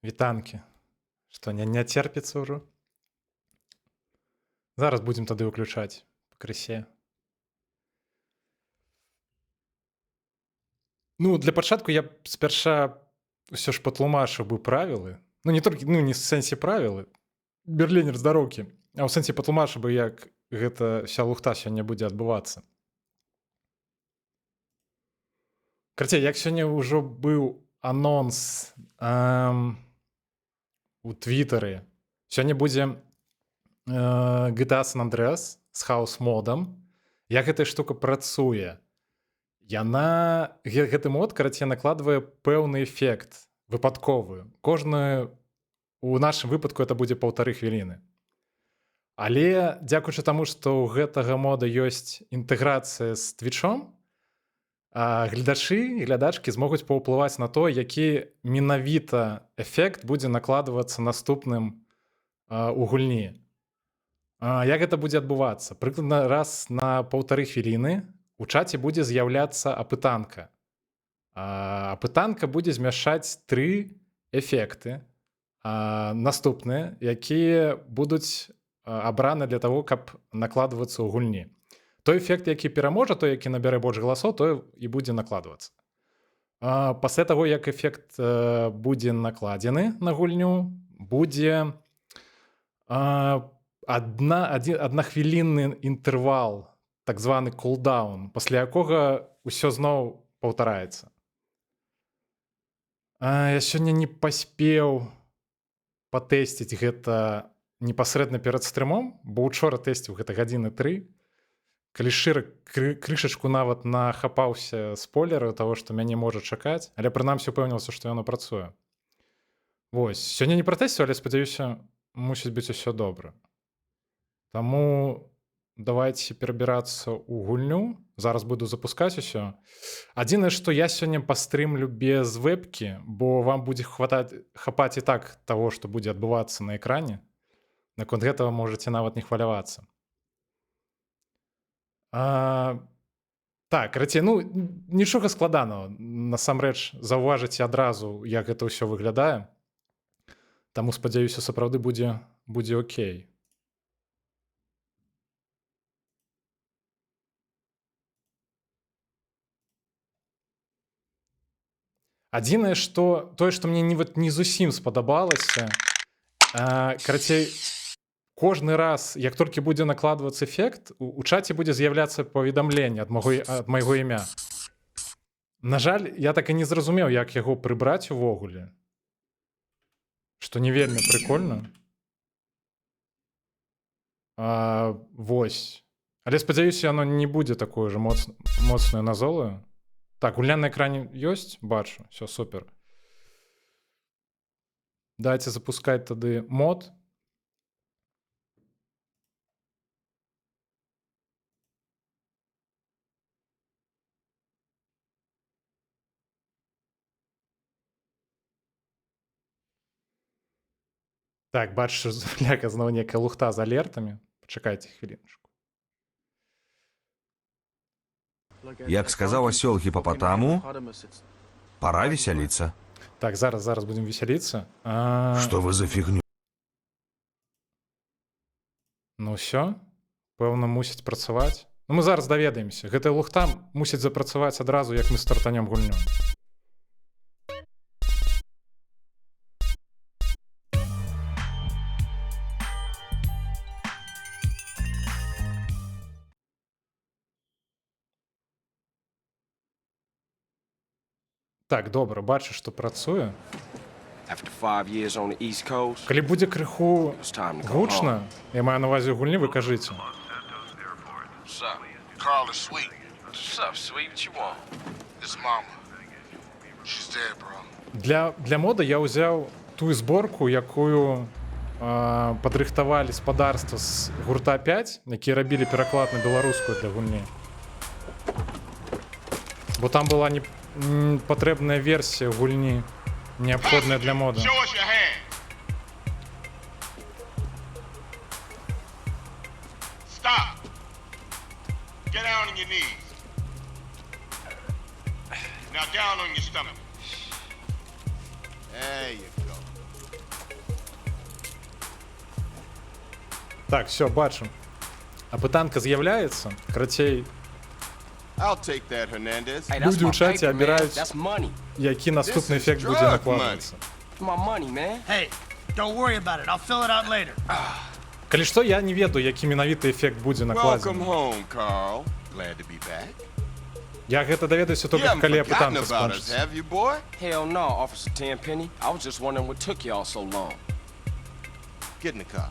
Вітанкі. Што не церпіцца ўжо? Зараз будзем тады выключаць пакрысе. Ну, для пачатку я б спярша ўсё ж патлумачыў бы правілы. Ну, не толькі, ну, не ў сэнсе правілы. Берлінер здароўкі. А ў сэнсе патлумачыў бы, як гэта вся лухта сёння будзе адбывацца. Карацей, як сёння ўжо быў анонс у Твітары, сёння будзе GTA San Andreas з хаус-модам. Як гэтая штука працуе? Гэты мод, карацей, накладвае пэўны эфект выпадковы. У нашым выпадку это будзе 1,5 хвіліны. Але дзякуючы таму, што ў гэтага мода ёсць інтэграцыя з Твічом, гледачы і глядачкі змогуць паўплываць на то, які менавіта эфект будзе накладвацца наступным у гульні. Як гэта будзе адбывацца? Прыкладна раз на 1,5 хвіліны у чаце будзе з'яўляцца апытанка. Апытанка будзе змяшчаць 3 эфекты наступныя, якія будуць абраны для таго, каб накладвацца ў гульні. Той эфект, які пераможа, той, які набярэ больш галасоў, той і будзе накладвацца. Пасля таго, як эфект будзе накладзены на гульню, будзе аднахвілінны інтэрвал, так званы кулдаун, пасля якога ўсё зноў паўтараецца. Я сёння не паспеў патэсціць гэта непасрэдна перад стрымом, бо учора тэсціў гэта гадзіны 3. Калі шчыра, крышачку нават нахапаўся спойлераў таго, што мяне можа чакаць, але прынамсі упэўніўся, што яно працуе. Вось, сёння не пратэсціў, але спадзяюся, мусіць быць усё добра. Таму давайце перабірацца ў гульню. Зараз буду запускаць усё. Адзінае, што я сёння пастрымлю без вэбкі, бо вам будзе хапаць і так таго, што будзе адбывацца на экране. Наконт гэтага можаце нават не хвалявацца. Так, карацей, ну, нічога складанага. Насамрэч, заўважыце адразу, як гэта ўсё выглядае. Таму, спадзяюся, сапраўды будзе окей. Адзінае, што тое, што мне не зусім спадабалася, карацей, кожны раз, як толькі будзе накладвацца эфект, у чаце будзе з'яўляцца паведамленне ад майго імя. На жаль, я так і не зразумеў, як яго прыбраць увогуле. Што не вельмі прыкольна. Вось. Але спадзяюся, яно не будзе такое ж моцнае назолае. Так, гульня на экране ёсць? Бачу. Всё, супер. Дайце запускаць тады мод. Так, бачу, ляка зноў некая лухта з алертамі. Пачакайце хвіліночку. Як сказаў асёл гіпапатаму, пора весяліцца. Так, зараз будзем весяліцца. Што вы за фігню? Ну ўсё, пэўна, мусіць працаваць. Ну мы зараз даведаемся. Гэтая лухта мусіць запрацаваць адразу, як мы стартанем гульню. Так, добра, бачу, што працуе. Калі будзе крыху гучна, я маю на ўвазе гульні, вы кажыце. Для мода я ўзяў тую зборку, якую падрыхтавалі спадарства з гурта 5, якія рабілі пераклад на беларускую для гульні. Бо там была патрэбная версія гульні, неабходная для мода. Так, все, бачу. Апытанка з'являецца, карацей, I'll take that, Hernandez. Hey, that's люди my ў чаце paper, man. абіраюць, That's money. які наступны This is эфект будзе drug накладвацца. My money, man. Hey, don't worry about it. I'll fill it out later. Калі што, я не ведаю, які менавіта эфект будзе Welcome накладзены. home, Carl. Glad to be back. Я гэта даведаюся You толькі haven't калі forgotten апытанка about us, скончыцца. have you, boy? Hell no, Officer Tenpenny. I was just wondering what took y'all so long. Get in the car.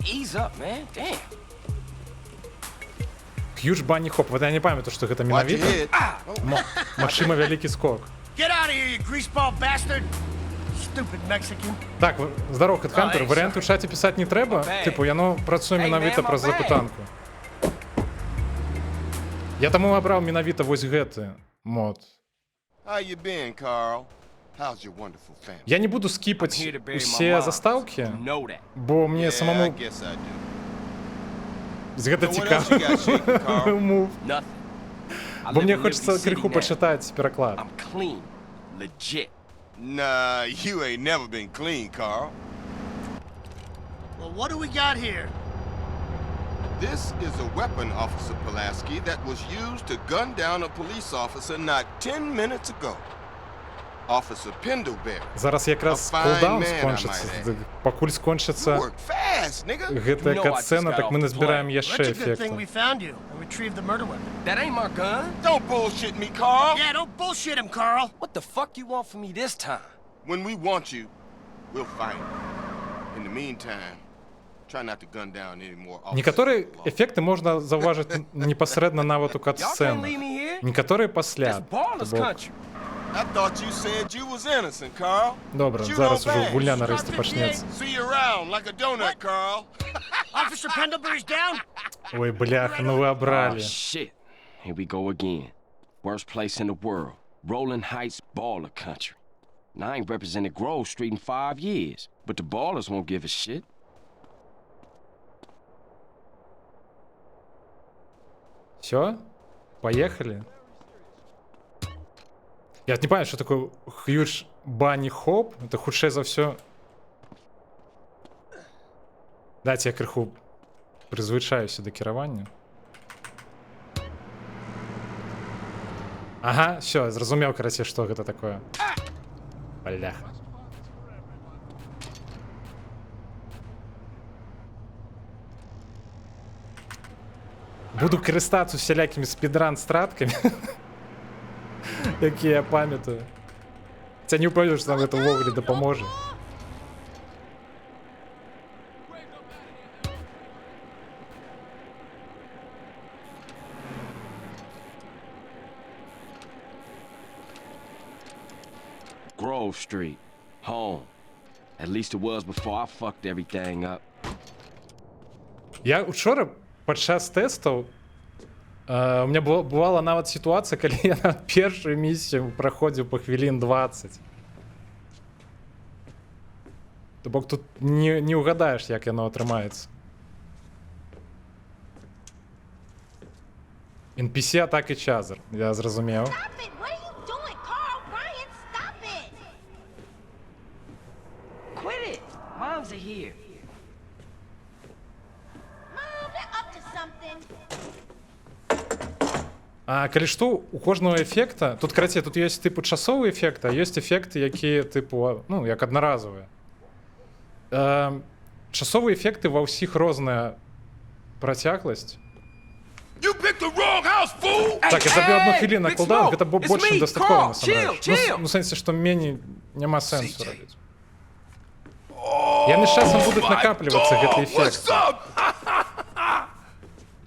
Ease up, man. Damn. Хьюж Банні Хоп, вот я не памятаю, што гэта Watch your менавіта. head. Магчыма, вялікі скок. Get out of here, you greaseball bastard! Stupid Mexican. Так, здарог, Хантер, Ай, варыянт у чаце пісаць не трэба. Бэй. Тыпу, яно працуе Эй, менавіта man, праз my bad. запытанку. Я таму абраў менавіта вось гэты мод. How you been, Carl? How's your wonderful family? Я не буду I'm скіпаць here to bury my усе mom. застаўкі, You know that. бо мне Yeah, I самому guess I do. з гэта So what else you got shaking, цікава. Carl? Мув. Nothing. I Бо live мне in хочацца Liberty City крыху now. пачытаць пераклад. I'm clean. Legit. Nah, you ain't never been clean, Carl. Well, what do we got here? This is a weapon, Officer Pulaski, that was used to gun down a police officer not 10 minutes ago. Officer Pendlebury. Зараз якраз A fine кулдаун man, I скончыцца. might add. Пакуль You скончыцца work fast, nigga. гэтая You know I just катсцэна, got так мы off the назбіраем plane. яшчэ Well, it's a good thing we эфекту. found you and retrieved the murder weapon. That ain't my gun. Don't bullshit me, Carl. Yeah, don't bullshit him, Carl. What the fuck you want from me this time? When we want you, we'll find you. In the meantime, try not to gun down any more officers. Некаторыя of the law. эфекты можна заўважыць непасрэдна нават у Y'all can't катсцэнах. leave me here. Некаторыя It's пасля. baller's То бок, country. I thought you said you was innocent, Carl. Добра, You зараз know ужо best. гульня нарэшце пачнецца. See you around like a donut, Carl. Officer Pendlebury's down? Ой, бляха, ну вы Oh, абралі. shit. Here we go again. Worst place in the world. Rolling Heights baller country. Now, I ain't represented Grove Street in 5 years, but the ballers won't give a shit. Все? Поехали? Я не памятаю, что такое Хьюж Банні Хоп. Это хутчэй за ўсё. Дайце я крыху прызвычаюся да кіравання. Ага, все, зразумеў, карацей, што гэта такое. Бляха. Буду карыстацца усялякімі спідран-страткамі, якія я памятаю. Ця не ўпэўнены, што нам гэта ўвогуле дапаможа. Grove Street. Home. At least it was before I fucked everything up. Я учора падчас тэстаў у меня бывала нават сітуацыя, калі я на першую місію праходзіў па хвілін 20. То бок тут не угадаеш, як яно атрымаецца. NPC атак і чазар, я зразумеў. Stop it! What are you doing, Carl? Ryan, stop it! Quit it! Moms are here. Mom, they're up to something. А калі што, у кожнага эфекта, тут, карацей, тут ёсць тыпу часовы эфект, а ёсць эфекты, якія тыпу, ну, як аднаразовыя. Часовыя эфекты ва ўсіх розная працягласць. You picked the wrong house, fool! Так, я забіў одну hey, хвіліну на Big кулдаун, Smoke, гэта it's больш чым me, дастаткова, Carl, chill, насамрэч. chill. Ну, в сэнсе, што меней няма сэнсу рабіць. Яны з часам будуць накаплівацца, гэты эфект. What's up?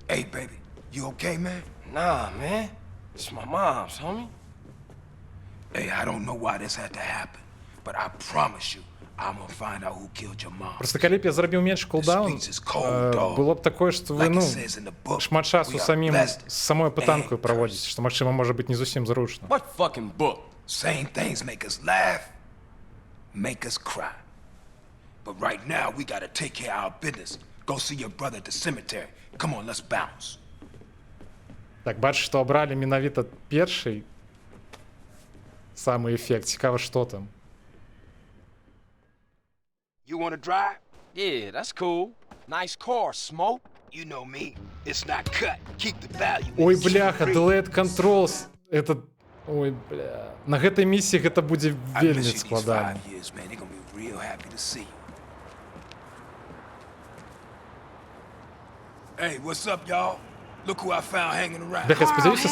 Hey, baby, you okay, man? Nah, man. It's my mom's, homie. Hey, I don't know why this had to happen, but I promise you, I'm gonna find out who killed your mom. Просто калі б я зрабіў менш кулдаун, было б такое, што вы, Like ну, it says in the book, шмат часу we are самім blessed з самой пытанкаю and праводзіць, што, магчыма, можа быць не зусім зручна. What fucking book? Same things make us laugh, make us cry. But right now, we gotta take care of our business. Go see your brother at the cemetery. Come on, let's bounce. Так, бачыш, што абралі менавіта першый самы эфект. Цікава, што там. You wanna drive? Yeah, that's cool. Nice car, Smoke. You know me. It's not cut. Keep the value. Ой, бляха, Delayed Controls. Это... Ой, бля. На гэтай місіі гэта будзе вельмі складана. Man. They're gonna be real happy to see you. Hey, what's up, y'all? Look who I found hanging around. Бляха, спадзяюся,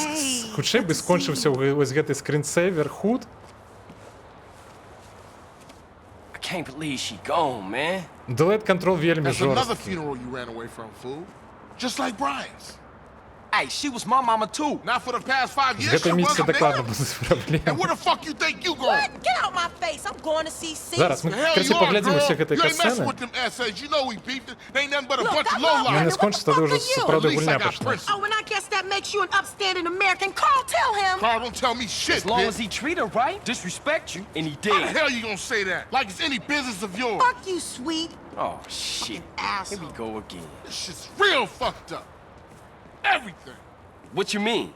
хутчэй бы скончыўся вось гэты скринсейвер худ. I can't believe she gone, man. Delayed Control вельмі That's another жорсткі. funeral you ran away from, fool. Just like Brian's. Hey, she was my mama too. Not for the past 5 З years. гэтай she місіі wasn't, дакладна nigga. будуць And праблемы. where the fuck you think you going? What? Get out my face. I'm going to see Caesar. Зараз ми The hell красі you are, паглядзім girl? усе гэтай You ain't messing касцэны. with them essays. You know we beefed it. They ain't nothing but a Look, bunch of I love lowlife. І не What скончыцца, the тады fuck ўжо are you? сапраўды At least гульня I got пачнецца. principles. Oh, and I guess that makes you an upstanding American. Carl, tell him. Carl, don't tell me shit, As long bitch. as he treat her right, disrespect you, and he How the did. hell you gonna say that? Like it's any business of yours. Fuck you, sweet. Oh shit. Here we Asshole. go again. This shit's real fucked up. Everything. What you mean?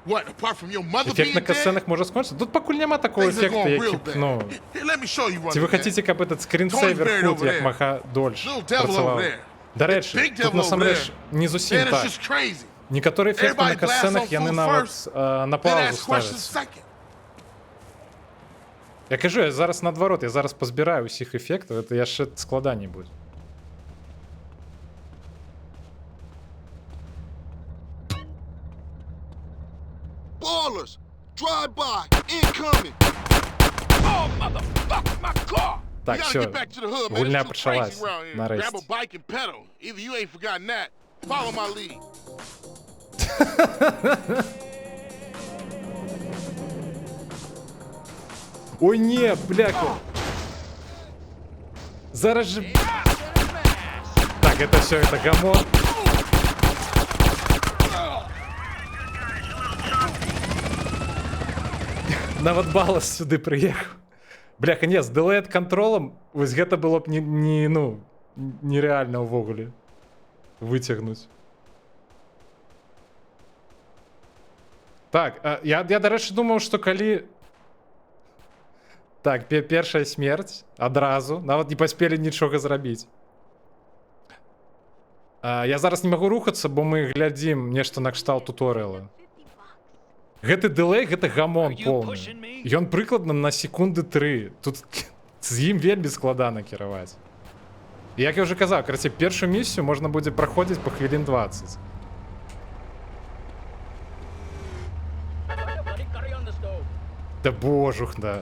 What, apart from your mother Ефект being на dead? касцэнах можа скончыцца. Тут пакуль няма такого Things are эфекта, going real які б, bad. ну... Here, let me show you one. Ці вы man. хацеце, каб этот Tony скринсейвер Barrett худ over як there. мага дольш Little devil працаваў. over there. Дарэчы, Big тут devil over насамрэч there. не зусім Man, it's так. just crazy. Некаторыя эфекты на Everybody glass касцэнах on яны food нават first, на Then паузу ask questions ставяць. second. Я кажу, я зараз наадварот, я зараз пазбіраю ўсіх эфектаў, это яшчэ складаней будзе. Ballers, drive by, incoming. Oh, motherfucker, my car! Так, You gotta все, get back to the hood, man. гульня It's too пачалась, crazy around here. Grab нарэшце. a bike and pedal. Either you ain't forgotten that. Follow my lead. Ой, не, бляха. Зараз же... Так, это все, это гамон. Нават Балас сюды прыехаў. Бляха, не, з Delayed Control'ам вось гэта было б нереальна ўвогуле выцягнуць. Так, я дарэчы думаў, што калі... Так, першая смерць адразу, нават не паспелі нічога зрабіць. Я зараз не магу рухацца, бо мы глядзім нешта накшталт туторыяла. Гэты дылей, гэта гамон поўны. Ён прыкладна на секунды 3. Тут з ім вельмі складана кіраваць. Як я ўжо казаў, карацей, першую місію можна будзе праходзіць па хвілін 20. Да божух, да.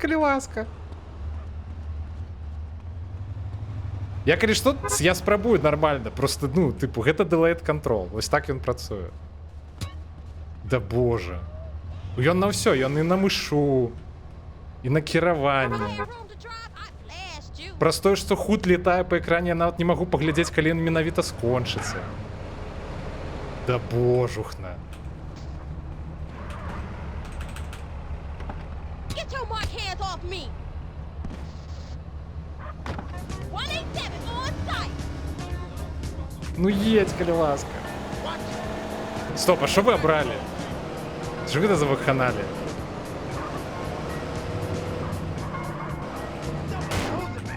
Калі ласка. Я калі што, я спрабую нармальна, просто, ну, тыпу, гэта Delayed Control, вось так ён працуе. Да божа. Ён на ўсё, ён і на мышу, і на кіраванне. Праз тое, што худ летае па экране, я нават не магу паглядзець, калі ён менавіта скончыцца. Да божухна. Get your mark hands off me. 187 on site. Ну едь, калі ласка. Стоп, а що ви обрали? Що ви за вакханалія?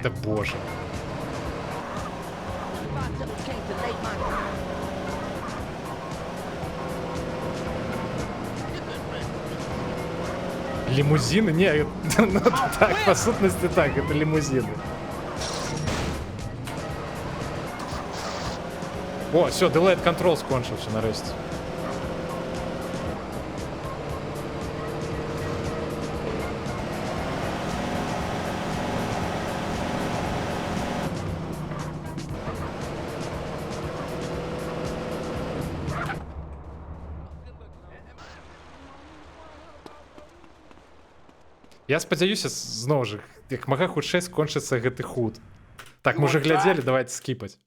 Да боже. Лимузины? Не, ну так, по сутности так, это лимузины. О, все, Delayed Control скончився нарешті. Я спадзяюся, зноў жа, як мага хутчэй скончыцца гэты худ. Так, мы уже глядзелі, давайте скіпаць.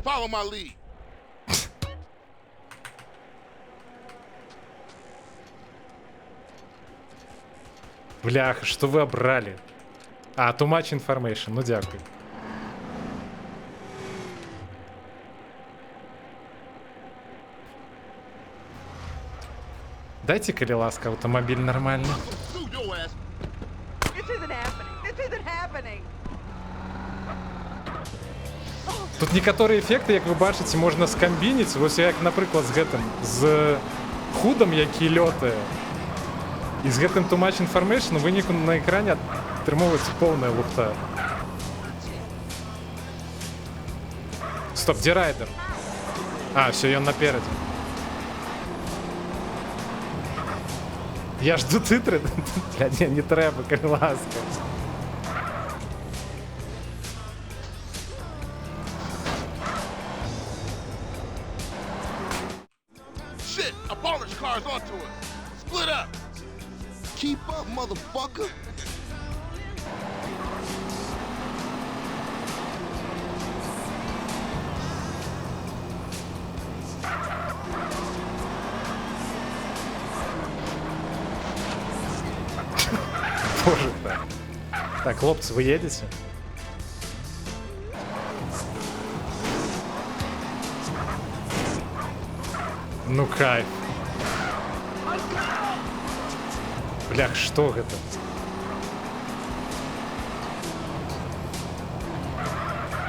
Follow my lead. Бляха, што вы абралі? А, too much information, ну дзякуй. Дайте, коли ласка, автомобіль нормальний. This isn't happening. This isn't happening. Тут некаторыя эфекты, як вы бачыце, можна скамбініць. Вось як, напрыклад, з гэтым, з худам, які лётае. І з гэтым too much information у выніку на экране атрымоўваецца поўная лухта. Стоп, дзе райдер? А, все, ён наперадзе. Я жду титры. Бля, не трэба, калі ласка. Shit, a Polish car's onto us. Split up. Keep up, motherfucker. Боже, так. Так, хлопцы, вы едете? Ну кайф. Блях, что это?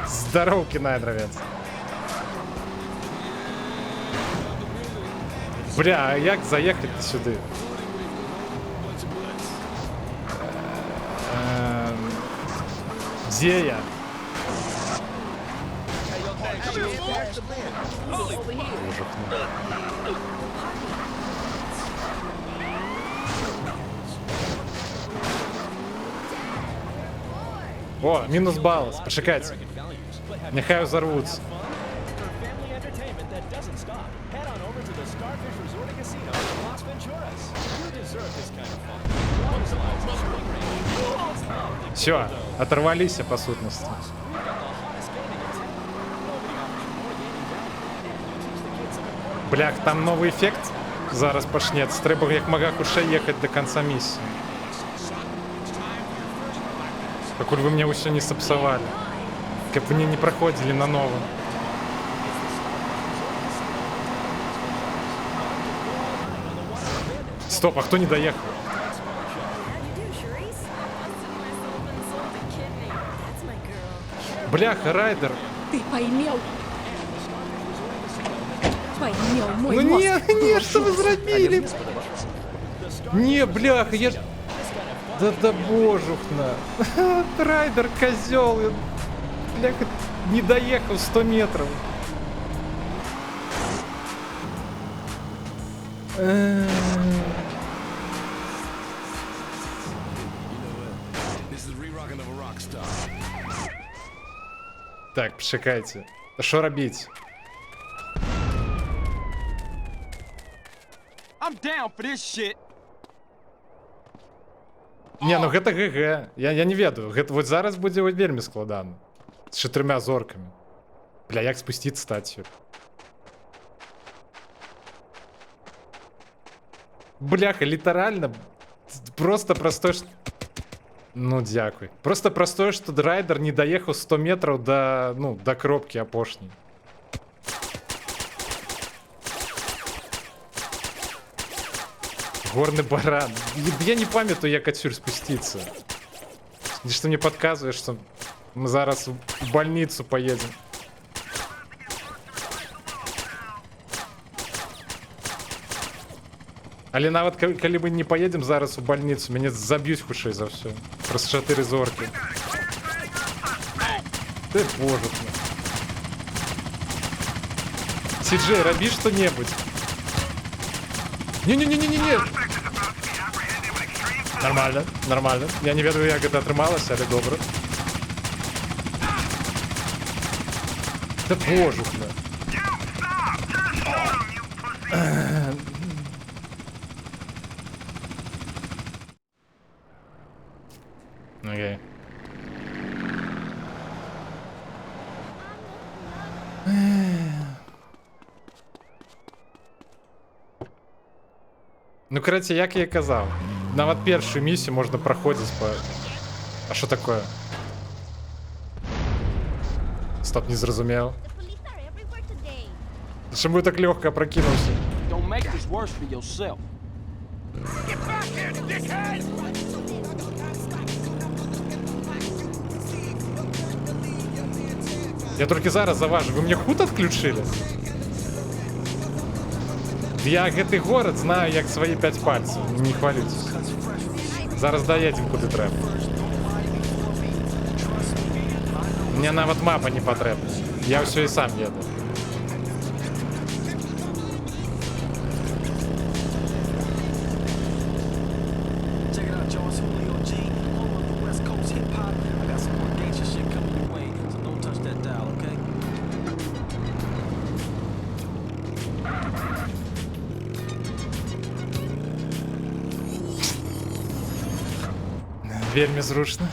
Здорово, кинайдровец. Бля, а як заехать сюди? Где я? О, мінус балас, почекайте. Нехай взорвутся. Все, оторвались по сутности. Блях, там новый эффект зараз пачнецца. Трэба як мага хутчэй ехаць до конца миссии. Пакуль вы мне ўсё не сапсавалі. Каб вы не праходзілі на новым. Стоп, а хто не даехаў? Бляха, райдер. Ты поймел? Поймел мой Ну мозг. не, что вы зрабілі? Не, бляха, я ж... Да божухна. Райдер, козел. Бляха, не доехал 100 метров. Так, почекайте. Що робіть? I'm down for this shit. Не, ну гэта ГГ. Я не ведаю. Гэта вот зараз будзе вельмі складана. З 4 зорками. Бля, як спусціць стацію? Бляха, літаральна. Просто простое, что... Ну, дякуй. Просто простое, что райдер не доехал 100 метров до, ну, до кропки апошней. Горный баран. Я не памятаю, як отсюда спуститься. Что мне подсказывает, что мы зараз в больницу поедем. Але нават калі мы не поедем зараз у больницу, мяне заб'юць хутчэй за все. Просто 4 зорки. Ты боже. Сиджей, рабі что-небудь. Не-не-не-не-не-не. Нормально, нормально. Я не ведаю, як гэта атрымалася, але добра. Да боже. Окей. Ну, короче, як я і казав, нават першую місію можна проходити по... А що таке? Стоп, не зрозумів. The police are everywhere today. Чому я так легко прокинувся? Don't make this worse for yourself. Get back here, dickhead! Я тільки зараз заважу, ви мені хут відключили? Я гэты город знаю як свої 5 пальців, не хвалюйтесь. Зараз доїдемо куди треба. Мені навіть мапа не потрібна. Я все і сам їду. Check it out, y'all. It's Julio G, home of the West Coast hip hop. I got some more gangster shit coming your way, so don't touch that dial, okay? Вельми зручно.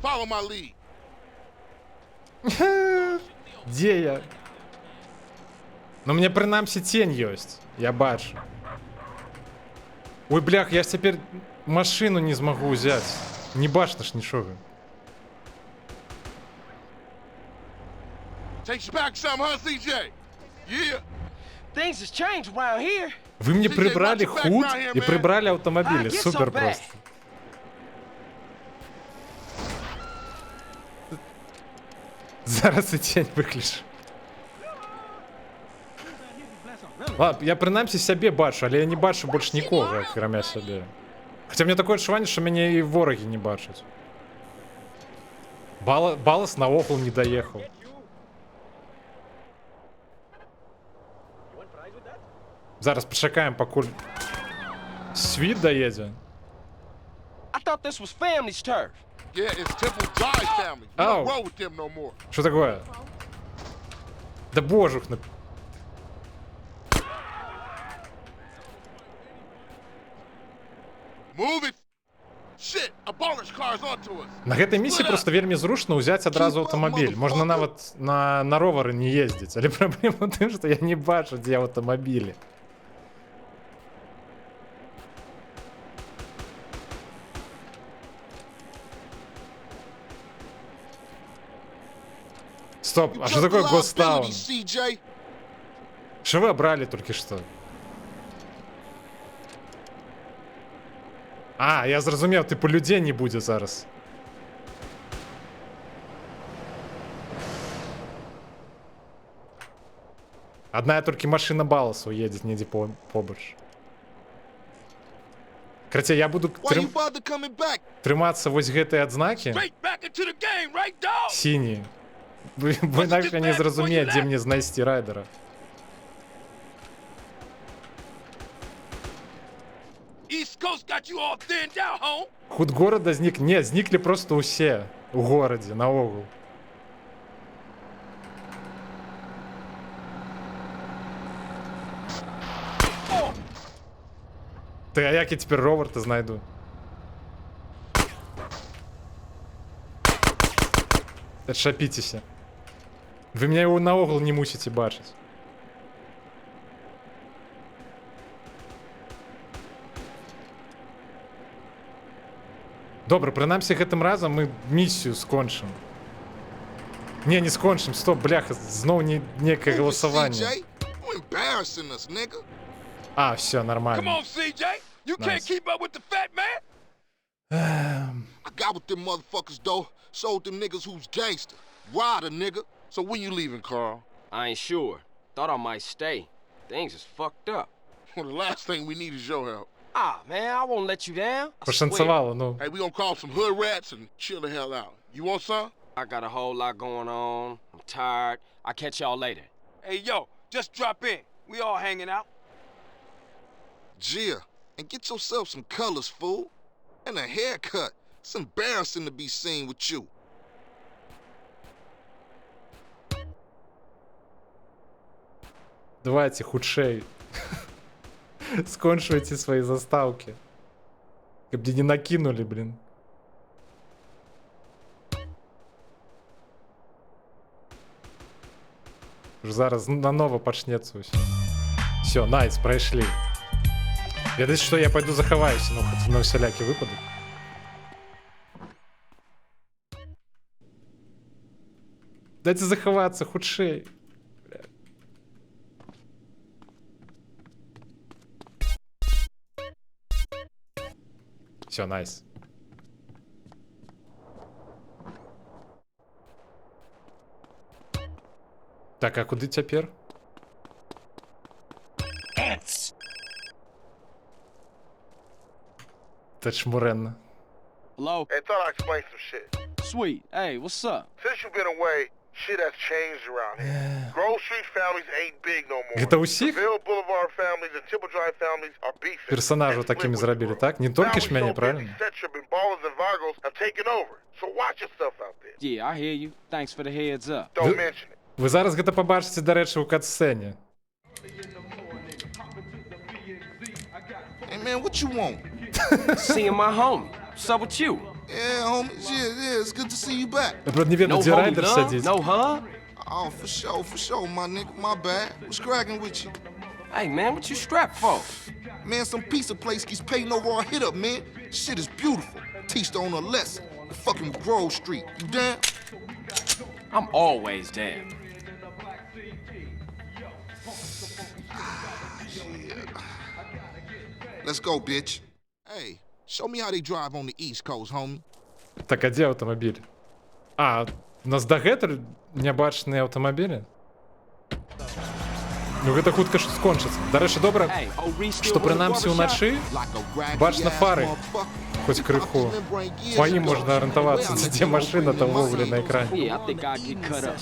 Follow my lead. Де я? Ну, мне принамсі тень ёсць. Я бачу. Ой, блях, я ж цяпер машину не змагу ўзяць. Не бачна ж нічога. Takes you back some, huh, CJ? Yeah. Things has changed around here. Вы мне прибрали watch your back худ now here, и man. прибрали автомобили. Ah, get Супер some back. просто. Зараз і тень виключу. Ладно, я принаймні сябе бачу, але я не бачу больше нікого, кроме сябе. Хоча мне такое адчуванне, що мяне і ворагі не бачаць. Балас наогул не доехал. Зараз пачакаем, пакуль світ доедзе. I thought this was family's turf. Yeah, it's Temple Drive family. We Oh. don't roll with them no more. Що такое? Да божух на... Move it. Shit, a baller's car's onto us. На гэтай місіі просто вельмі зручна ўзяць адразу аўтамабіль. Можна нават на ровары не ездзіць, але праблема ў тым, што я не бачу, дзе аўтамабілі. Стоп, а что такое Гостаун? CJ? Что вы обрали только что? А, я зразумеў, типу людей не будзе зараз. Одна толькі машина Баласу едзе недзе побач. Карацей, я буду Why you bother coming back? трымацца вось гэтай адзнакі Straight back into the game, right, dog? сіні. Бо інакш не зразумее, дзе мне знайсці райдера. East Coast got you all thinned out, home. Худ горада знік. Не, зніклі просто ўсе у горадзе наогул. Ты, а як я цяпер роварта знайду? Адшапіцеся. Вы мяне наогул не мусіце бачыць. Добра, прынамсі гэтым разам мы місію скончым. Не скончым, стоп, бляха, зноў некае галасаванне. CJ, you embarrassing us, nigga. А, все, Come нормально. on, CJ. You can't Nice. keep up with the fat man. I got with them motherfuckers, though. Sold them niggas who's gangster. Ride a nigga. So when you leaving, Carl? I ain't sure. Thought I might stay. Things is fucked up. Well, the last thing we need is your help. Ah, man, I won't let you down. I swear. Пошанцевало, ну. Hey, we gonna call some hood rats and chill the hell out. You want some? I got a whole lot going on. I'm tired. I'll catch y'all later. Hey, yo, just drop in. We all hanging out. Gia, and get yourself some colors, fool. And a haircut. It's embarrassing to be seen with you. Давайте худшей. Скончивайте свои заставки. Как бы не накинули, блин. Уже зараз наново почнется усё. Все, найс, пройшли. Ведаеце, что я пойду захаваюся, ну, хоть на всякий выпадок. Дайте заховаться, худшей. Все, найс. Так, а куди тепер? Це чмуренно. Hello? Hey, thought I'd explain some shit. Sweet. Hey, what's up? Since you've been away, shit has changed around here. Grove Street families ain't big no more. Это у всех? Seville Boulevard families and Temple Drive families are beefing. Персонажу and такими split with зробили, Grove. так? Не только Now we шмяне, so правильно? busy, Setchup and Ballers and Vagos have taken over. So watch yourself out there. Yeah, I hear you. Thanks for the heads up. Don't mention it. Ви зараз гэта побачите, до речі, у катсцені. Hey, man, what you want? Seeing my homie. What's up with you? Yeah, homies. Yeah, it's good to see you back. Я правда не веду, No де homie райдер love? сидить. No hug? Oh, for sure, my nigga. My bad. What's cracking with you? Hey, man, what you strapped for? Man, some pizza place keeps paying over our hit up, man. Shit is beautiful. Teach the owner a lesson. Fucking Grove Street. You down? I'm always down. Let's go, bitch. Hey, show me how they drive on the East Coast, homie. Так, а де автомобіль? А, у нас дагэтуль нябачныя аўтамабілі? Ну гэта хутка ж скончыцца. Дарэчы, добра, Hey, oh, Reese still што run the прынамсі barbershop? ўначы, Like a raggedy бачна ass фары, motherfucker. хоць крыху. Па ім можна арыентавацца, дзе машына там ввогуле на экране. Yeah, I think I'd get cut up.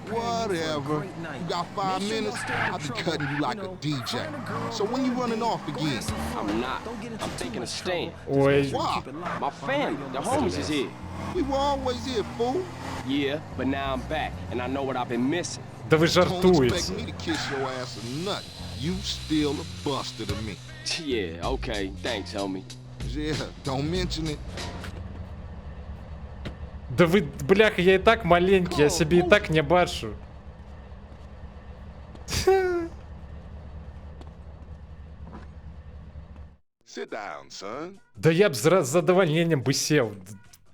Whatever. You got 5 minutes? I'll be cutting you like a DJ. So when you running off again? I'm not. I'm taking a stand. Ой, Why? My family, the homies is here. We were always here, fool. Yeah, but now I'm back, and I know what I've been missing. да ви Don't expect жартуєте. me to kiss your ass or nothing. You still a buster to me. Yeah, okay. Thanks, homie. Yeah, don't mention it. Да ви, бляха, я і так маленький, я себе і так не бачу. Sit down, son. Да я б з задовольненням би сів.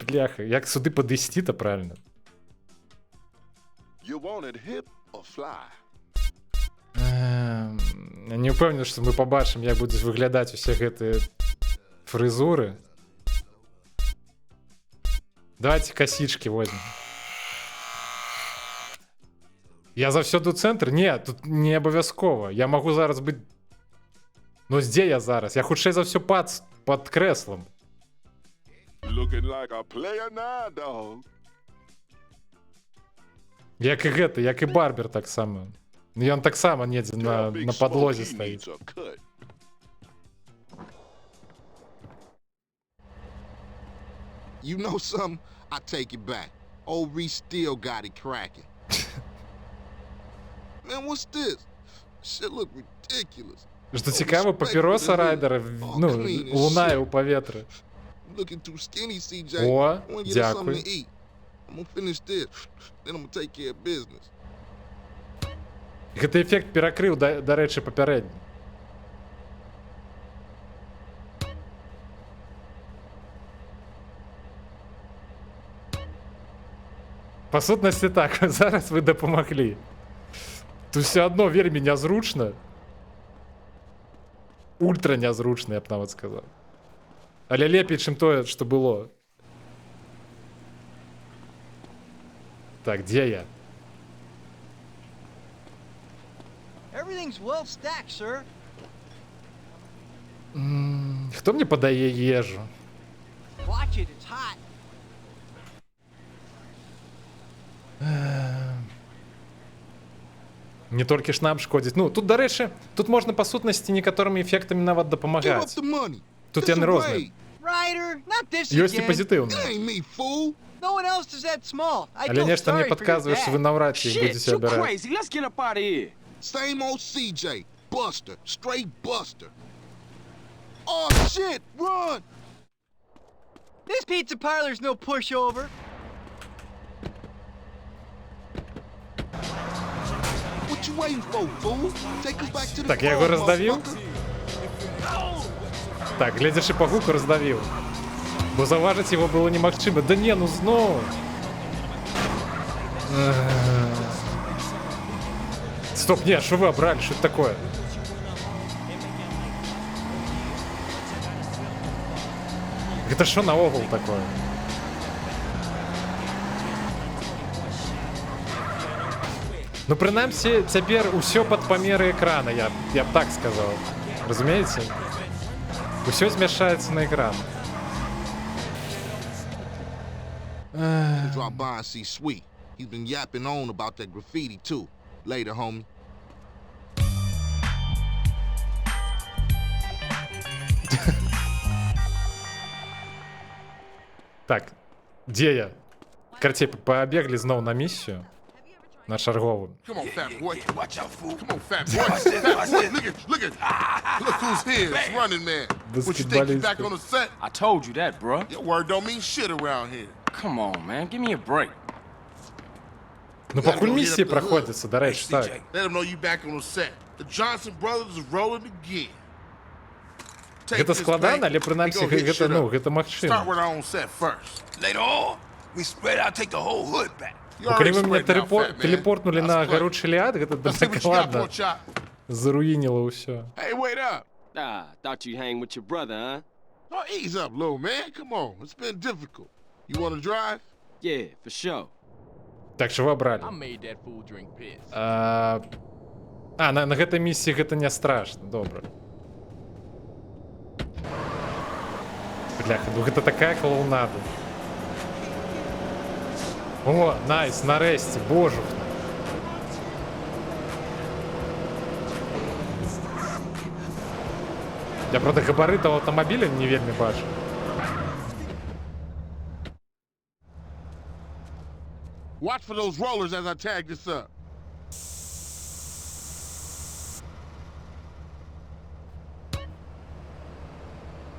Бляха, як сюди подвести-то правильно? You wanted hip or fly? Не ўпэўнены, што мы пабачым, як будуць выглядаць усе гэтыя фрызуры. Давайте косички возьмем. Я заўсёды ў цэнтры? Не, тут не абавязкова. Я магу зараз быць... Ну, дзе я зараз? Я хутчэй за ўсё пад крэслам. Looking like a player now, dog. Як і гэты, як і барбер таксама. Ну, ён таксама недзе на падлозе стаіць. You know something? I take it back. Old Reese still got it cracking. Man, what's this? Shit look ridiculous. Што цікава, папіроса райдера, ну, лунае ў паветры. Looking too skinny, CJ. О, I wanna get us something дякую. to eat. I'm gonna finish this, then I'm gonna take care of business. Гэты эфект перакрыў, дарэчы, папярэдні. Па сутнасці так, зараз вы дапамаглі. Тут все адно вельмі нязручна. Ультра нязручна, я б нават сказаў. Але лепей, чым тое, што было. Так, дзе я? Everything's well stacked, sir. Хто мне падае ежу? Watch it, it's hot. Не толькі ж нам шкодзіць. Ну, тут, дарэчы, тут можна па сутнасці некаторымі эфектамі нават Give up дапамагаць. the money. Тут This яны a розныя. raid. Ryder, not this Ёсць і again. It пазітыўныя. ain't me, fool. No one else is that small. I Але feel нешта мне sorry for your падказвае, што вы dad. наўрад ці іх Shit, будзеце you абіраць. crazy. Let's get up out of here. Same old CJ. Buster. Straight Buster. Oh, shit. Run. This pizza parlor's no pushover. What you waiting for, fool? Take us back to the Так, я его farm, раздавил? motherfucker. Так, глядзячы па гуку раздавіў. Бо заўважыць яго было немагчыма. Да не, ну зноў. Стоп, не, что вы обрали? Что это такое? Это что на угол такое? Ну, принаймні, тепер усё під поміри екрана, я б так сказав. Розумієте? Усё змішається на екран. Drop by and see Sweet. He's been yapping on about that graffiti too. Later, homie. Так, де я? Короче, побегли знову на миссию. На Шаргову. Come on, fat boy. Watch out, fool. Come on, fat boy. Fat boy. Look at. Look who's here. It's running man. What you think you back on the set? I told you that, bruh. Your word don't mean shit around here. Come on, man. Give me a break. Ну, покуль миссии проходится, до речі, так. Let them know you back on the set. The Johnson brothers is rolling again. Take Гэта this, складана, man, але and прынамсі go hit гэта, shit ну, up. гэта Start магчыма. with our own set first. Later on, we spread out, take the whole hood back. You Калі already вы мяне spreading out, fat man. телепортнули на Let's play. гаручы ляд, гэта Let's see what you got, дакладна boy, chop. заруініло ўсё. Hey, wait up. Ah, thought you hang with your brother, huh? Oh, ease up, little man. Come on. It's been difficult. You want to drive? Yeah, for sure. Так, що вы абралі? made that fool drink piss. На гэтай місіі гэта не страшна, добра. Бляха, ну гэта такая клоунада. О, найс, нарэшце, божух. Я, правда, габарытаў аўтамабіля не вельмі бачу. Watch for those rollers as I tag this up.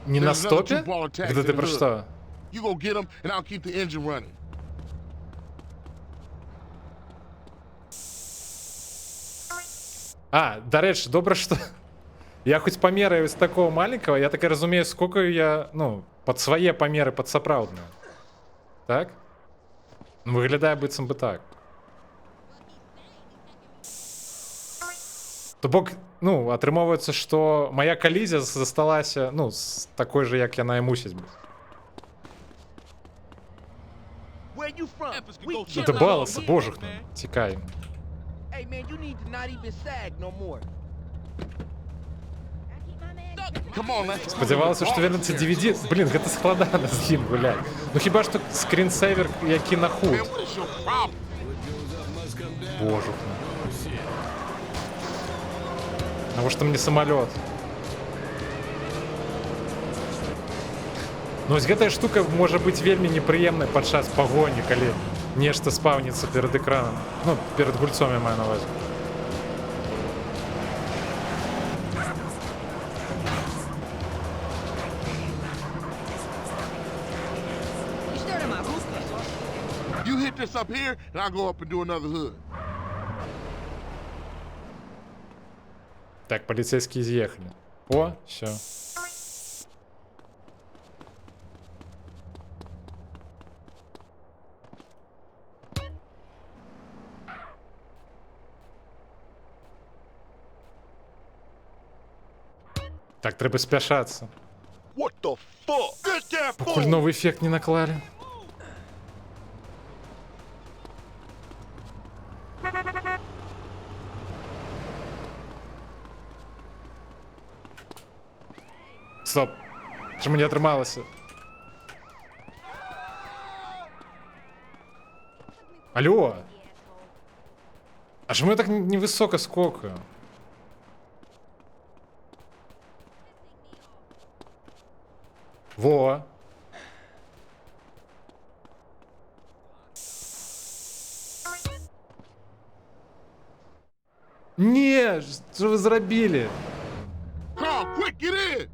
Не на There's another стопе? two baller tags Гэта in ты the про hood. што? You go get them, and I'll keep the engine running. Дарэчы, добра, што я хоць памераю з такого маленького, я так і разумею, сколько я, ну, пад свае памеры, пад сапраўдныя. Так? Ну, выглядае быццам бы так. То бок, ну, атрымоўваецца, што моя калізія засталася, ну, з такой же, як яна і мусіць быць. Це баласа, божух, цікаві. Hey man, you need to not even sag no more. Come on, let's Спадзявалася, што вернецца DVD. Блін, гэта складана з ім гуляць. Ну хіба што скринсейвер, які на худ. Man, what is your problem? Божух. Навошта мне самолет? Ну вось гэтая штука можа быць вельмі непрыемнай падчас пагоні, калі нешта спаўніцца перад экраном. Ну, перад гульцом я маю на увазе. You hit this up here, and I'll go up and do another hood. Так, полицейские изъехали. О, все. Так, треба спяшаться. What the fuck? Get that Покуль новый эффект не наклали. Стоп. Чому не атрымалася? Алло. А чому я так невысоко скокаю? Во. Не, что вы зрабілі? Carl, quick, get in!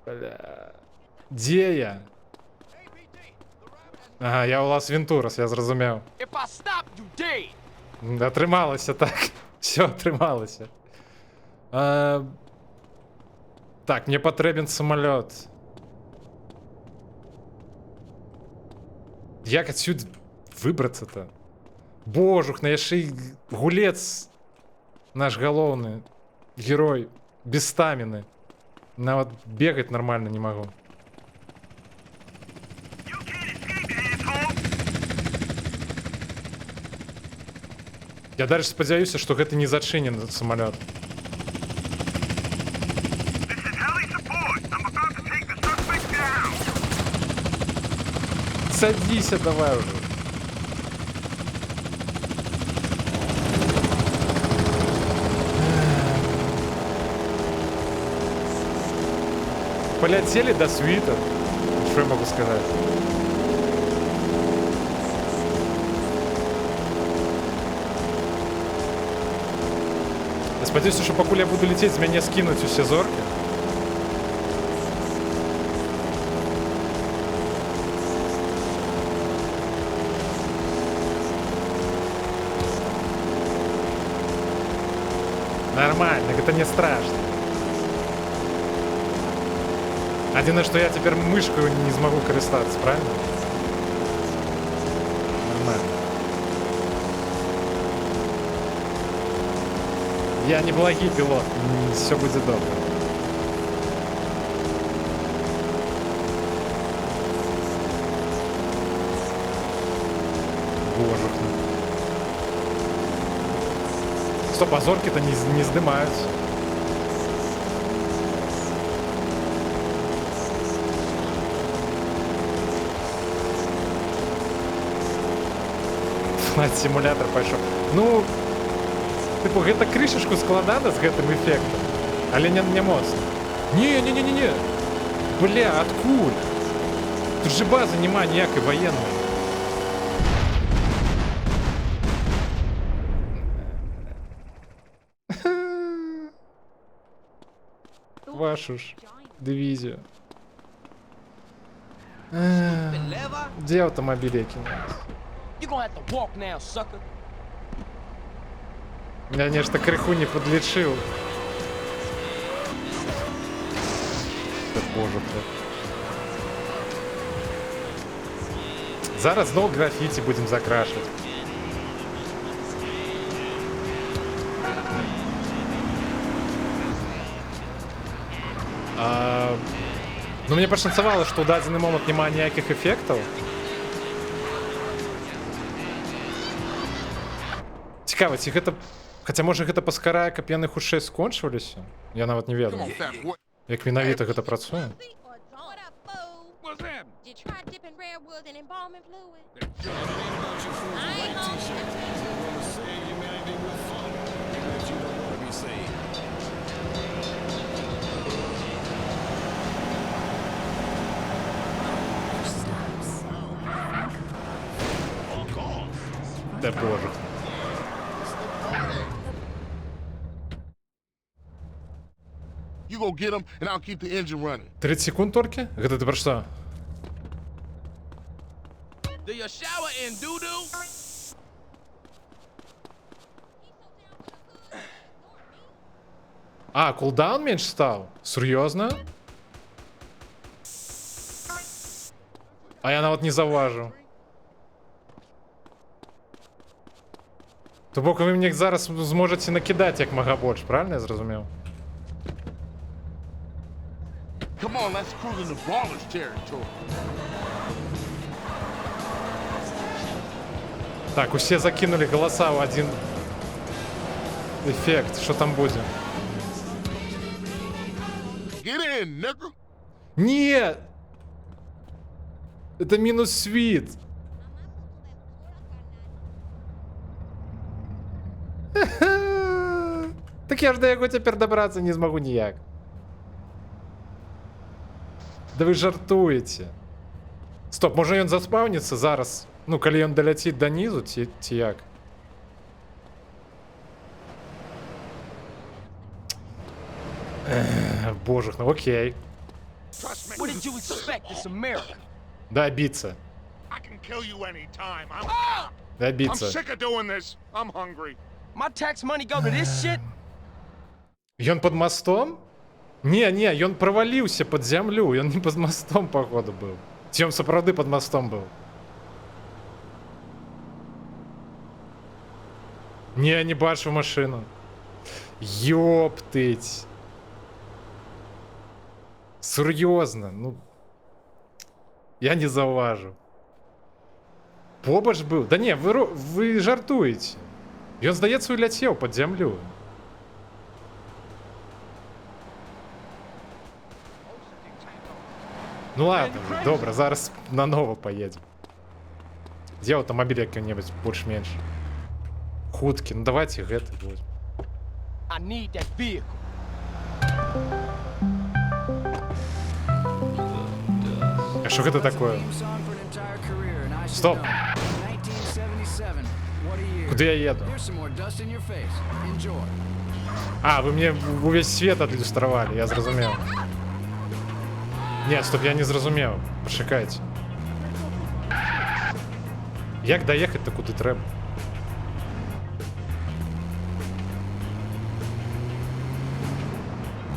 Бля. Де я? Ага, я у Лас Вентурас, я зрозумів. If I stop, you dead. Атрымалася так. Все атрымалася. Так, мне патрэбен самолет. Як адсюль выбрацца-то? Божух, на яшчэ і гулец наш галоўны герой без стаміны. Нават бегаць нормально не магу. Я дальше спадзяюся, што гэта не зачынены самалёт. Садися давай уже. Полетели до свита. Что я могу сказать? Я спадзяюся, что пакуль я буду лететь, з мяне скинуть усе зорки. Нормально, это не страшно. Адзінае, што я цяпер мышкаю не змагу карыстацца, правильно? Нормально. Я не благий пилот, все будет добро. Боже. Стоп, а зорки-то не сдымаются. Симулятор пайшоў. Ну, типу, гэта крышачку складана з гэтым эфектам, але не моцна. Не. Бля, адкуль? Тут же базы няма ніякай ваеннай. Вашу ж дивізію. Де автомобіль який? Я нечто криху не подлечил. Да боже, блядь. Зараз знову граффити будем закрашивать. Ну, мне пошанцевало, что у дадзены момент нема ніяких ефектів. Цікаво, ці гэта... Хаця, можа, гэта паскарае, каб яны хутчэй скончваліся? Я нават не ведаю. Як менавіта гэта працуе? Да боже. You go get him, and I'll keep the engine running. 30 секунд торки? Гэта ты пра што? Do you shower in doo-doo? А, кулдаун менш стаў? Сур'ёзна? А я нават не заўважыў. То бок вы мне зараз зможаце накідаць як мага больш, правильно я зразумеў? Come on, let's cruise into Baller's territory. Так, усе закинули голоса в один эффект. Что там будет? Get in, nigga. Нет! Это минус свит. Так я ж до яго цяпер добраться не змагу ніяк. Да вы жартуеце. Стоп, можа ён заспаўніцца зараз? Ну, калі ён даляціць да нізу, ці як? Боже, ну окей. What did you expect? It's America. Добиться. I can kill you anytime. I'm Добиться. sick of doing this. I'm hungry. My tax money go to this shit? Ён под мостом? Не, ён проваліўся под зямлю. Ён не под мостом, походу, быў. Ці ён сапраўды под мостом быў? Не, не бачу машину. Ёптыть. Серйозно, ну. Я не заўважыў. Побач быў. Да не, вы жартуеце. Ён, здаецца, уляцеў пад зямлю. Ну ладно, добра, зараз нанова поедем. Дзе аўтамабіль які-небудзь больш-менш? Хуткі, ну давайте гэты возьмем. I need that vehicle. А що гэта такое? Стоп! Куды я еду? А, вы мне увесь свет адлюстравалі, я зразумеў. Нет, стоп, я не зразумеў. Пачакайце. Як даехаць-то куды трэба?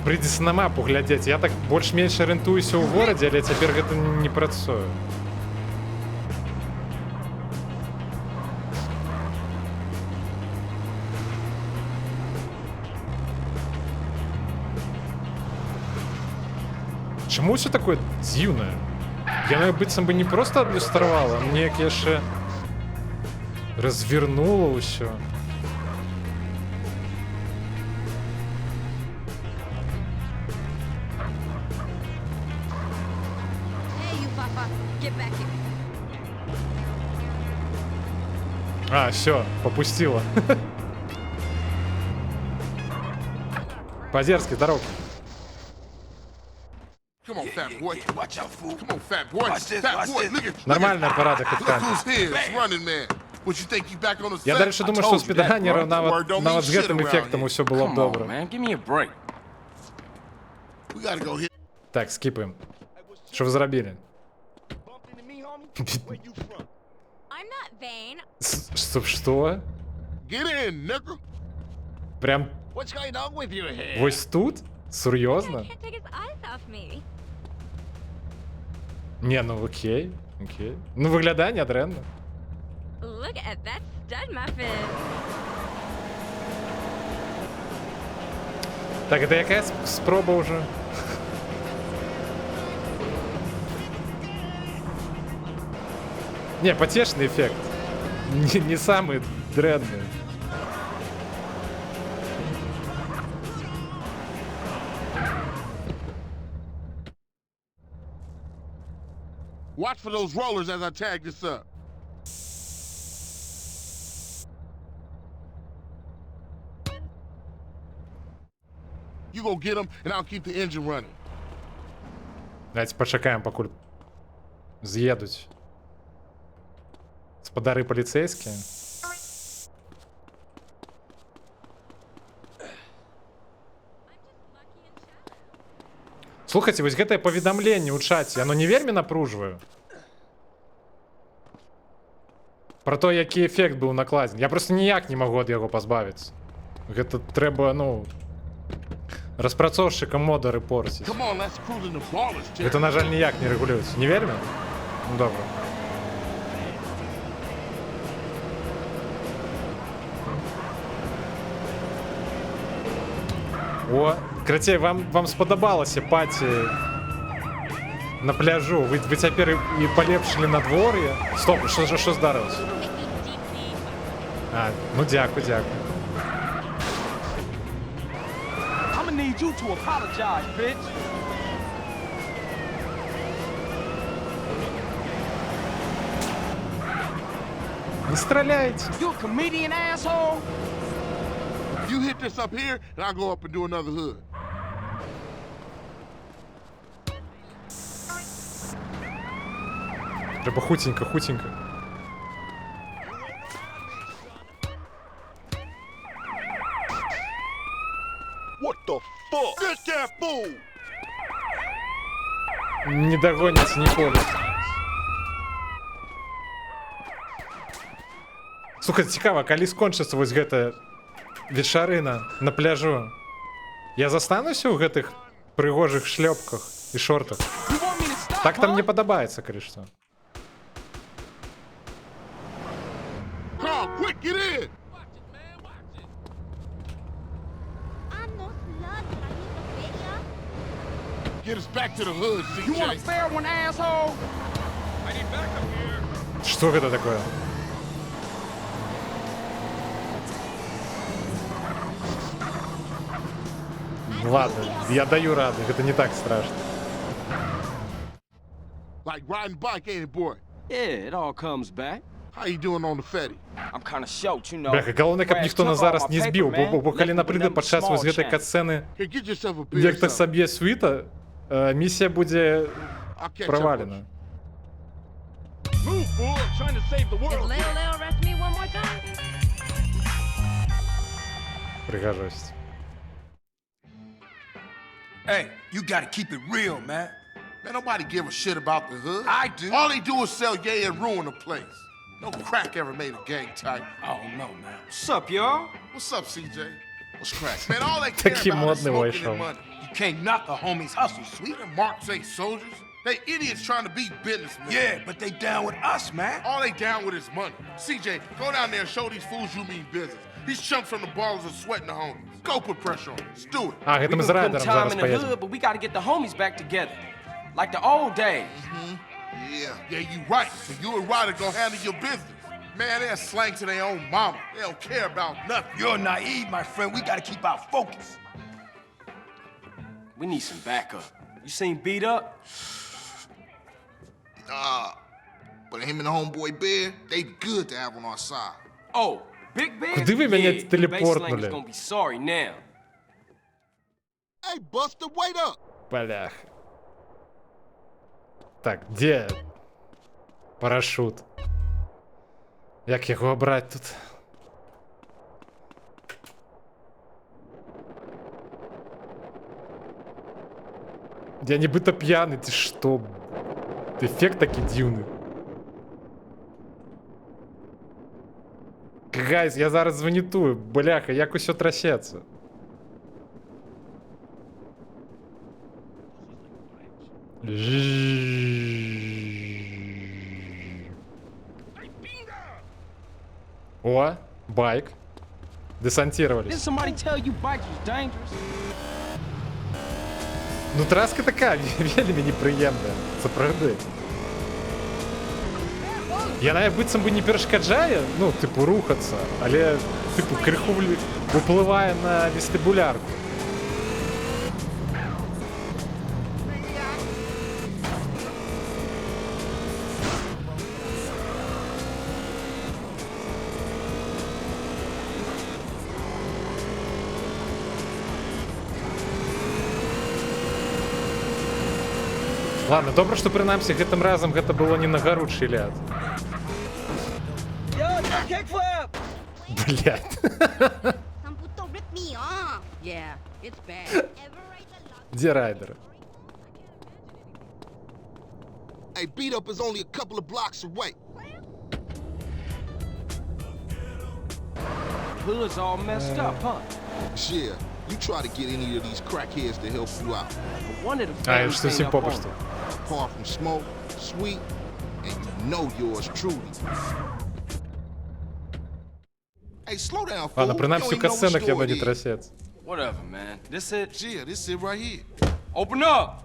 Прыйдзецца на мапу глядзець. Я так больш-менш арыентуюся ў горадзе, але цяпер гэта не працуе. Чаму ўсё такое дзіўнае? Яна быццам бы не проста адлюстравала, а неяк яшчэ развернула ўсё. А, все, попустила. По-дерзки, дорогу. Come on, fat boy. Watch out, fool. Come on, fat boy. Fat boy, look at Нормальная парада Look капитан. who's here. It's running man. What you think you back on the set? Я дальше думаю, что спидранеру нават з гэтым around эффектом усё было б Come on, добра. man. Give me a break. We gotta go here. Так, скипаем. Что вы зрабілі? Bumped into me, homie? Where you from? I'm not vain. Что? Get in, nigga. Прям What's going on with your hair? вось тут? I Серьезно? can't take his eyes off me. Не, ну окей. Окей. Ну выглядае нядрэнна. Look at that stud muffin. Так, это якая спроба уже? Не, потешный эффект. Не самый дрэнный. Watch for those rollers as I tag this up. You go get them, and I'll keep the engine running. Давайте пачакаем, пакуль з'едуць спадары паліцэйскія. Слухайце, вось гэтае паведамленне ў чаце, оно не вельмі напружвае? Пра то, які эфект быў накладзен. Я просто ніяк не магу ад яго пазбавіцца. Гэта трэба, ну, распрацоўшчыкам мода рэпорціць. Come on, let's cruise in the ballers, Jerry. Гэта, на жаль, ніяк не рэгулюецца. Не вельмі? Ну, добра. О, крацей, вам спадабалася паці на пляжу. Вы цяпер і палепшылі надвор'е. Стоп, што здарылася? А, ну дзякуй. I'm gonna need you to apologize, bitch. Не страляйте. You a comedian, asshole? You hit this up here, and I'll go up and do another hood. Треба хутенько. What the fuck? Get that fool! Не догоніць ніколі. Слухай, цікава, калі скончыцца вось гэта вечарына на пляжу, я застануся ў гэтых прыгожых шлёпках і шортах? You want me to stop, Так там huh? мне падабаецца, калі што. Carl, quick, get in! Get us back to the hood, CJ. You want a fair one, asshole? Что это такое? Ладно, я даю рады, это не так страшно. Like riding bike, ain't it, boy? Yeah, it all comes back. How you doing on the Fetty? I'm kind of short, you know. Бляха, головне, каб ніхто нас зараз не збіў, бо калі, напрыклад, падчас вось гэтай катсцэны Here, get yourself a beer. нехта or something. саб'е світа, місія будзе I'll catch up with правалена. you. Move, fool. I'm trying to save the world. Lil arrest me one more time? Пригожусь. Hey, you gotta keep it real, man. Man, nobody give a shit about the hood. I do. All they do is sell yay and ruin the place. No crack ever made a gang type. I don't know, man. What's up, y'all? What's up, CJ? What's crack? Man, all they care Такий about is модний smoking вийшов. and money. You can't knock a homie's hustle, sweet. Even marks ain't soldiers. They idiots trying to be businessmen. Yeah, but they down with us, man. All they down with is money. CJ, go down there and show these fools you mean business. These chumps from the ballers are sweating the homies. Go put pressure on them. Let's do it. А, гэта ми з Putting Райдером time зараз in the поїдемо. hood, but we gotta get the homies back together. Like the old days. Yeah, you right. So you and Ryder gonna handle your business. Man, they're slang to their own mama. They don't care about nothing. You're naive, my friend. We gotta keep our focus. We need some backup. You seen Beat Up? Nah, but him and the homeboy Bear, they be good to have on our side. Oh, Big Bear? Куди ви мене Yeah, the телепортнули? baseline is gonna be sorry now. Hey, Buster, wait up. Блях. Так, де парашут? Як його обрати тут? Я нібито п'яний, ти що? Ефект такий дивний. Гайз, я зараз звонітую, бляха, як усьо трясеться. О, байк. Did Десантировались. somebody tell you bikes was dangerous? Ну, траска така, вельми неприємна. Це правда. Я навіть бицем би не перешкоджає, ну, типу, рухатися, але, типу, криху впливає на вестибулярку. Ладно, добре, што прынамсі гэтым разам гэта было не на гаручы ляд. Блядь. Some puto rip me off. Yeah, it's bad. Ever write a love Дзе райдеры? Hey, Beat Up is only a couple of blocks away. Hood's all messed up, huh? Yeah, you try to get any of these crackheads to help you out. But one of the А, я families ж зовсім ain't up on попросту. it. Apart from Smoke, Sweet, and you know yours truly. Hey, slow down, fool. Ладно, принаймні You у don't even know what касценок я store не it is. трясеться. Whatever, man. This it? Yeah, this it right here. Open up!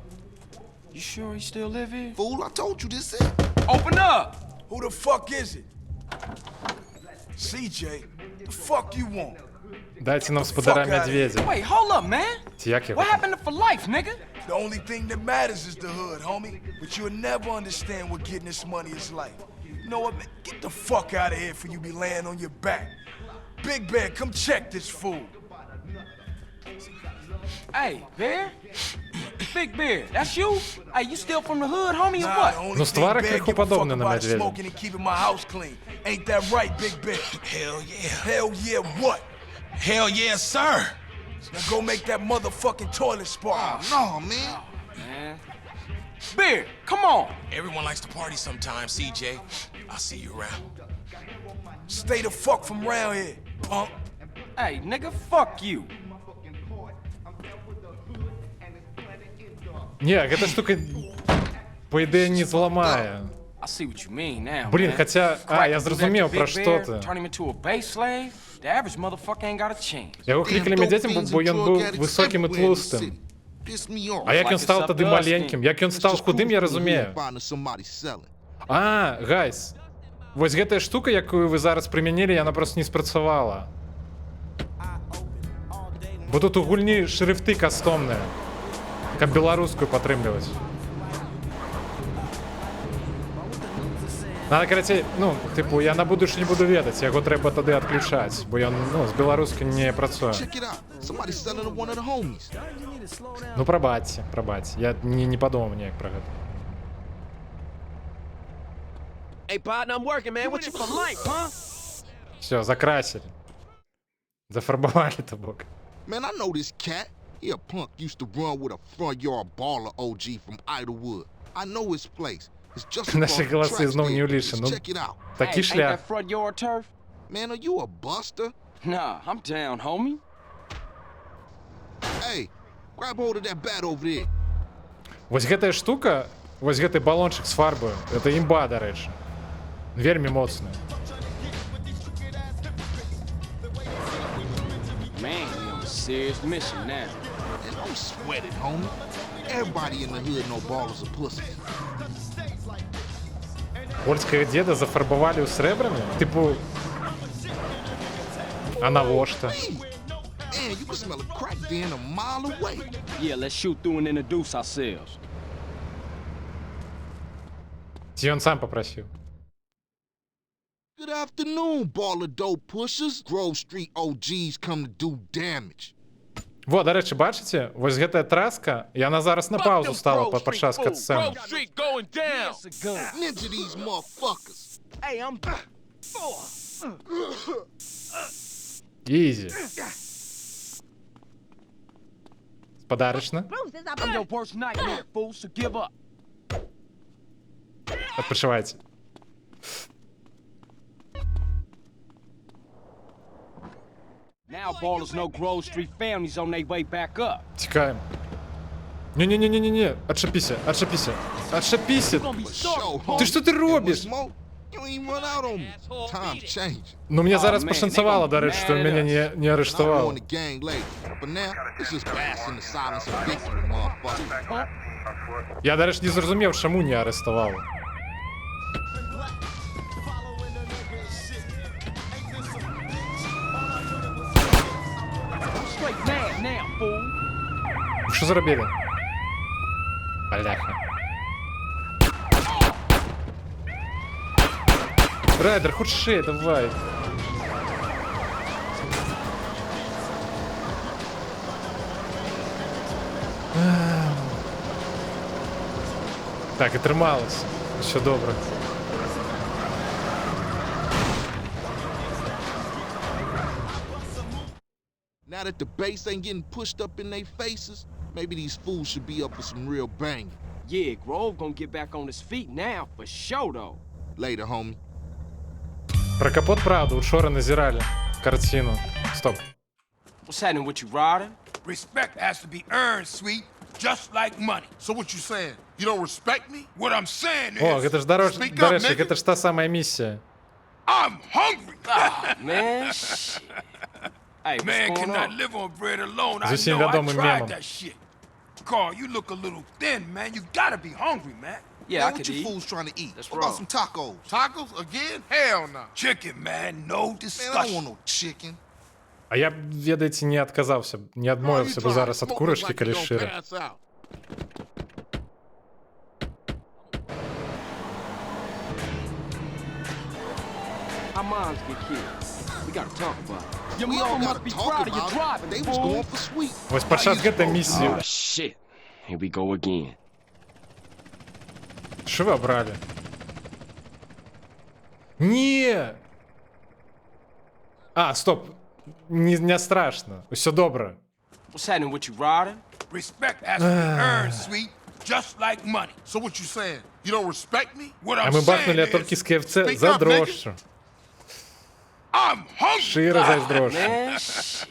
You sure he still live here? Fool, I told you this it. Open up! Who the fuck is it? CJ, the fuck you want? Дайте нам сподара Fuck outta медведя. Wait, hold up, man. Як його? What happened to for life, nigga? The only thing that matters is the hood, homie. But you'll never understand what getting this money is like. You know what, man? Get the fuck out of here before you be laying on your back. Big Bear, come check this fool. Hey, Bear? Big Bear, that's you? Hey, you still from the hood, homie, or Nah, what? the only Ну, thing стварак Bear криху give a fuck подобний на about is медведя. smoking and keeping my house clean. Ain't that right, Big Bear? Hell yeah. Hell yeah, what? Hell yes, sir. Now go make that motherfucking toilet spark. No, man. Man. Bear, come on. Everyone likes to party sometimes, CJ. I'll see you around. Stay the fuck from round here, punk. Hey, nigga, fuck you. Не, гэта штука, по ідеі, не зламає. I see what you mean now, Блін, man. хоча, Crack я do that зрозумів, to про Big що Bear, ти. Turn him into a base slave? The average motherfucker ain't got a chance. Його кликали медведем, бо він був високим і тлустим. Piss me off. А як він став тоді маленьким? Як він It's став just худим, я cool to розумію. find somebody selling. А, гайс. Вось гэтая штука, якую вы зараз прымянілі, яна просто не спрацавала. Бо тут у гульні шрифты кастомныя. Каб беларускую падтрымліваць. Надо, карацей, ну, типу, я на будучы не буду ведаць, яго трэба тады адключаць, бо ён, ну, з беларускай не працуе. Check it out. Somebody selling to one of the homies. Ну, прабачце, прабачце. Я не падумаў неяк пра гэта. Hey, partner, I'm working, man. What you for life, huh? Все, закрасили. Зафарбовали то бок. Man, I know this cat. He a punk used to run with a front yard baller OG from Idlewood. I know his place. It's just Наші across the голоси tracks знов there. не уліші. Just Ну, check it out. такий Ain't шлях. that front yard turf? Man, are you a buster? Nah, I'm down, homie. Hey, grab hold of that bat over there. Вось гэтая штука, вось гэты балончык з фарбою, это імба, дарэчы. Вельмі моцны. Man, we on a serious mission now. And don't sweat it, homie. Everybody in the hood know ballers are pussies. Польскага деда зафарбавалі ў срэбрамі? Типу... А навошта? Man, you can smell a crack den a mile away. Yeah, let's shoot through and introduce ourselves. Ці ён сам папрасіў? Good afternoon, baller dope pushers. Grove Street OGs come to do damage. Во, дарэчы, бачыце? Вось гэтая траска, яна зараз на паузу стала падчас кат-сцэны. Street going down. Ninja these motherfuckers. Hey, I'm. Ізі. Спадарычна? Bruce, is I'm your worst nightmare, fool, so give up. Адпачывайце. Now ballers know Grove Street families on their way back up. Тікаємо. Не-не-не-не-не, отшипіся, отшипіся, отшипіся. Gonna be For sure, sorry. homie. Ти що ти And робиш? what's more, you ain't even run out on me. Times change. Ну, мені зараз man, пошанцевало, they до речі, що gonna мене не I'll арештували. warn the gang later. But now, it's just bask in the silence of victory, motherfucker. Я, до речі, не зрозумів, чому не арестували. Straight mad now, fool. Що зробили? Бляха. Райдер, худший, давай. Так, і трималось. Все добре. Now that the bass ain't getting pushed up in their faces, maybe these fools should be up for some real banging. Yeah, Grove gonna get back on his feet now, for sure, though. Later, homie. Про капот правду, учора назирали картину. Стоп. What's happening with you, Ryder? Respect has to be earned, sweet, just like money. So what you saying? You don't respect me? What I'm saying is, О, гэта ж дорож... speak до up, речі, nigga. гэта ж та самая місія. I'm hungry. Man, shit. Hey, Man what's going cannot on? live on bread alone. I За всем know, I ведомым tried мемом. that shit. Carl, you look a little thin, man. You gotta be hungry, man. Yeah, Man, I what could you eat. fools trying to eat? That's What about wrong. some tacos? Tacos again? Hell no. Chicken, man, no Man, I discussion. don't want no chicken. А я б, ведаеце, не адказаўся, не адмовіўся бы зараз ад курачкі, калі шчыра. Our moms get killed. We gotta talk about it. Your We all mama gotta must be talk proud of your about it. driving, They was fool. going for sweet. Вось падчас гэтай місіі... Oh, shit. Here we go again. Що ви обрали? Не! А, стоп. Не страшно. Все добре. What's happening with you, Ryder? Respect has to be earned, sweet, just like money. So what you saying? You don't respect me? What А I'm ми saying бахнули is, тільки з КФЦ speak за up, nigga. дрожчу. I'm hungry. Широ зайздрошчу. Man, shit.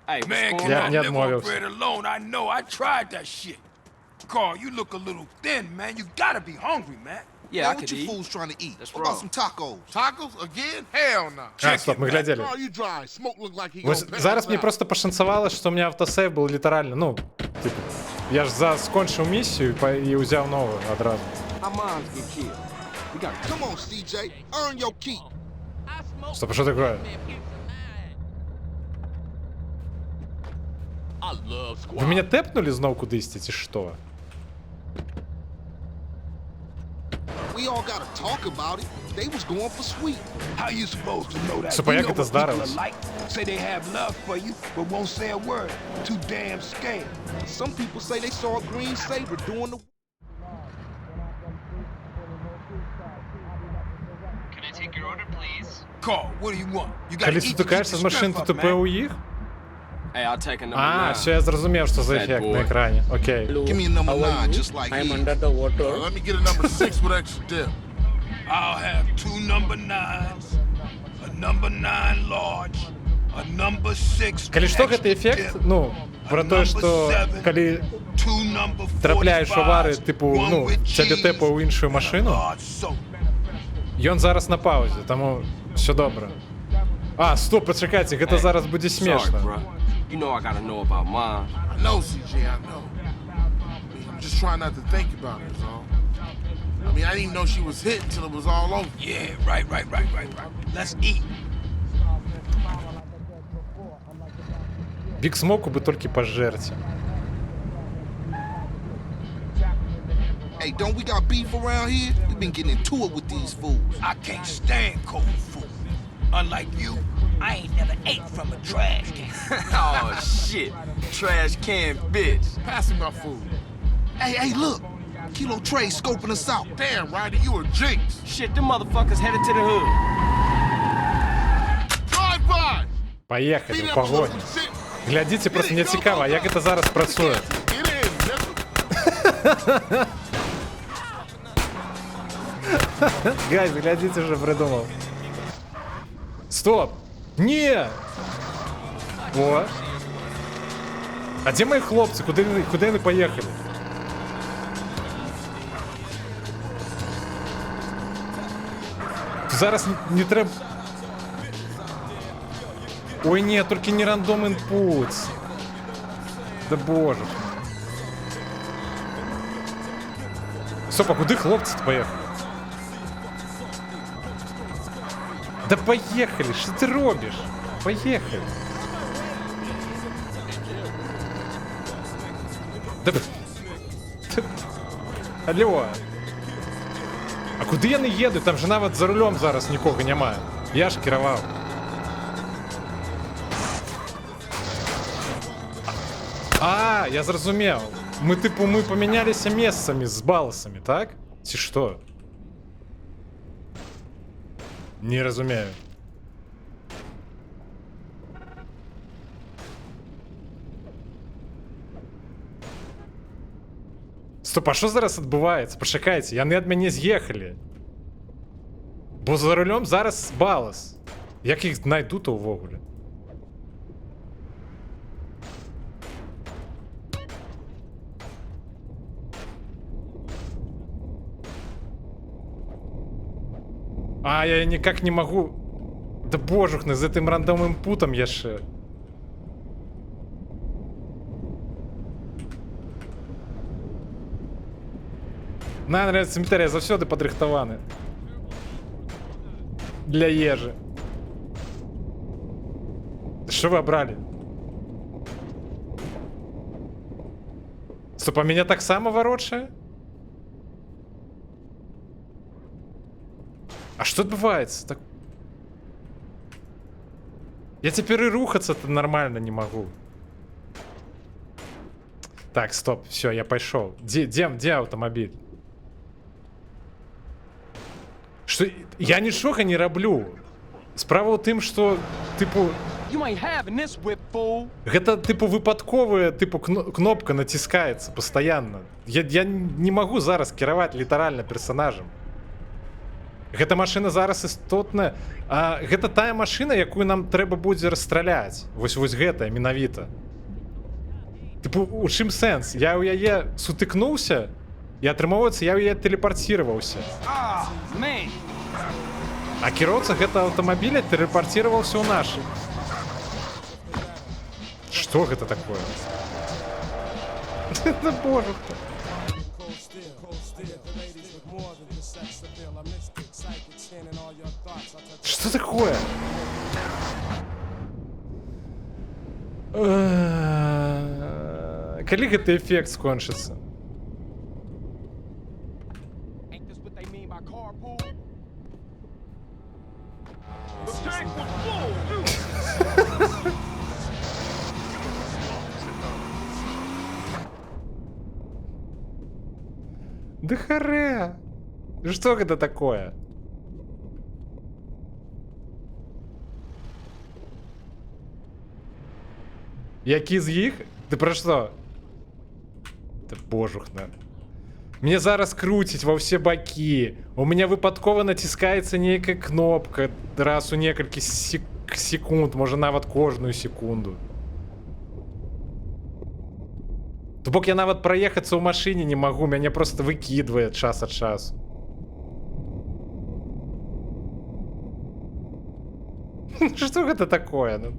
Hey, what's Man going Я cannot не live on отмовился. bread alone. I know. I tried that shit. Carl, you look a little thin, man. You gotta be hungry, man. Yeah, Man, I what could you eat. fools trying to eat? Let's What about roll. some tacos? Tacos again? Hell no. А, стоп, мы глядели. Carl, you dry. Smoke look like he Вось gonna зараз pass мне out. просто пашанцавала, што у меня аўтасейв был літаральна, ну, типа, я ж скончыў місію і ўзяў новую адразу. Our moms get killed. We got Come on, CJ. Earn your keep. I smoke. Стоп, а що таке? Man, peace of mind. I love squad. Ви мене тепнули знов кудись, ці що? We all gotta talk about it. They was going for sweet. How you supposed to know that? Супа, You як know це what здарилось? people are like. Say they have love for you, but won't say a word. Too damn scared. Some people say they saw a green saber doing the. Can I take your order, please? Carl, what do you want? You gotta Коли eat to keep стикаєшся your з машин, strength то up, тупе man. у їх? Hey, I'll take a number А, 9. все, я зрозумів, що за Bad ефект boy. на екрані. Окей. Give me a number 9, just like I'm his. under the water. Let me get a number 6 with extra dip. I'll have 2 number 9s, a number 9 large, a number 6. Калі што extra гэты эфект, dip, ну, про тое, што калі 2 number трапляєш у аварію, 45s, типу, one ну, with тебе cheese, тепа у іншу and a машину, large soda. ён зараз на паузі, тому все добре. А, стоп, почекайте, гэта зараз буде Sorry, смешно. bro. You know I gotta know about mine. I know, CJ, I know. I mean, I'm just trying not to think about it, is all. I mean, I didn't even know she was hit until it was all over. Yeah, right. Let's eat. Биг Смоку бы только пожерти. Hey, don't we got beef around here? We've been getting into it with these fools. I can't stand cold food. Unlike you, I ain't never ate from a trash can. Oh, shit. Trash can bitch. Pass me my food. Hey, look. Kilo Trey scoping us out. Damn, Ryder, you a jinx. Shit, them motherfuckers headed to the hood. Drive by. Поехали, Beat в up a погоню. little shit. Глядите, просто мне цікаво, як це зараз працює. Get in, nigga. Гайз, глядите, вже придумав. Стоп! Ні! О! А де мої хлопці? Куди вони поїхали? Зараз не треба... Ой, ні, тільки не рандом inputs. Да боже. Стоп, а куди хлопці поїхали? Да поехали, что ты робишь? Поехали. Да... Алло. А куди я не їду? Там же навіть за рулем зараз нікого немає. Я ж керував. А, я зрозумів. Ми, типу, ми помінялися місцями з баласами, так? Чи що? Не розумію. Стоп, а що зараз відбувається? Почекайте, яни від мене з'їхали. Бо за рулем зараз балас. Як їх знайду то увогуле? А, я никак не могу... Да божухны, з этим рандомным путом я ще... Наверное, цементарія завсёды падрыхтаваны. Для ежи. Что вы обрали? Стоп, а меня так само ворочае? А что отбывается? Так... Я теперь и рухаться-то нормально не могу. Так, стоп, все, я пошел. Где автомобиль? Что? Я нічога не роблю. Справа ў тым, што, типу... You ain't having this whip, fool. Гэта, типу, выпадковая, типу, кнопка націскаецца пастаянна. Я не магу зараз кіраваць літаральна персонажам. Гэта машина зараз істотная. А гэта тая машина, якую нам трэба будзе расстраляць. Вось гэтая менавіта. Типу, у чым сэнс? Я ў яе сутыкнуўся, І атрымоўваецца, я яе тэлепарцироваўся. А кіроўца гэта аўтамабіля тэлепарцироваўся ў нашы. Што гэта такое? Да боже. Что такое? Калі гэты эффект скончыцца? Да харе! Что это такое? Які з іх? Ты пра што? Да божухна. Мне зараз круціць ва ўсе бакі. У меня выпадкова націскаецца нейкая кнопка раз у некалькі секунд, можа нават кожную секунду. То бок я нават праехацца ў машыне не магу, мяне просто выкідвае час ад часу. Што гэта такое?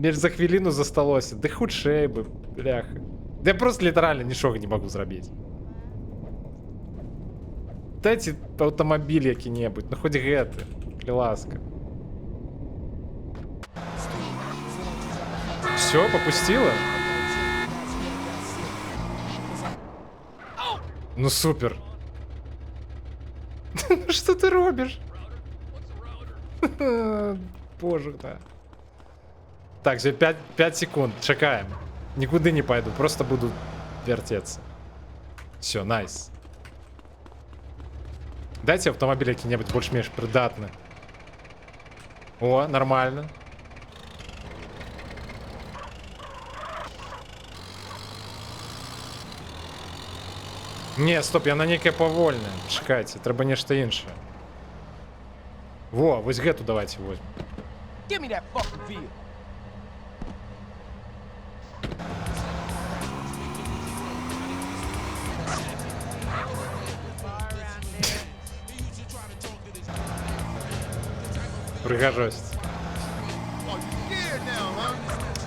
Мне за хвіліну засталося. Ды хутчэй бы, бляха. Я просто літаральна нічога не магу зрабіць. Дайце аўтамабіль які-небудзь, ну хоць гэты, калі ласка. Всё, попустила? Ну супер. Что ты робишь? Боже, да. Так, все, 5 секунд, чекаем. Никуда не пойду, просто буду вертеться. Все, найс. Дайте автомобиль какие-нибудь больше-меньше придатны. О, нормально. Не, стоп, яна некая павольная. Чекайте, трэба нешта іншае. Во, вось гэту давайте возьмем. Give me that fucking beer. Прыгажосць.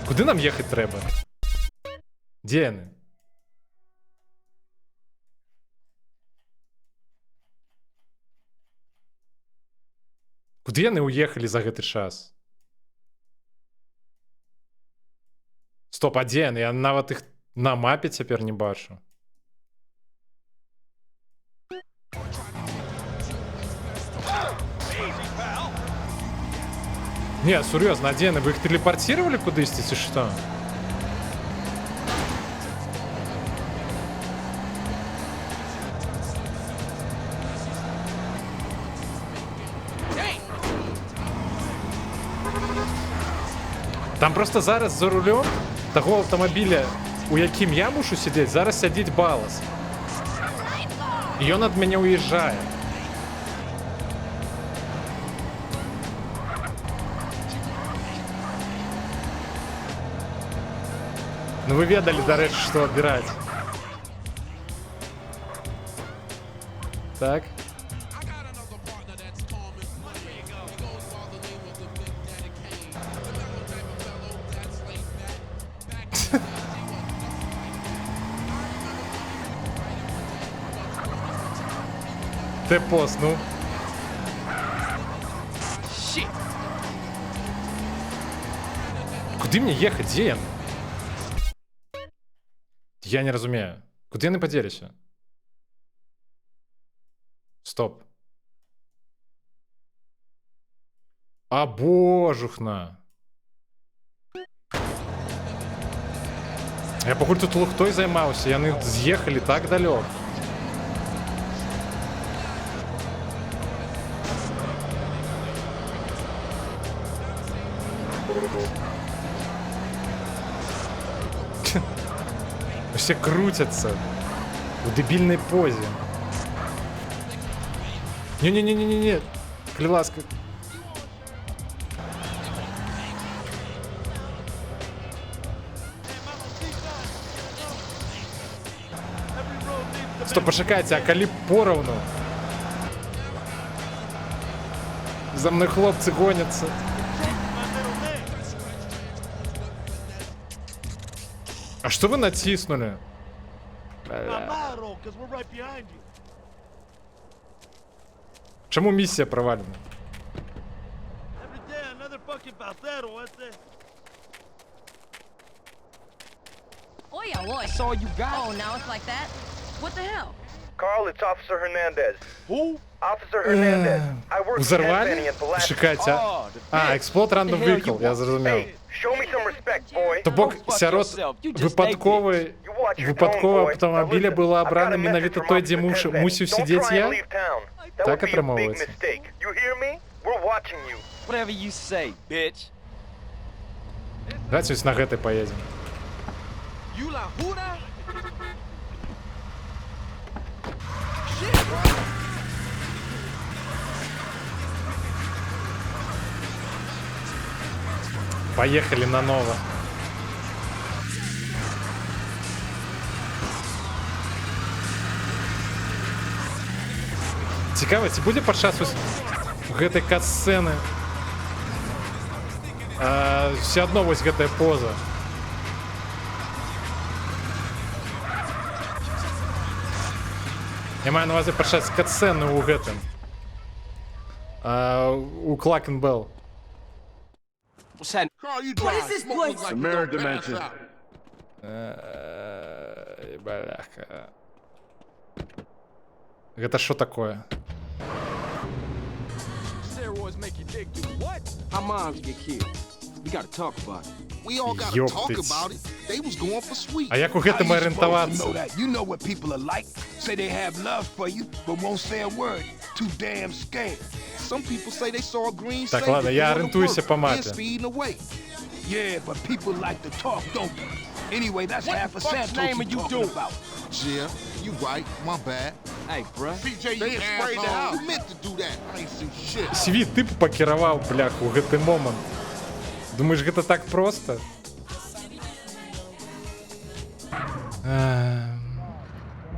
Куды нам ехаць трэба? Дзе яны? Куды яны ўехалі за гэты час? Стоп, а дзе яны? Я нават іх на мапе цяпер не бачу. Не, сур'ёзна, а дзе яны? Вы іх тэлепарцировали кудысьці ці што? Там просто зараз за рулем таго аўтамабіля, у якім я мушу сидзець, зараз сядзіць Балас. І ён ад мяне уязджае. Ну вы ведалі, дарэчы, што адбіраць. Так. Ты пост, ну. Куды мне ехаць? Дзе яны? Я не разумею. Куды яны падзеліся? Стоп. А божухна. Я пакуль тут лухтой займаўся, яны з'ехалі так далёк. Все крутятся в дебильной позе. Не-не-не-не-не-не. Клиласка. Стоп, пачакайце, а калі пораўну? За мной хлопцы гоняцца. А што вы націснули? Чаму місія правалена? Oi, oi. That's all you got? Oh, now it's like that? What the hell? Carl, it's Officer Hernandez. Who? Officer Hernandez. I work with Взорвали? Anthony in Pulaski. Чекайте. Explode random vehicle, я зрозумів. Hey, show me some respect, boy. То бок сярод випадкового автомобіля було обрано менавіта той, дзе мусіў сидіць я? Так атрымоўваецца. You hear me? We're watching you. Whatever you say, bitch. Давайте ось на гэтай поедем. You la Huda? Поехали на ново. Цікаво, ці будзе падчас гэтай кат-сцэны все адно вось гэтая поза. Я маю на увазе падчас кат-сцэны ў гэтым. У Клакенбелл. Carl, you drive. Smoke look like Mirror you don't pass dimension. out. Бляха. Гэта што такое? Steroids make you dig do what? Our moms get killed. We gotta talk about it. We all gotta talk Ёптыць. about it. They was going for sweet. А як у гэтым You арыентавацца? know that. You know what people are like. Say they have love for you, but won't say a word. Too damn scared. Some people say they saw a green Так, Savior ладно, я going to ориентуюсь work по and мапе. speeding away. Yeah, but people like to talk, don't they? Anyway, that's What half the a fuck's Santos name you are you talking doing? about. Yeah, you right. My bad. Hey, bruh. PJ, They you had sprayed the asshole. house. You meant to do that. I ain't see shit. Свій тип пакіраваў, бляху, у гэты момант. Думаеш, гэта так проста?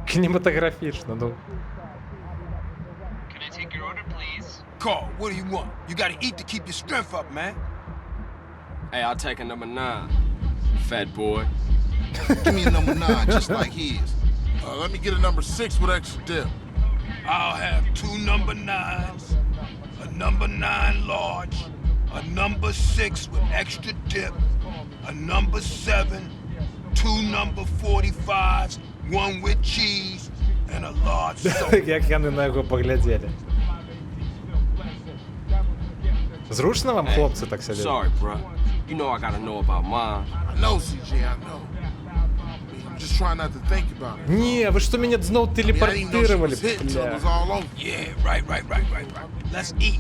Кінематаграфічна, ну. Can I take your order, please? Carl, what do you want? You gotta eat to keep your strength up, man. Hey, I'll take a number 9. Fat boy. Give me a number 9, just like his. Let me get a number 6 with extra dip. I'll have 2 number 9s, a number 9 large, a number 6 with extra dip, a number 7, 2 number 45s, 1 with cheese, and a large soda. Як яны на яго паглядзелі. Зручна вам, хлопцы, так сядзець? Sorry, bruh. You know I gotta know about mine. I know, CJ, I know. I'm just trying not to think about it. Не, вы што мяне зноў I mean, I didn't know she тэлепартировали, was hit till it бля. was all over. Yeah, right. Let's eat.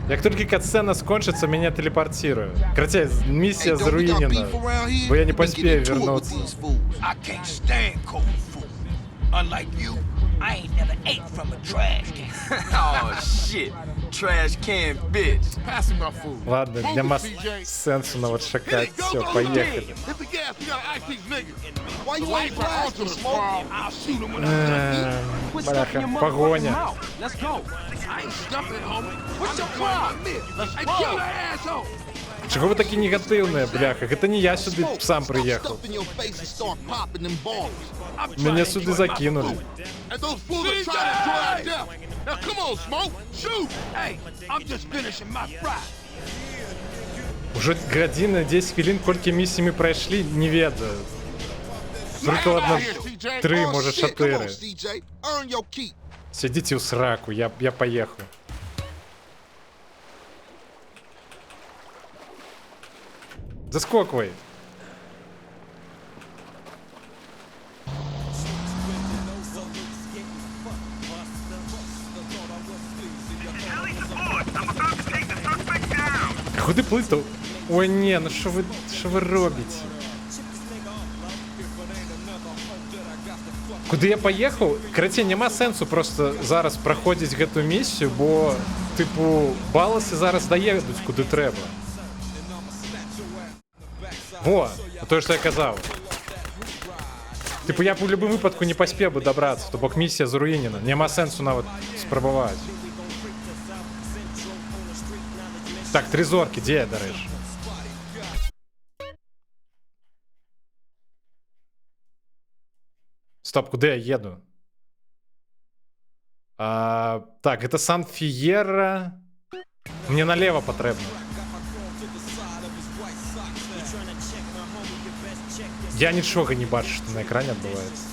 Як толькі катсцена скончыцца, мяне тэлепартируе. Карацей, місія Hey, don't we got зруінена, beef around here? бо я не We been паспею getting into it with вернуцца. these fools. I can't stand cold food. Unlike you, I ain't never ate from a trash can. Oh, shit. Trash can bitch. Pass me my food. Ладно, Focus, нема CJ. сенсу нават Hit чакаць. it, go, Все, go, go. поехали. Hit the gas, we gotta act these niggas. Why you Wait ain't for blasting Ultra us, Smoke. Carl? I'll shoot him when I'm done eating. Quit stuffing your Бляха, motherfucking погоня. mouth. Let's go. I ain't stuffing, homie. What's your I'm just trying problem? to admit. Let's Hey, go. kill that asshole. Чого ви такі негативні, бляха? Гэта не я сюди сам приїхав. Stuff in your face and start popping them balls. Мене сюди закинули. And those fools are trying to enjoy our death. Now come on, Smoke, shoot! Hey, I'm just finishing my fry. Уже година, 10 хвилин, колькі місій ми пройшли, не ведаю. Прикладно 3, може 4. Сидите у сраку, я поехал. Заскокивай. Куди плыть-то? Ой, не, ну що ви робите? Куди я поїхав? Короче, нема сенсу просто зараз проходити гэту місію, бо, типу, баласи зараз доїдуть куди треба. Во, то, що я казав. Типу, я б у будь-якому випадку не поспів би добратися, то бок місія заруїнена. Нема сенсу навіть спробувати. Так, 3 зорки, де я, до речі? Стоп, куди я їду? Так, это Сан-Фієра. Мені налево потрібно. Я нічого не бачу, що на екрані відбувається.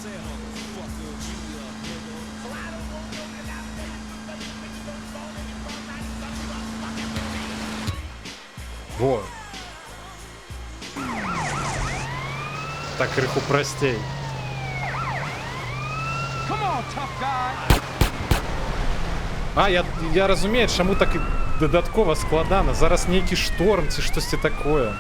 Во. Так криху простей. Я розумію, чому так додатково складано. Зараз некий шторм чи щось таке.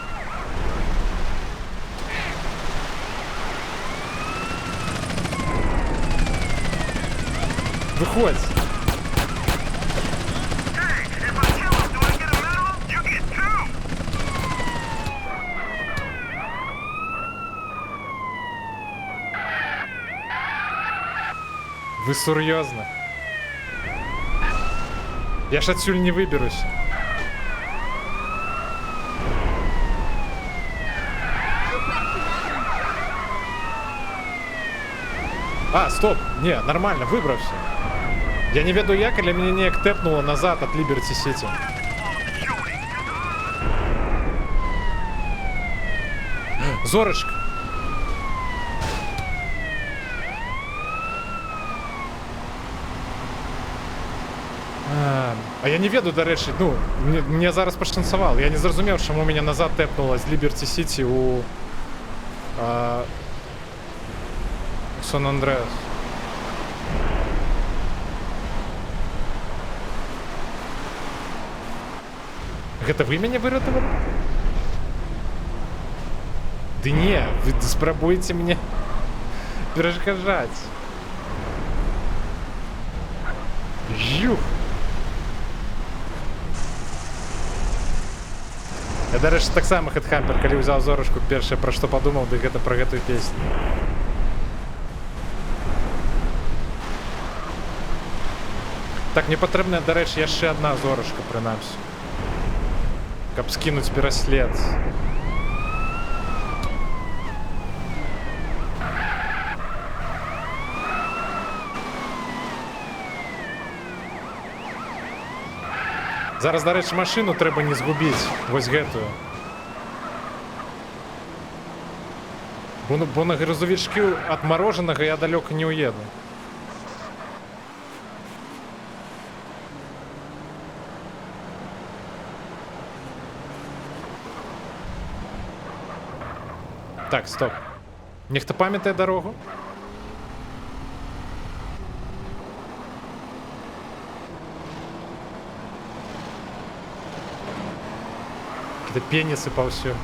Виходь. Ви серйозно? Я ж отсюль не виберусь. Стоп! Не, нормально, выбрався. Я не веду як, але мене ніяк тепнуло назад от Liberty City. Зорочка. А я не веду, до речі, ну, мені зараз пошансувало. Я не зрозумів, чому мене назад тепнуло з Liberty City у Сан-Андреас. Гэта вы мяне выратавалі? Ды не, вы спрабуеце мне перашкаджаць. Жух! Я, дарэчы, таксама хедхампер, калі ўзяў зорачку, першае, пра што падумаў, дык гэта пра гэтую песню. Так, мне патрэбная, дарэчы, яшчэ адна зорачка, прынамсі. Каб скінуць пераслед. Зараз, дарэчы, машыну трэба не згубіць, вось гэтую. Бо на грузовічкі ад марожанага я далёка не уеду. Так, стоп. Нехто памятае дарогу? Какие-то пенисы повсюду.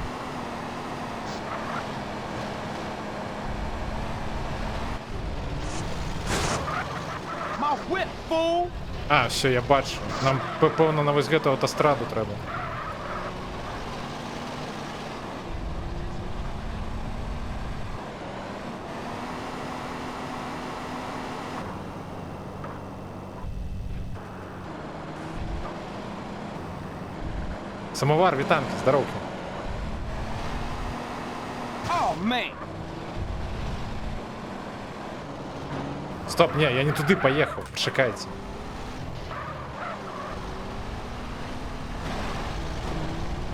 Все, я бачу. Нам, певно, на вось гэту аўтастраду трэба. Самовар, вітанки, здоровки. Стоп, не, я не туди поїхав, почекайте.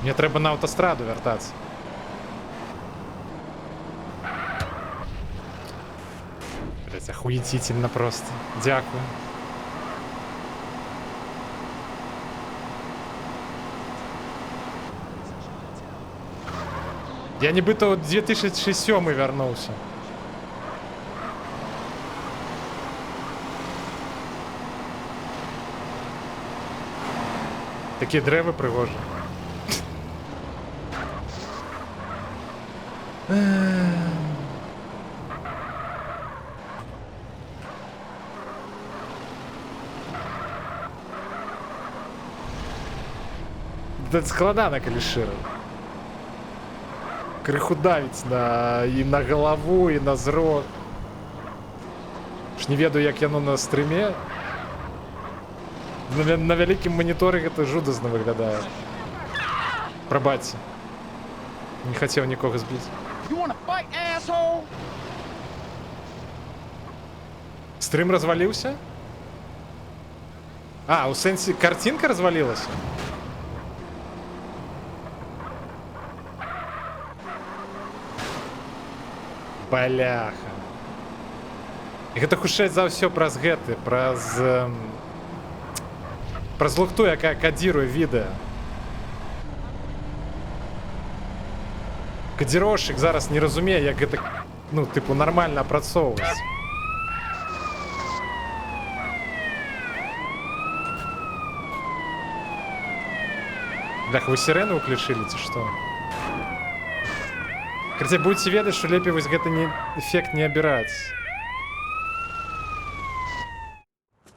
Мені треба на автостраду вертатися. Блять, охуєтительно просто. Дякую. Я нібито у 2007 вернувся. Такі древи пригожі. Це складано, коли широ. крыху давіць і на галаву, і на зрок. Ж не ведаю, як яно на стрыме. На вялікім маніторы гэта жудасна выглядае. Прабачце. Не хацеў нікога збіць. Стрым разваліўся? А, у сэнсе картинка развалілася? Бляха. І гэта хутчэй за ўсё праз гэты, праз лухту, якая кадзіруе відэа. Кадзіроўшчык зараз не разумее, як гэта, ну, тыпу, нармальна апрацоўваць. Блях, вы сирену уключили, ці што? Карацей, будете ведаць, што лепей вось гэты эффект не абіраць.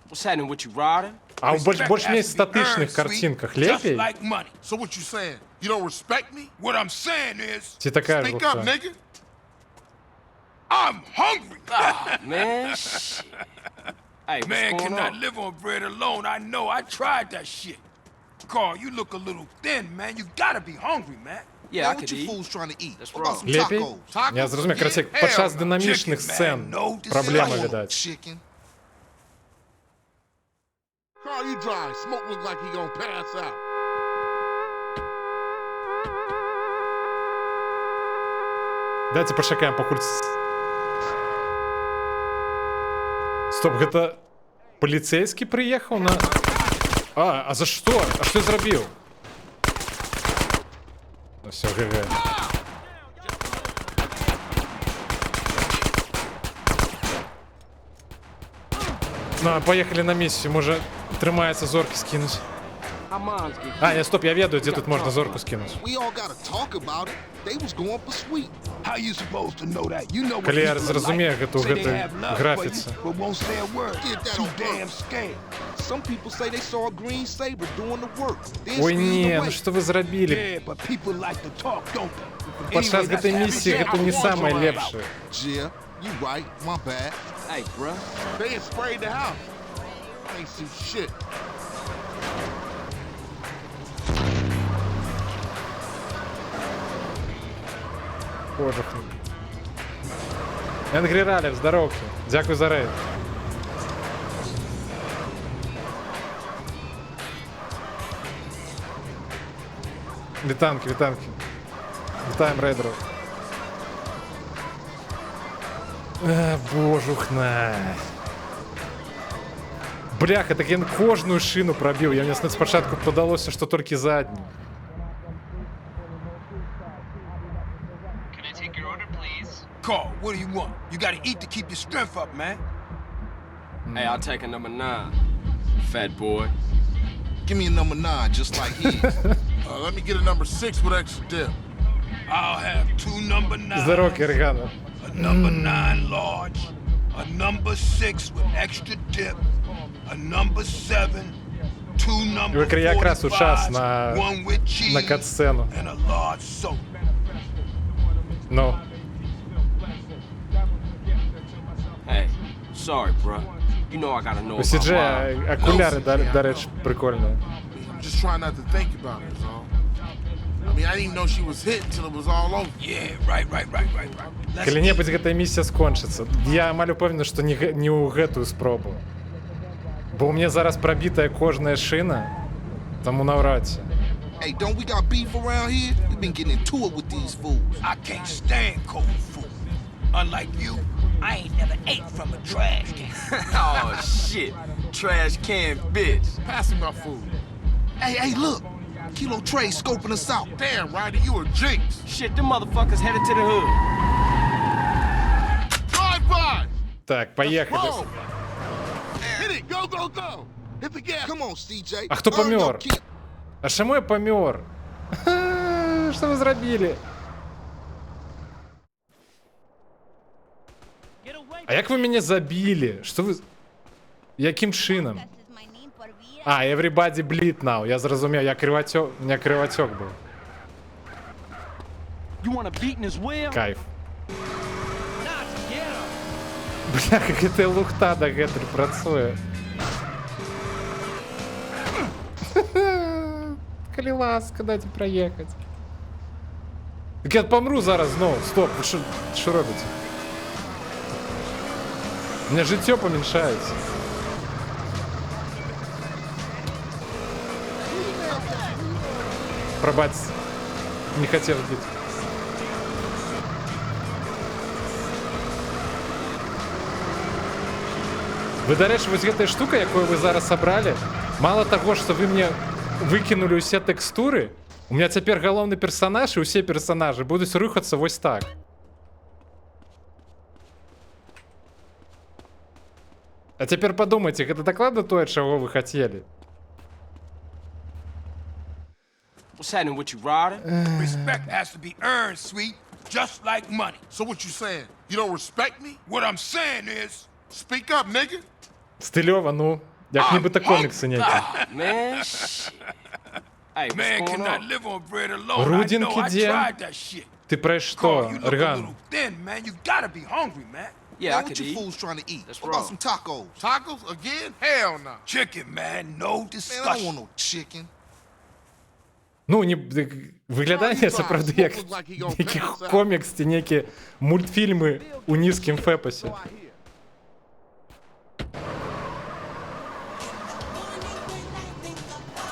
What's happening with you, Ryder? А ў больш-менш статычных картинках лепей? So what you saying? You don't respect me? What I'm saying is, Ці такая ж speak up, лухта? nigga. I'm hungry. Man, shit. Hey, Man what's going cannot on? live on bread alone. I know. I tried that shit. Carl, you look a little thin, man. You gotta be hungry, man. Yeah, I could eat. trying to eat? That's What about wrong. some Лепей? tacos? Я зразумею, карацей, падчас дынамічных сцэн праблема, відаць. Chicken. Carl, you dry. Smoke look like he gonna pass out. Дайце пачакаем, пакуль... Стоп, гэта паліцейскі прыехаў на... А за што? А што зрабіў? Ну всё, ГГ. Ну, поехали на миссию, можа трымаецца зоркі скінуць. А, я стоп, я ведаю, дзе тут можна зорку скінуць. We all gotta talk about it. They was going for sweet. How you supposed to know that? You know what Калі я people are зразумею like. гэту Say they have love for графіцы. you, but won't say a word. Get that Too on damn purpose. scared. Some people say they saw a green saber doing the work. Then Ой, speed не, away. ну што вы зрабілі? Yeah, but people like to talk, don't they? Падчас Anyway, гэтай that's місіі everything гэта I не want самае to know about. лепшае. Yeah, you right. My bad. Hey, bruh. They had sprayed the house. Ain't see shit. Боже хто. Енгрі Ралів, здоровки. Дякую за рейд. Вітанки, вітанки. Вітаємо рейдерів. Божухна. Бляха, так я кожную шину пробил. Я мне спочатку подалося, что только заднюю. Can I take your order, please? Carl, what do you want? You gotta eat to keep your strength up, man. Hey, I'll take a number 9. Fat boy. Give me a number 9, just like he. Let me get a number 6 with extra dip. I'll have 2 number 9s, Здорово, Киргана. a number 9 large, a number 6 with extra dip, a number 7, 2 number Ви якраз у час 45s, one with cheese, на катсцену. and a large soda. Ну, Hey, sorry, bruh. You know I gotta know у about Сіджея mine. окуляри, до речі, прикольні. I'm just trying not to think about it, is all. I mean, I didn't even know she was hit until it was all over. Yeah, right. Let's Калі-небудзь гэтая місія скончыцца. Я амаль упэўнены, што не ў гэтую спробу. Бо ў мне зараз прабітая кожная шына, таму наўрад ці. Hey, don't we got beef around here? We've been getting into it with these fools. I can't stand cold food. Unlike you, I ain't never ate from a trash can. Oh, shit. Trash can bitch. Pass me my food. Hey, look. Kilo Trey scoping us out. Damn, Ryder, you a jinx. Shit, them motherfuckers headed to the hood. Drive by. Так, поехали. Whoa. Hit it. Go. Hit the gas. Come on, CJ. А хто Earn your памёр? keep. А чаму я памёр? Што вы зрабілі? А як вы мяне забілі? Што вы... Якім чынам? А, everybody bleed now. Я зразумеў, я крывацёк... У меня крывацёк быў. You want a beating as well? Кайф. Бля, як гэта лухта дагэтуль працуе. Калі ласка, дайце праехаць. Так я помру зараз зноў. Стоп, вы що робіце? У меня жыццё памяншаецца. Прабач, не хотел бить. Вы, дарэчы, вось гэтая штука, якую вы зараз сабралі, мало таго, што вы мне выкінулі ўсе тэкстуры, у меня цяпер галоўны персанаж і ўсе персанажы будуць рухацца вось так. А цяпер падумайце, гэта дакладна тое, чаго вы хацелі? What's happening with you, Ryder? Respect has to be earned, sweet, just like money. So what you saying? You don't respect me? What I'm saying is, Speak up, nigga. Стылёва, ну, як нібыта коміксы нейкі. Man, shit. Hey, man what's going cannot on? live on bread alone. Рудинки I know, I где? tried that shit. Ты про Carl, что, you look a Рган? little thin, man. You gotta be hungry, man. Yeah, I Man, could what you eat. fools trying to eat? That's What about wrong. some tacos? Tacos again? Hell no. Chicken, man. No Man, I discussion. don't want no chicken. Ну, не виглядає справді як які комікс, ці некі мультфільми у низькім фепосі.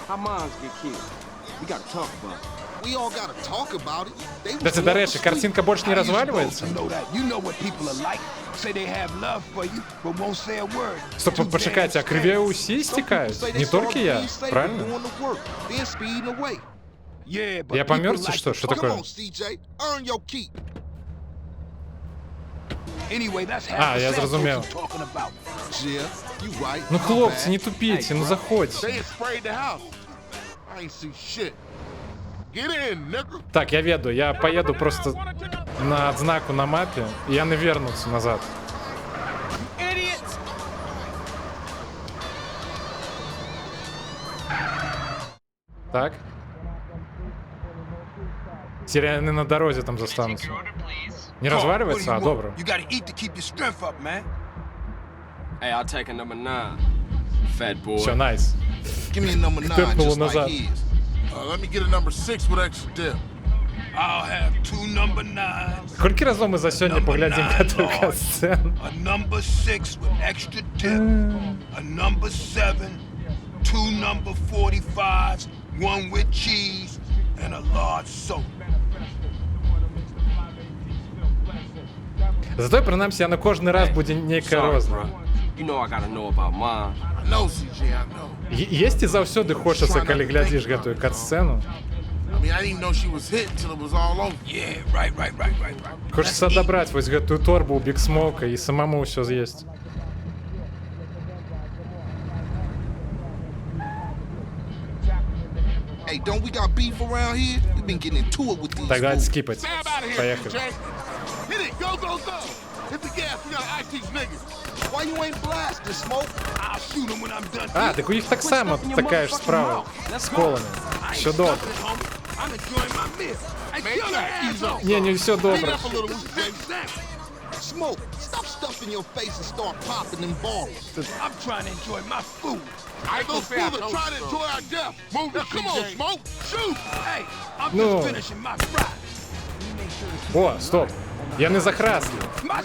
How moms get killed? We gotta talk about it. We all gotta talk about it. They was Кстати, до речі, картинка більше не How you supposed розвалюється? to know that? You know what people are like. Say they have love for you, but won't say a word. Стоп, Too почекайте, а damn криві scared. усі стікають? Не тільки я, правильно? Yeah, but Я people помер, like что? to Что fuck. такое? Come on, CJ. Earn your keep. Anyway, that's half А, the я sad зрозумів. folks are talking about. Yeah, you right. Ну, My хлопці, bad. не тупіть, ну заходьте. They had sprayed the house. I ain't see shit. Get in, nigga. Так, я веду, я поеду просто на отзнаку на мапе, и я не вернуться назад. Так. Теперь они на дороге там застанутся. Your order, please. Не Carl, what do разваливается? you А, want? добро. You gotta eat to keep your strength up, man. Hey, I'll take a number 9. Fat boy. Все, найс. Give me a number 9, Тыпнуло just назад. like his. Let me get a number 6 with extra dip. I'll have 2 number 9s, Сколько разов мы за сегодня поглядим эту катсцену? a number 6 with extra dip, a number 7, 2 number 45s, 1 with cheese, and a large soda. Зато, принаймні, я на кожний раз буде нейка Sorry, розна. bro. You know I gotta know about mom. I know, CJ, I know. Есть і заўсёды хочацца, калі глядзіш гэтую катсцену. I mean, I didn't even know she was hit until it was all over. Yeah, right. Хочацца адабраць вось гэтую торбу у Big Smoke і самому ўсё з'есць. Hey, don't we got beef around here? We've been getting into it with these Так, давайте fools. скипать. Stab out of here, Поехали. CJ. Hit it, go, go, go. Hit the gas, we gotta act these niggas. Why you ain't blasting, Smoke? I'll shoot him when I'm done. А, так у їх так само така ж справа з колами. Все добре. I'm enjoying my meal. Hey, Man, kill you that gotta ease asshole. up. Ні, не все Speed добре. up a little, CJ. Smoke, stop stuffing your face and start popping them balls. I'm trying to enjoy my food. I ain't those fools are trying to enjoy our death. Move it, come on, Smoke. Shoot. Hey, I'm No. just finishing my fries. О, стоп. Я не захраслив.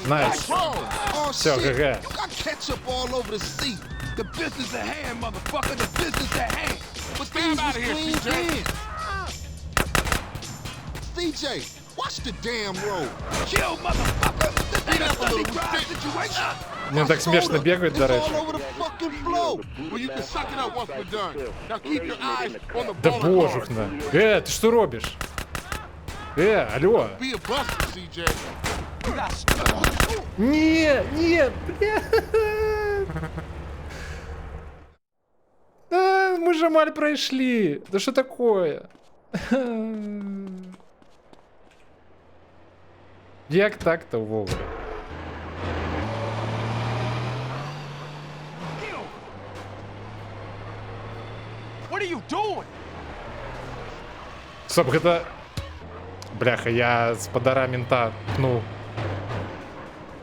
Найс. Oh, Все, shit. ГГ. You got ketchup all over the seat. The business at hand, motherfucker. The business at hand. But Stab things out was of here, clean CJ. then. CJ, watch the damn road. Chill, motherfucker. This ain't a up a Sunday little drive bit. situation. Мені так смішно бігають, до It's речі. all over the fucking floor. Well, you can suck it up once we're done. Now keep your eyes on the Да ball. божухна. Ти що робиш? Алло. Be a buster, CJ. Ні, бля. Мы же маль прошли. Да что такое? Як так-то вовремя? What are you doing? Стоп, гэта... Бляха, я спадара мента пнул.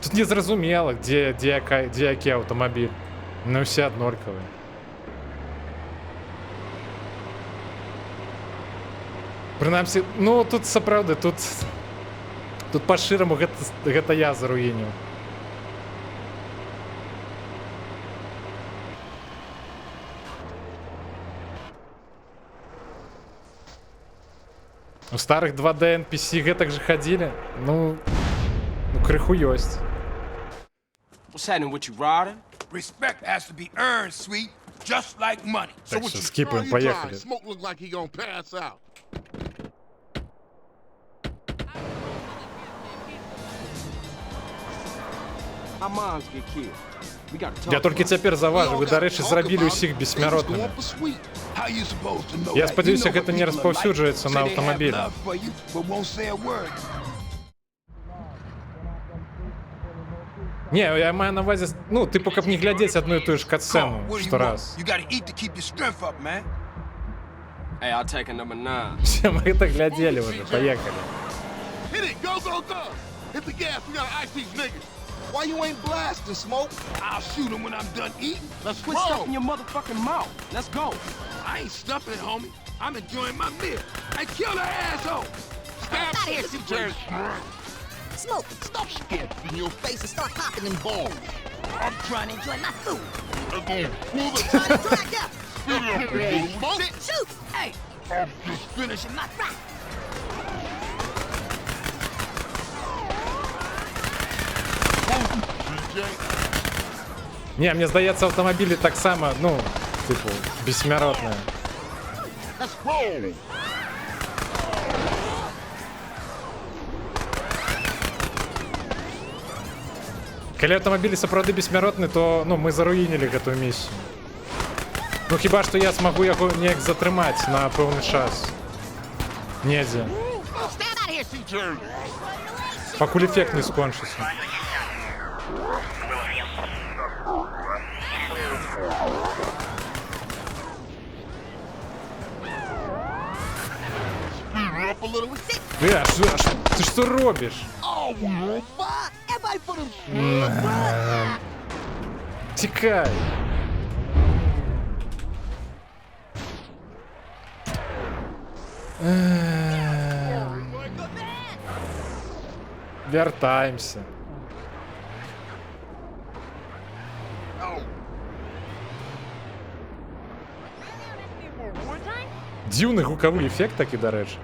Тут не зразумела, где який автомобиль. Ну все однольковые. Прынамсі, ну тут сапраўды, тут па-шчыраму гэта я заруініў. У старых 2D NPC гэтак же хадзілі? Ну крыху ёсць. What's happening with you, Ryder? Respect has to be earned, sweet, just like money. Так що скіпаємо, поїхали. Smoke look like he gonna pass out. Our moms get killed. We gotta talk. Я толькі цяпер заўважыў, вы, дарэчы, зрабілі ўсіх бессмяротнымі. How you supposed to know Я that? спадзяюся, You know гэта what не people are распаўсюджваецца like. на Say they have аўтамабілі. love for you, but won't say a word. Не, я маю на ўвазе, ну, типу, каб не глядзець адну і тую ж катсцэну What do you што want? раз. You gotta eat to keep your strength up, man. Hey, I'll take a number 9. Все, мы гэта глядзелі уже, поехали. Hit it, go, go, go. Hit the gas, we gotta ice these niggas. Why you ain't blasting, Smoke? I'll shoot him when I'm done eating. Let's Quit stuffing your motherfucking mouth. Let's go. I ain't stuffing it, homie. I'm enjoying my meal. Hey, kill that asshole. Stab sexy jerk. Smoke, stop spit in your face and start popping them balls. I'm trying to enjoy my food. Let's go. Pull the Trying to drag up. Smoke. Shoot! Hey, I'm just Finishing my fry. CJ. Не, мне здаецца, аўтамабілі таксама, ну, типу, бессмяротныя. Let's roll. Калі аўтамабілі сапраўды бессмяротны, то, ну, мы заруінілі гэтую місію. Ну, хіба што я смагу яго неяк затрымаць на пэўны час. Недзе. Stand out here, CJ. Пакуль эфект не скончыцца. Speed up a little. Ты што робіш? Oh, Fuck! Everybody put them. Тікай. Вяртаемся. Дзіўны гукавы эфект такі, дарэчы.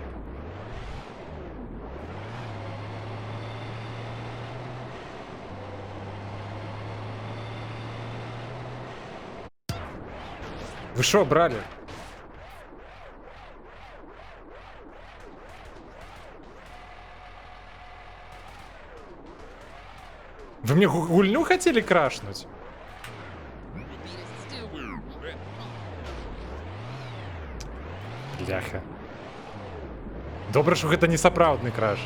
Вы шо бралі? Вы мне гульню хотели крашнуть? Бляха. Добра, што гэта не сапраўдны краш.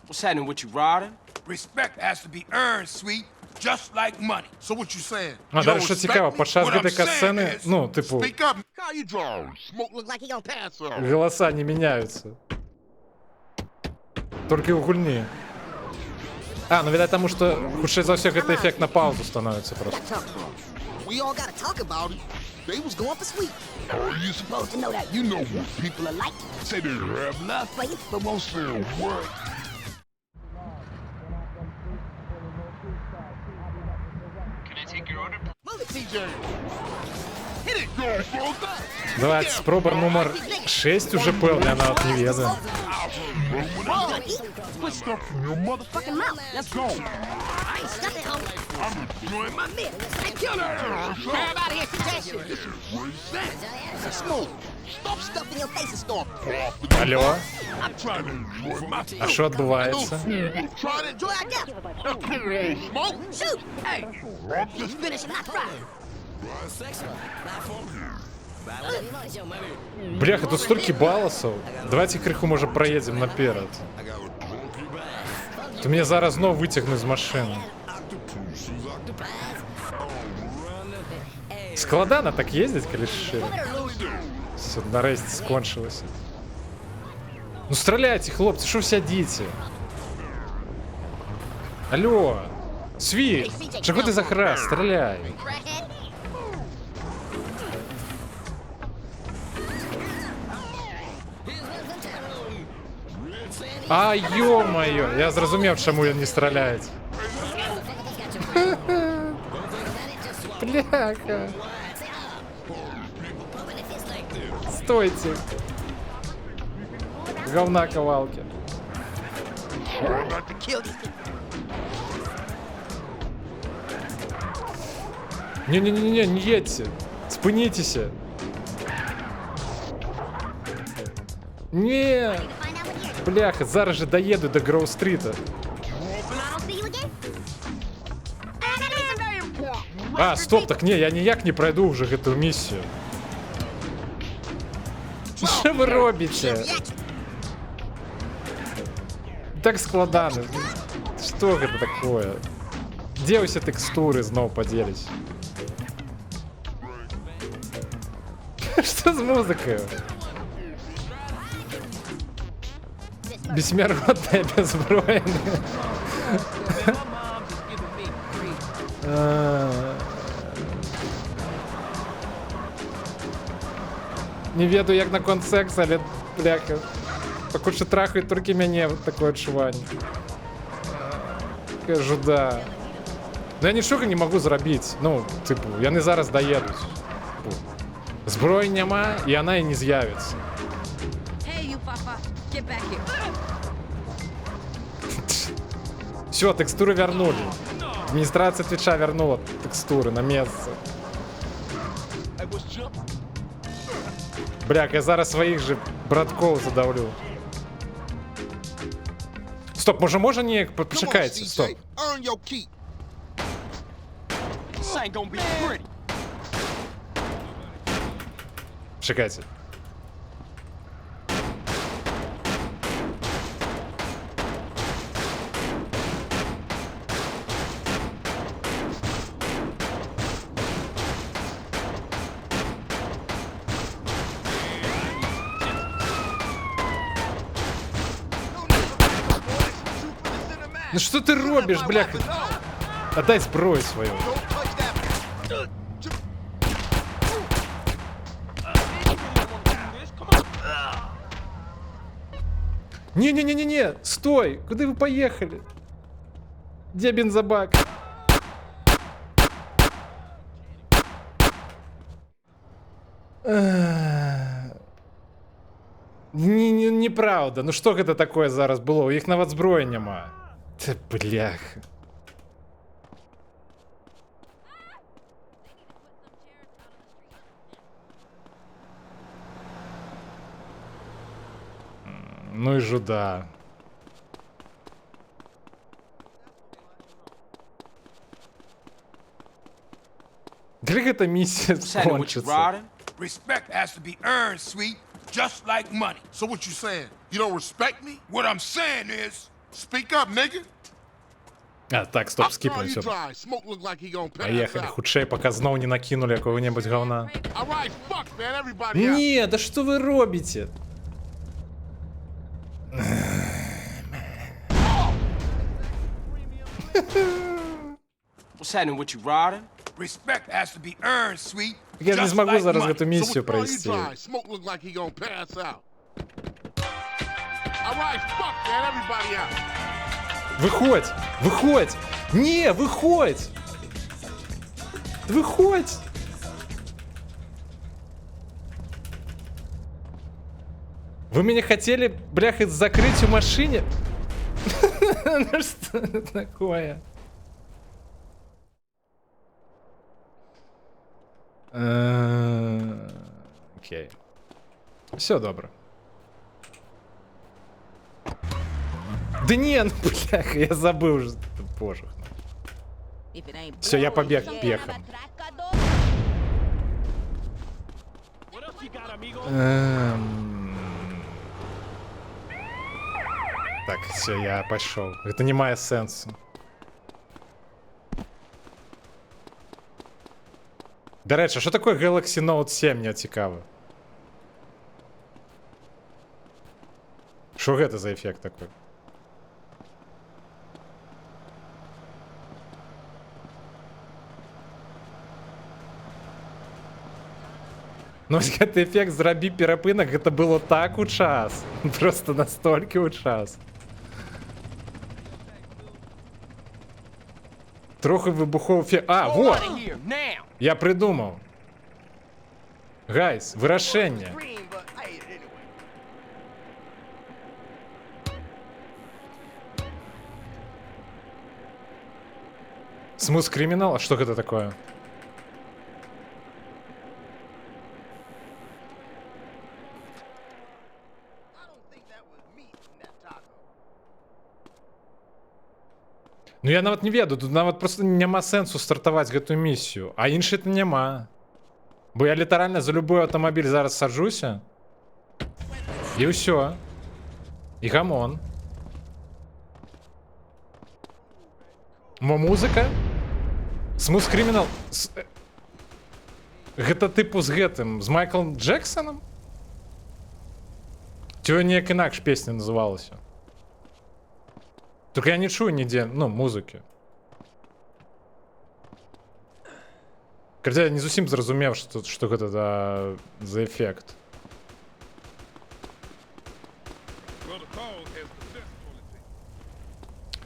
What's happening with you, Ryder? respect has to be earned, sweet, just like money. So what you saying? А You далі don't що respect цікаво, me? під час What I'm гэтай saying катсцени, is, ну, типу, Speak up. How you drawing? Smoke look like he gonna pass out. голоса не міняються. Толькі ў гульні. А, ну, відаць, таму што, хутчэй за ўсё, гэты эфект на паузу становіцца проста. We all gotta talk about it. They was going for sweet. How are you supposed to know that? You know what people are like. Say they have love for you, but won't say a word. Can I take your order? Move it, CJ. Hit it, go, bro. Давайте, спроба номер 6 уже певний, я навіть не ведаю. Quit stuffing your motherfucking mouth. Let's go. I ain't stuffing, homie. I'm enjoying my Meal. Hey, kill her. Grab out of here, CJ. Smooth. Stop stuffing your face and start. Алло, I'm trying to enjoy my а що відбувається? Try to Enjoy our death. smoke. Shoot. Hey, I'm just finish my fry. Бляха, тут стільки баласів. Давайте криху, може, проїдемо наперед. То мене зараз знову витягнуть з машини. Складана так ездить, калі шире. Все, нарешті скончилося. Ну стреляйте, хлопці, що сядіте? Алло, світ, чого ти захрас? Стреляй. А, ё-моё, я зрозумів, чому він не стріляє. Бляха. Стойте. Говна ковалки. Не-не-не-не, не едьте. Спинитеся. Не. Бляха, зараз же доеду до Гроу-стрита. А, стоп, так не, я ніяк не пройду вже эту миссию. Що ви робите? Так складано. Что это такое? Где все текстуры снова поделись? Что с музыкой? Бессмертная, беззбройная. Не веду, як наконт секса, але, бляха, пакуль що трахають тільки мене, таке відчування. Кажу, да. Ну я нічого не можу зробити. Ну, типу, я не зараз доїду. Типу, зброї нема, і вона і не з'явиться. Все, текстуры вернули. Администрация Твича вернула текстуры на место. Бляк, я зараз своих же братков задавлю. Стоп, може не почекайте, стоп. Чекайте. Ну что ты робишь, бляха? Отдай зброю свою. Не-не-не-не-не, стой! Куда вы поехали? Где бензобак? Неправда. Ну что это такое зараз было? У них нават зброї нема. Та бляха. Ну и жуда. Как эта миссия кончится? Respect has to be earned, sweet, just like money. So what you saying? You don't respect me? What I'm saying is, Speak up, nigga. А, так, стоп, I'll скипнем, call you все. dry. Smoke look like he gonna pass Поехали, out. худшей, пока знов не накинули какого-нибудь говна. All right, fuck, man. Everybody out. Не, да что вы робите? What's happening with you, riding? respect has to be earned, sweet, Я не just смогу like зараз money. эту So миссию what call you провести. dry? Smoke look like he gonna pass out. All right, fuck, man. Everybody out. Выходь! Выходь! Не, выходь! Выходь! Вы меня хотели, бляха, закрыть в машине? Ну что это такое? Окей. Все добре. Да не, ну бляха, я забыл уже. Боже. Все, я побег пехом. Так, все, я пошел. Это не має сенсу. До речі, що таке Galaxy Note 7, мені цікаво. Що це за ефект такий? Ну, гэты эфект «Зрабі перапынак» гэта было так у час. Просто настолькі у час. Трохи выбухов эфект. А, вот! Я придумал. Гайс, вырашэнне. Green, but I ate it anyway. Смус криминал? А что это такое? I don't think that was meat in that taco. Ну я нават не ведаю, тут нават просто няма сэнсу стартаваць гэтую місію, а іншай то няма. Бо я літаральна за любой аўтамабіль зараз саджуся. І ўсё. І гамон. Мо музыка? Смус криминал? Гэта тыпу з гэтым, з Майклом Джексоном? Ці неяк інакш песня называлася? Только я не чую нигде, ну, музыки. Хотя я не зусім зразумеў, што гэта за эфект.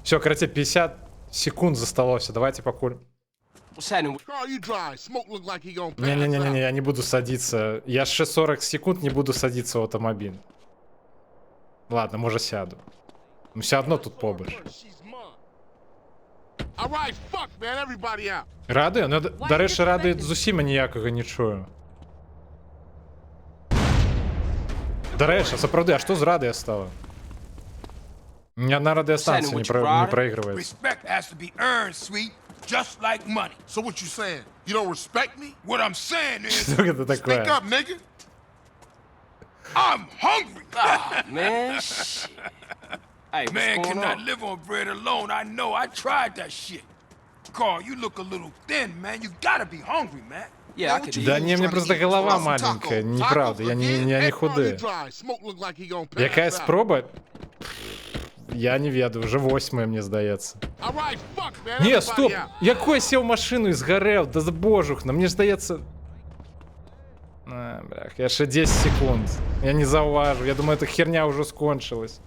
Все, короче, 50 секунд засталося. Давайте пакуль. Car, you dry. Smoke look like he gonna pass Не-не-не, out. я не буду садиться. Я ще 40 секунд не буду садиться в автомобиль. Ладно, може сяду. Ну, все одно тут побач. She's mine. All right, fuck, man. Everybody out. Радує? Ну, до речі, радує зусім ніякого не чую. До речі, сапраўды, а що з радіо стало? Ні одна радіостанція не проігрується. Respect has to be earned, sweet, just like money. So what you saying? You don't respect me? What I'm saying is, Що це Speak таке? up, nigga. I'm hungry. Man, shit. Hey, Man what's going cannot on? live on bread alone. I know. I tried that shit. Carl, you look a little thin, man. You gotta be hungry, man. Yeah, I could Да ні, мені просто голова маленька, неправда, я не худий. Якая спроба? Я не ведаю, вже 8, мені здається. Ні, стоп! Якой сів в машину і згорев? Да божухна, мені ж здається... А, блях, я ще 10 секунд. Я не зауважу, я думаю, эта херня уже скончилась.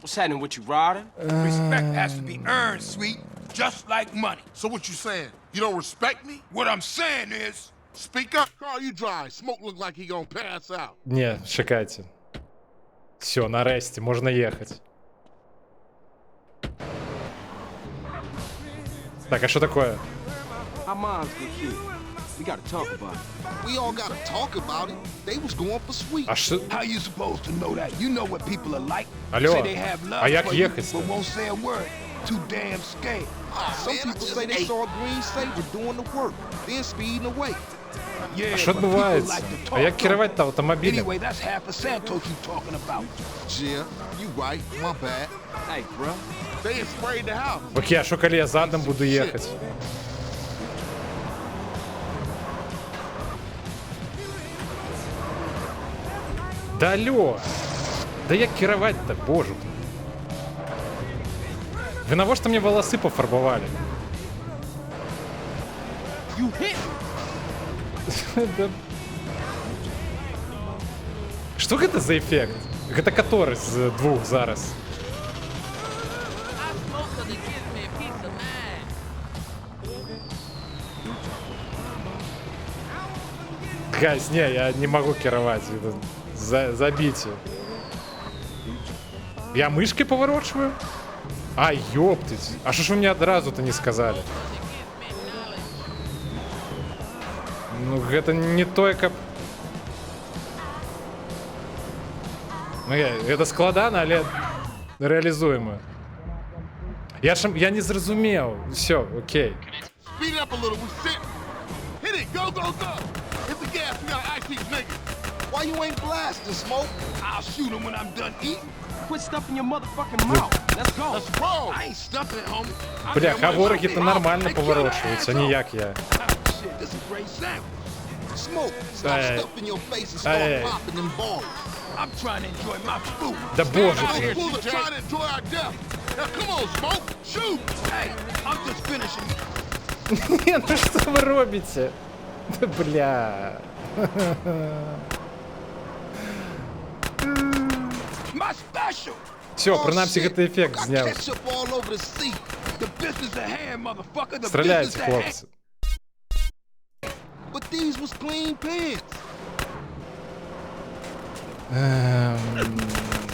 What's happening with you, Ryder? Respect has to be earned, sweet, just like money. So what you saying? You don't respect me? What I'm saying is, Speak up. Carl, you dry. Smoke look like he gonna pass out. Не, чекайте. Все, нарешті, можна їхати. Так, а що таке? Our mom's good kid. We gotta talk about it. We all gotta talk about it. They was going for sweet. А що? how you supposed to know that? You know what people are like. Алло, Say they have love а як for you, їхати-то? but won't say a word. Too damn scared. Some people say they saw a green saver doing the work, then speeding away. Yeah, А що but people відбувається? like to А talk, як don't керувати they? автомобілем? Anyway, that's half a Santos you talking about. Yeah, you right. My bad. Hey, bro. They had sprayed the house. Окей, а що коли я задом буду їхати? Да алло! Да як керувати-то, боже. Ви на що мені волоси пофарбували? You hit. Да. Що гэта за ефект? Гэта который з двух зараз? Гайс, не, я не могу керовать. Забейте. Я мышкой поворачиваю? А, ёптыть. А что ж вы мне одразу-то не сказали? Ну, это не той, как... Ну, это складано, але реализуемо. Я не зразумел. Все, окей. Speed it up a little. We sit. Hit it. Go, go, go. Hit the gas. We gotta ice these niggas. Why you ain't blasting, Smoke? I'll shoot him when I'm done eating. Quit stuffing your motherfucking mouth. Let's go. Let's roll. I ain't stuffing it, homie. Бля, хавороги-то нормально поворачиваются, а не як я. shit. This is great sandwich. Smoke, stop Hey. stuffing your face and start Hey. popping them balls. I'm trying to enjoy my food. Да боже ты. Fools are trying to enjoy our death. Now come on, Smoke, shoot! Hey, I'm just finishing. Не, ну что вы робите? Да бля. My special. Все, Oh, принаймні shit. гэта ефект Got зняв. ketchup all over the seat. The business at hand, motherfucker. The Стреляйте, business at hand. хлопці. But these was clean pants.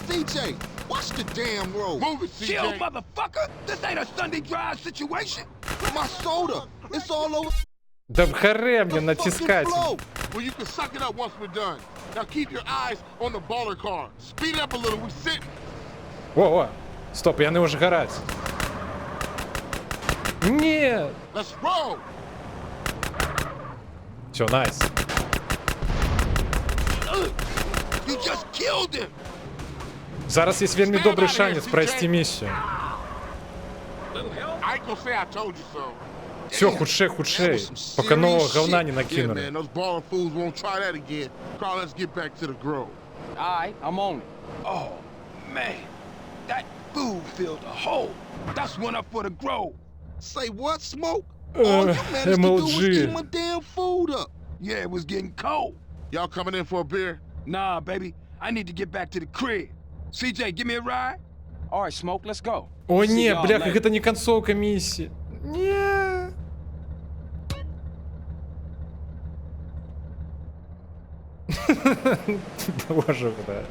CJ, watch the damn road. Move it, Chill, CJ. motherfucker. This ain't a Sunday drive situation. My soda, it's all over Да харе мне the fucking натискать. floor. Well, you can suck it up once we're done. Now keep your eyes on the baller car. Speed it up a little. We sitting. О, стоп, яны уже гараць. Нет. Let's roll. Все, найс. You just killed him. Зараз есть вельмі добрый шанец пройсці миссию. I ain't gonna say I told you so. Все, худшей, пока нового говна не Yeah, накинули. man, those baller fools won't try that again. Carl, let's get back to the grove. Alright, I'm on it. Oh, man. That food filled a hole. That's one up for the grove. Say what, Smoke? All you managed to do was MLG. eat my damn food up. Yeah, it was getting cold. Y'all coming in for a beer? Nah, baby. I need to get back to the crib. CJ, give me a ride? Alright, Smoke, let's go. О See не, y'all бляха, later. это не концовка миссии. Не. Боже, бля.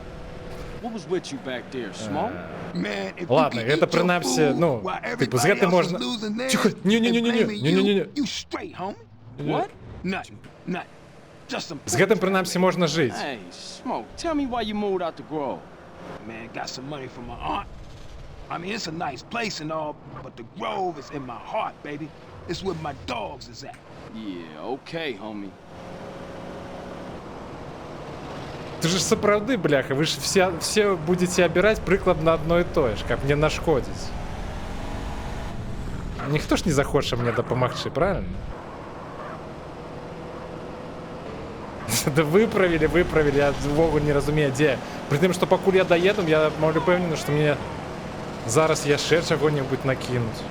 What was with you back there, Smoke? Man, if Ладно, you can это eat your принаймні, food ну, while типу, з everybody гэтым else можна... is losing theirs Тихо, and не-не-не-не, blaming не-не-не. you, you straight, homie. What? Nothing. Nothing. Just some З гэтым принаймні можна жить. Hey, Smoke, tell me why you moved out the grove. Man, got some money from my aunt. I mean, it's a nice place and all, but the grove is in my heart, baby. It's where my dogs is at. Yeah, okay, homie. Ты же сапраўды, бляха, вы ж все будете обирать прыкладна одно и то ж, каб мне нашкодзіць. Ніхто ж не захоча мне дапамагчы, правильно? Да выправілі, я ўвогуле не разумею, дзе. Пры тым, што пакуль я даеду, я можу пэўнены, што мне зараз яшчэ чаго-небудзь накінуць.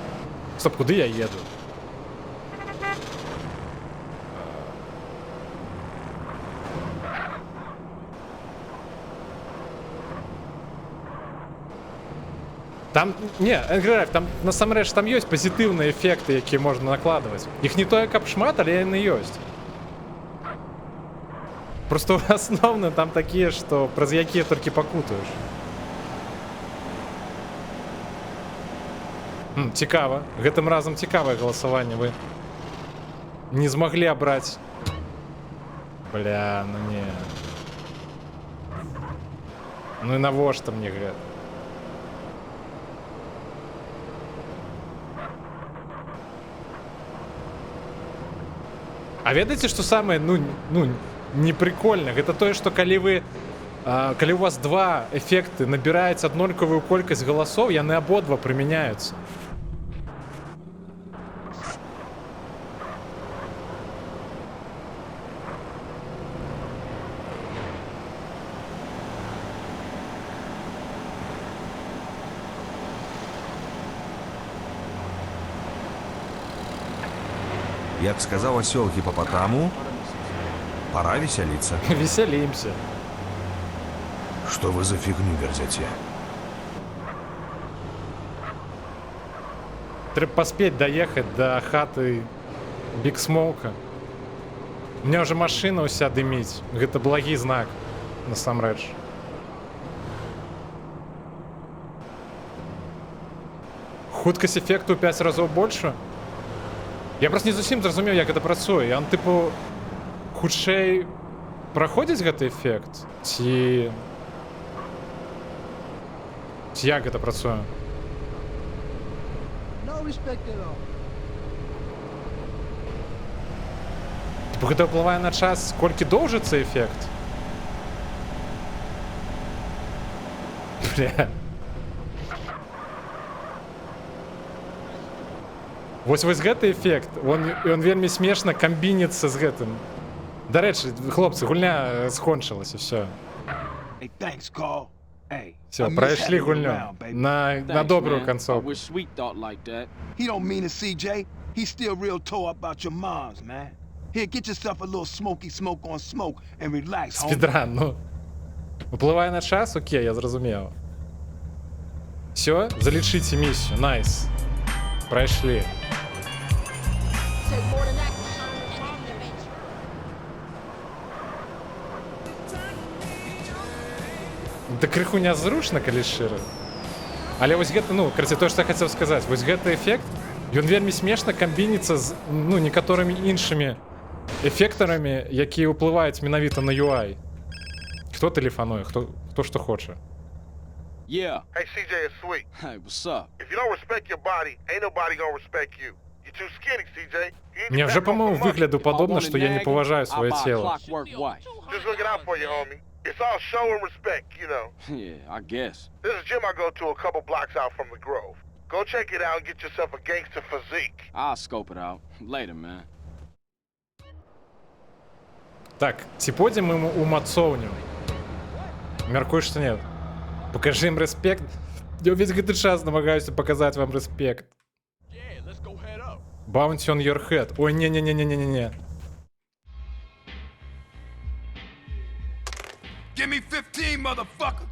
Стоп, куды я еду? Там, не, Энграйв, там насамрэч там ёсць пазітыўныя эфекты, якія можна накладваць. Іх не тое, каб шмат, але яны ёсць. Просто асноўна там такія, што праз якія толькі пакутаеш. Цікава. Гэтым разам цікавае галасаванне. Вы не змаглі абраць. Бля, ну не. Ну і навошта мне гэта? А ведаеце, што самае, ну неприкольна, гэта тое, што калі у вас два эфекты набіраюць аднолькавую колькасць галасоў, яны абодва прымяняюцца. Як сказал осел гипопотаму, пора веселиться. Веселимся. Что вы за фигню верзете? Трэба паспець даехаць да хаты Биг Смоука. У меня уже машина ўся дыміць. Гэта благі знак, насамрэч. Хуткасць эфекту ў 5 разоў больше? Я просто не зусім зразумеў, як гэта працуе. Ён, тыпу, хутчэй праходзіць гэты эфект? Ці як гэта працуе? Тыпу, гэта ўплывае на час, колькі доўжыцца эфект? Бля. Вось гэты эфект, он вельмі смешна камбініцца з гэтым. Дарэчы, хлопцы, гульня скончылася, все. Hey, thanks, Carl. Hey, Все, прайшлі гульню на добрую канцовку. He don't mean it, CJ. He's still real tore up about your moms, man. Here, get yourself a little smoky smoke on smoke and relax, homie. Спідран, ну. Уплывае на час, окей, я зразумеў. Все, залічыце місію, найс. Прайшлі. Да крыху нязручна, калі шчыра. Але вось гэта, ну, караце, то, што я хацеў сказаць, вось гэты эфект, ён вельмі смешна камбініцца з, ну, некаторымі іншымі эфектарамі, якія ўплываюць менавіта на UI. Хто тэлефануе, хто што хоча. Yeah. Hey, CJ, it's Sweet. Hey, what's up? If you don't respect your body, ain't nobody gonna respect you. You're too skinny, CJ. Мне вже, по-моєму, вигляду подобно, що я не поважаю своє тіло. Just looking out for you, homie. It's all show and respect, you know. Yeah, I guess. There's a gym I go to a couple blocks out from the Grove. Go check it out and get yourself a gangster physique. I'll scope it out. Later, man. Так, ці пойдзем мы у мацоўню? Мяркую, што нет. Покажи ім рэспект. Я ўвесь гэты час намагаюся паказаць вам рэспект. Bounty on your head. Ой, не-не-не-не-не-не. Give me 15, motherfucker.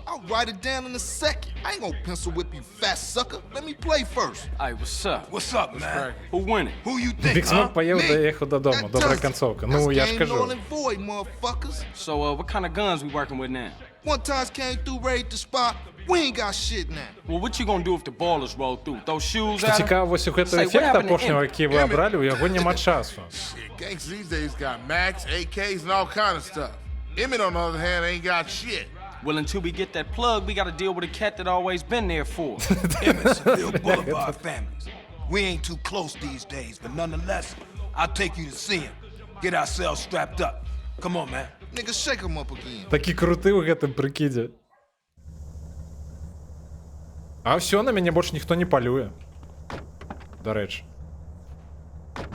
I'll write it down in a second. I ain't gonna pencil whip you, fat sucker. Let me play first. Hey, what's up? What's up, man? Who winning? Who you think, Бік Смок huh? поїв, доїхав додому. Добра концовка. Ну, я ж кажу. So, what kind of guns we working with now? One times came through, raided the spot. We ain't got shit now. Well, what you gonna do if the ballers roll through? Throw shoes Що at 'em? цікаво, ось у гэтага ефекта апошнього, який ви обрали, у яго нема часу. Shit, gangs these days got Macs, AKs, and all kind of stuff. Emmett, on the other hand, ain't got shit. Well, until we get that plug, we gotta deal with a cat that always been there for. Emmett's a real boulevard families. We ain't too close these days, but nonetheless, I'll take you to see him. Get ourselves strapped up. Come on, man. Nigga, shake him up again. Такі крути у гэтым прыкідзе. А все, на мяне больш ніхто не палюе. Дарэчы.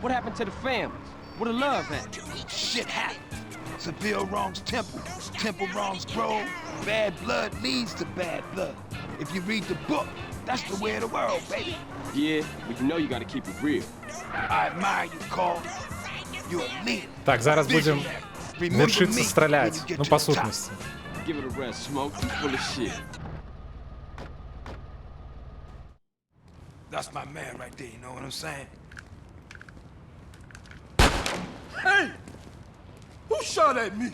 What happened to the families? What the love at? Shit happened. Seville wrongs Temple. Temple wrongs Grove. Bad blood leads to bad blood. If you read the book, that's the way of the world, baby. Yeah, but you know you gotta keep it real. I admire you, Carl. You're a leader. Так, зараз будем вучыцца страляць. Ну, па сутнасці. Give it a rest, Smoke. You full of shit. That's my man right there, you know what I'm saying? Hey! Who shot at me?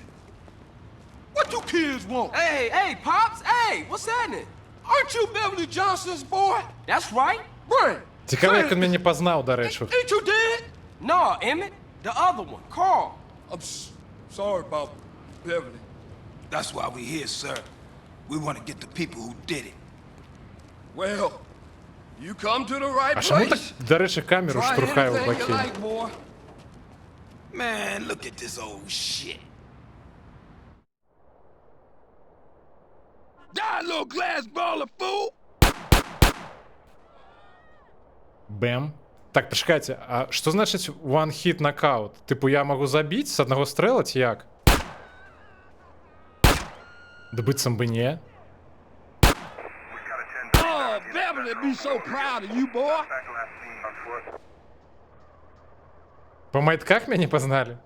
What you kids want? Hey, Pops! Hey, what's happening? Aren't you Beverly Johnson's boy? That's right. Right. Цікаво, як він мене познав, до речі. Ain't you dead? No, Emmett. The other one, Carl. I'm sorry about Beverly. That's why we're here, sir. We want to get the people who did it. Well, you come to the right А чому так, place. до речі, камеру штурхає в боки? Man, look at this old shit. Die, little glass baller, fool! Бэм. Так, почекайте, а що значить one hit knockout? Типу, я можу забити з одного стрела, ці як? Да быццам бы не. Oh, Beverly be so proud of you, boy. По майтках меня познали?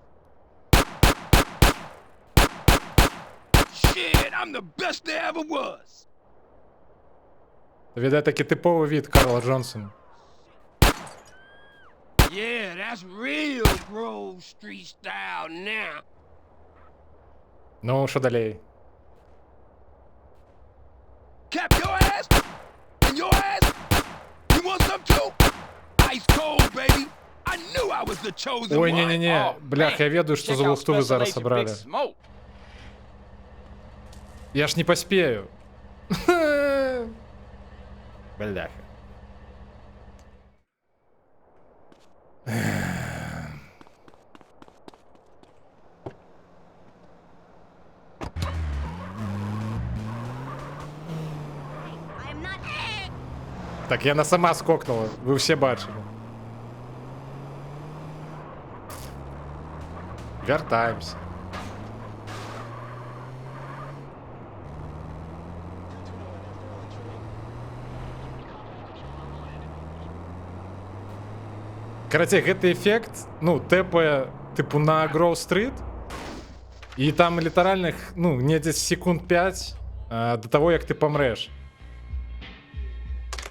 Shit, I'm the best there ever was. Видать, таки типовий від Карла Джонсона. Yeah, that's real Grove Street style now. Ну, що далі? Cap your ass and your ass. You want some too? Ice cold, baby. I knew I was the chosen Ой, one. не-не-не, блях, я ведаю, что за лухту вы зараз собрали. Я ж не поспею. Бляха. Так, яна сама скокнула, ви всі бачили. Вяртаемся. Карацей, гэты эфект, ну, тэпае, тыпу, на Гроу-стрит, і там літаральных, ну, недзе секунд 5 до того, як ты памрэш.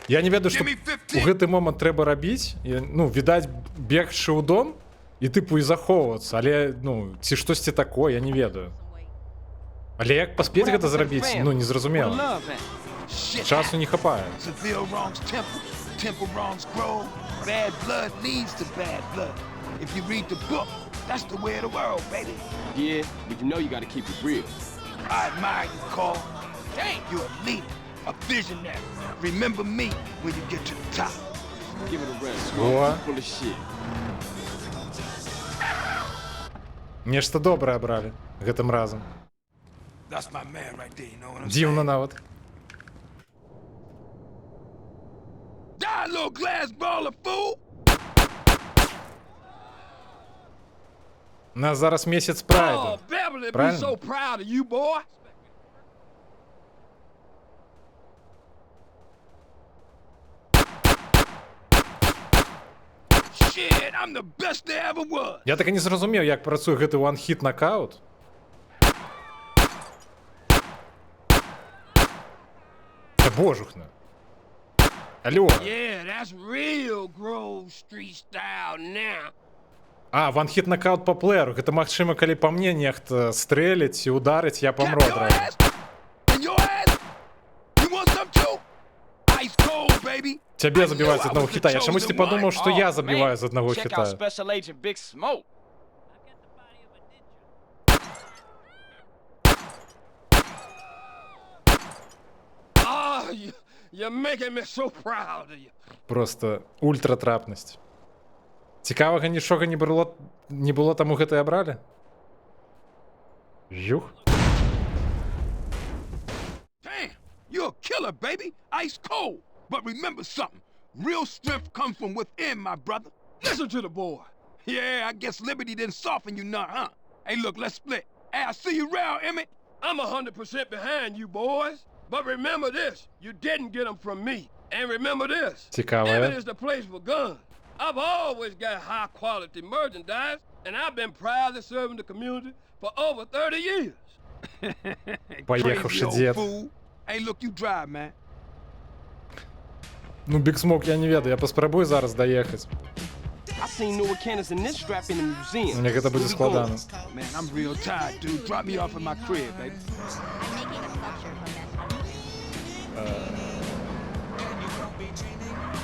Я не ведаю, што у гэты момант трэба рабіць, і, ну, відаць, бегшы ў дом, і тыпу і захоўвацца, але, ну, ці штосьці такое, я не ведаю. Але як паспець гэта зрабіць, ну, незразумела. Часу не хапае. Temple wrongs grow. Bad blood leads to bad blood. If you read the book, that's the way of the world, baby. Yeah, but you know you gotta keep it real. I admire you, Carl. Dang, you're a leader, a visionary. Remember me when you get to the top. Give it a rest, О. full of shit. Нешта добрае бралі гэтым разам. That's my man right there, you know what I'm Дзіўна saying? нават. Die, little glass baller, fool! У нас зараз месяц Oh, прайду. Beverly, be Правильно? so proud of you, boy. Shit, I'm the best there ever was. Я так і не зразумеў, як працуе гэты one-hit нокаут. Та божухна. Алло. Yeah, that's real Grove Street style now. А, one-hit нокаут по плееру. Гэта магчыма, калі па мне нехта стрэліць і ударыць, я памру Your адразу. ass? And your ass? You want some too? Ice cold, baby. Цябе I забіваюць з knew I аднаго was the хіта. Я чамусьці chosen падумаў, one. што я Oh, забіваю man. з аднаго Check out хіта. Special Agent Big Smoke. Oh, you're making me so proud of you. Просто ультратрапнасць. Цікавага нічога не было таму гэта і абралі? Жух. Damn, you're a killer, baby. Ice cold. But remember something. Real strength comes from within, my brother. Listen to the boy. Yeah, I guess Liberty didn't soften you none, huh? Hey, look, let's split. Hey, I'll see you around, Emmett. I'm 100% behind you, boys. But remember this, you didn't get them from me. And remember this, Цікавая. Emmett is the place for guns. I've always got high-quality merchandise, and I've been proudly serving the community for over 30 years. Поехавший Crazy old дед. fool. Hey, look, you drive, man. Ну, Big Smoke я не ведаю, я паспрабую зараз даехаць. I seen newer cannons than this strap in the museum. Мне гэта будзе Where we going? складана. Man, I'm real tired, dude. Drop me off at my crib, baby.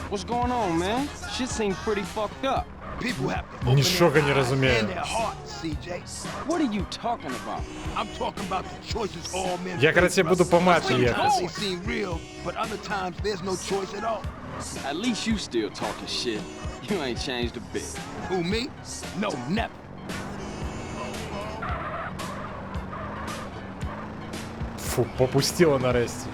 What's going on, man? Shit seems pretty fucked up. People have to open Нічога their не eyes розумію. and their hearts, CJ. What are you talking about? I'm talking about the choices all men Я, face, короче, brother. буду по мапе Sometimes ехать. they seem real, but other times there's no choice at all. At least you still talking shit. You ain't changed a bit. Who, me? No, never. Фу, попустило нарешті.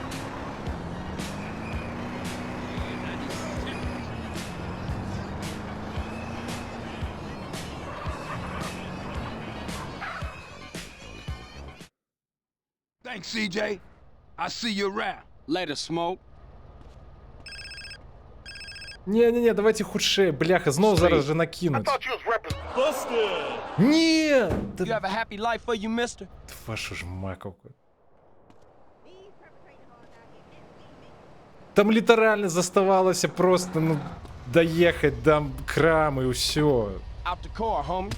Thanks, CJ. I'll see you around. Later, Smoke. Не, давайте худшее, бляха, знову зараз же накинуть. Thought you was representing. Ні! You have a happy life for you, mister? Вашу ж маковку. Там літерально заставалося просто, ну, доїхати до краму і все. Out the car, homie.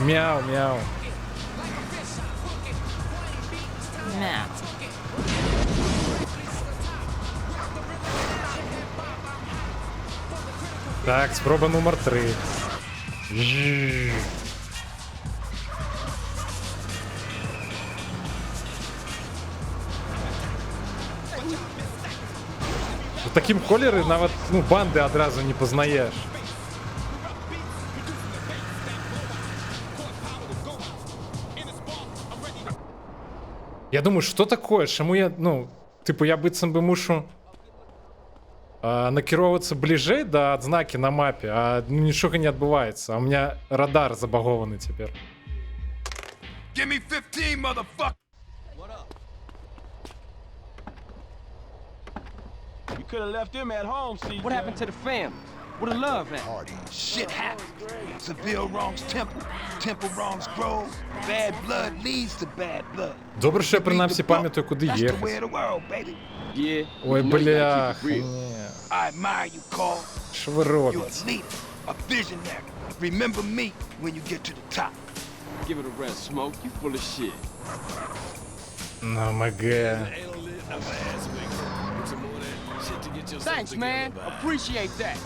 Мяу. Так, спроба номер 3. У такім колері навіть, ну, банди одразу не познаєш. Я думаю, что такое? Чому я, ну, Типу, я быццам бы мушу накіроўвацца бліжэй да адзнакі на мапе, а нічога не адбываецца. А у меня радар забагованы цяпер. Give me 15, motherfucker! You could have left them at home, CJ. What happened to the family? Where the love at? Shit happens. Seville wrongs Temple. Temple wrongs Grove. Bad blood leads to bad blood. Добре, що я принаймні пам'ятаю, куди That's the way їхати. of the world, baby. Yeah. Ой, you know you gotta блях, keep it real. ні. I admire you, Carl. Що ви You're робите? a leader, a visionary. Remember me when you get to the top. Give it a rest, Smoke. You full of shit. Ну, МГ. Thanks, man. Appreciate that.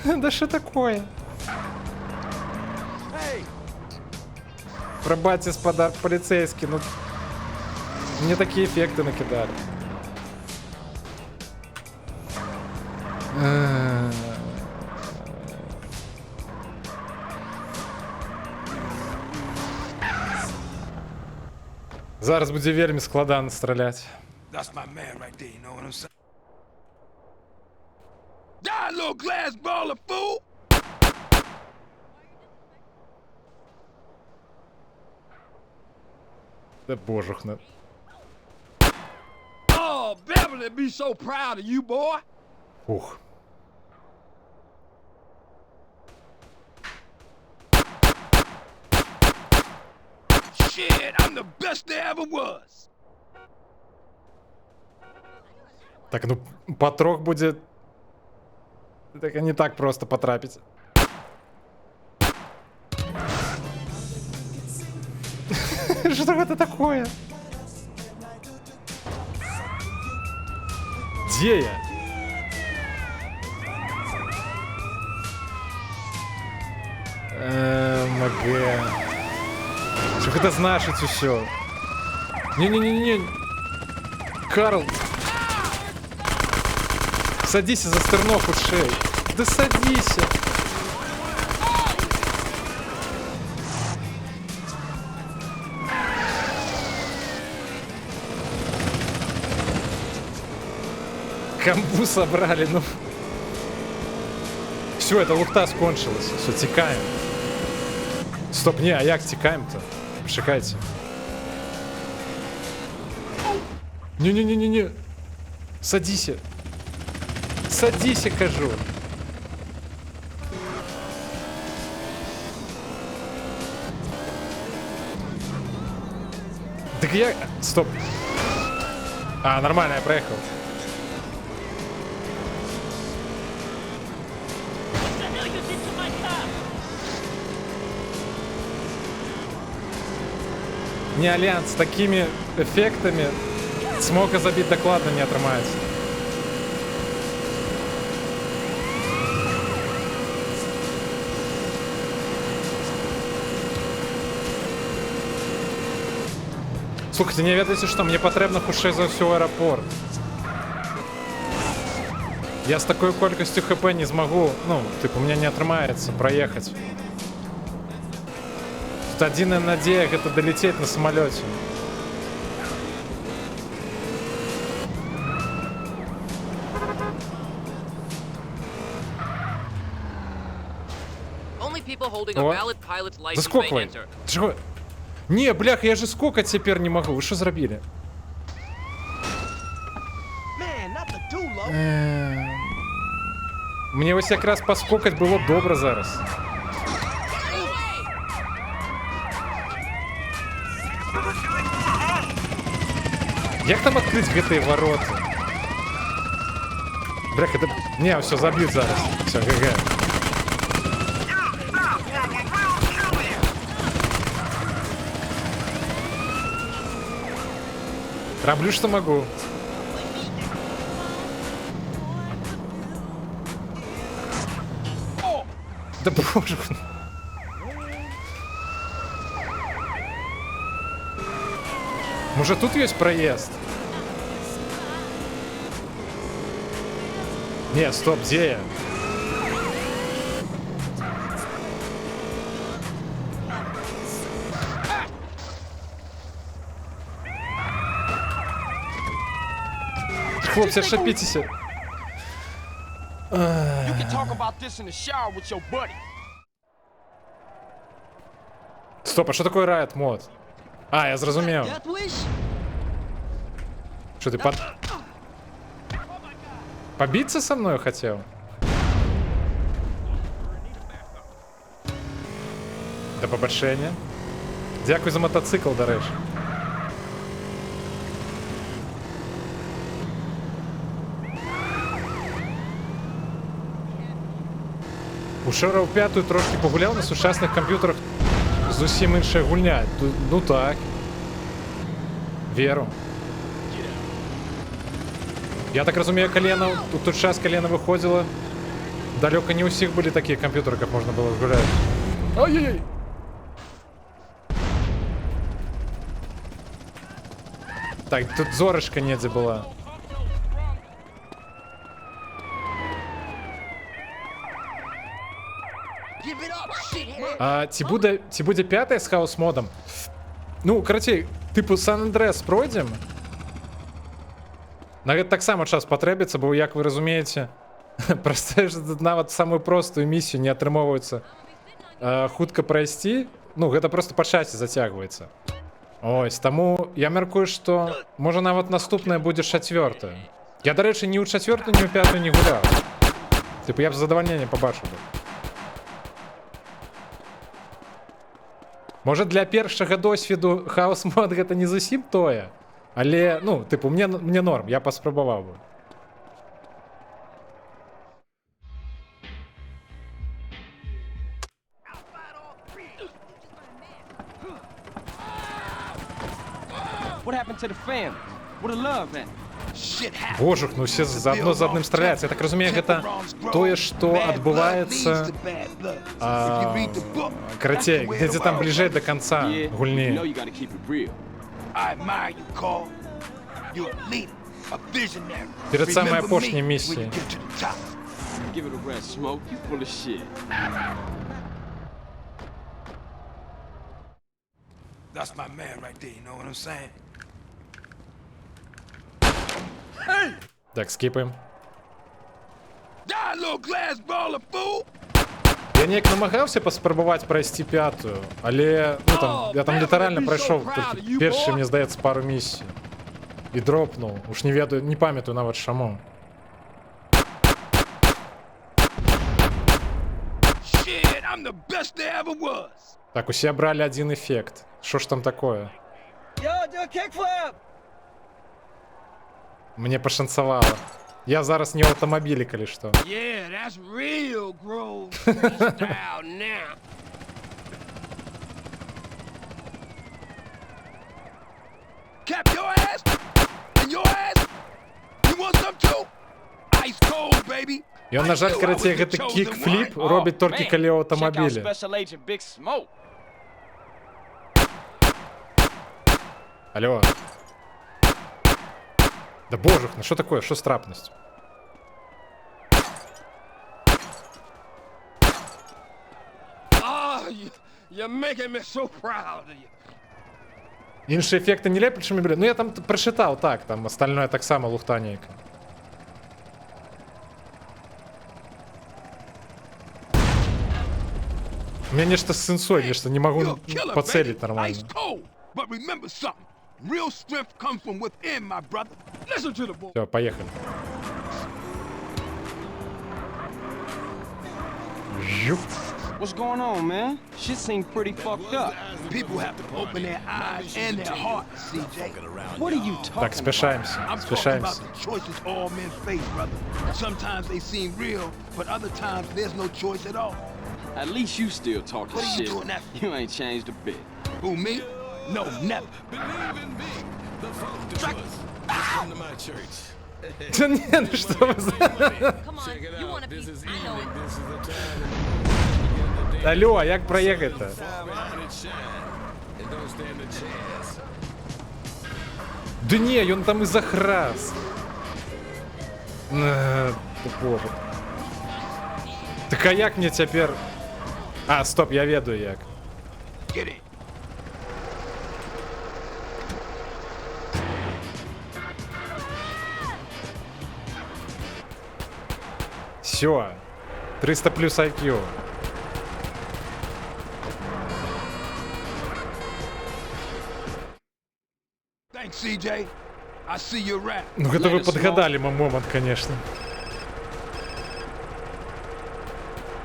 Да що такое? Пробачьте, господа полицейские, ну... Мне такие эффекты накидали. Зараз будзе вельмі складана страляць. That's my man right there, you know what I'm saying? Die, little glass baller, fool! Да божухна. Oh, Beverly be so proud of you, boy. Ух. Shit, I'm the best there ever was. Так, ну, патрох будет... Так не так просто потрапить. Что это такое? Где я? МГ. Что это значит все? Не-не-не-не. Карл. Садись за стерно худшей. Да садись. Камбу собрали, ну. Все, это лухта скончилась. Все, текаем. Стоп, не, а як текаем-то? Почекайте. Не-не-не-не-не. Садись. Садись, кажу. Так я... Стоп. А, нормально, я проехал. Не, Альянс, с такими эффектами смока забить докладно не отрымается. Слухайте, не ведаеце, што мне патрэбна хутчэй за ўсё аэрапорт. Я з такой колькасцю ХП не змагу, ну, типу, у меня не атрымаецца праехаць. Тут адзіная надзея гэта далецець на самалёце. Заскоквай. Чего? Не, бляха, я же скокать теперь не могу. Вы что зробили? Мне ось якраз поскокать было добре зараз. Як там открыть гэтые ворота? Бляха, это... Не, все, забьют зараз. Все, ГГ. Роблю, что могу. Да боже. Может, тут есть проезд? Не, стоп, где я? Хлопці, шапітеся. You can talk about this in the shower with your buddy. Стоп, а що таке Riot мод? А, я зрозумів. Death wish? Що ти побиться со мною хотів? До побачення. Дякую за мотоцикл, до речі. Учора у п'яту трошки погуляв на сучасних комп'ютерах. Зовсім інша гульня. Ну так. Віру. Я так розумію, колено, у той час колено виходило. Далеко не у всіх були такі комп'ютери, як можна було гуляти. Ай-яй-яй! Так, тут зоришка недзе була. А ці буде п'яте з хаос модом? Ну, короче, типу Сан-Андрес пройдем. На гэта таксама час патрэбіцца, бо, як вы разумееце, прастэ нават самую простую місію не атрымоўваецца хутка прайсці. Ну, гэта просто па часе зацягваецца. Ось, таму я мяркую, што можа нават наступная будзе 4-я. Я, дарэчы, ні ў 4-ю, ні ў 5-ю не гуляў. Типу, я б задавальненне пабачыў бы. Можа, для першага досведу хаос мод гэта не зусім тое, але, ну, типу, мне норм, я паспрабаваў бы. What happened to the family? What the love at? Божух, ну все заодно за адным страляюцца. Я так разумею, гэта тое, што адбываецца, карацей, где-то там бліжэй да канца гульні. Перад самай апошняй місіяй. Give it a rest, Smoke. You full of shit. That's my man right there, you know what I'm saying? Так, скіпаємо. Die, little glass ball of fool! Я неяк намагаўся паспрабаваць прайсці 5-ю, але, ну там, я там літаральна прайшоў толькі першы, мне здаецца, пару місій. І дропнуў. Уж не ведаю, не памятаю нават чаму. Shit, I'm the best there ever was. Так, усе бралі адзін эфект. Що ж там такое? Мне пашанцавала. Я зараз не ў аўтамабілі, калі што. Yeah, that's real Grove style now. Cap your ass and your ass. You want some too? Ice cold, baby. Ён, на жаль, карацей, гэты кік-фліп робіць толькі калі ў аўтамабілі. Алло. Да божух, ну що такое? Що з трапністю? You're making me so proud of you. Інші ефекти не лепші, чим, ну я там прочитав, так, там остальное так само лухтанейка. У меня нечто с сенсой, нечто не могу поцелить нормально. Все, поехали. Жух. What's going on, man? Shit seems pretty fucked up. People have to open their eyes and their hearts, CJ. What are you talking about? Так, спешаемся, I'm спешаемся. talking about the choices all men face, brother. Sometimes they seem real, but other times there's no choice at all. At least you still talking What are you shit. doing that for? You ain't changed a bit. Who, me? No, never. Come to my church. Да не, ну что вы за... Алло, а як проехать-то? Да не, ён там і захрас. Тупо. Так а як мне цяпер... А, стоп, я ведаю як. Все. 300 плюс IQ. Thanks, CJ. I see your rap. Ну это вы подгадали мой момент, конечно.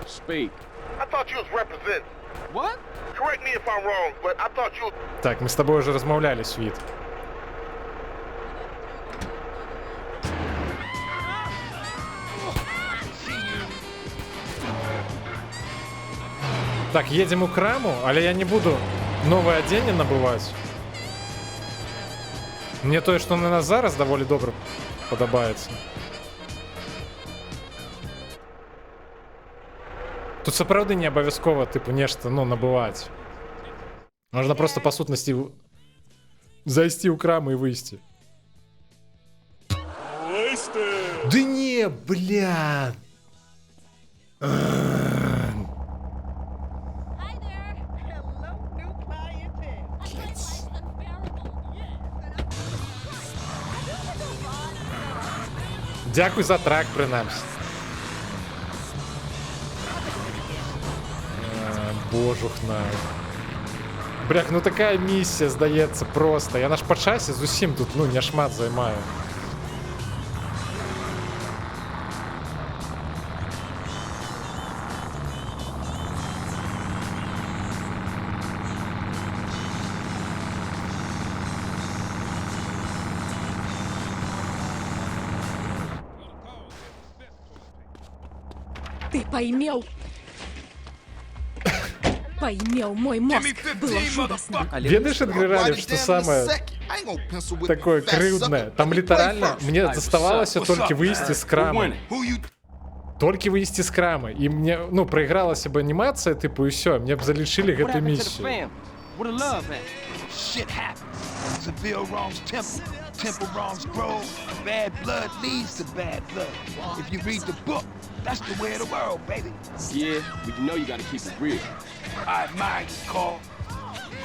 Speak. I thought you was representing. What? Correct me if I'm wrong, but I thought you. Так, мы с тобой уже размовляли, Свит. Так, едем у краму, але я не буду новое оденье набывать. Мне тое, што на нас зараз даволі добра падабаецца. Тут сапраўды не абавязкова тыпу нешта, ну, набываць. Можна просто па сутнасці зайсці ў краму і выйсці. Да не, бля. Дякую за трак, принаймні. Божухна. Брях, ну такая місія, здається, просто. Я наш по часі з усім тут, ну, не шмат займаю. Ты поимел. Поимел мой мозг. Было чудесно. Ведаешь, Адгриралев, что самое такое крыўдное? Там лiterально мне заставалось только выйсці з крамы. Толькі выйсці з крамы. І мне, ну, проигралася бы анімацыя, типу, і все, мне б залічылі гэту місію. Shit happens. Seville wrongs temple, temple wrongs grove. Bad blood leads to bad blood. If you read the book, that's the way of the world, baby. Yeah, but you know you gotta keep it real. I admire you, Carl.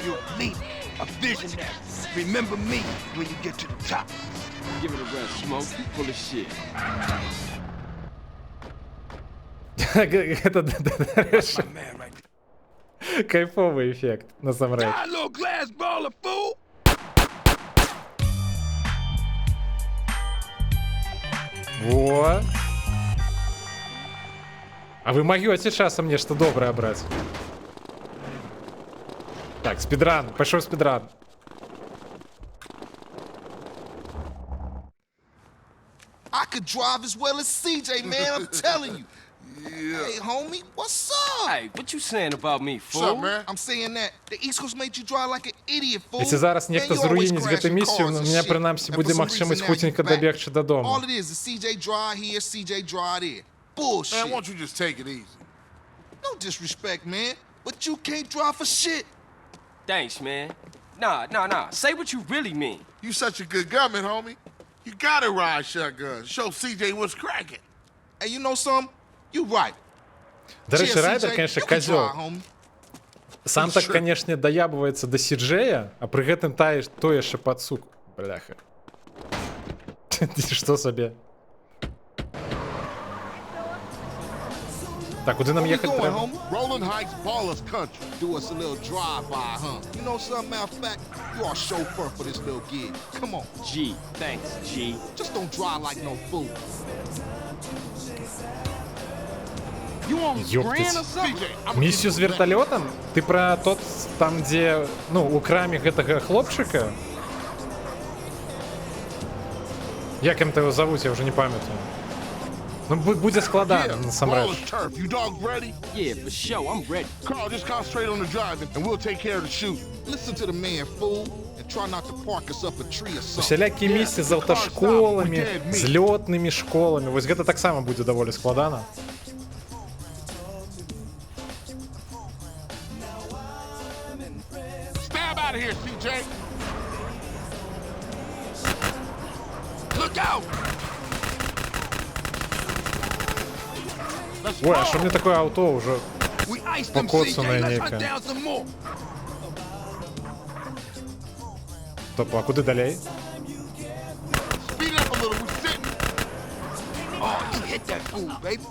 You're a leader, a visionary. Remember me when you get to the top. Give it a rest, Smoke. You full of shit. Это кайфовый эффект, насамрэч. Die, little glass baller, fool! Во. А вы могёте часом нешта добрае браць. Так, спидран, пошёл спидран. I could drive as well as CJ, man, I'm telling you. Hey, homie, what's up? Hey, what you saying about me, fool? What's up, man? I'm saying that the East Coast made you drive like an idiot, fool. Если зараз нехто зруїнить гэту місію, у меня прынамсі будзе магчымасць хуценька дабегчы дадому. All it is CJ drive here, CJ drive there. Bullshit. Man, why don't you just take it easy? No disrespect, man, but you can't drive for shit. Thanks, man. Nah. Say what you really mean. You such a good gunman, homie. You gotta ride shotgun. Show CJ what's cracking. Hey, you know something? You right. До речі, Райдер, конечно, козел. Сам так, конечно, доябывается до Сиджея, а при гэтым то яшчэ пацук. Бляха. Что собе? Так, куди нам ехать прямо? Rolling Heights, Ballers Country. Do us a little drive-by, huh? You know something, matter of fact, you are chauffeur for this little gig. Come on. G, thanks, G. Just don't drive like no fool. Ёптать. Миссию з вертолетом? Ты про тот, там где, ну, у краме гэтага хлопчика? Як ім его зовут, я уже не памятаю. Ну, будзе складана, насамрэч. Yeah, for sure, I'm ready. Carl, just concentrate on the driving, and we'll take care of the shooting. Listen to the man, fool, and try not to park us up a tree or something. Усялякі місці з аўташколамі, з лётнымі школамі. Вось гэта таксама будзе даволі складана. Stab out of here, CJ. Look out! Ой, а що мені таке авто вже покоцане некое? Стоп, а куди далі? Oh, you hit that fool, baby.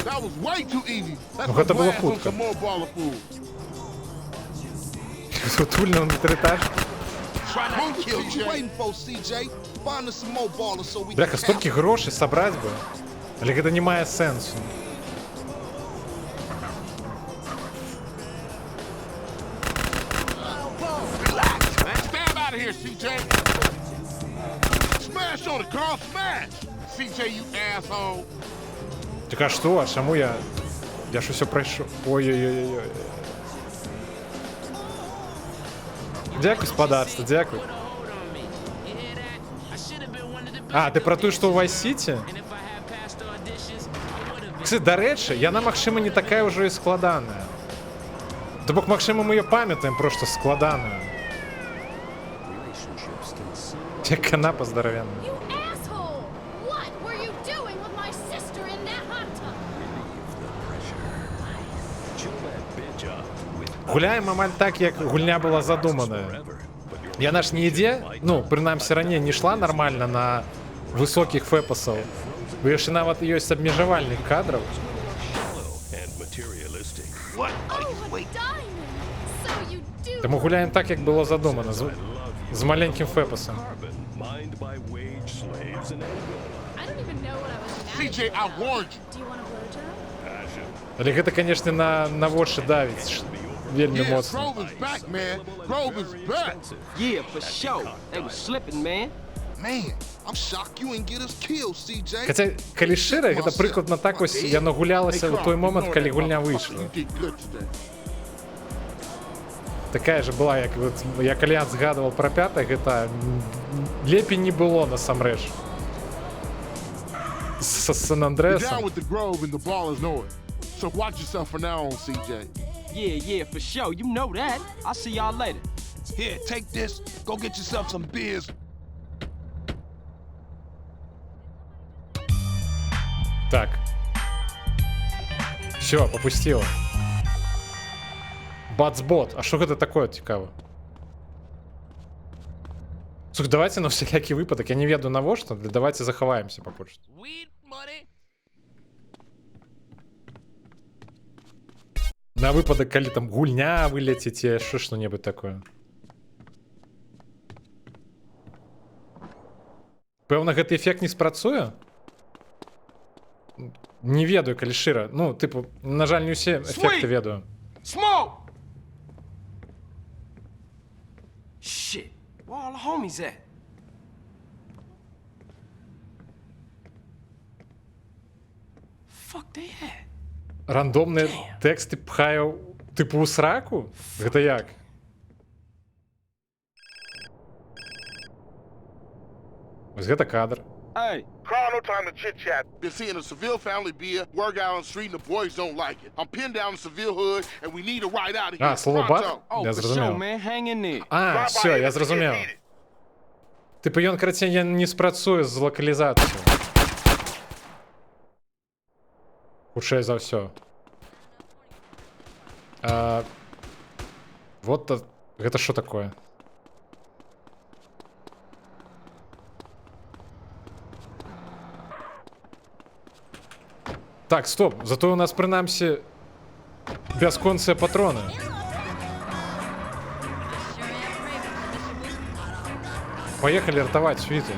That was way too easy. Let's Ну, гэта было blast on хутка. some more baller food. Сутульно на тритаж. What you waiting for, CJ? Find us some more ballers so we Бляха, can столькі грошай сабраць бы. Але гэта не мае сэнсу. Relax, man. Stand out of here, CJ. Smash on it, Carl. Smash. CJ, you asshole. Так а што? А чаму я? Я ж усё прайшоў. Ой-ой-ой-ой. Дзякуй, спадарства, дзякуй. А, ты про тую, што ў Vice-City? Кстати, дарэчы, яна, магчыма, не такая ўжо і складаная. То бок, магчыма, мы её памятаем проста складаную. Як канапа здаравенная. You asshole! What were you doing with my sister in that hot tub? Гуляем амаль так, як гульня была задуманая. Яна ж не ідзе, ну, прынамсі раней не шла нармальна на высокіх фэпасаў. Бо яшчэ нават ёсць абмежавальных кадраў. Таму гуляем так, як было задумана, з маленькім фэпасам. CJ, I warned you. Але гэта, канешне, на вочы давіць вельмі Yeah, моцна. Grove is back, man. Grove is back. Yeah, for sure. They was slipping, man. Man, I'm shocked you ain't get us killed, CJ. Хаця, калі шчыра, гэта прыкладна так вось яно гулялася ў той момант, калі гульня выйшла. You did good today. Такая же была, як вот, я калі згадывал про пятых, гэта лепей не было насамрэч. С You're Сан-Андреасом. down with the Grove and the ballers know it. So watch yourself from now on, CJ. Yeah, for sure. You know that. I'll see y'all later. Here, take this. Go get yourself some beers. Так. Все, попустила. Бацбот. А що гэта такое, цікаво? Слухай, давайте на всякий выпадок, я не ведаю навошта, давайте захаваемся пакуль што. На выпадак, калі там гульня вылеціць, яшчэ што-небудзь такое. Пэўна, гэты эфект не спрацуе? Не ведаю, калі шчыра. Ну, тыпу, на жаль, не ўсе эфекты ведаю. Smoke! Shit. Where all the homies at? Fuck they at? Рандомныя тэксты пхаю тыпу ў сраку? Гэта як? Вось гэта кадр. Hey. Carl, no time to chit chat. Been seeing a Seville family beer, work out on the street, and the boys don't like it. I'm pinned down in Seville hood, and we need a ride out of here. А, слово бар? Oh, Я for sure, зразумеў. man. Hang in there. А, все, я зразумеў. Тыпу ён, карацей, я не спрацуе з лакалізацыяй. Хутчэй за ўсё. Вот гэта што такое? Так, стоп, зато у нас прынамсі бясконцыя патроны. Поехали ратаваць світы.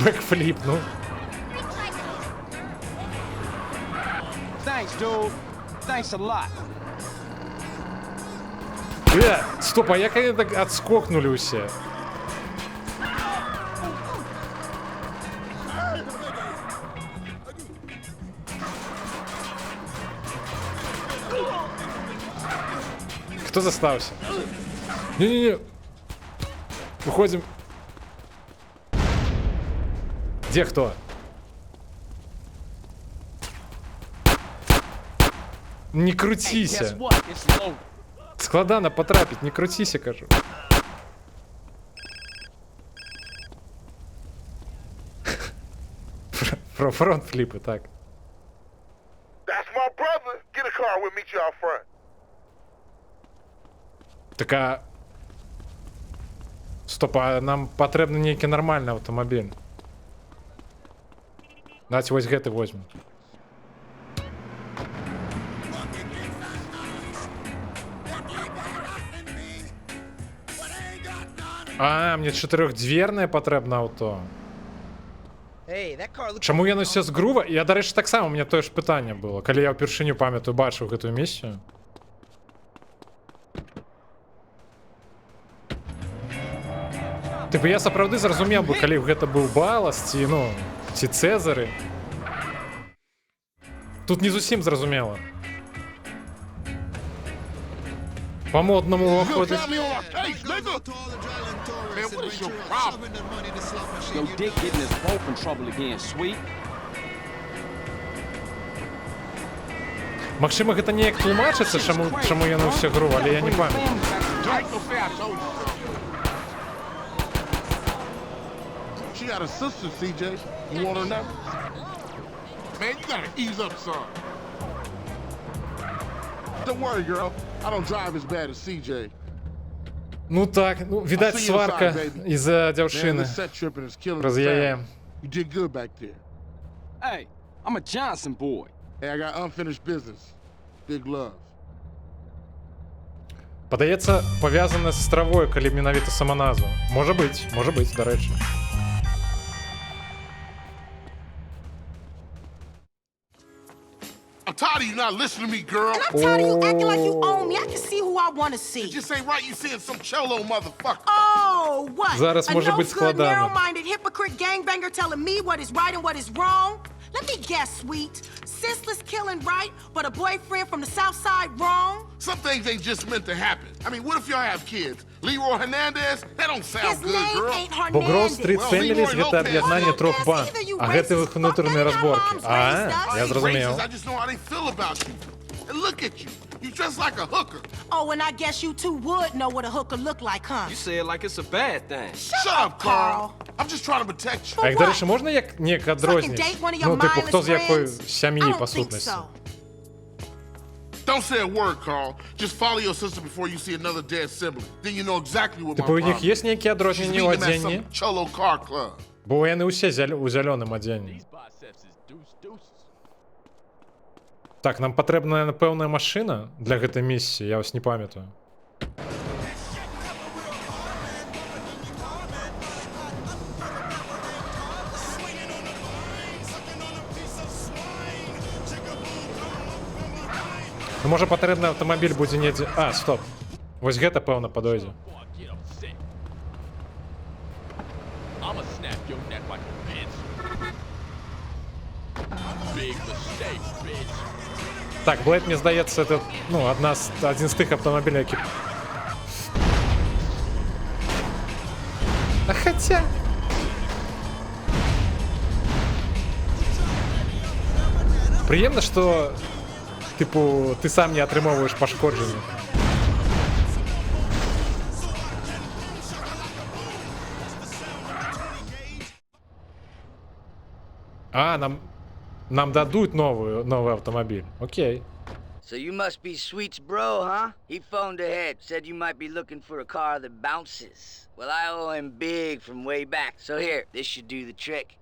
Бэкфлип, ну. Thanks, dude. Thanks a lot. Стоп, а як они так адскокнули усе? Кто застался? Не-не-не. Уходим. Где кто? Не крутися. Складано потрапить, не крутися, кажу. Про фронт-флипы, так. That's my brother. Get a car, we'll meet you out front. Так а... Стоп, а нам патрэбны нейкі нармальны аўтамабіль. Давайте вось гэты возьмем. А, мне чатырохдзвернае патрэбна аўто. Чаму яно все з грува? Я, дарэчы, таксама, у меня тое ж пытанне было, калі я ўпершыню памятаю бачыў гэтую місію. Типу, я сапраўды зразумеў бы, калі б гэта быў Балас ці, ну, ці Цэзары. Тут не зусім зразумела. По-модному выходзіць. Man, what is your problem? Yo, Dick getting us both in trouble again, sweet. Магчыма, гэта неяк тлумачыцца, чаму яно ўсё грува, але я не памятаю. She got a sister, CJ. You want her now? Man, you gotta ease up, son. Don't worry, girl. I don't drive as bad as CJ. Ну так, ну, відаць, сварка из-за дзяўчыны. Праз яе. You did good back there. Hey, I'm a Johnson boy. Hey, I got unfinished business. Big love. Падаецца, павязана з травой, калі менавіта сама назва. Можа быць, дарэчы. I'm tired of you not listening to me, girl. And I'm tired of you acting like you own me. I can see who I want to see. It just ain't right you seeing some cholo motherfucker. Oh, what? Зараз може бути складно. A no good, narrow-minded hypocrite gangbanger telling me what is right and what is wrong? Let me guess, sweet. Senseless killing right, but a boyfriend from the south side wrong? Some things ain't just meant to happen. I mean, what if y'all have kids? Leroy Hernandez? That don't sound good, girl. Бо Grove Street Families — гэта аб'яднанне трох банд, а гэта іх унутраныя разборкі. А, я зразумеў. I just know how they feel about you. And look at you. You dress like a hooker. Oh, and I guess you two would know what a hooker look like, huh? You say it like it's a bad thing. Shut up, Carl. I'm just trying to protect you. А як, дарэчы, можна як неяк адрозніць? Ну, типу, хто з якої сям'ї, па сутнасці? Don't say a word, Carl. Just follow your sister before you see another dead sibling. Then you know exactly what my Типу, у них problem є нейкі адрозненні ў адзенні? Cholo car club. Бо яны ўсе у зялёным адзенні. Так, нам патрэбная пэўная машына для гэтай місіі, я вас не памятаю. Ну, можа, патрэбны аўтамабіль будзе недзе... А, стоп. Вось гэта, пэўна, падойдзе. Так, Блэйд, мне здаецца, это, ну, адзін з тых аўтамабіляў, які... А хаця... Прыемна, што... Типу, ты сам не атрымоўваеш пашкоджанне. А, нам дадуць новый автомобиль. Окей. So you must be Sweet's bro, huh? He phoned ahead, said you might be looking for a car that bounces. Well, I owe him big from way back. So here, this should do the trick.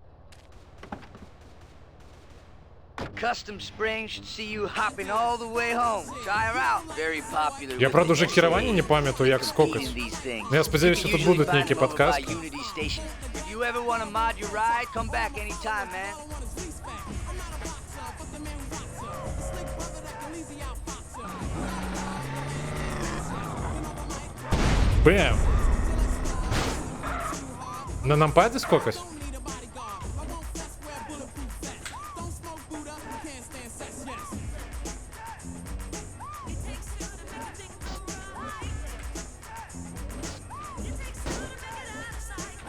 Custom Spring should see you hopping all the way home. Try her out. Very popular. Я, правда, уже керование не памятаю, як скокать. Но я сподіваюся, що тут будуть некие подкасты. If you ever want to mod your ride, come back anytime, man. Бэм! На нампаде скокать?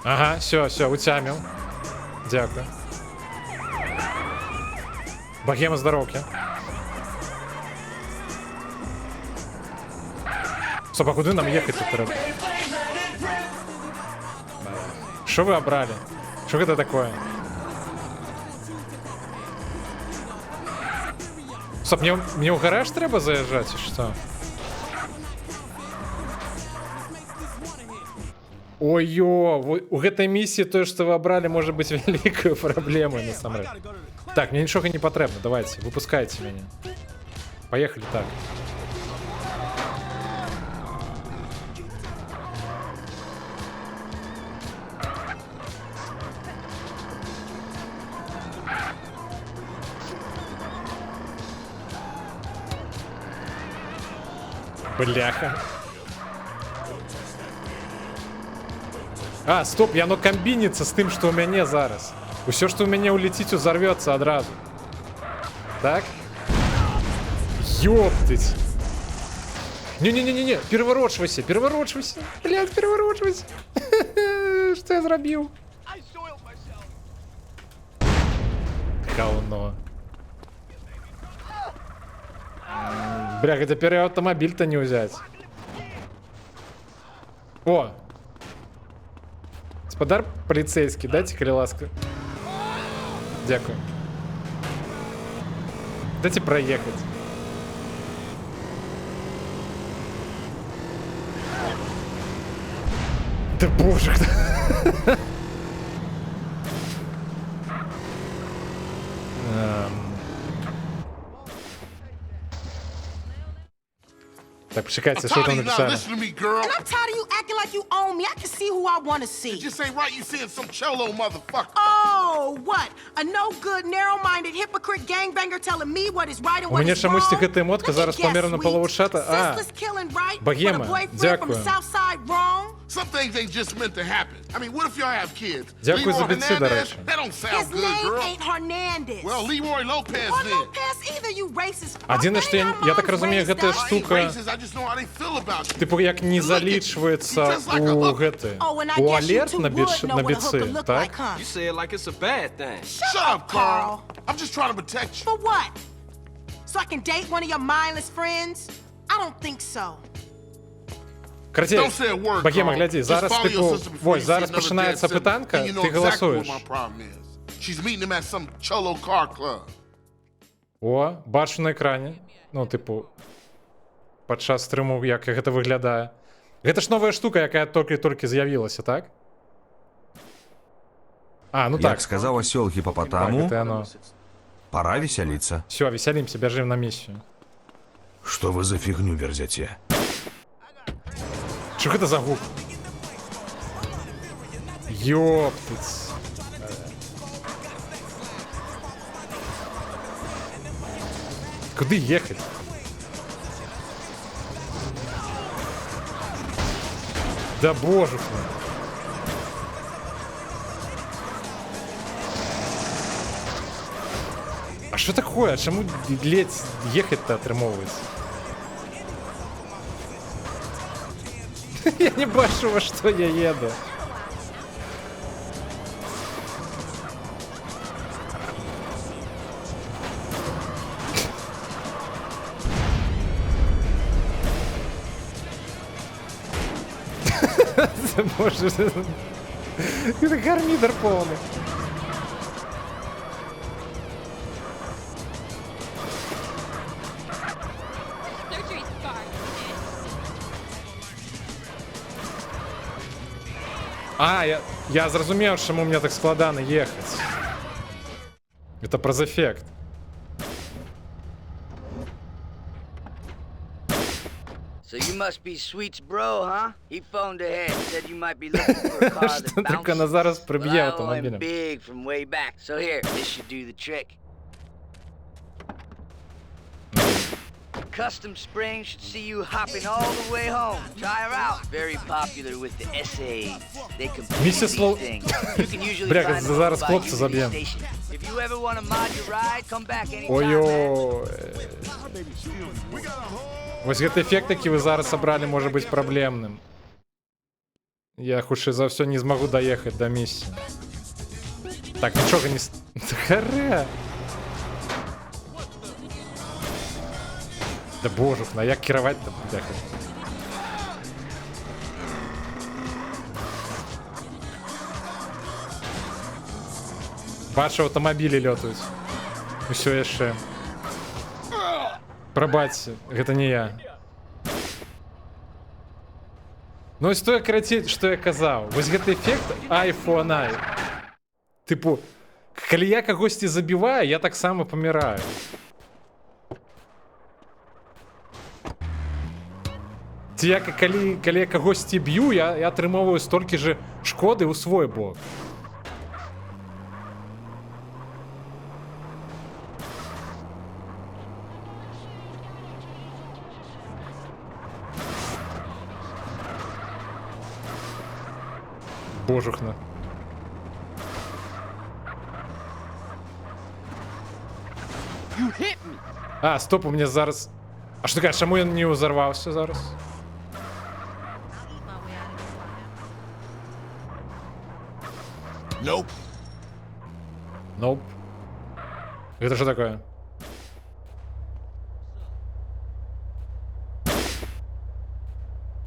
Ага, все, утямил. Дякую. Богема здоровки. Стоп, а куди нам ехать тут треба? Что вы обрали? Что это такое? Стоп, мне в гараж треба заезжать, и что? Ой-ё, у гэтай місіі тое, што вы абралі, можа быць вялікаю праблемай насамрэч. Так, мне нічога не патрэбна, давайте, выпускайце мяне. Поехали так. Бляха. А, стоп, яно камбініцца з тым, што ў мяне зараз. Усё, што ў мяне ўляціць, узарвёцца адразу. Так? Ёптыть. Не-не-не-не, переворачивайся, переворачивайся. Блядь, переворачивайся. Что я зрабіў? Говно. Бля, теперь автомобиль-то не взять. О! Господар полицейский, дайте ласка. Дякую. Дайте проехать. Да боже. Так, почекайте, що там написали. And I'm tired of you acting like you own me. I can see who I want to see. It just ain't right you seeing some cholo motherfucker. Oh, what? A no-good, narrow-minded hypocrite gangbanger telling me what is right and У what мене is чомусь wrong? цих емотка зараз помірно на полову чата. А, Senseless killing, right? Богема, But a boyfriend from дякую. the south side wrong? Some things ain't just meant to happen. I mean, what if y'all have kids? Дякую за Leroy бітси, до Hernandez? речі. That don't sound His good, name girl. ain't Hernandez. Well, Leroy Lopez Or then. Lopez either, you racist. Єдине, що я так розумію, гэта I ain't штука, racist, I just know how they feel about you. типу, як не залічується у гэты, у алерт на біцы, так? You say it like it's a bad thing. Shut up, Carl. I'm just trying to protect you. For what? So I can date one of your mindless friends? I don't think so. Кратей, Don't say a word, Богема, Carl. гляди, Just зараз, follow your типу, sister before ось, you зараз see another починається dead sibling, питанка, and you know ти exactly голосуєш. what my problem is. She's meeting him at some cholo car club. О, бачу на екрані. Ну, типу, падчас стріму, як гэта выглядае. Гэта ж новая штука, якая толькі з'явілася, так? А, ну так. Як сказав осел гипопотаму, Так, это оно. пора веселиться. Все, веселимся, бежим на миссию. Что вы за фигню верзете? Что это за гук? Ёптыть. Куда ехать? Да боже мой. А що такое? Чому ледь ехать-то атрымоўваецца? Я не бачу, во что я еду. Боже, это гармидер полный. А, я зразумеў, чаму мне так складана ехаць. Это праз эффект. So you must be Sweet's bro, huh? He phoned ahead, said you might be looking for a car that Что только на зараз bounces. приб'є Well, I owe him автомобілем. big from way back. So here, this should do the trick. Custom Spring should see you hopping all the way home. Try her out. Very popular with the essays. They complete Миссис these Лол- things. You can usually Бля, find them зараз by хлопця Unity заб'єм. Station. If you ever want to mod your ride, come back anytime, man. Ой-ой. Вось гэты эфект, які вы зараз сабралі, можа быць праблемным. Я хутчэй за ўсё не змагу даехаць да місіі. Так, нічога не... Харе! Да божух, на як кіраваць-то, бляха. Бачу, аўтамабілі лётаюць. Усё яшчэ. Прабачце, гэта не я. Ну ось тое карацей, што я казаў. Вось гэты эфект eye for an eye. Тыпу, калі я кагосьці забіваю, я таксама паміраю. Ці я, калі я кагосьці б'ю, я атрымоўваю столькі же шкоды ў свой бок. Божухна. А, стоп, у меня зараз... А што такое, чаму ён не ўзарваўся зараз? Nope. Nope. Гэта што такое?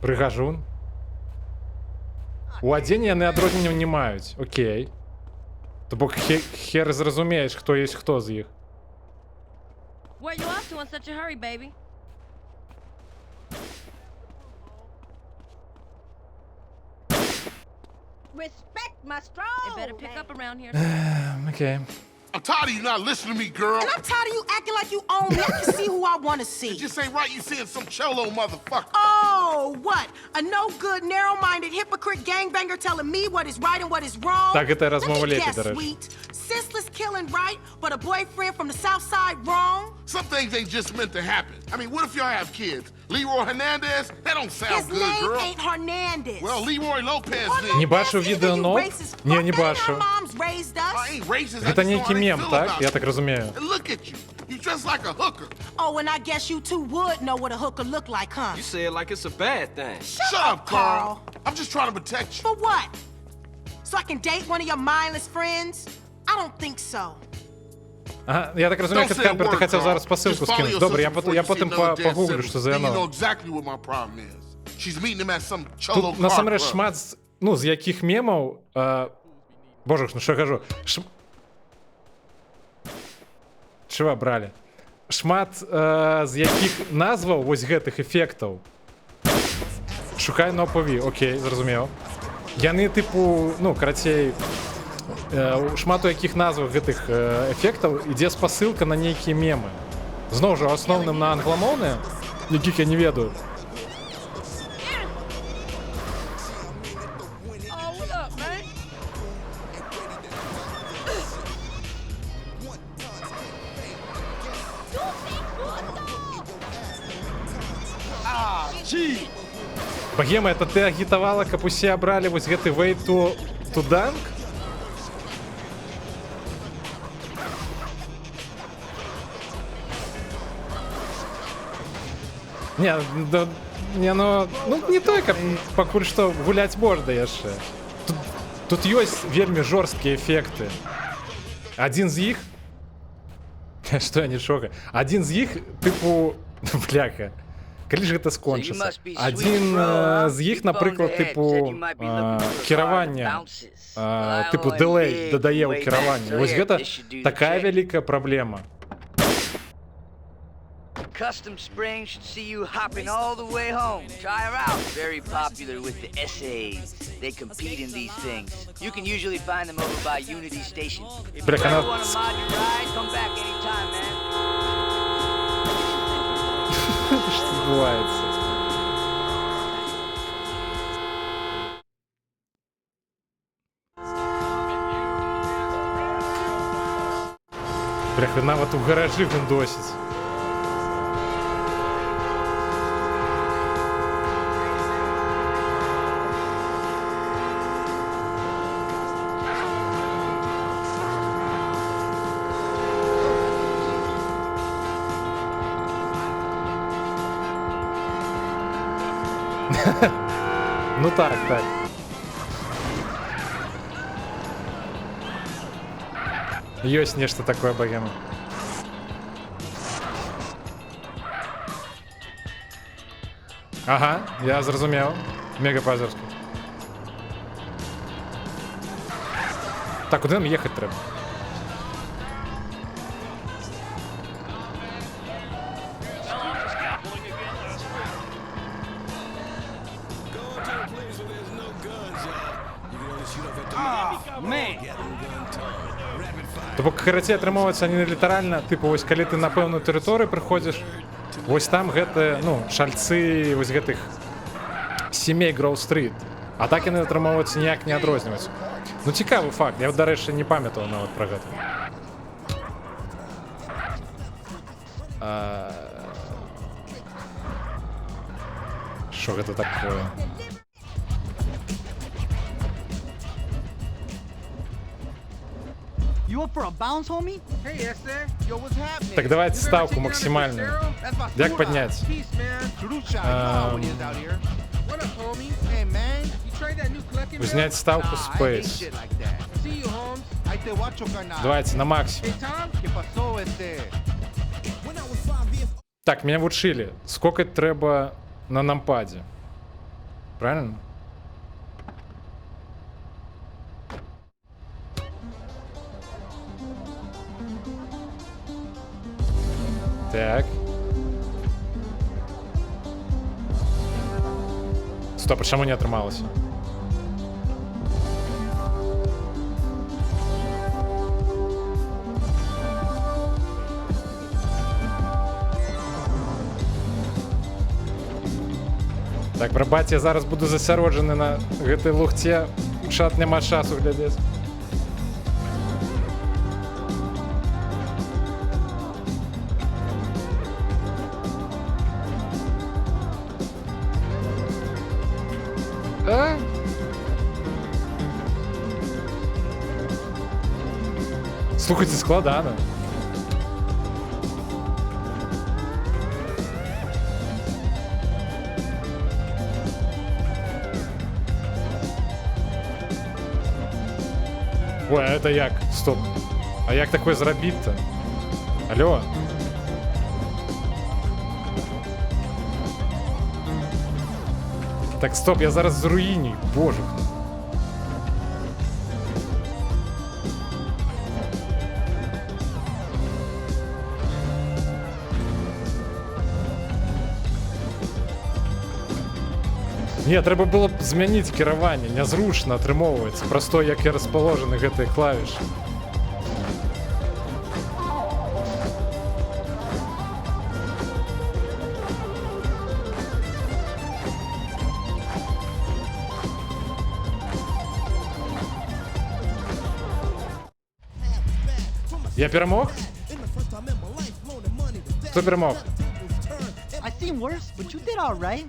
Прыгажун? У адзення яны адрозненняў не маюць. Окей. То бок хер зразумееш, хто ёсць хто з іх. Where you off to in such a hurry, baby? Respect my strong. You better pick up around here. Окей. I'm tired of you not listening to me, girl. And I'm tired of you acting like you own me. I can see who I want to see. It just ain't right you seeing some cholo motherfucker. Oh, what? A no-good, narrow-minded hypocrite gangbanger telling me what is right and what is wrong? Так это Let размова me лети, guess, до речі. sweet. Senseless killing right, but a boyfriend from the south side wrong? Some things ain't just meant to happen. I mean, what if y'all have kids? Leroy Hernandez? That don't sound His good, name girl. ain't Hernandez. Well, Leroy Lopez Or then. Не бачив Lopez, відео, either you но... racist Не, fuck, не that ain't how бачив. moms raised us. I ain't racist. I Гэта just know нейкі how they мем, feel так? about Я you. так разумею. And look at you. You dress like a hooker. Oh, and I guess you two would know what a hooker look like, huh? You say it like it's a bad thing. Shut up, Carl. I'm just trying to protect you. For what? So I can date one of your mindless friends? I don't think so. Ага, я так розумію, Кэткампер, ти хотів зараз посилку скинути. Добре, я потім погуглю, що за яно. Тут насамрэч шмат, ну, з яких мемаў... Боже, ну що я кажу? Чого брали? Шмат з яких назваў вось гэтых эфектаў. Шукаю на опові, окей, зразумеў. Яны, типу, ну, карацей... Шмат у якіх назвах гэтых эфектаў ідзе спасылка на нейкія мемы. Зноў жа, асноўным на англамоўныя, якіх я не ведаю. Богема, это ты агітавала, каб усе абралі вось гэты way to dunk? Не, ну не той, каб пакуль што гуляць можна яшчэ. Тут ёсць вельмі жорсткія эфекты. Адзін з іх... Што я нічога? Адзін з іх, тыпу... Бляха. Калі ж гэта скончыцца? Адзін з іх, напрыклад, тыпу кіравання, тыпу дэлей дадае ў кіраванне. Вось гэта такая вялікая праблема. Custom Springs should see you hopping all the way home. Try her out. Very popular with the essays. They compete in these things. You can usually find them over by Unity Station. If you ever want to mod your ride, come back anytime, man. Что бывается? Бляха, нават у гаражы віндосіць. Ну так. Ёсць нешта такое, богема. Ага, я зразумеў. Мега па-азерску. Так, куди нам ехаць трэба? То бок карацей атрымоўваецца не літаральна, тыпу вось калі ты на пэўную тэрыторыю прыходзіш, вось там гэта, ну, шальцы вось гэтых сямей Гроу-стрит. А так яны атрымоўваюцца ніяк не адрозніваюцца. Ну цікавы факт, я, дарэчы, не памятаў нават пра гэта. Що гэта такое? You up for a bounce, homie? Hey, yes, sir. Yo, what's happening? Так давайте ставку максимальную. Як поднять? Узнять ставку Space. Давайте на максимум. Так, меня вучили. Сколько треба на нампаде? Правильно? Так. Стоп, а чому не атрымалася? Так, брабаці, я зараз буду засяроджены на гэтай лухце. Чат няма часу глядзець. А? Слухайте, складано. Ой, а это як? Стоп. А як такое зрабіць-то? Алло? Так, стоп, я зараз зруїню. Боже. Не, треба было б змяніць кіраванне, нязручна атрымоўваецца, просто як і расположены гэтыя клавішы. Я перемог? Хто перемог? I seen worse, but you did all right.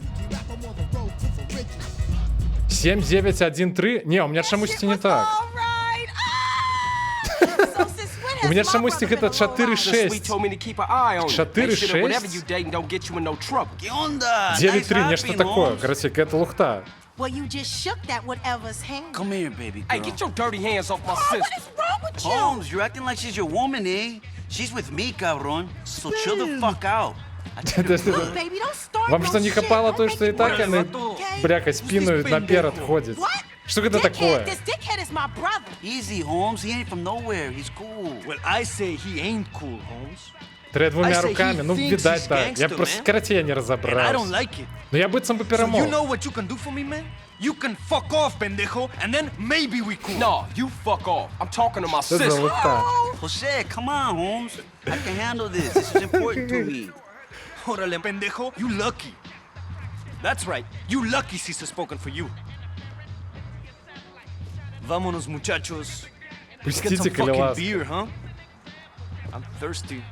7-9-1-3? Не, у меня чамусьці не так. У меня чамусьці гэта 4-6. 4-6? 9-3, нешта такое. Короче, какая-то лухта. Well, you just shook that whatever's hand. Come here, baby girl. Hey, get your dirty hands off my sister. What is wrong with you? Holmes, you're acting like she's your woman, eh? She's with me, cabron. So chill the fuck out. Look, baby, don't start Вам no что, не shit. хапало Don't то, make что и it так worse, она, okay? бляха, спину наперед ходит? What? Что это такое? This dickhead is my brother. Easy, Holmes. He ain't from nowhere. He's cool. Well, I say he ain't cool, Holmes. Треба двумя I say руками, he ну thinks видать he's так. Я gangster, просто man. короче я не And I don't разобрался. like it. Но я быцем бы So перемог. you know what you can do for me, man? You can fuck off, pendejo, and then maybe we cool. No, you fuck off. I'm talking to my Что за sister. лухта? Jose, come on, Holmes. I can handle this. This is important to me. Órale, pendejo, you lucky. That's right. You lucky Caesar spoken for you. Vámonos, muchachos. Let's get some Пустите, коли fucking ласка. beer, huh? I'm thirsty.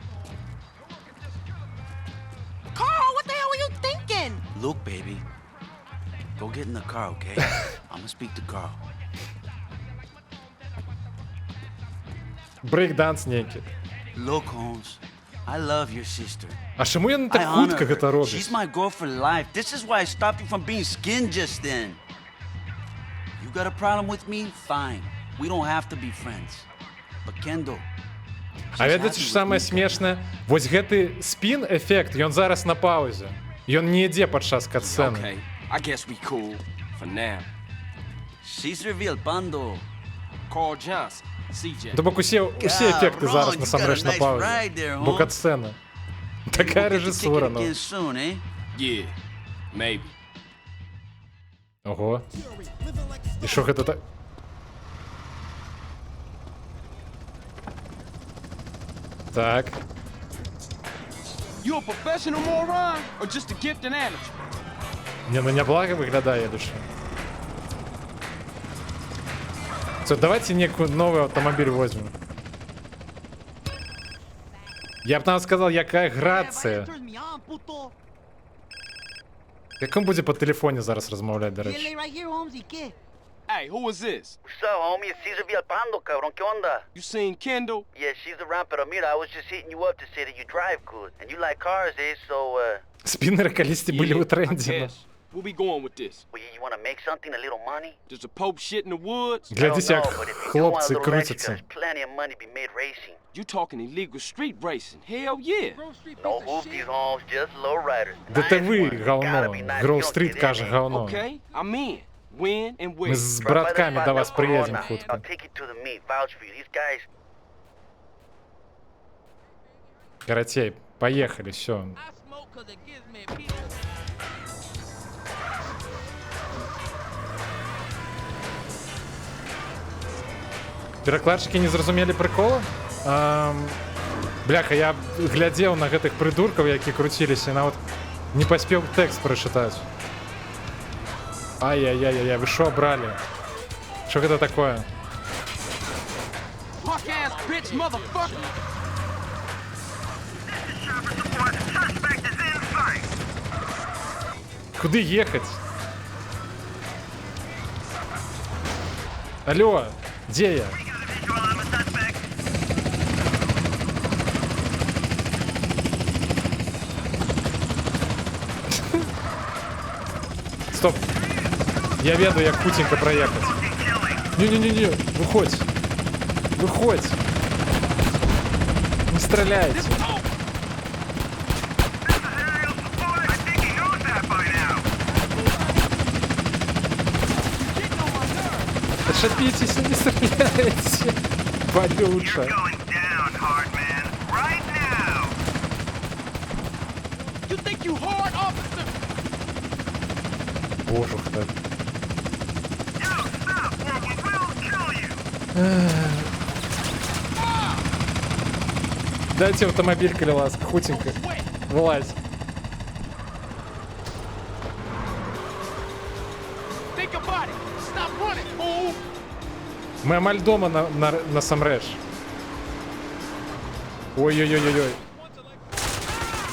Carl, what the hell were you thinking? Look, baby. Go get in the car, okay? I'm gonna speak to Carl. Брейкданс некий. Look, Holmes. I love your sister. А чому я не I так honor хутко her. гэта роблю? She's my girl for life. This is why I stopped you from being skinned just then. You got a problem with me? Fine. We don't have to be friends. But Kendall. А ведаеце, што самае смешнае? Вось гэты спін-эфект, ён зараз на паўзе. Ён не ідзе падчас катсцэны. Okay, I guess we cool for now. Caesar Villalpando. Carl Johnson, CJ. То бок усе эфекты зараз насамрэч на паўзе. Бо Holmes. катсцэна. Такая We'll get the рэжысура, ticket ну. again soon, eh? Yeah, maybe. Ого. І що гэта так? Так. You a professional moron or just a gifted amateur? Не, ну неблаго виглядає душа. Все, давайте некую новый автомобиль возьмем. Я б нам сказал, якая грація. Як він буде по телефоні зараз розмовляти, до речі? Hey, who is this? What's up, homie? It's Cesar Villalpando, cabrón. ¿Qué onda? You seen Kendall? Yeah, she's around, pero mira, I was just hitting you up to say that you drive good. And you like cars, eh? So, Спіннери колись були у тренді. Where we going with this? well, you want to make something, a little money? Just a Pope shit in the woods? Глядіть, як but if you want a хлопці little extra, крутяться. there's plenty of money to be made racing. You talking illegal street racing? Hell yeah. No hoopties, homes, just low riders. Де те ви, говно? Гроу-стріт каже говно. Okay, I'm in. When and where? Ми з братками до вас приїдемо хутко. I'll take you to the meet, vouch for you. These guys, Каратей, поехали, все. Перакладчики не зразумелі прикола? Бляха, я глядзеў на гэтых прыдуркаў, які круціліся, нават не паспеў тэкст прачытаць. Ай-яй-яй-яй, вы шо бралі? Что это такое? Punk-ass bitch, motherfucker! Куды ехать? Алло, где я? Стоп. Я веду, як хутенько проехать. Не-не-не-не, выходь. Выходь. Не стреляйте. Отшатнитесь, не стреляйте. Болюча. You think you hard, officer? Боже, так. Дайте автомобиль, коли ласка, хутенько. Вылазь. Think about it. Stop running, fool. Мы амаль дома на Самреш. Ой-ой-ой-ой-ой.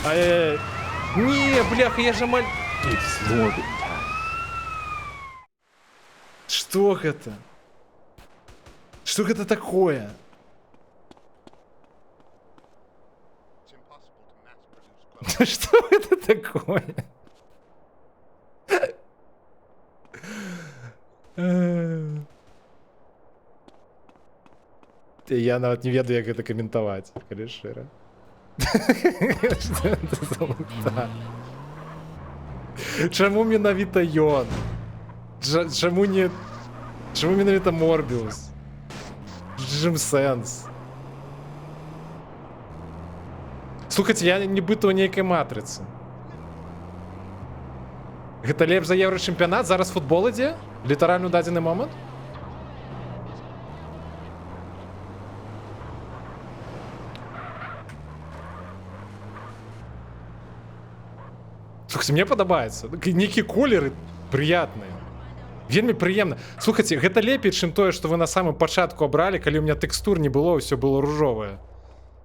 Ай-яй-яй. Не, бляха, я же амаль... Что это? Что это такое? Что это такое? Я нават не ведаю, як гэта каментаваць, калі шчыра. Што гэта за лута? Чаму менавіта ён? Чаму не... Чаму менавіта Морбіус? Джим Сенс. Слухайце, я нібыта ў нейкай матрыцы. Гэта лепш за еўрачэмпіянат? Зараз футбол ідзе? Літаральна ў дадзены момант? Слухайте, мне падабаецца. Нейкія колеры прыятныя. Вельмі прыемна. Слухайце, гэта лепей, чым тое, што вы на самым пачатку абралі, калі ў меня тэкстур не было, ўсё было ружовае.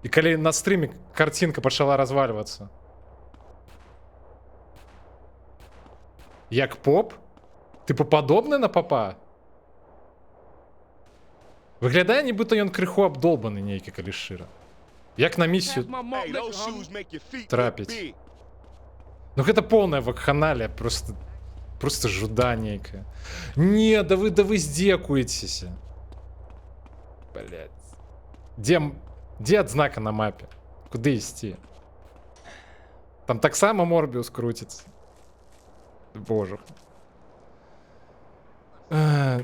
І калі на стрыме картинка пачала развальвацца. Як поп? Типу падобны на попа? Выглядае, нібыта ён крыху абдолбаны нейкі, калі шчыра. Як на місію трапіць. Ну гэта поўная вакханалія, просто жуда нейкая. Не, да вы здзекуецеся. Блядь. Где адзнака на мапе? Куды ісці? Там таксама Морбіус круціцца. Боже.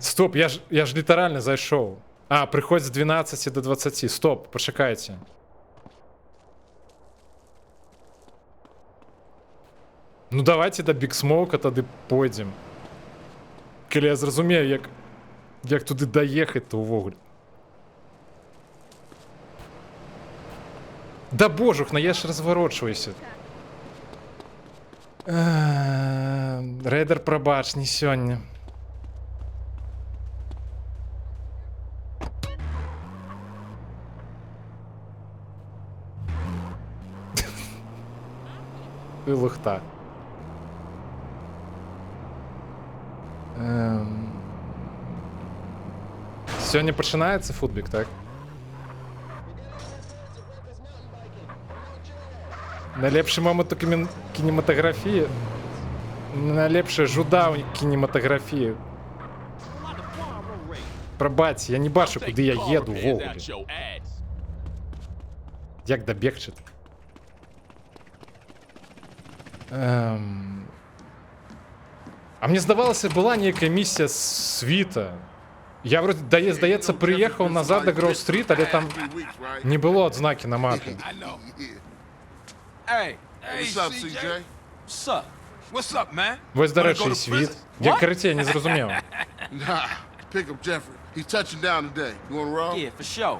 Стоп, я ж літаральна зайшоў. А, прыходзь з 12 до 20. Стоп, пачакайце. Ну давайте до Big Smoke тады пойдзем. Калі я зразумею, як туды даехаць-то ўвогуле. Да божухна, я ж разворочваюся. Рейдер, прабач, не сёння. І лухта. Сьогодні починається футбік, так? Найлепший момент у кінематографії. Найлепший жуда у кінематографії. Пробачте, я не бачу, куди я їду ввогуле. Як добігчити? А мені здавалося, була ніяка місія світа. Я, вроді, здається, приїхав назад до Гроув-стріт, але там не було ознаки на мапі. Hey, What's up, CJ? What's up? What's up, man? Ось, до речі, і світ. Як карті, я не зрозумів. Nah, pick up Jeffrey. He's touching down today. You wanna roll? Yeah, for sure.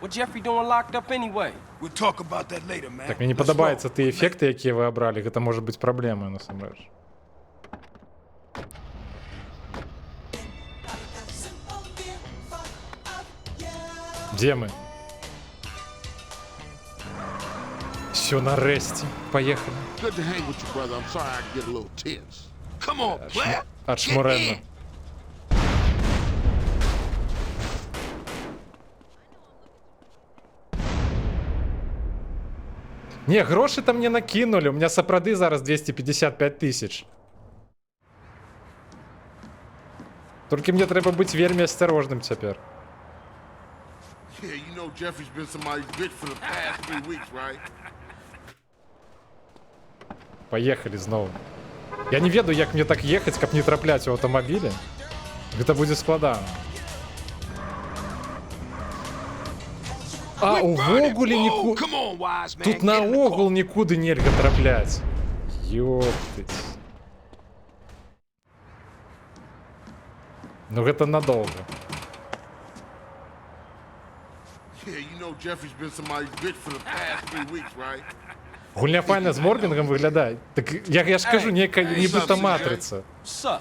What Jeffrey doing locked up anyway? We'll talk about that later, man. Так, мені подобаються ті ефекти, які ви обрали. Це може бути проблемою, насамперед. Де ми? Все, нарешті. Поїхали. Good to hang with you, brother. I'm sorry I can get a little tense. Come on, player. Ачмуренно. Не, гроші там не накинули. У меня сапрады зараз 255 тисяч. Тільки мені треба бути вельми осторожним тепер. Yeah, you know Jeffrey's been somebody's bitch for the past 3 weeks, right? Поехали знову. Я не ведаю, як мені так їхати, каб не трапляти у автомобілі. Це буде складно. А, у вогулі нікуди... Тут на огул нікуди нельга траплять. Ёптыть. Ну гэта надолго. Yeah, you know Jeffrey's been somebody's bitch for the past 3 weeks, right? Гульня файна з Морганом виглядає. Так я ж кажу, нібито матриця. What's up?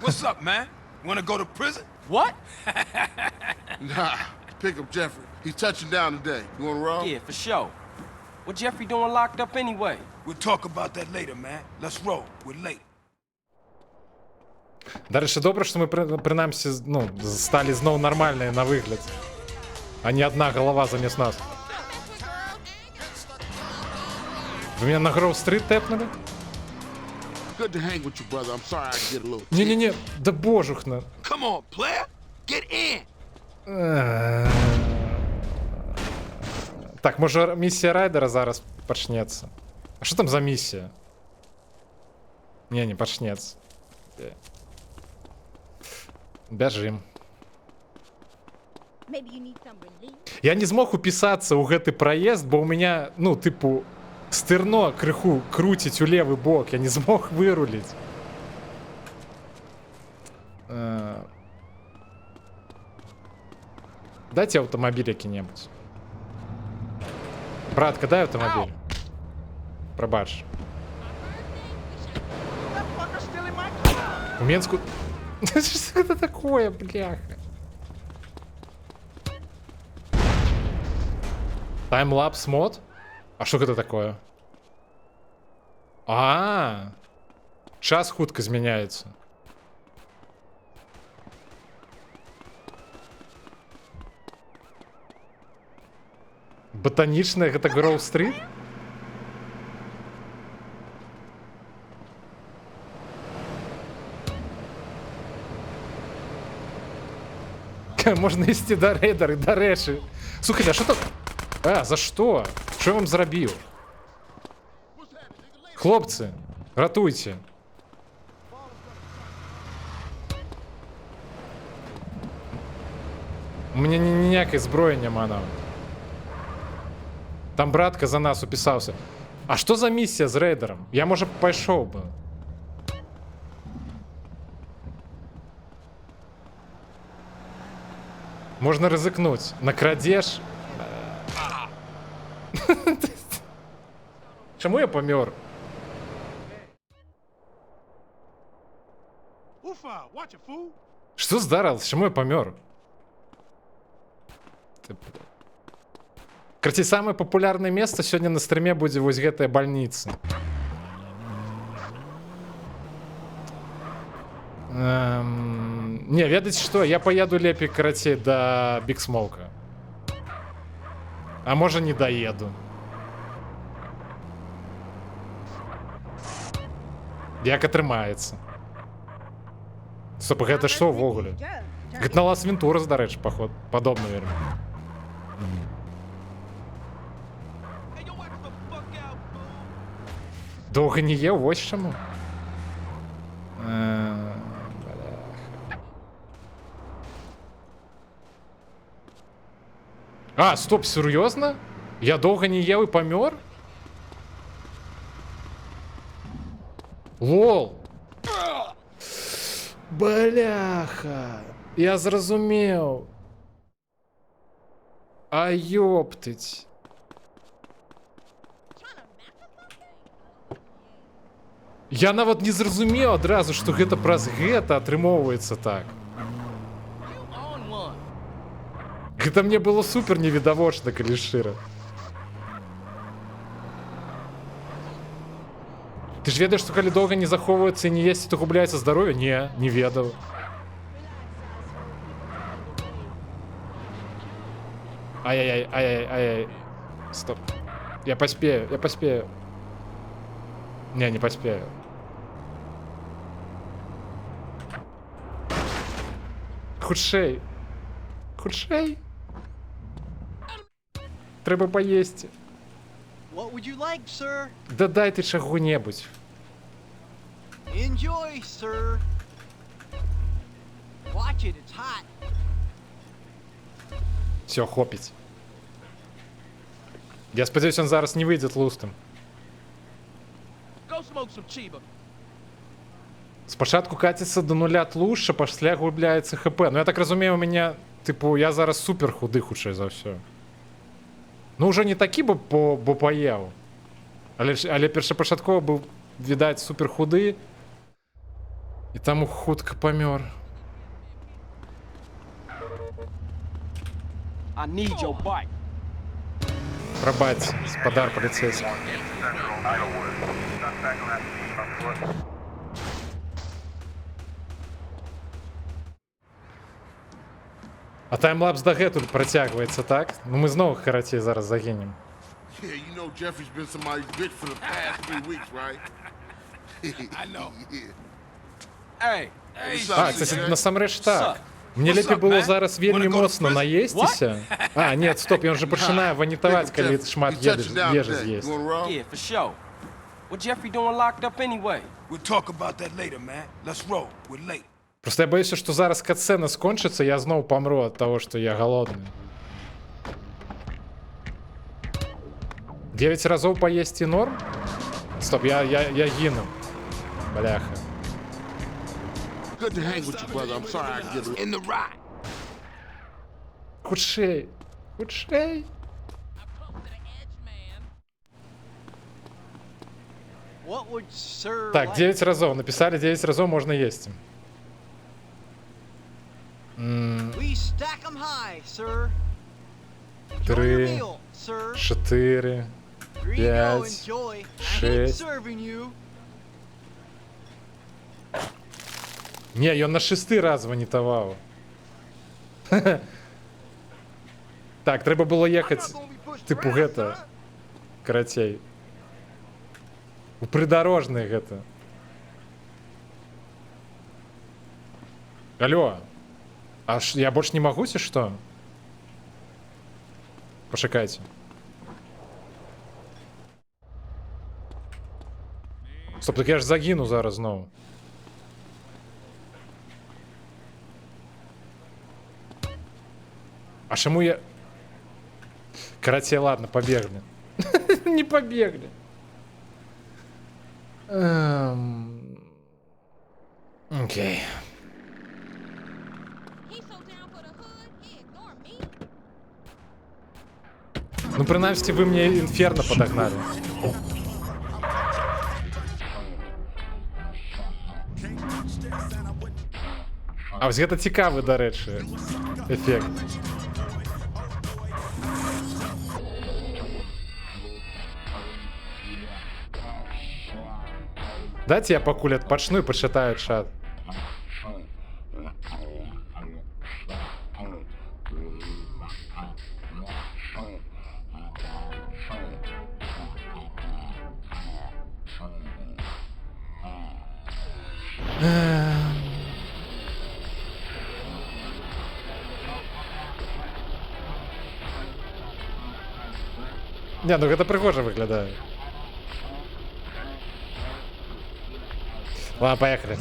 What's up, man? Wanna go to prison? What? Nah, pick up Jeffrey. He's touching down today. You wanna roll? Yeah, for sure. What Jeffrey doing locked up anyway? We'll talk about that later, man. Let's roll. We're late. Далі добре, що ми принаймні стали знову нормальні на вигляд. А не одна голова замість нас. Ви мене на Гроув-стріт тепнули? Good to hang with you, brother. I'm sorry I can get a little tense. Не-не-не, да божухна. Come on, player. Get in. Так, може місія Райдера зараз почнеться. А що там за місія? Не почнеться. Бежим. Я не змог уписаться у гэты проезд, бо у меня, ну, типу, стырно крыху крутить у левый бок. Я не змог вырулить. Дайте автомобиль какие-нибудь. Братка, дай автомобиль. Пробач. У Менску... Что это такое, бляха? Таймлапс мод? А что это такое? Час хутка змяняется. Ботаничная, это Гроув-стрит? Можна істи до рейдера, до реші. Слухайте, а що так? За що? Що я вам зробив? Хлопці, ратуйте. У мене ніякої зброї нема нам. Там братка за нас уписався. А що за місія з рейдером? Я, може, пішов би. Можно ризикнуть. На крадеж. Чому я помер? Що здарилось? Чому я помер? Короче, самое популярное место сегодня на стриме будет вот гэтая больница. Не, ведаете что? Я поеду лепей, короче, до Биг Смоука. А может, не доеду. Як атрымаецца. Стоп, гэта што ўвогуле? Гэта на Лас Вентурас, дарэчы, паход. Падобна, верно. Доўга не еў, вось чаму. А, стоп, серьезно? Я долго не ел и помер? Лол. Бляха. Я зразумел. А ёптыть. Я нават не зразумеў адразу, што гэта праз гэта атрымоўваецца так. Гэта мне было супер невідавочна, калі шчыра. Ты ж ведаеш, што калі доўга не захоўваецца і не есці, то губляецца здароўе? Не ведаў. Ай-яй-яй. Стоп. Я поспею. Не поспею. Хутчэй. Трэба паесці. What would you like, sir? Да дай ты чаго-небудзь. Enjoy, sir. Watch it, it's hot. Все, хопіць. Я спадзяюсь, он зараз не выйдзе тлустым. Go smoke some Chiba. Спачатку каціцца до нуля тлушча, пасля губляецца ХП. Ну я так разумею, у мяне, типу, я зараз супер худы хутчэй за ўсё. Ну уже не такі, бо паеў. Але першапачаткова быў, відаць, супер худы. І таму хутка памёр. I need your bike. Прабач, спадар паліцейскі. А таймлапс дагэтуль працягваецца, так? Ну мы зноў карацей зараз загінем. Yeah, you know Jeffrey's been somebody's bitch for the past 3 weeks, right? I know. Hey. А, кстати, насамрэч так. Мне лепей было зараз вельмі моцна наесціся. А, нет, стоп, ён же пачынае ванітаваць, калі шмат ежы з'есть. Yeah, for sure. What Jeffrey doing locked up anyway? We'll talk about that later, man. Let's roll. We're late. Просто я боюся, што зараз катсцена скончыцца, я зноў памру ад таго, што я галодны. 9 разоў паесці норм? Стоп, я гіну. Бляха. Good to hang with you, brother. I'm sorry I get in the ride. Хутчэй. What would sir Так, like? 9 разоў. Написали 9 разоў можна есці. We stack 'em high, sir. 3, Meal, sir. 4, Here you go, 5, enjoy. I ain't 6. serving you. Не, ён на 6 раз ванітаваў. Так, трэба было ехаць, тыпу гэта, карацей. У прыдарожнай гэта. Алло, я больш не магу, ці што? Пачакайце. Стоп, так я ж загіну зараз зноў. А чаму я... Карацей, ладно, побегли. Не побегли. Окей. Ну, принаймні, вы мне Инферно подогнали. А вось гэта цікавы, дарэчы, эфект. Дайце я пакуль адпачну і пачытаю чат. Не, ну гэта прыгожа выглядае. Ладно, поехали.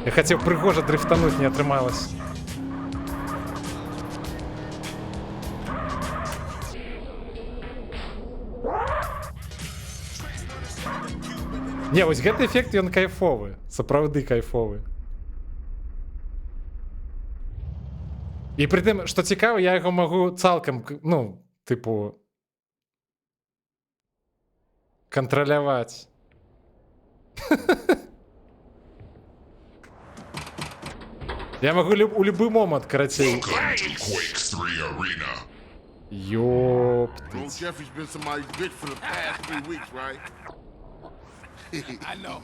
Я хотел прыгожа дрифтануть, не атрымалось. Не, вось гэты эфект ён кайфовы, сапраўды кайфовы. І пры тым, што цікава, я яго магу цалкам, ну, тыпу, кантраляваць. Я магу у любы момант, карацей. Ёптыць. Jeffrey's been somebody's bitch for the past 3 weeks, right? I know.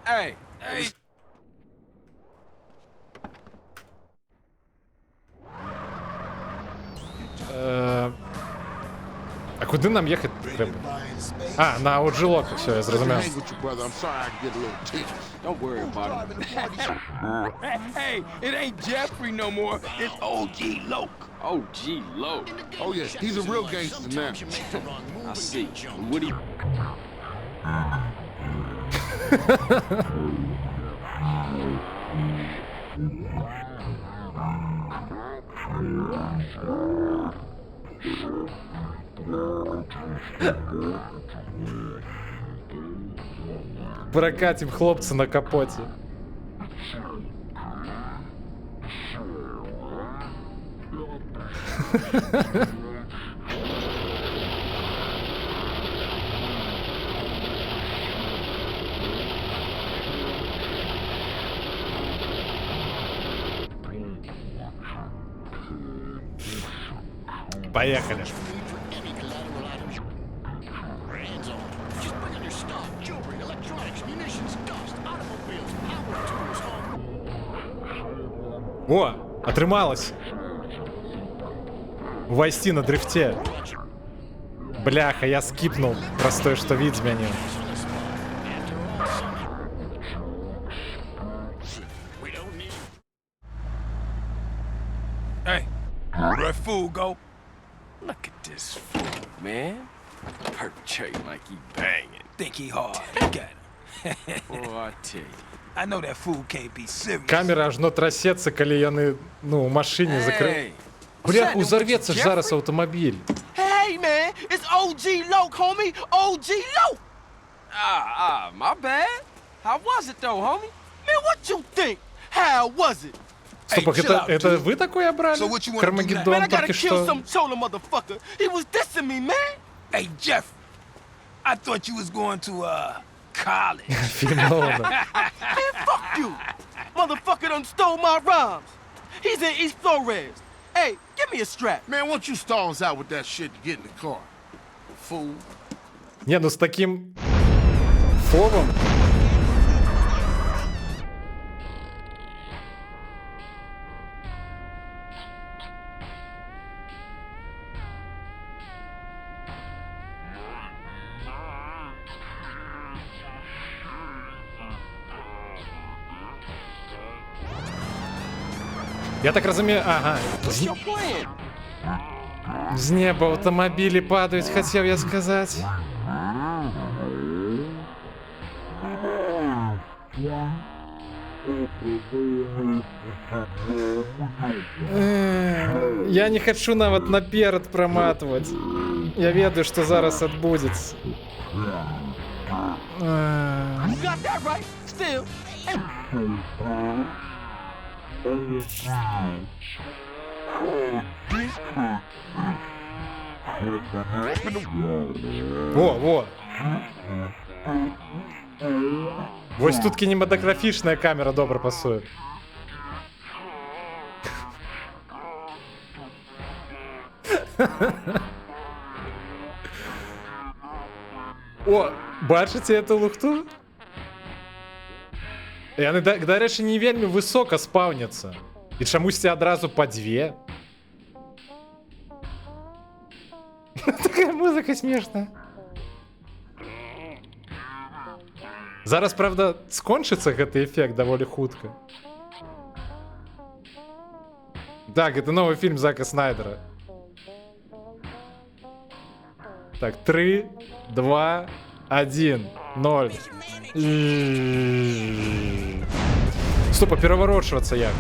Hey, А куди нам їхати треба? А, на Оджілок, все, я зрозумів. Don't worry about it. Hey, it ain't Jeffrey no more. It's OG Loke. OG Loke. Oh yeah, he's a real gangster now. I see. What do you... Прокатим хлопца на капоте. Поехали. О, атрымалось. Увайсці на дрифте. Бляха, я скипнул простое, что вид змяніў. Hey, where that fool go? Look at this fool. Man, perpetrating like he banging. Think he hard. Look at him. Boy, I tell you. I know that fool can't be serious. Камера ажно трасецца, калі яны, ну, у машине закрыты. Бляха, узорвецца ж зараз аўтамабіль. Hey, man, it's OG Loke, homie. OG Loke. My bad. How was it though, homie? Man, what you think? How was it? Стоп, это вы такое брали? Кармагеддон только что. Some chola motherfucker. He was dissing me, man. Hey, Jeff. I thought you was going to, college. Фильмовано. Man, fuck you. Motherfucker done stole my rhymes. He's in East Flores. Hey, give me a strap. Man, why don't you stall us out with that shit to get in the car? Fool. Не, ну с таким фовом. Я так разумею, ага. З неба аўтамабілі падаюць, хацеў я сказаць. Я не хочу нават наперад праматваць. Я ведаю, што зараз адбудзецца. You got that right. Still. Во. Вось тут кінематографічная камера добра пасуе. О, бачыце эту лухту? Яны, дарэчы, не вельмі высока спаўняцца. І чамусьці адразу па дзве. Такая музыка смешная. Зараз, правда, скончыцца гэты эфект даволі хутка. Так, это новый фильм Зака Снайдера. Так, 3, 2, 1, 0. Стоп, а пераворочвацца як?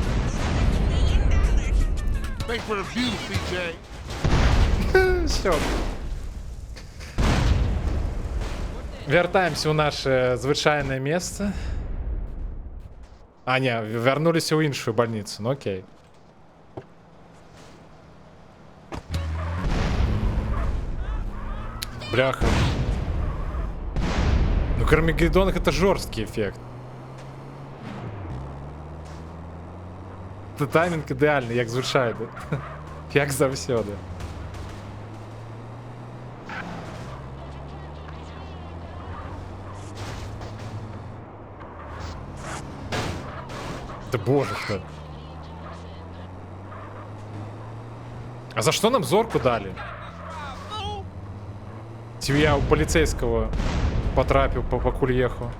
Всё. Вяртаемся ў наше звычайнае месца. А, не, вярнуліся ў іншую бальніцу, ну окей. Бляха. Ну, Кармагеддон — это жорсткі эфект. Это таймінг ідэальны, як звычайны. Як заўсёды. Да боже что. А за что нам зорку дали? Ці я у полицейского потрапил по кульеху.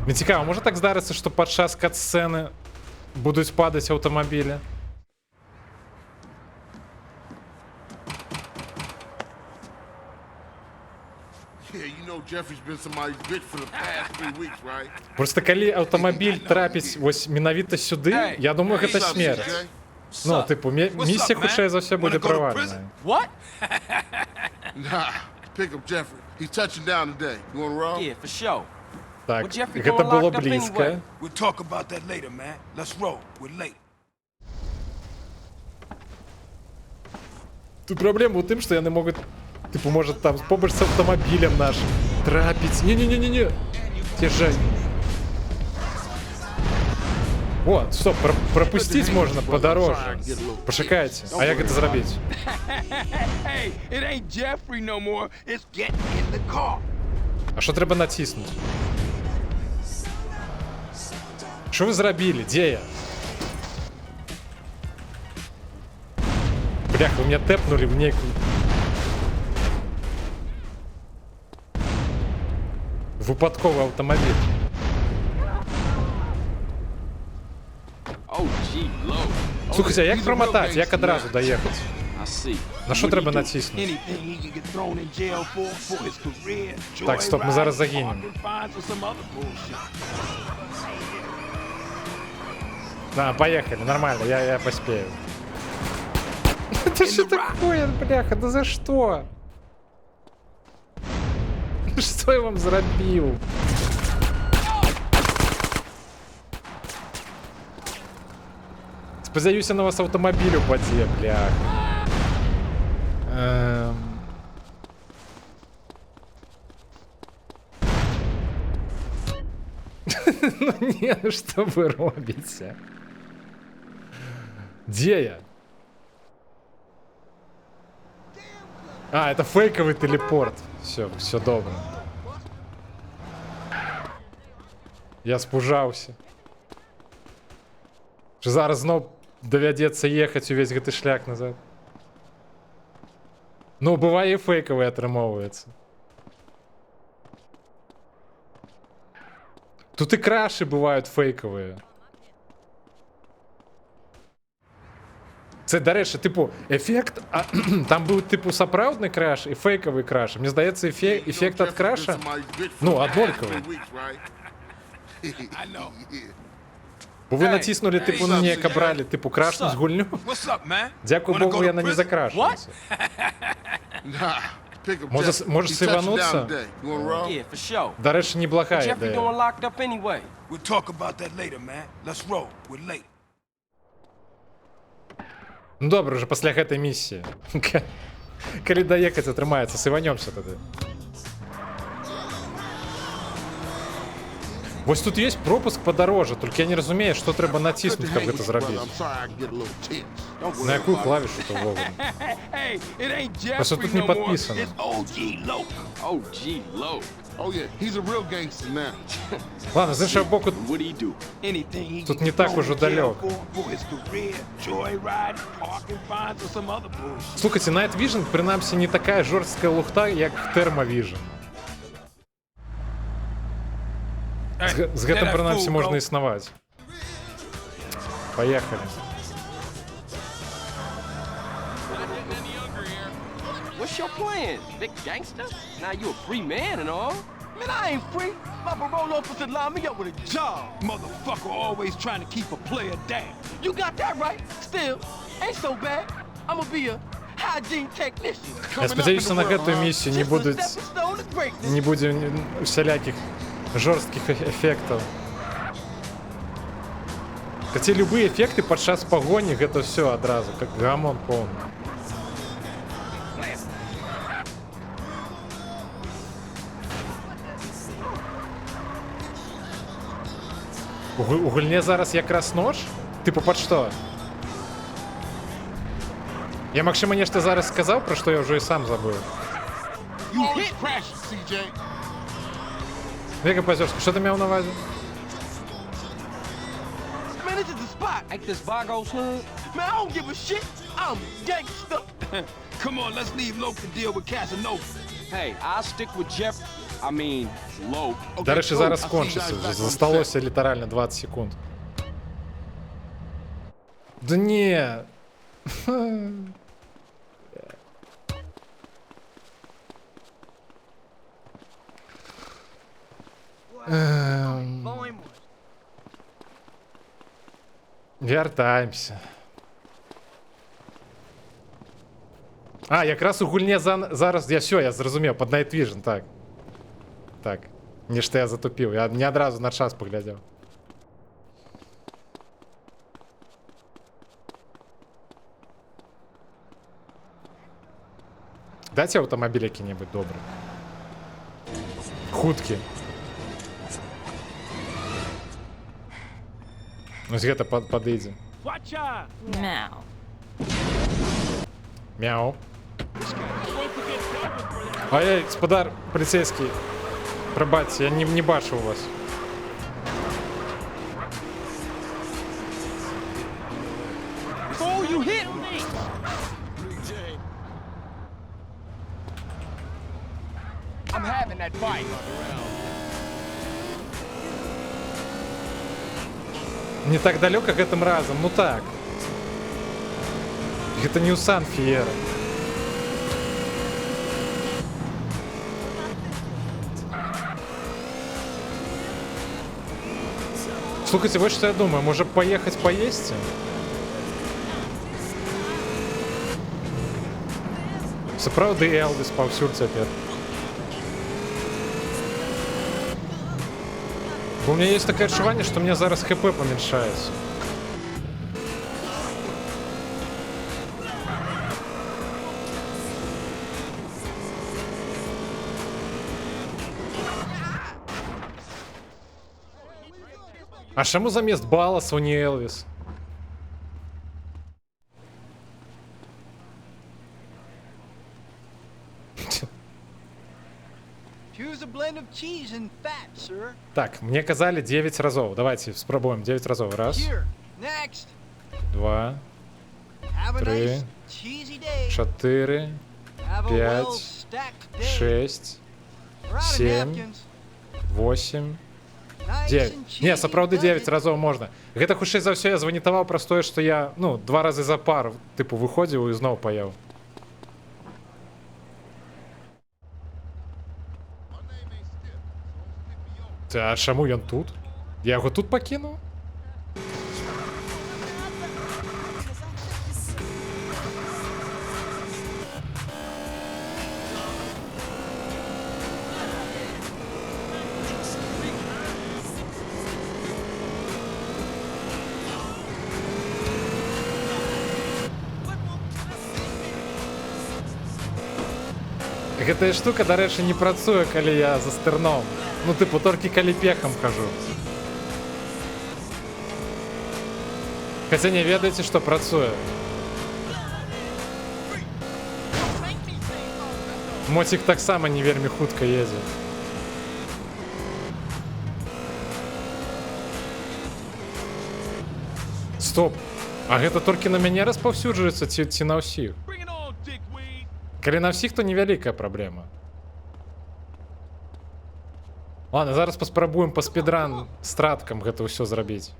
Мне цікаво, може так здариться, що падчас кат-сцени будуть падати автомобілі? Просто калі аўтамабіль трапіць вось менавіта сюды, я думаю, гэта смерць. Ну, типу, місія хутчэй за ўсё будзе правальная. Так, гэта было блізка. Тут праблема ў тым, што яны могуць, типу, может там побач с автомобилем нашим трапить. Не-не-не-не-не. Держай. Вот, стоп, пропустить можно подороже. Пошукайте. А як это зробить? А що треба натиснуть? Що ви зробили? Де я? Блях, вы меня тэпнули в некую... Випадковий автомобіль. Слухайте, а як промотати? Як одразу доїхати? На що треба натиснути? Так, стоп, ми зараз загинемо. Да, поехали, нормально, я поспею. Это что такое, бляха, да за что? Что я вам зробив? Сподіваюся, на вас автомобіль упаде, бляха. Ну не, ну что вы робите? Где я? А, это фейковый телепорт. Все добре. Я спужаўся. Що зараз знов давядзецца ехаць увесь гэты шлях назад. Ну, бывае і фейкавы атрымоўваецца. Тут і крашы бываюць фейкавыя. Це, до речі, типу, ефект, там був, типу, сапраўдний краш і фейковий краш. Мені здається, ефект від краша, ну, однольковий. Бо ви натиснули, типу, на неяк брали, типу, крашнуть гульню. Дякую Богу, я на не закрашився. Pick up Може, Jeffrey. може He touching down сивануться? today. You wanna roll? Yeah, for sure. До речі, неплохая Jeffrey ідея. doing locked up anyway. We'll talk about that later, man. Let's roll. We're late. Ну добре, вже після гэтай місіі. Калі даехаць атрымаецца, сыванёмся тады. Вось тут есть пропуск падарожжа, толькі я не разумею, што трэба націснуць, каб гэта зрабіць. I'm sorry I get a little tense. На якую клавішу то вовремя? Hey, it ain't Jeffrey Просто тут не no more. подписано. It's OG Loke. OG Low. Oh yeah, he's a real gangster now. Ладно, з іншого боку, What do you do? Anything he тут can не go так to уже jail далеко. for his career, joyride, parking fines, or some other bullshit. Слухайте, Night Vision, прынамсі, не такая жорсткая лухта, як Thermovision. З гэтым, прынамсі, можна існаваць. Поехали. What's your plan, big gangster? Now you a free man and all. Man, I ain't free. My parole officer lined me up with a job. Motherfucker always trying to keep a player down. You got that right. Still, ain't so bad. I'ma be a hygiene technician. Я спадзяюся, на гэтую місію не будуць... Не будзе усялякіх жорсткіх эфектаў. Хаця любыя эфекты падчас пагоні, гэта ўсё адразу, как гамон поўны. У гульне зараз якраз нож? Типу, пад што? Я, магчыма, нешта зараз сказаў, пра што я ўжо і сам забыў. You always crashing, CJ. Вега Пазёрскі, што ты меў на ўвазе? Man, this is the spot. Ain't this Vagos hood? Man, I don't give a shit. I'm gangster. Come on, let's leave Loke to deal with Casanova. Hey, I'll stick with Jeff. I mean, Low. Да рэчы, зараз скончыцца ўжо. Засталося літаральна 20 секунд. Да не. Вяртаемся. А, якраз у гульне зараз... Я зразумеў, пад Night Vision, так. Так, нешта я затупіў. Я не адразу на час паглядзеў. Дайце аўтамабіль які-небудзь добры. Хуткі. Вось гэта падыдзе. Мяу. Мяу. Ай, гаспадар паліцейскі. Прабачце, я не бачу вас. Oh, you hit me! I'm having that fight. Не так далёка гэтым разам, ну так. Гэта не ў Сан-Фіера. Слухайте, вот что я думаю, может поехать поесть? Сапраўды Элвіс паўсюль цяпер. У меня есть такое адчуванне, что мне зараз ХП поменьшается. А чаму замест Баласу не Элвіс? Choose a blend of cheese and fat, sir. Так, мне казали 9 разов. Давайте спробуем 9 разов. Раз, Here. Next. 2, Have a 3, nice cheesy day. 4, Have a 5, well-stacked day. 6, We're out of 7, napkins. 8, Nice 9. and cheesy, Не, сапраўды does 9 it? разоў можна. Гэта хутчэй за ўсё я званітаваў праз тое, што я, ну, 2 разы запар, тыпу, выходзіў і зноў паяў. А чаму ён тут? Я яго тут пакінуў? Гэтая штука, дарэчы, не працуе, калі я за стырном. Ну, тыпу, толькі калі пехам хожу. Хаця не ведаеце, што працуе. Моцік таксама не вельмі хутка едзе. Стоп! А гэта толькі на мяне распаўсюджваецца ці на ўсіх? Калі на ўсіх, то невялікая праблема. Ладно, зараз паспрабуем па спідран страткам гэта ўсё зрабіць.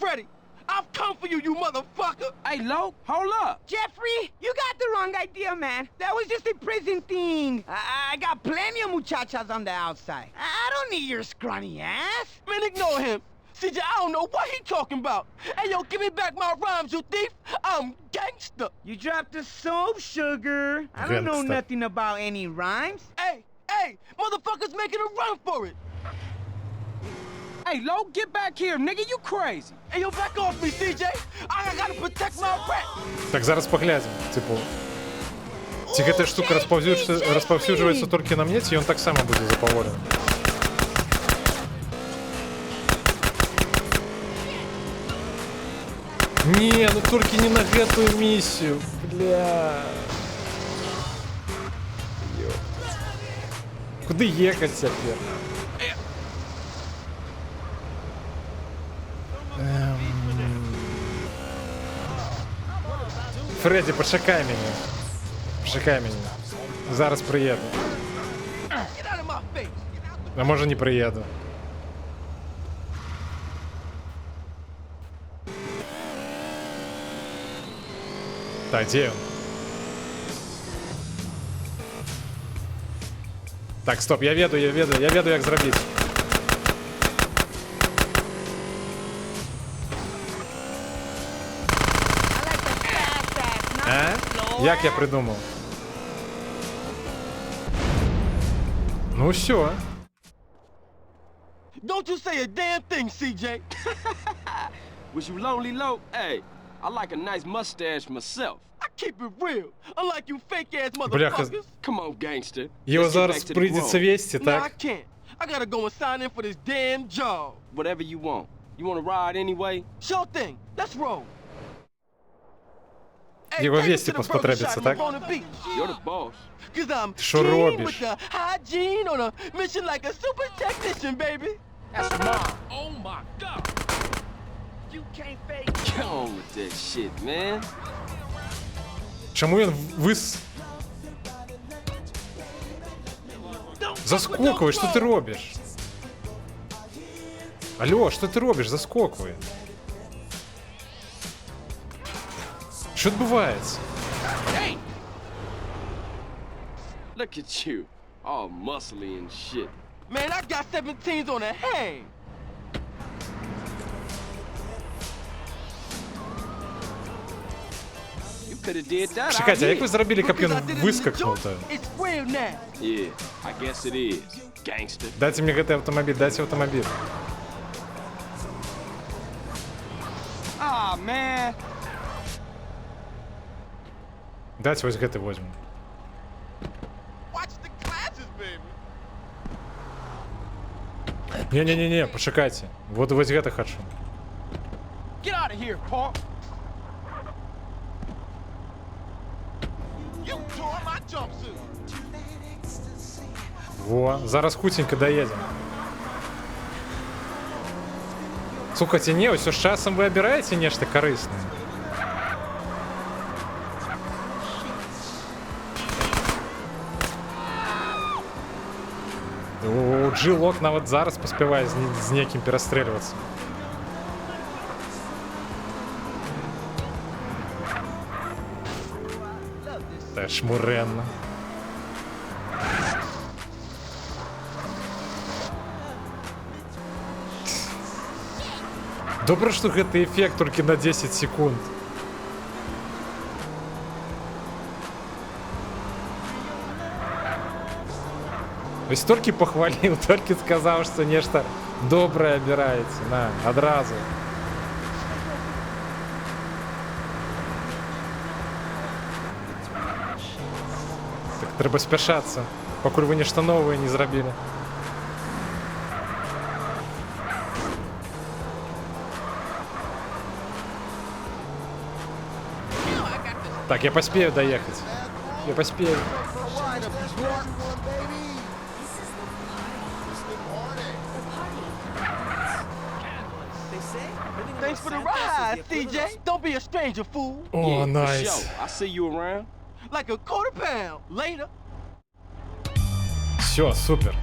Freddy, I've come for you, you motherfucker! Hey, Lo, hold up. Jeffrey, you got the wrong idea, man. That was just a prison thing. I got plenty of muchachas on the outside. I don't need your scrawny ass. Man, ignore him. CJ, I don't know what he talking about. Hey, yo, give me back my rhymes, you thief. I'm gangster. You dropped the soap, sugar. I don't know nothing about any rhymes. Hey, motherfuckers making a run for it. Hey, Lo, get back here, nigga, you crazy. Hey, yo, back off me, CJ. I gotta protect my rep. Так, зараз паглядзім, типу. Ці гэтая штука распаўсюджваецца толькі на мне, ці ён таксама будзе запаволены? Не, ну толькі не на гэтую місію, бля. Куды ехаць цяпер? Фредді, пачакай мяне. Пачакай мяне. Зараз прыеду. А можа не прыеду. Так, дзе ён? Так, стоп, я ведаю, як зрабіць. А? Як я придумав? Ну все. Don't you say a damn thing, CJ. Was you lonely, Lo? Hey, I like a nice mustache myself. I keep it real, unlike you fake-ass Бляха. motherfuckers. Come on, gangster. Його Let's get зараз back to the прийдеться grove. вести, No, I так? can't. I gotta go and sign in for this damn job. Whatever you want. You want to ride anyway? Sure thing. Let's roll. Hey, Його take me вести to the потребується, barbershop так? on the beach. You're the boss. Cause I'm Ти що keen with робиш? the hygiene on a mission like a super technician, baby. That's mine. Oh my God. You can't fake. Get on with that shit, man. Чому він Заскокує, що ти робиш? Алло, що ти робиш? Заскокує. Що відбувається? Look at you. All muscly and shit. Man, I got 17s on a hang. You could have did that. Чекайте, а out як ви here. зробили, як він Because I did it in the вискакнув-то? joint, It's real now. Yeah, I guess it is. Gangster. Дайте мені гэтый автомобіль, дайте автомобіль. Ah, man. Дайте ось гэты возьму. Watch the glasses, baby. Не-не-не, почекайте. Вот вось гэта хочу. Get out of here, punk. You tore my jumpsuit. Во, зараз хутенько доедем. Слухайте, не, ось з часом ви обираєте нешта корисне. У G-Lock нават зараз паспявае з некім перастрэльвацца. Та шмуренна. Добра, што гэты эфект толькі на 10 секунд. Вось толькі пахваліў, толькі сказаў, што нешта добрае абіраеце. На, адразу. Трэба спяшацца, пакуль вы нешта новае не зрабілі. Так, я поспею доехать. Я поспею. Thanks for the ride, CJ. Don't be a stranger, fool. О, найс. I'll see you around. Like a quarter pound. Later. Все, супер.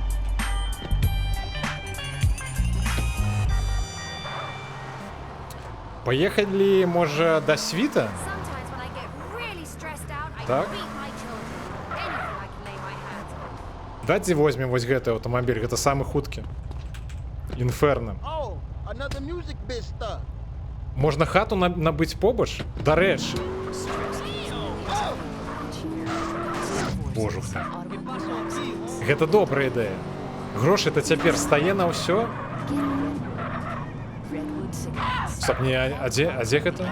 Поехали, може, до світа? Так. Давайте возьмем вось гэты аўтамабіль, гэта самы хуткі. Інферно. Можна хату набыць побач? Дарэчы. Божухна. Гэта добрая ідэя. Грошы-то цяпер стае на ўсё? Стоп, не, а дзе гэта?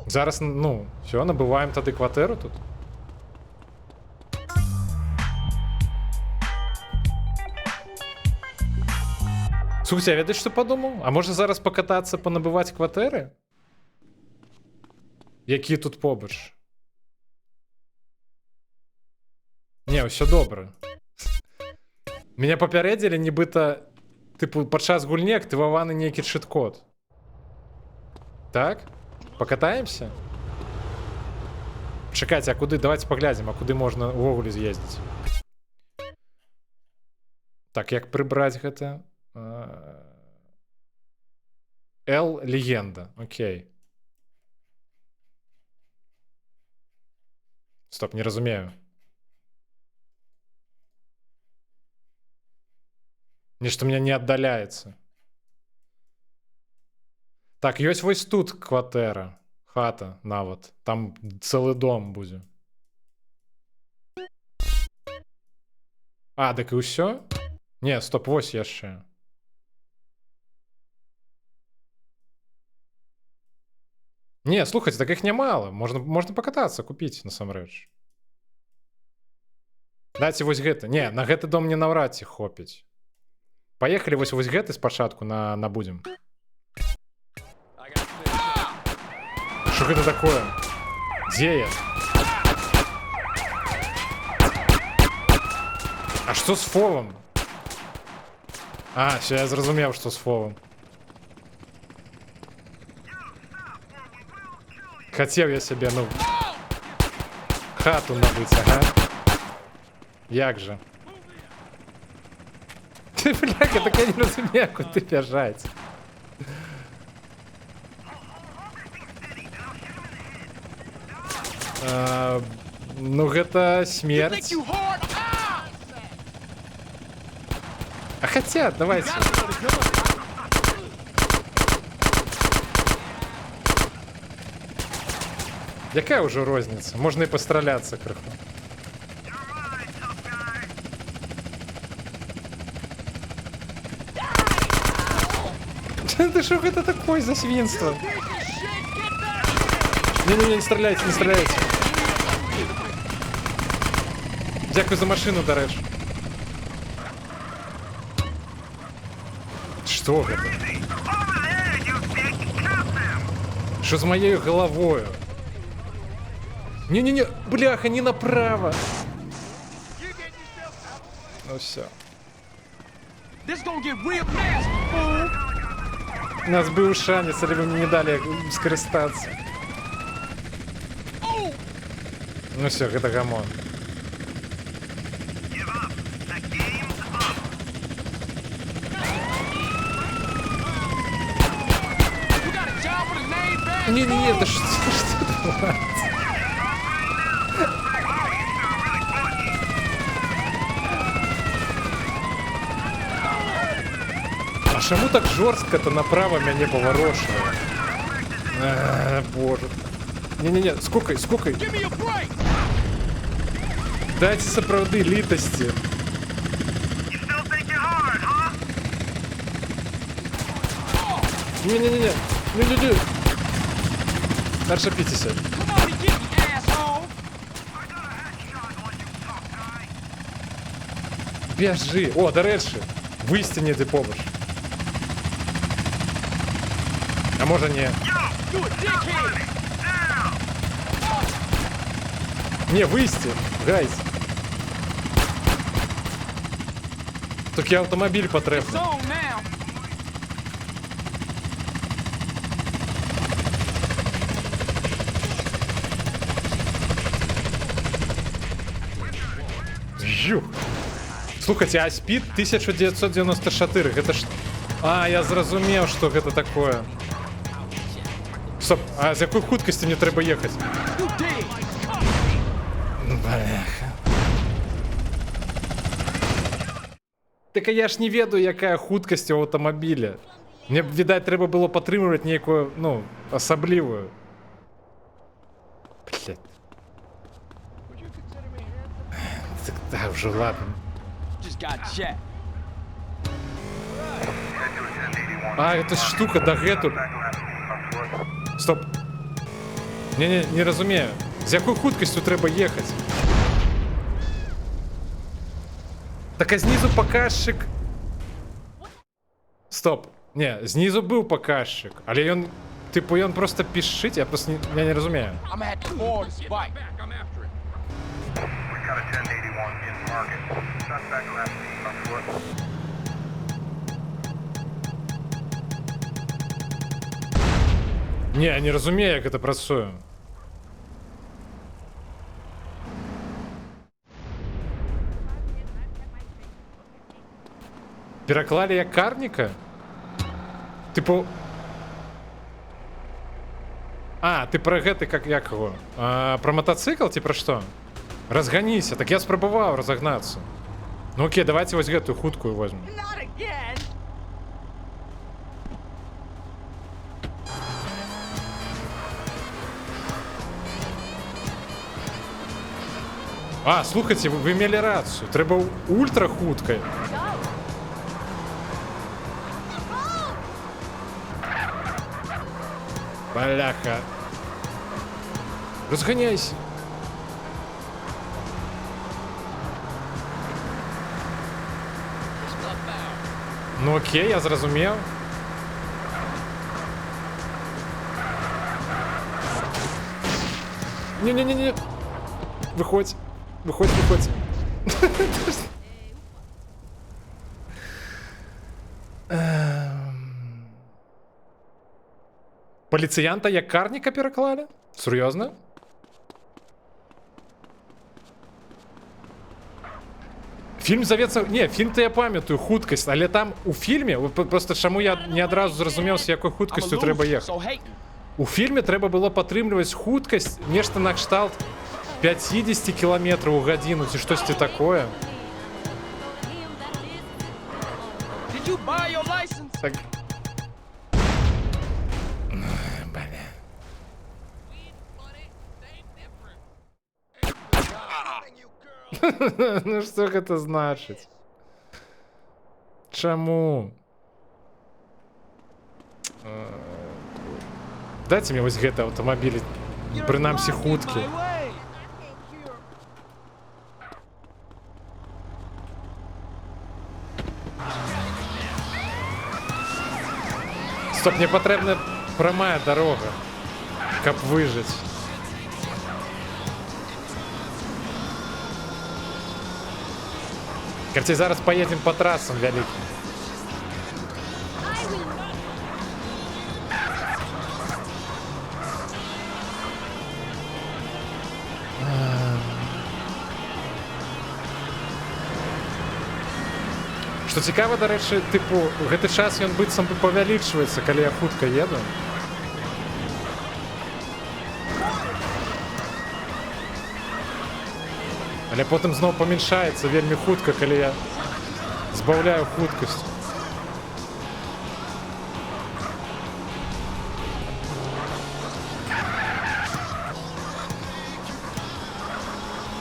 Зараз, ну, все, набываем тады кватэру тут. Слухайте, а ведаеш, што падумаў? А можа зараз пакатацца, панабываць кватэры? Які тут побач? Не, ўсё добра. Меня папярэдзілі, нібыта, тыпу, падчас гульні актываваны нейкі чыт-код. Так? Покатаемся? Чекайте, а куды? Давайте поглядим, а куды можна увогуле з'ездзіць. Так, як прыбраць гэта? L легенда. Окей. Стоп, не разумею. Нешта у меня не аддаляецца. Так, ёсць вось тут кватэра. Хата, нават. Там цэлы дом будзе. А, дык і ўсё? Не, стоп, вось яшчэ. Не, слухайце, так іх нямала. Можна пакатацца, купіць, насамрэч. Дайце вось гэта. Не, на гэты дом не наўрад ці хопіць. Паехалі вось гэты спачатку набудзем. Что это такое? Где я? А что с фолом? А, все, я зразумеў, что с фолом. Хотел я себе, ну, хату набыть, ага. Як же? Ты, бляха, так я не разумею, куды бежать. Ну, гэта смерть. А хотя, давайте. Якая уже розница? Можно и постреляться крыху. Ты что это такое за свинство? Не-не-не, не стреляйте, не стреляйте. Дякую за машину, дарэч. Что это? Что с моей головою? Не-не-не, бляха, не направо. Ну все. У нас был шанец, или вы мне не дали скористаться. Ну все, это гамон. Не-не-не, да что это? А чему так жорстко-то направо меня поворошивает? Боже. Не-не-не, скукай. Дайте сапраўды літасці. Не-не-не. Не-не-не. Перша 50. Біжи. О, до речі, в істині ти побач. А може ні. Ні, в істі, гайз. Такий автомобіль потрібен. Юх. Слухайте, а спид 1994, гэта ж... А, я зразумеў, што гэта такое. Стоп, а з якой хуткасці мне трэба ехаць? Бляха. Так я ж не ведаю, якая хуткасць у аўтамабіля. Мне, відаць, трэба было падтрымліваць нейкую, ну, асаблівую. Блядь. Так, да, уже ладно. А, это штука дагэтуль. Стоп. Не разумею. З якой хуткасцю трэба ехаць? Так а знизу показчик. Стоп. Не, знизу быў показчик. Але ён, типу, ён просто пішчыць, я просто не разумею. Не, не разумею, як это працуе. Пераклалі як карніка? Типу... А, ты про гэты, как яго? Про мотоцикл, ці про што? Разганіся, так я спрабаваў разогнаться. Ну окей, давайте вось гэтую хуткую возьмем. А, слухайте, вы имели рацию. Трэба ультра хуткай. Бляха. Разгоняйся. Ну окей, я зразумеў. Не-не-не-не. Выходь. Выходь, выходь. Паліцыянта як карніка пераклалі? Сур'ёзна? Фільм завецца... Не, фільм-то я памятаю, хуткасць, але там у фільме, просто чаму я не адразу зразумеў, з якой хуткасцю трэба ехаць. У фільме трэба было падтрымліваць хуткасць, нешта на кшталт 50 километров в годину, ці штосьці такое. Так. Ну што гэта значыць? Чаму? Дайце мне вось гэты аўтамабіль, прынамсі хуткі. Стоп, мне патрэбна прамая дарога, каб выжыць. Карцей, зараз поедем по трассам вялікім. Што цікава, дарэчы, тыпу, гэты час ён быццам бы павялічваецца, калі я хутка еду. Але потым зноў памяншаецца вельмі хутка, калі я збаўляю хуткасць.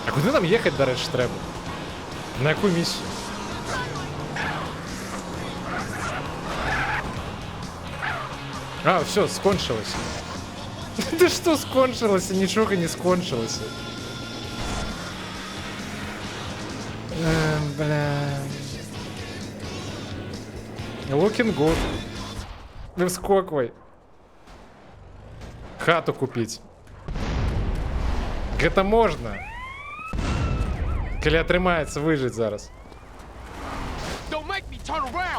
А куды нам ехаць, дарэчы, трэба? На якую місію? А, все, скончилось. Да что скончилось? Ничего не скончилось. Бля. Looking good. Не вскоквай. Хату купить. Гэта можна. Калі атрымаецца выжыць зараз.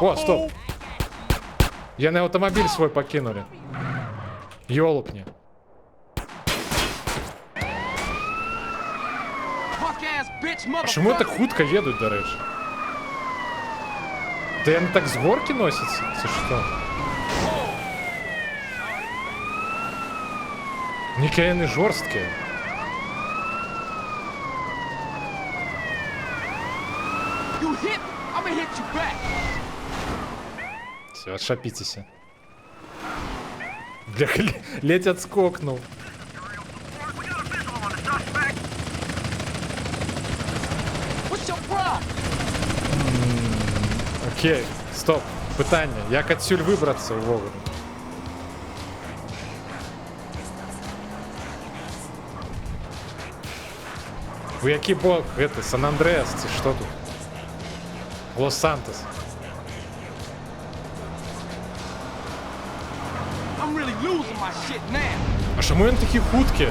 О, стоп. Яны аўтамабіль свой пакінулі. Ёлупні. А чаму так хутка едуць, дарэчы? Да яны так з горкі носяцца, ці што? Некія яны жорсткія. Все, отшапитесь. Бля, ледь отскокнул. Окей, стоп. Питання. Як адсюль вибратися увогуле? У який бок? Гэта Сан-Андреас, ці што тут? Лос-Сантос. А чому він такі хуткі?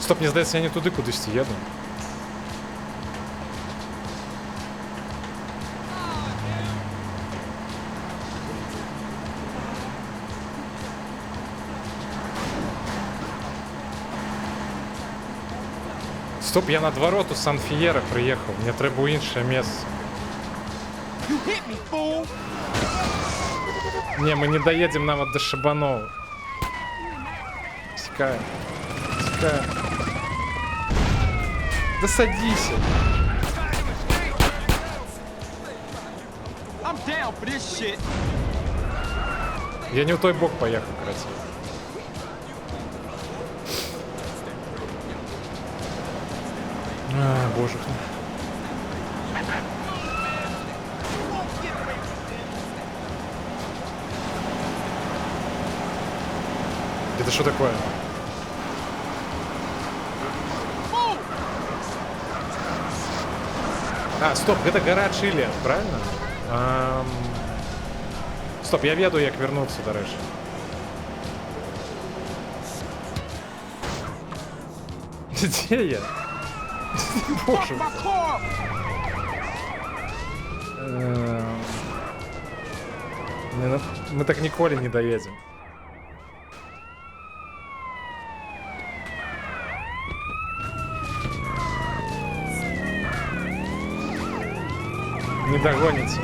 Стоп, мені здається, я не туди кудись їду. Стоп, я над вороту Сан-Фієра приїхав. Мені треба у інше місце. Не, ми не доїдемо навіть до Шибанова. Тікаємо. Тікаємо. Да садися. Я не в той бок поїхав, короче. А, боже. Это что такое? А, стоп, это гора Чили, правильно? Стоп, я веду, як вернуться, до речі. Где я? Боже мой. Мы так ніколи не доедем. Не догонится.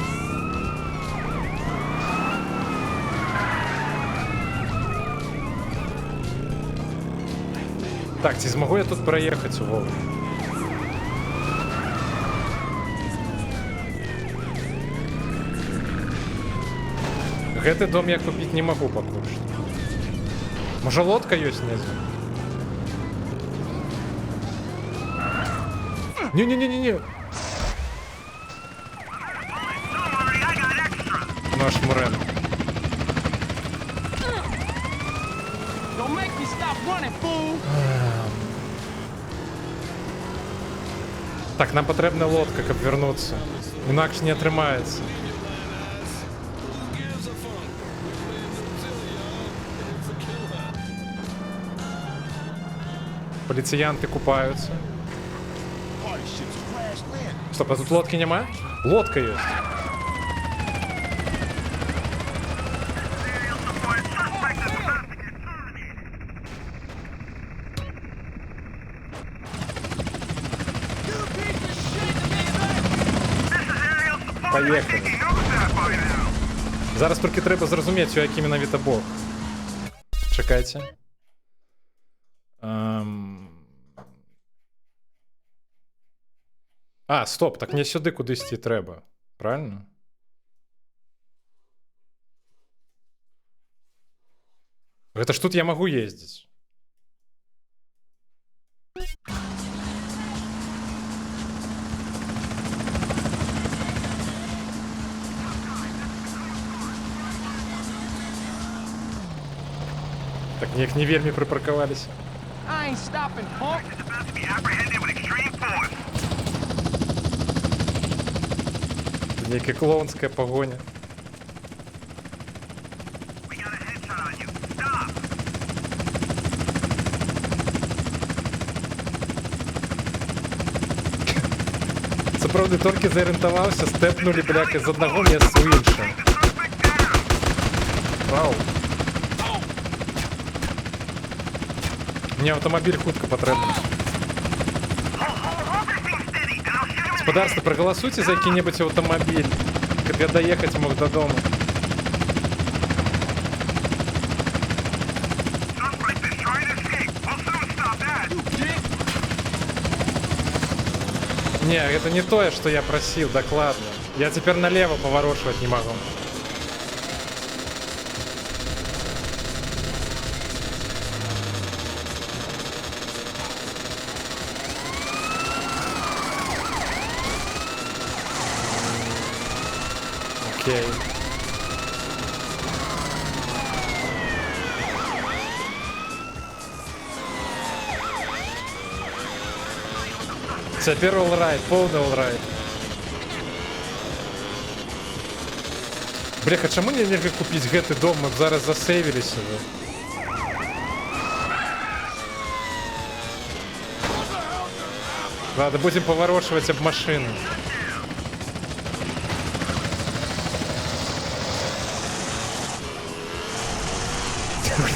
Так, ці змогу я тут проехать, Вова? Гэты дом я купить не могу пакуль што. Можа лодка ёсць недзе? Не-не-не-не-не. Наш Мурен. Так, нам потрібна лодка, каб вернуться. Інакше не атрымаецца. Полициянты купаются. Стоп, а тут лодки нема? Лодка есть. Поехали. Зараз тільки треба зрозуміти, у який менавіта бок. Чекайте. А, стоп, так мені сюди кудись йти треба. Правильно? Гэта ж тут я магу ездзіць. Так неяк не вельмі прыпаркаваліся. I ain't stopping, punk. Нейкая клоунская погоня. Сапраўды толькі зарыентаваўся, стэпнулі, бляка, з аднаго месца ў іншае. Вау. Мне аўтамабіль хутка патрэбны. Гаспадарства, прагаласуйце за які-небудзь аўтамабіль, каб я даехаць мог дадому. Не, гэта не тое, што я прасіў, дакладна. Я цяпер налево паварочваць не магу. Окей. Цяпер олрайт, поўны олрайт. Бляха, чаму мне нельга купіць гэты дом? Мы б зараз засейвіліся. Ладно, будем поворачивать об машину.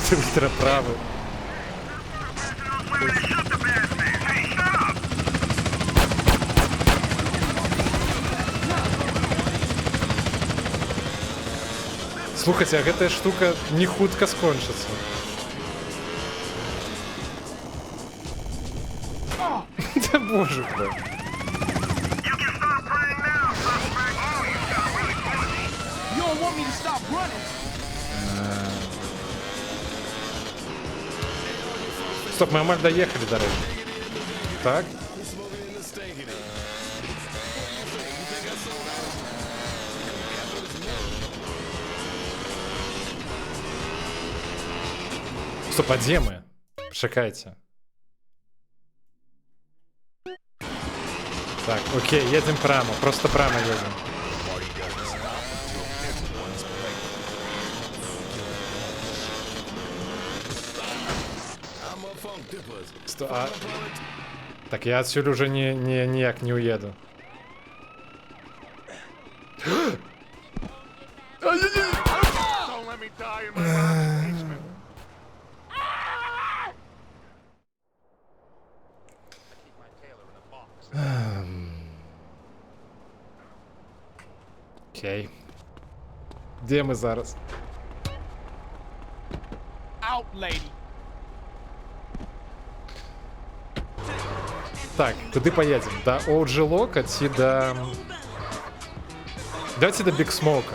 Ты ультраправый. Слухайте, а гэтая штука не хутка скончыцца. Да боже мой. Стоп, мы амаль доехали, до речі. Так. Стоп, а где мы? Почекайте. Так, окей, едем прямо, просто прямо едем. А... Так, я отсюда уже никак не уеду. Окей. Где мы зараз? Out, lady. Так, куды поедем? До OG Lock ці до... Давайте до Big Smoke.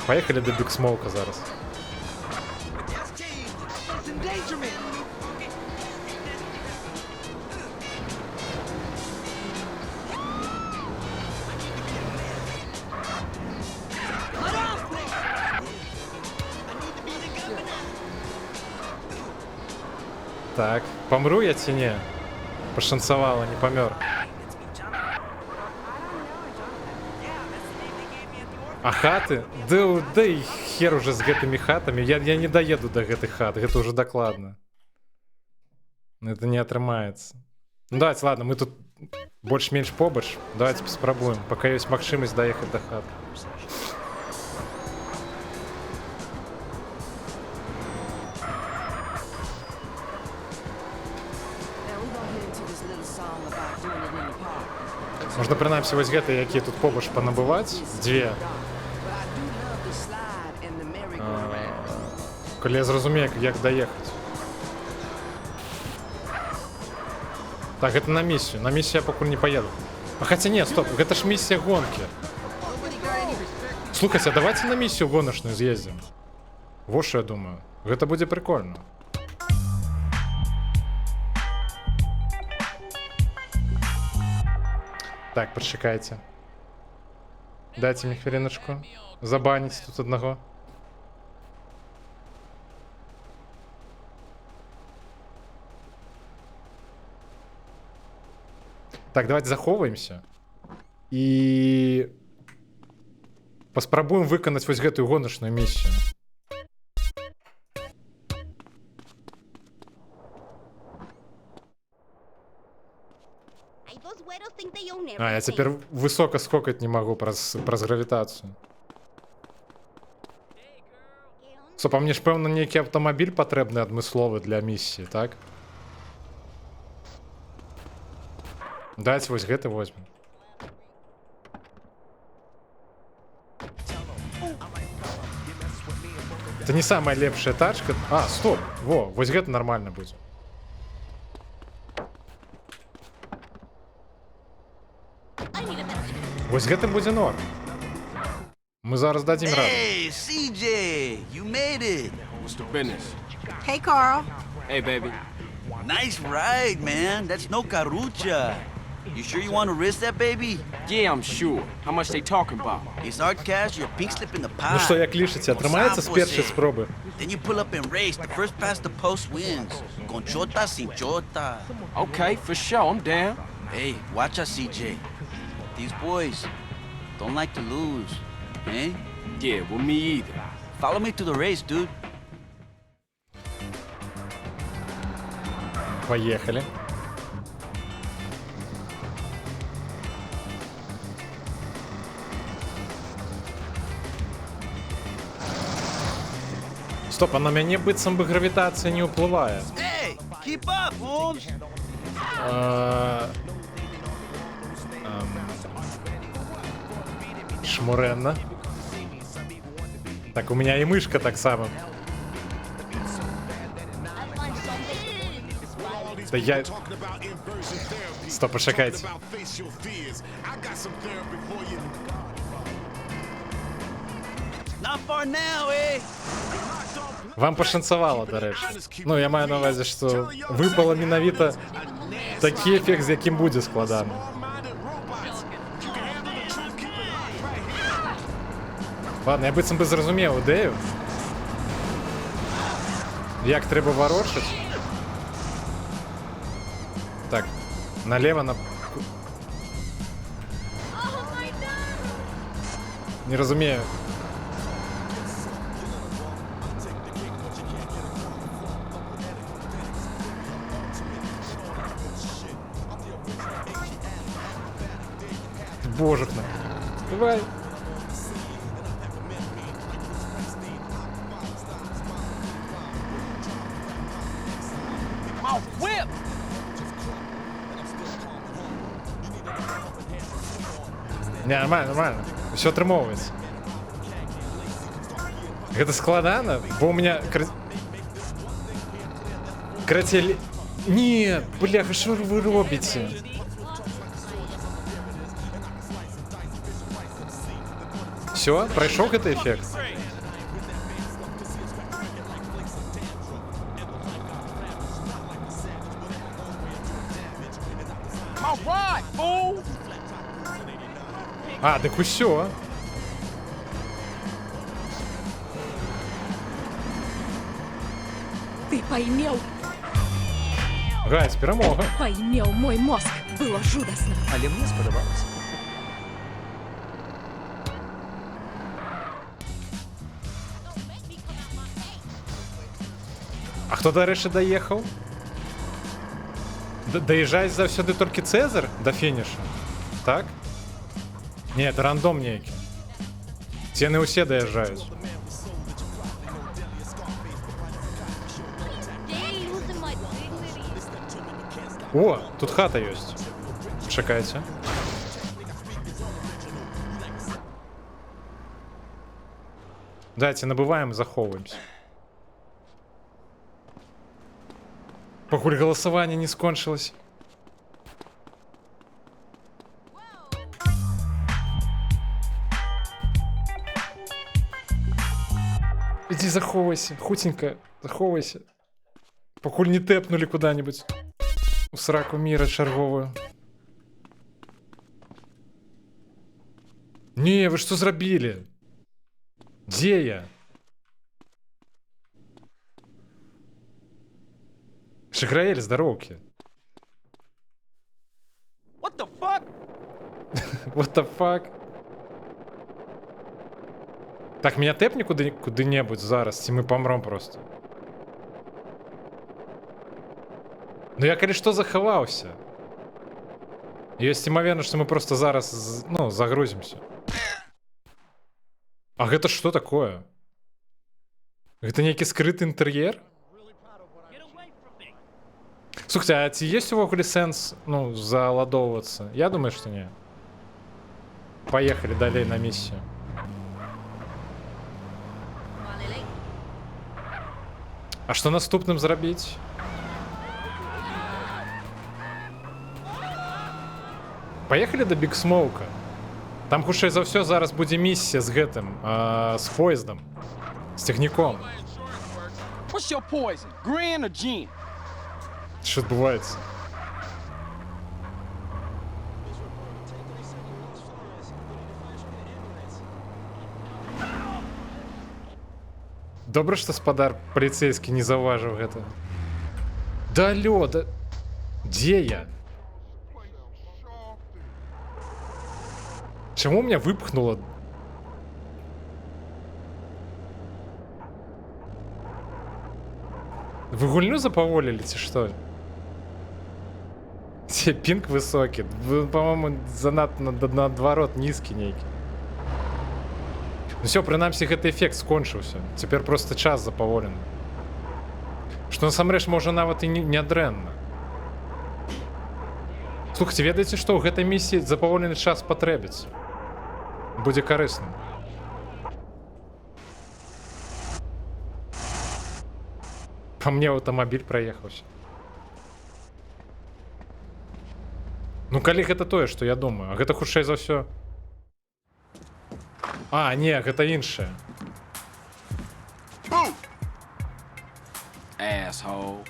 Поехали до Big Smoke зараз. Так, помру я ці не? Пошансовало, не помер. А хаты? Да и хер уже с гэтыми хатами. Я не доеду до гэтых хат, гэта уже докладно. Это не атрымаецца. Ну давайте, ладно, мы тут больш-менш побач. Давайте паспрабуем, пока ёсць магчымасць доехать до хат. Можна прынамсі вось гэтыя, якія тут побач панабываць. Дзве. Калі я зразумею, як даехаць. Так, гэта на місію. На місію я пакуль не поеду. А хотя нет, стоп, гэта ж миссия гонки. Слухайте, а давайте на миссию гоночную съездим. Вот что я думаю. Это будет прикольно. Так, почекайте. Дайте мне хвилиночку. Забанить тут одного. Так, давайте заховаемся. І паспрабуем выканаць вось гэтую гоночную миссию. А, я цяпер высока скокаць не магу праз гравітацыю. Стоп, а мне ж пэўна нейкі аўтамабіль патрэбны адмысловы для миссіі, так? Дайце вось гэты возьмем. Это не самая лепшая тачка. А, стоп, во, вось гэта нормально будзе. Вось гэта будзе норм. Мы зараз дадзім раду. Hey, CJ, you made it. What's the business? Hey, Carl. Hey, baby. Nice ride, man. That's no carucha. You sure you want to risk that, baby? Yeah, I'm sure. How much they talking about? It's our cash, your pink slip in the pie. Ну што, як лічыце, атрымаецца з першай спробы? Then you pull up and race. The first past the post wins. Con chota, sin chota. Okay, for sure. I'm down. Hey, watch us, CJ. These boys don't like to lose, eh? Yeah, well, me either. Follow me to the race, dude. Поехали. Стоп, а на мяне быццам бы гравітацыя не ўплывае. Hey, keep up, Holmes. Шмуренна. Так, у меня и мышка так само. Да я... Стоп, почекайте. Not far now, eh? Вам пашанцавала, до речі. Ну, я маю на увазі, що випало менавіта такі ефект, з яким буде складано. Ладно, я быццам би зрозумів ідею. Як треба ворочати. Так, налево на... Не розумію. Божехна. Давай. Не, нормально, нормально. Все атрымоўваецца. Гэта складана, бо у меня... Карацей... Не, бляха, що ви робіце? Все, пройшов гэты эффект. А, так усё. Ты поимел. Гайс, перемога. Поимел мой мозг. Было жудосно. Але мне сподобалось. А хто, до речі, доїхав? Доїжджає завсюди тільки Цезар до фінішу? Так? Ні, це рандом некий. Ці не усі доїжджають. О, тут хата є. Чекайте. Дайте, набываем, заховываемся. Похуй, голосование не скончилось. Иди заховайся, хутенько, заховайся. Пакуль не тэпнули куда-нибудь. У сраку мира чарговую. Не, вы что зрабілі? Дзе я? Шаграэль, здароўкі. What the fuck? What the fuck? Так, меня тэпні куды-небудзь зараз, ці мы памром просто. Ну я калі што захаваўся. Ёсць імавернасць, што мы просто зараз, ну, загрузімся. А гэта што такое? Гэта нейкі скрыты інтэр'ер? Слухайте, а ці ёсць увогуле сэнс, ну, заладоўвацца? Я думаю, што не. Поехали далей на миссию. А што наступным зрабіць? Поехали до Биг Смоука. Там хутчэй за ўсё зараз будзе миссія з гэтым, з поездом, з цягніком. What's your poison? Grin or gin? Що адбуваецца? Добра, што спадар паліцейскі не заўважыў гэта. Да алё, да... Дзе я? Чаму меня выпхнуло? Вы гульню запаволілі, ці што? Ці пінг высокі. Вы, па-моему, занадта наадварот нізкі нейкі. Ну всё, прынамсі, гэты эфект скончыўся. Цяпер просто час запаволены. Што насамрэч можа нават і не дрэнна. Слухайте, ведаеце, што ў гэтай місіі запаволены час патрэбіцца? Будзе карысным. Па мне аўтамабіль праехаўся. Ну калі гэта тое, што я думаю, а гэта хутчэй за ўсё. А, не, гэта іншае. Asshole.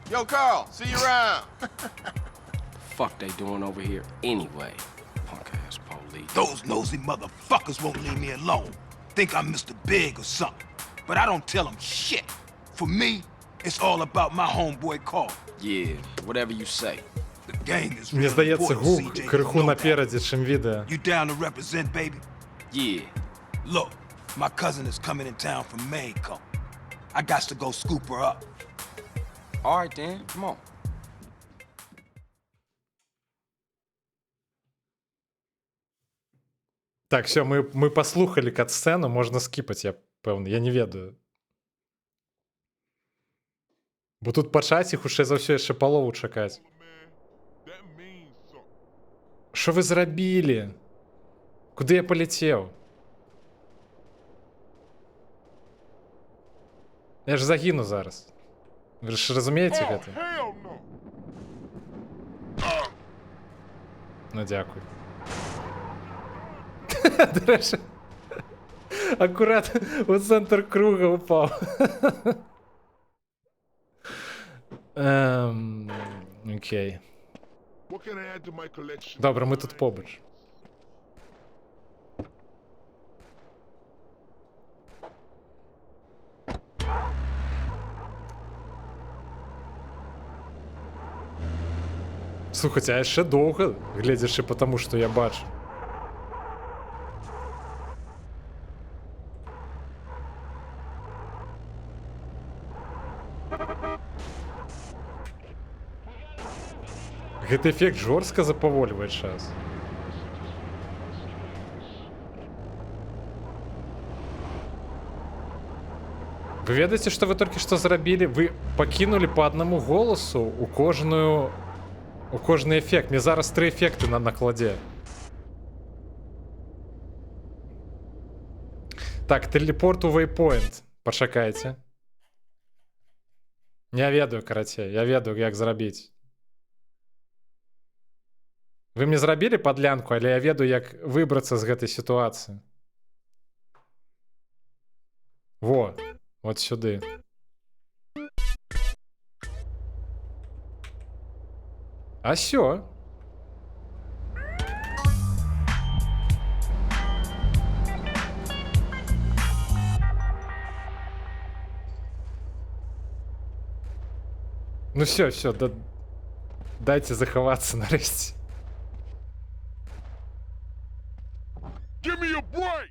Yo, Carl, see you around. Fuck they doing over here anyway? Punk ass police. Those nosy motherfuckers won't leave me alone. Think I'm Mr. Big or something. But I don't tell them shit. For me, it's all about my homeboy Carl. Yeah, whatever you say. The gang is Мне really здаецца, important, гук CJ, крыху you know that. наперадзе, чым відэа. You down to represent, baby? Yeah. Look, my cousin is coming in town from Mayco. I got to go scoop her up. All right, then. Come on. Так, все, мы паслухалі кат-сцэну, можна скіпаць, я пэўны, я не ведаю. Бо тут пачаць і хутчэй за ўсё яшчэ палову чакаць. Што вы зрабілі? Куды я паляцеў? Я ж загіну зараз. Вы ж разумееце гэта? Ну, дзякуй. До речі, акурат у центр круга упав. Окей. Добре, ми тут побач. Слухайте, а яшчэ доўга, гледзячы по таму, што я бачу. Гэты эфект жорстка запавольвае час. Вы ведаеце, што вы толькі што зрабілі? Вы пакінулі па аднаму голасу у кожны эфект. Мне зараз 3 эфекты на накладзе. Так, тэлепорт у Waypoint. Пачакайце. Не ведаю, карацей. Я ведаю, як зрабіць. Вы мне зрабілі падлянку, але я ведаю, як выбрацца з гэтай сітуацыі. Во, от сюди. А сьо. Ну все, дайте заховаться нарешті. Give me a break!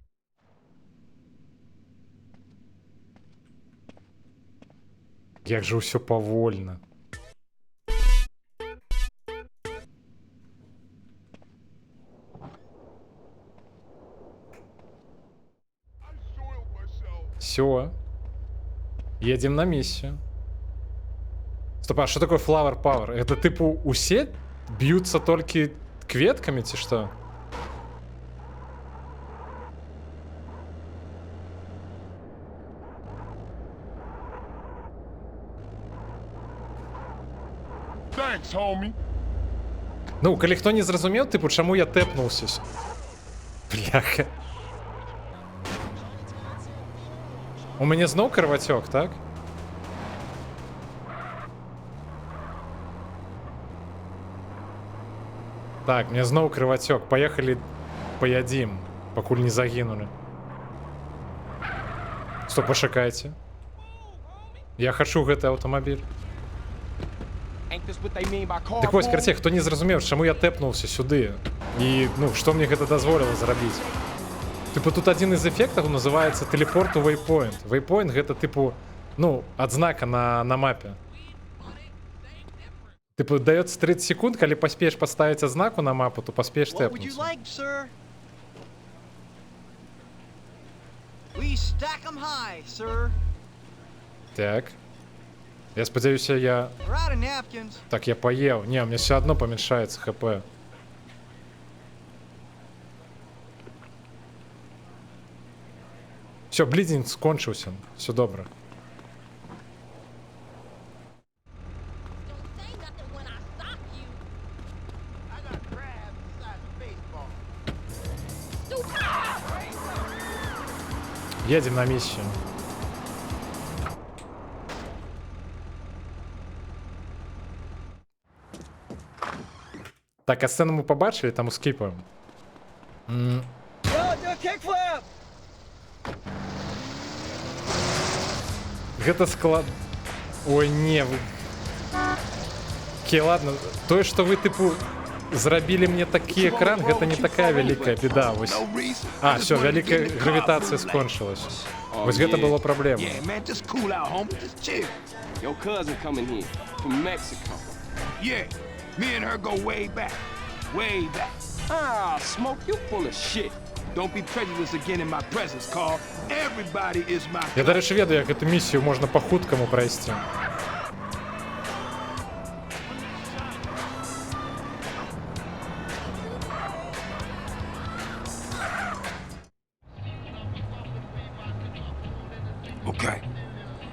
Як же все повольно. Все. Едем на миссию. Стоп, а что такое Flower Power? Это типу усе бьются только кветками, ці что? Thanks, homie. Ну, калі хто не зразумеў, типу, чаму я тэпнуўся. Бляха. У мяне зноў карвацёк, так? Так, мне зноў крывацёк. Поехали поядим, пакуль не загінули. Стоп, пашакайце. Я хачу гэты аўтамабіль. Дык вось, карцей, хто не зразумеў, чаму я тэпнуўся сюды. І, ну, што мне гэта дазволіла зрабіць? Типу, тут один из эффектов называется телепорт у waypoint. Waypoint это типу, ну, отзнака на мапе. Типу, дается 30 секунд, коли поспеешь поставить ознаку на мапу, то поспеешь тэпнуться. Так. Я спадзяюся, я... Так, я поел. Не, у меня все одно поменьшается хп. Все, блидинг скончился. Все добро. Едем на миссию. Так, а сцену мы побачили, там скипаем. Гэта склад... Ой, не, вы... Окей, ладно. То, что вы, типу, зрабілі мне такі экран, гэта не такая вялікая беда. Вось. А, все, вялікая гравітацыя скончылась. Вось гэта было праблема. Your cousin coming here from Mexico. Yeah, me and her go way back. Way back. Ah, Smoke, you full of shit. Don't be prejudiced again in my presence, Carl. Everybody is my... Я, до речі, ведаю, як эту місію можна по-хуткому пройти. Okay,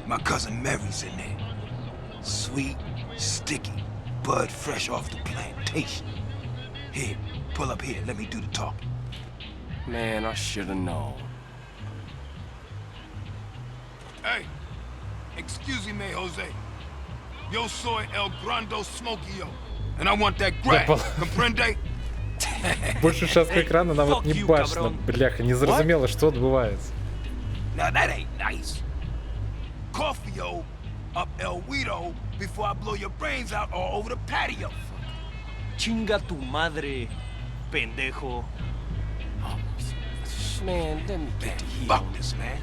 my cousin Mary's in there. Sweet, sticky, bud fresh off the plantation. Here, pull up here, let me do the talking. Man, I should have known. Hey, excuse me, Jose. Yo soy El Grando Smokio, and I want that grab, comprende? Большую частку экрана нават не бачно, бляха, не зразумела, што адбываецца. Now that ain't nice. Coffee-o up El Guido before I blow your brains out all over the patio. Chinga tu madre, pendejo. Man, let me get Fuck this, man.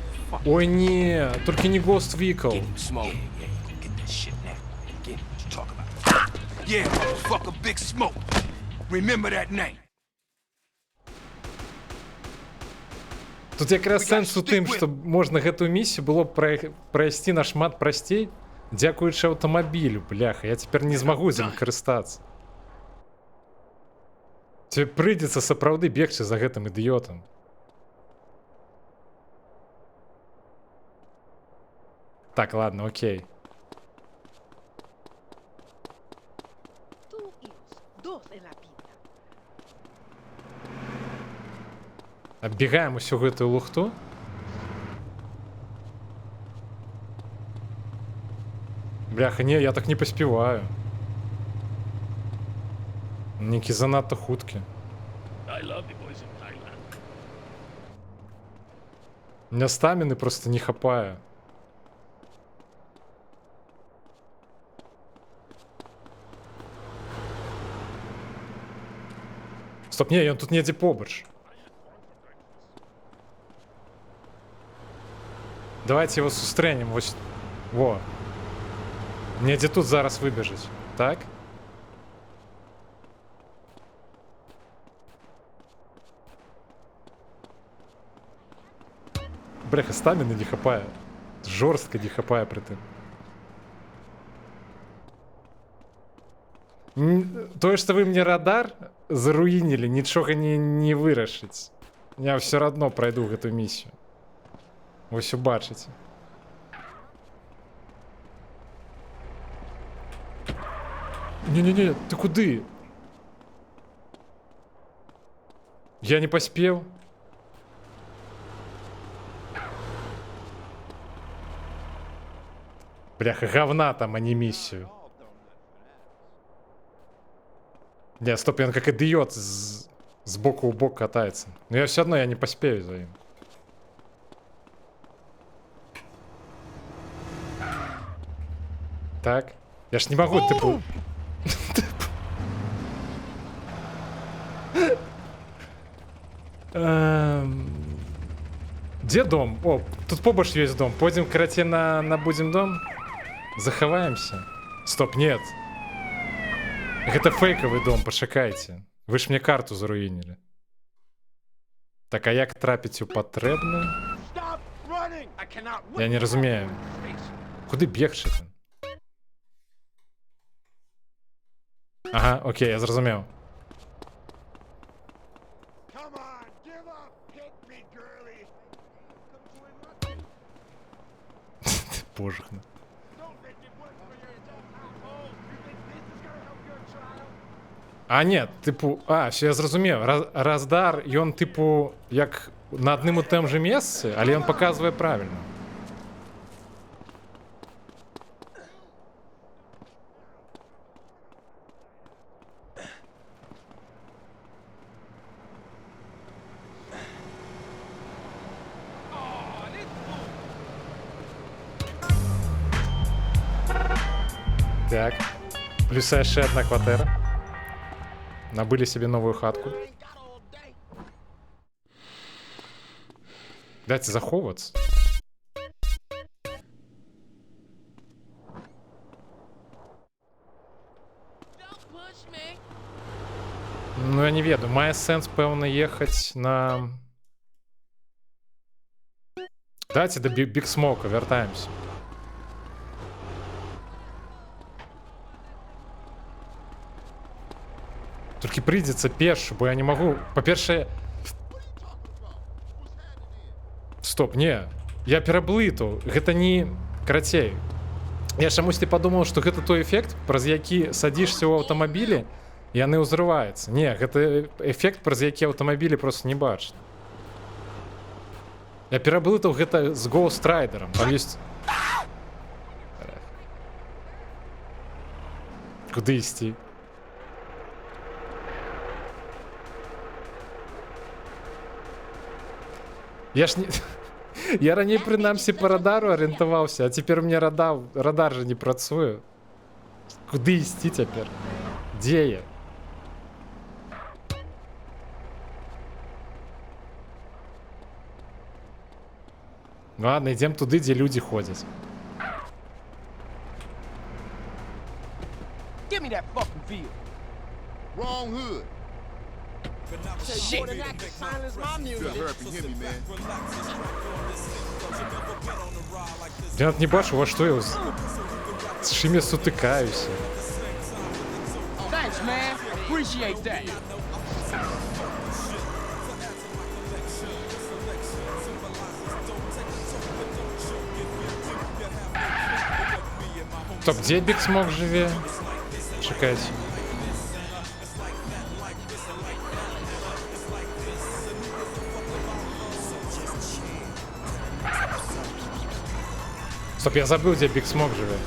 Ой, не, только не Ghost Vehicle. Smoke. Yeah, get that shit now. Get what you talk about. Yeah, motherfucker, Big Smoke. Remember that name. Тут якраз сэнс у тым, што можна гэтую місію было прайсці нашмат прасцей, дзякуючы аўтамабілю, бляха, я цяпер не змагу з ім карыстацца. Тебе прыйдзецца сапраўды бегчы за гэтым ідыётам. Так, ладно, окей. Аббегаем усю гэтую лухту. Бляха, не, я так не поспеваю. Некі занадто хуткі. У меня стамины просто не хапае. Стоп, не, ён тут недзе побач. Давайте его сустрэнем. Вось. Во. Недзе тут зараз выбежаць. Так? Бляха, стаміны не хапае. Жорстка не хапае пры тым. Тое, што вы мне радар заруінілі, нічога не вырашыць. Я ўсё адно прайду гэту місію. Вось убачыце. Не-не-не, ты куды? Я не паспеў. Бляха, говна там, а не миссию. Не, стоп, он как идиот с боку в бок катается. Но я все равно я не поспею за ним. Так. Я ж не могу, типу... Где дом? О, тут побач есть дом. Пойдем, короче, на будем дом. Захаваемся. Стоп, нет. Это фейковый дом, пошакайте. Вы ж мне карту заруінілі. Так, а як трапіць у патрэбную? Я не разумею. Куды бегчы ты? Ага, окей, я зразумеў. Божахна. А нет, типу, все, я зразумеў. Раздар, ён типу як на адным у тым же месцы, але ён паказвае правільна. Так, плюс яшчэ одна кватэра. Набылі себе новую хатку. Дайте заховываться. Ну, я не ведаю. Мае сэнс, пэўна, ехаць на... Дайте до Биг Смока, вяртаемся. Толькі прыйдзецца першы, бо я не магу. Па-першае... Стоп, не. Я пераблытаў. Гэта не... Карацей. Я чамусьці падумаў, што гэта той эфект, праз які садзішся ў аўтамабілі, і яны ўзрываюцца. Не, гэта эфект, праз які аўтамабілі проста не бачна. Я пераблытаў гэта з Ghost Rider'ом. Там ёсць... Куды ісці? Я ж не... Я раней прынамсі по радару арыентаваўся, а цяпер мне радар же не працуе. Куды ісці цяпер? Дзе я? Ладно, ідзем туды, дзе людзі ходзяць. Give me that fucking feel. Wrong hood. Shit. Я нават не бачу, во што я з чым я сутыкаюся. Thanks, man. Appreciate that. Стоп, дзе Big Smoke жыве? Чакайце. Стоп, я забыл, где Big Smoke живет.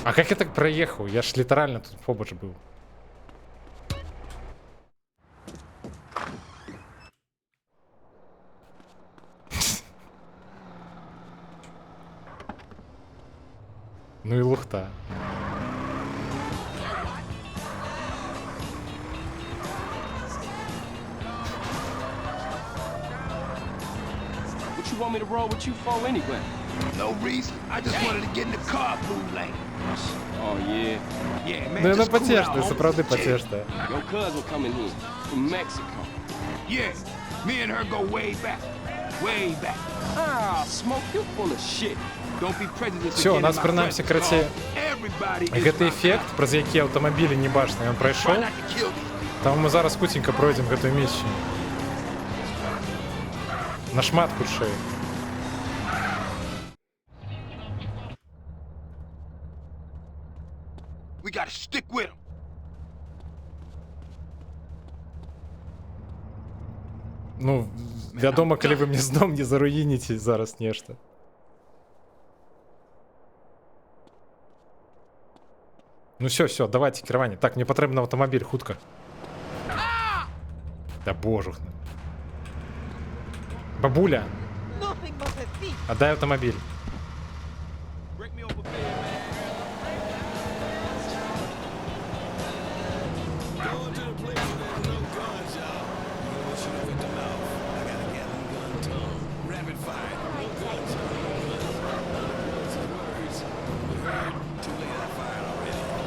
А как я так проехал? Я ж литерально тут побач был. Ну и лухта. What you want me to roll with you for anyway? No reason. I just wanted to get in the car, Blue Lane. Oh, yeah? Yeah, man, Ну just это cool out, потешно, homie. это правда потешно. Your cousin coming here from Mexico. Yeah, me and her go way back. Way back. Ah, Smoke, you full of shit. Don't be prejudiced Все, у again нас in my прынамсі presence, карацей dog. Everybody is гэты my эфект, праз які аўтамабілі небачныя ён прайшоў. Try not to kill these. Таму мы зараз хуценька пройдзем гэтую місію. Нашмат хутчэй. We gotta stick with him. Ну, вядома, калі вы мне зноў не заруініце зараз нешта. Ну все, давайте кіраванне. Так, мне патрэбны аўтамабіль, хутка. Да божухна. Бабуля, отдай аўтамабіль.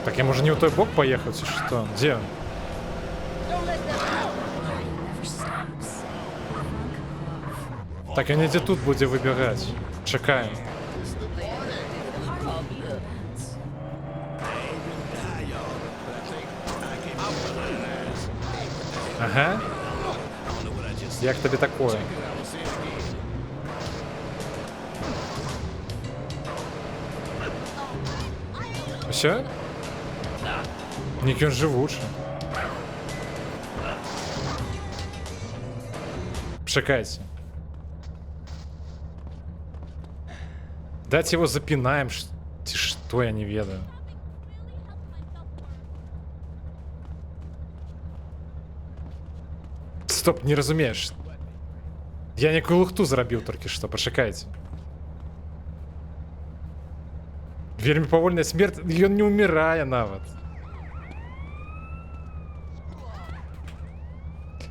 Так я, может, не в той бок поехать, что? Где он? Так, он где тут будет выбегать. Чекаем. Ага. Як тобі такое? Все? Ніки он живучий. Чекайте. Дать его запинаем, что я не ведаю. Стоп, не разумеешь. Я некую лухту зарабіў толькі што, пачакайце. Вельмі павольная смерць, ён не ўмірае нават.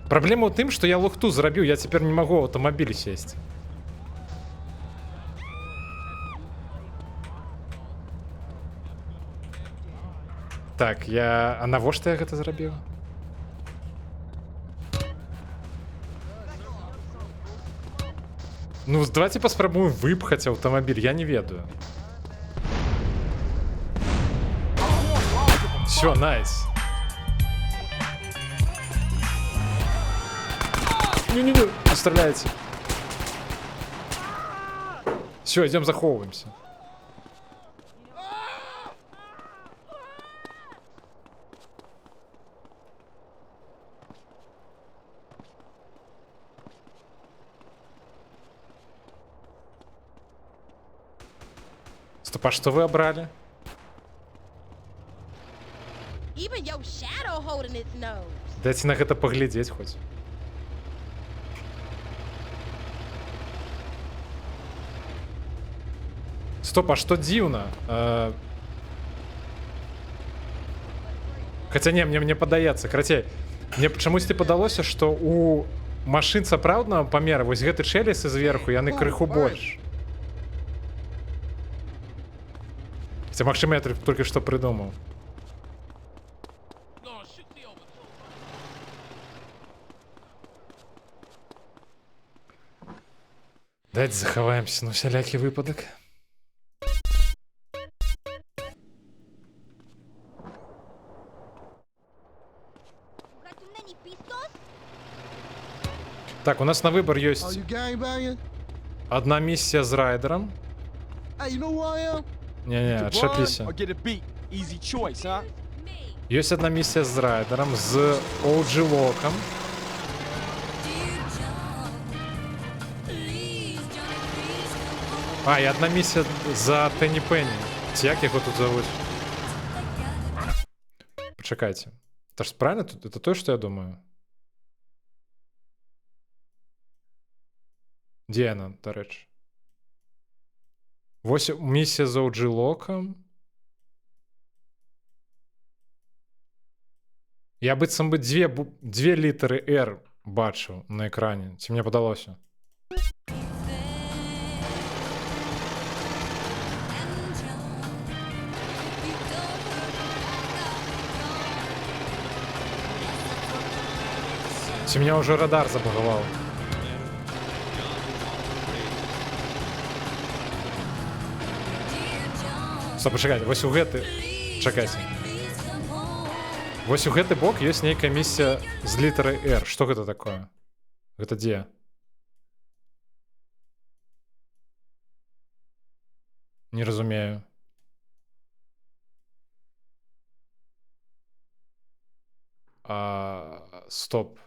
Праблема ў тым, што я лухту зарабіў, я цяпер не магу ў аўтамабілі сесці. Так, а навошта я гэта зрабіў? Ну, давайте паспрабуем выпхаць аўтамабіль, я не ведаю. Все, найс. Не стреляйте. Все, идем заховываемся. Стоп, а что вы обрали? Дайте на гэта поглядеть хоть. Стоп, а что дзіўна? Хотя не, мне падаецца, карацей, мне чамусьці падалося, што у машын сапраўднага памера вось гэты чэлісы зверху яны крыху больш. Хотя, магчыма, я толькі што прыдумаў. Давайте захаваемся на всялякі выпадак. Так, у нас на выбор есть одна миссия с райдером. Не-не, отшаплися. Есть одна миссия с райдером, с OG Локом. А, и одна миссия за Тенни Пенни. Як його тут зовут? Пачакайце. Это ж правильно? Это то, что я думаю? Дзе яна, дарэчы? Вось місія за OG-локам. Я быццам бы дзве літары R бачыў на экране. Ці мне падалося? Ці меня уже радар забагаваў? Стоп, пачакайце, вось у гэты... Чакайце. Вось у гэты бок ёсць нейкая місія з літарай R. Што гэта такое? Гэта дзе? Не разумею. Стоп.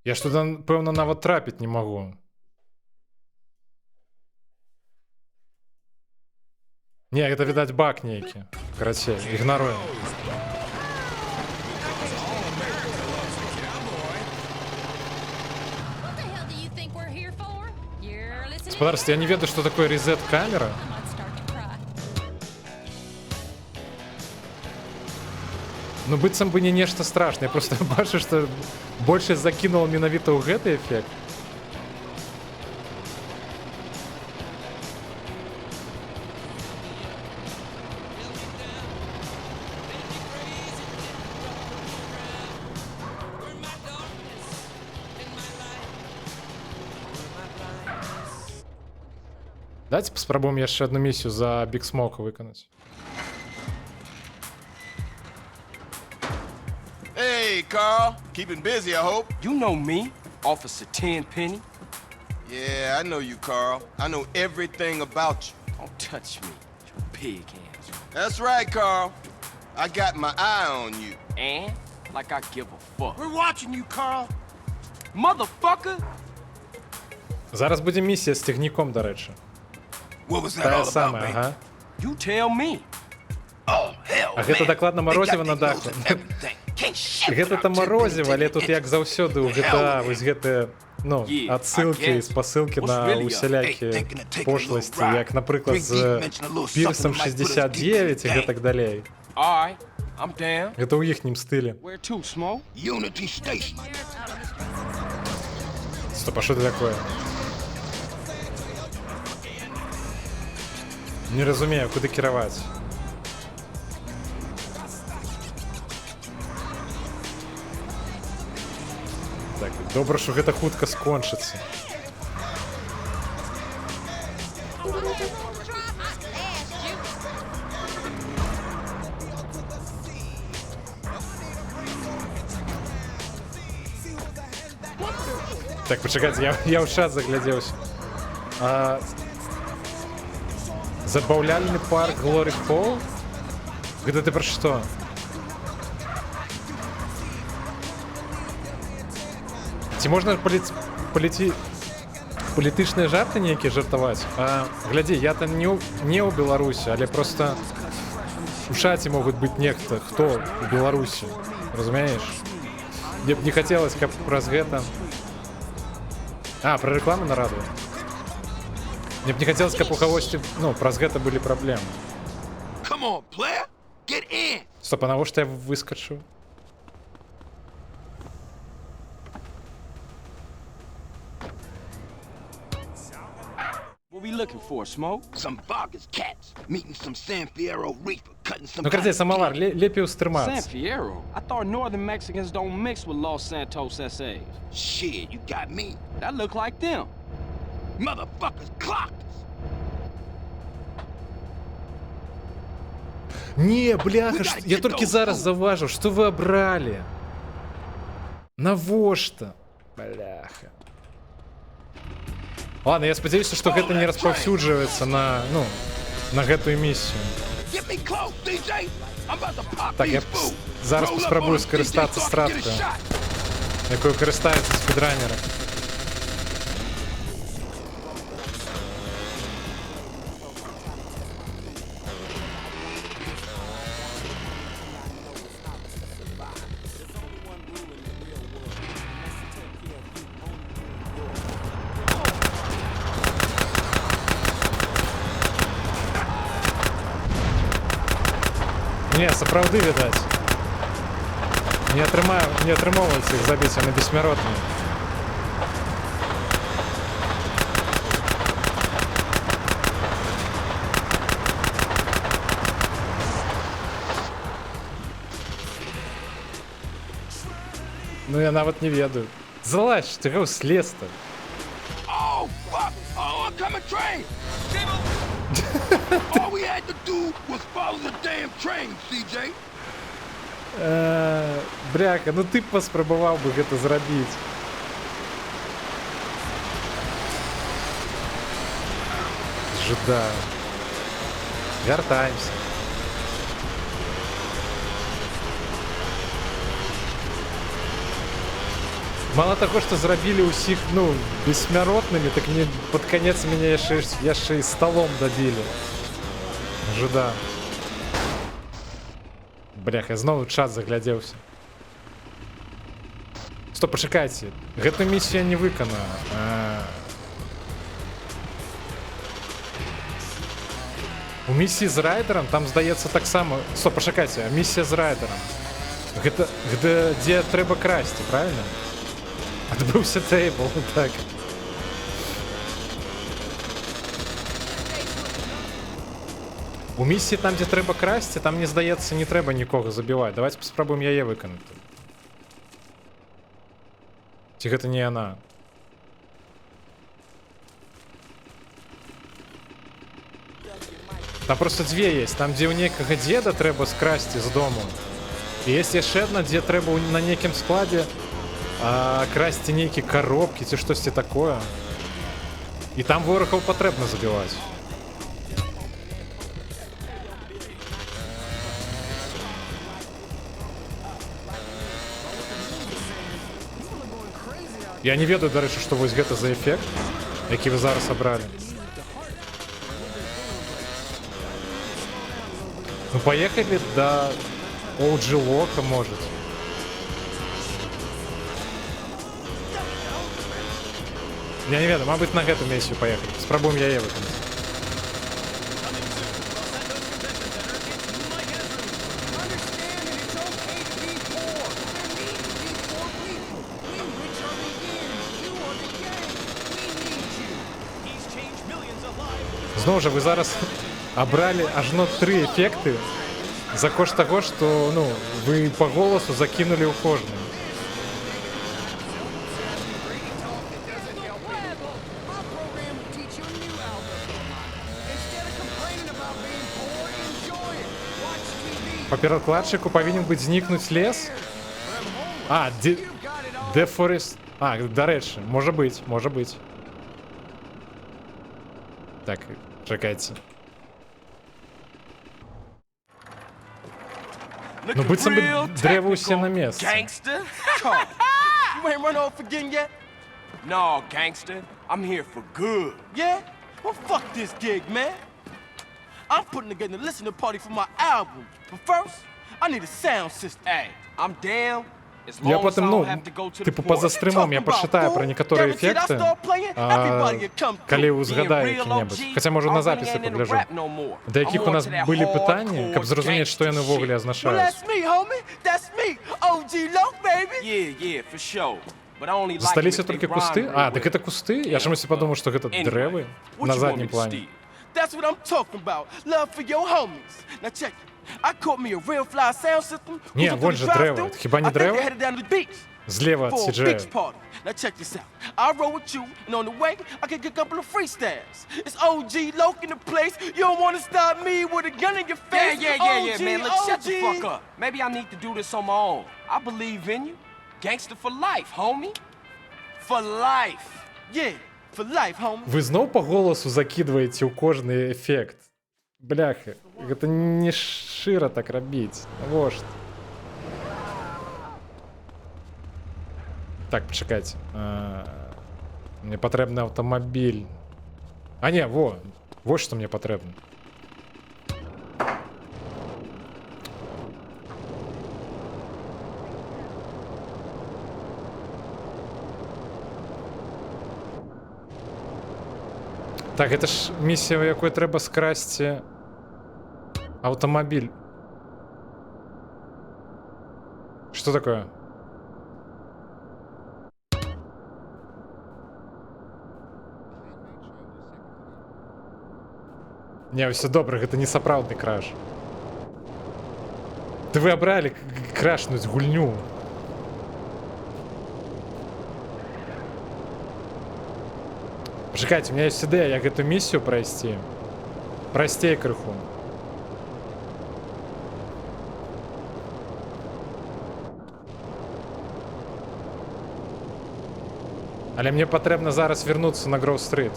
Я ж туды, пэўна, нават трапіць не магу. Не, гэта, відаць, баг нейкі. Карацей, ігнаруем. Спадарстве, я не ведаю, што такое рэзет-камера. Ну, быццам бы не нешта страшнае. Я просто бачу, што большасць закінула менавіта ў гэты эфект. Давайте паспрабуем яшчэ одну місію за Big Smoke выканаць. Hey, Carl. Keeping busy, I hope. You know me, Officer Tenpenny. Yeah, I know you, Carl. I know everything about you. Don't touch me, you pig hands. That's right, Carl. I got my eye on you. And like I give a fuck. We're watching you, Carl. Motherfucker! Зараз будзе місія з цягніком, дарэчы. Тая самая, ага. You tell me. А гэта дакладна марозіва на даху. Гэта марозіва, але тут як заўсёды ў GTA вось гэтыя, ну, адсылкі, спасылкі на усялякія пошласці, як, напрыклад, з Пірсом 69 і гэтак далей. Гэта ў іхнім стылі. Стоп, а што это такое? Не разумею, куды кіраваць. Так, добра, што гэта хутка скончыцца. Так, пачакайце, я ў чат заглядзеўся. Забаўляльны парк Глорі Холл? Гэта ты пра што? Ці можна палітычныя жарты нейкія жартаваць? Глядзі, я там не ў Беларусі, але просто у чаце могуць быць нехта, хто ў Беларусі. Разумееш? Мне б не хацелось, каб праз гэта... Пра рэкламу на радыё. Мне б не хацелось, каб у кагосьці, ну, праз гэта былі праблемы. Стоп, а навошта я выскачу? What we looking for, Smoke? Some bogus cats meeting some San Fierro reaper, cutting some. Ну, карацей, самовар, лепей устрымацца. San Fierro? I thought northern Mexicans don't mix with Los Santos SAs. Shit, you got me. That look like them. Motherfuckers clocked us. Не, бляха, я толькі зараз заўважыў, што вы абралі. Навошта? Бляха. Ладно, я спадзяюся, што гэта не распаўсюджваецца на, ну, на гэтую місію. Так, я зараз паспрабую скарыстацца страткаю, якую карыстаюцца спідранеры. Не, сапраўды, відаць. Не атрымоўваецца іх забіць, яны бессмяротныя. Ну я нават не ведаю. Залазь, ты гаў слез-то. Oh, fuck! Oh, a coming train! All we had to do was follow the damn train, CJ. Бляка, ну ты паспрабаваў бы гэта зрабіць. Жадаю. Вяртаемся. Мало таго, што зрабілі ўсіх, ну, бессмяротнымі, так мне пад канец мяне яшчэ і сталом дабілі. Жуда. Бляха, зноў час заглядзеўся. Стоп, пачакайце. Гэту місію я не выканаю. У місіі з райдерам там, здаецца, таксама... Стоп, пачакайце, а місія з райдерам? Гэта дзе трэба красці, правильно? Адбыўся тейбл, так. У місіі там, дзе трэба красці, там, мне здаецца, не трэба нікога забіваць. Давайте паспрабуем яе выканаць. Ці гэта не яна? Там просто дзве есть. Там, дзе ў нейкага дзеда трэба скрасці з дому. І есть яшчэ адна, дзе трэба на нейкім складзе красці нейкі коробкі ці штосьці такое. І там ворагаў патрэбна забіваць. Я не ведаю, дарэчы, што вось гэта за эфект, які вы зараз абралі. Ну, поехали до OG Lock, может. Я не ведаю, мабуть, на гэту місію поехали. Спробуем яе выканаць. Зноў жа, вы зараз абралі ажно 3 эфекты за кошт таго, што, ну, вы па голасу закінулі ў кожны. Па перакладчыку павінен быць знікнуць лес? А, Deforest... А, дарэчы, можа быць, можа быць. Так, чакайце. Ну, быццам бы дрэва ўсе на месцы. Gangster? You ain't run off again yet? No, gangster. I'm here for good. Yeah? Well, fuck this gig, man. I'm putting together a listening party for my album. But first, I need a sound system. Hey, I'm down. Я потым, ну, типу, па-за стрымом я пачытаю пра некаторыя эфекты, калі узгадаю які-небудзь. Хаця, можа, на запісы пагляжу. Да якіх у нас былі пытанні, каб зразумець, што яны ўвогуле азначаюць. Засталіся толькі кусты? А, так гэта кусты? Я чамусьці падумаў, што гэта дрэвы на заднім плане. Не, вон же дрэва. Это хіба не дрэва? Злева ад CJ. Now check this out. I roll with you, and on the way, I can get a couple of freestyles. It's OG Loc in the place. You don't want to stop me with a gun in your face. Yeah, man. Look, shut the fuck up. Maybe I need to do this on my own. I believe in you. Gangster for life, homie. For life. Yeah, for life, homie. Вы зноў па голасу закидваеце ў кожны эфект. Бляха, гэта не шчыра так рабіць. Навошта? Так, пачакайце. Мне патрэбны аўтамабіль. А не, во. Вось што мне патрэбна. Так, гэта ж місія, у якой трэба скрасці аўтамабіль. Что такое? Не, все добре, гэта не сапраўдны краш. Ды вы абралі крашнуць гульню. Пачакайце, у меня есть ідэя, як эту миссию пройсці. Прасцей крыху. Але мне патрэбна зараз вернуцца на Гроув-стрит.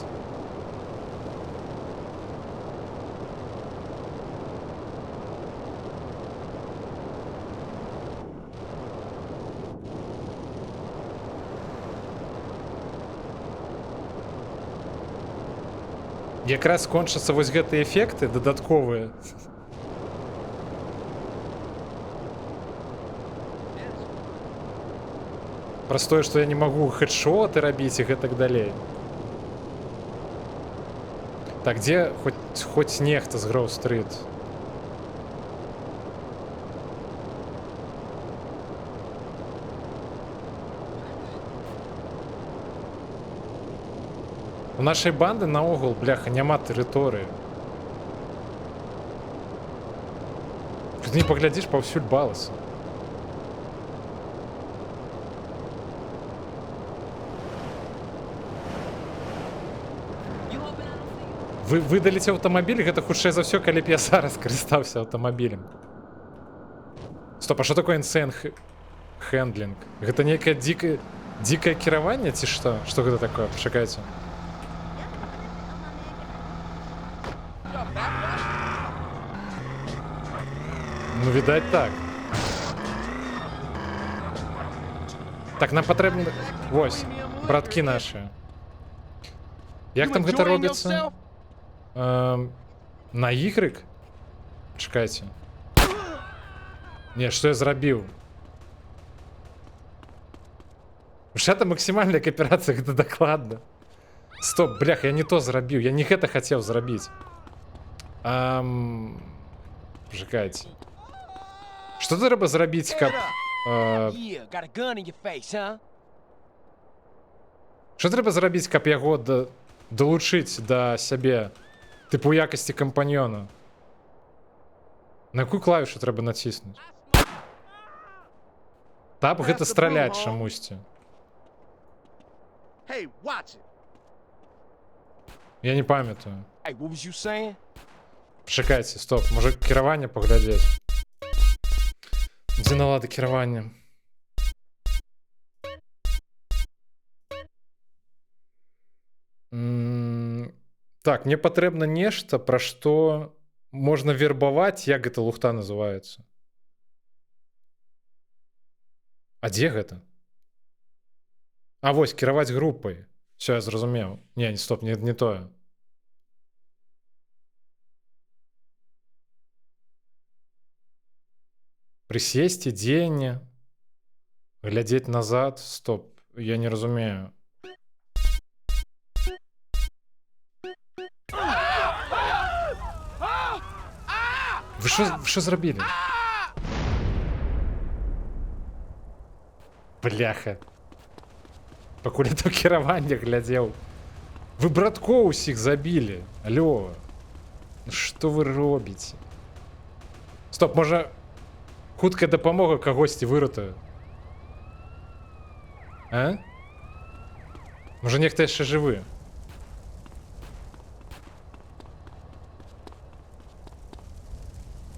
Якраз кончацца вось гэтыя эфекты дадатковыя. Праз тое, што я не магу хэдшоты рабіць і гэтак далей. Так, дзе хоць нехта з Гроув-стрит? У нашай банды наогул, бляха, няма тэрыторыі. Тут не паглядзіш, паўсюль баласы. Вы выдаліце аўтамабіль, гэта хутчэй за ўсё, калі б я зараз карыстаўся аўтамабілем. Стоп, а што такое інсейн хэндлінг? Гэта нейкае дзікае кіраванне ці што? Што гэта такое? Пачакайце. Ну, відаць так. Так, нам патрэбны... Вось, браткі нашы. Як там гэта робіцца? На Y? Чакайце. Не, што я зрабіў? Гэта максімальная кааперацыя, гэта дакладна. Стоп, блях, я не то зрабіў, я не гэта хацеў зрабіць. Чакайце. Што трэба зрабіць, каб... Што трэба зрабіць, каб яго далучыць да сябе? Тыпу ў якасці кампаньёна. На якую клавішу трэба націснуць? Тап гэта страляць чамусьці. Я не памятаю. Чакайце, стоп, можа кіраванне паглядзець. Дзе налады кіравання? Так, мне патрэбна нешта, пра што можна вербаваць, як гэта лухта называецца. А дзе гэта? А вось, кіраваць групай. Всё, я зразумеў. Не, стоп, не тое. Прысесці, дзеянне, глядзець назад, стоп, я не разумею. Вы што зрабілі? Бляха. Пакуль я то кіраванне глядзеў. Вы браткоў усіх забілі. Алло. Што вы робіце? Стоп, можа... Хуткая дапамога кагосьці выратуе. А? Можа нехта яшчэ жывы?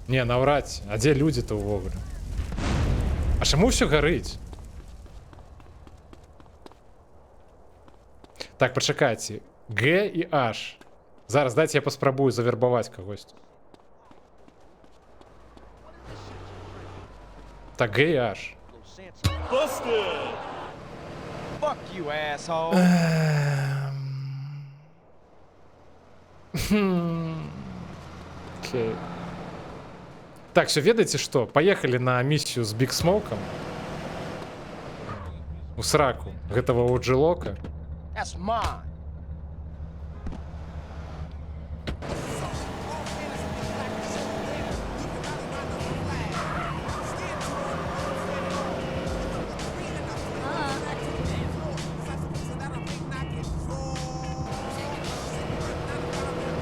Не, наўрад ці. А дзе людзі-то ўвогуле? А чаму ўсё гарыць? Так, пачакайце. Г і H. Зараз дайце я паспрабую завербаваць кагосьці. Так, Г і H. Fuck you, asshole. Окей. Так, все, ведаеце што? Паехалі на місію з Big Smoke'ом. У сраку гэтага Оджи-Лока. That's mine.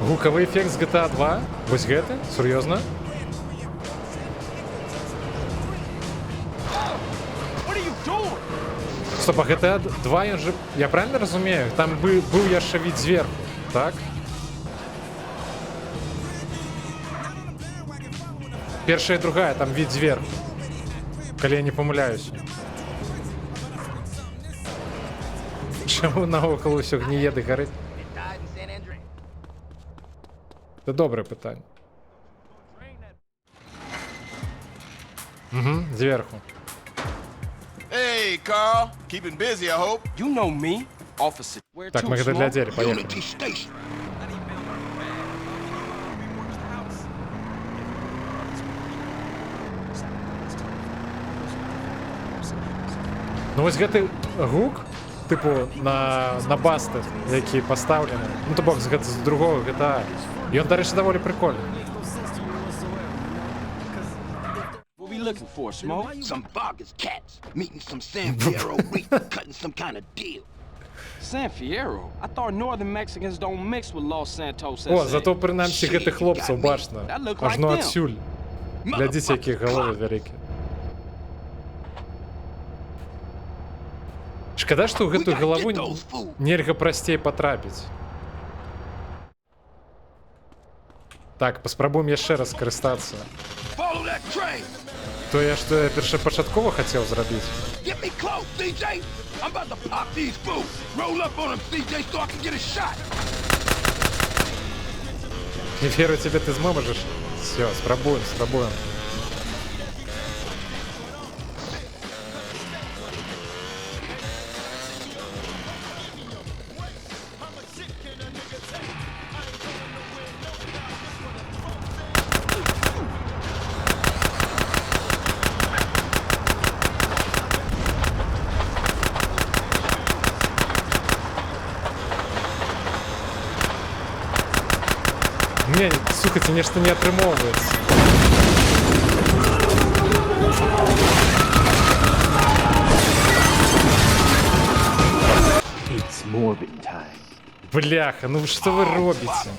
Гукавы эффект з GTA 2? Вось гэты? Сур'ёзна? Стоп, а GTA 2, ён же... Я правильно разумею? Там быў яшчэ від зверху, так? Першая і другая, там від зверху. Калі я не памыляюсь. Чаму навокал усё гніе ды гарыць? Це добрае пытанне. Угу, зверху. Hey, Carl. Keeping busy, I hope. You know me, officer. Так, мы гэта глядзелі, поехали. Ну вось гэты гук, типу, на басты, які пастаўлены. Ну, то бок, з другого GTA. Ён, дарэчы, даволі прикольны. What we looking for, Smoke? Some Vargas cats meeting some San Fierro reef, cutting some kind of deal. San Fierro? I thought northern Mexicans don't mix with Los Santos. О, зато прынамсі гэтых хлопцаў бачна. Ажно адсюль. Глядзіце, якія галовы вялікія. Шкада, што ў гэтую галаву нельга прасцей патрапіць. Так, паспрабуем яшчэ раз скарыстацца. Тое, што я першапачаткова хацеў зрабіць. Не веру тебе, ты зможаш. Все, спрабуем. Не, слухайте, нешта не атрымоўваецца. Бляха, ну што вы робіце?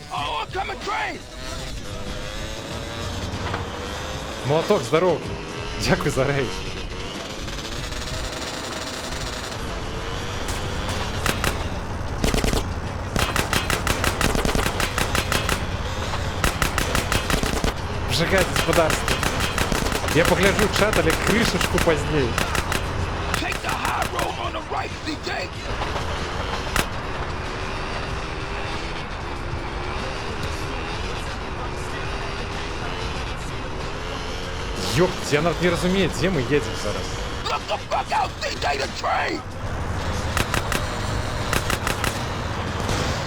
Молоток, здоров. Дякую за рейд. Сжигать господарство. Я погляжу чат, але крышечку позднее. Ёпть, я нават не разумею, дзе мы едем зараз.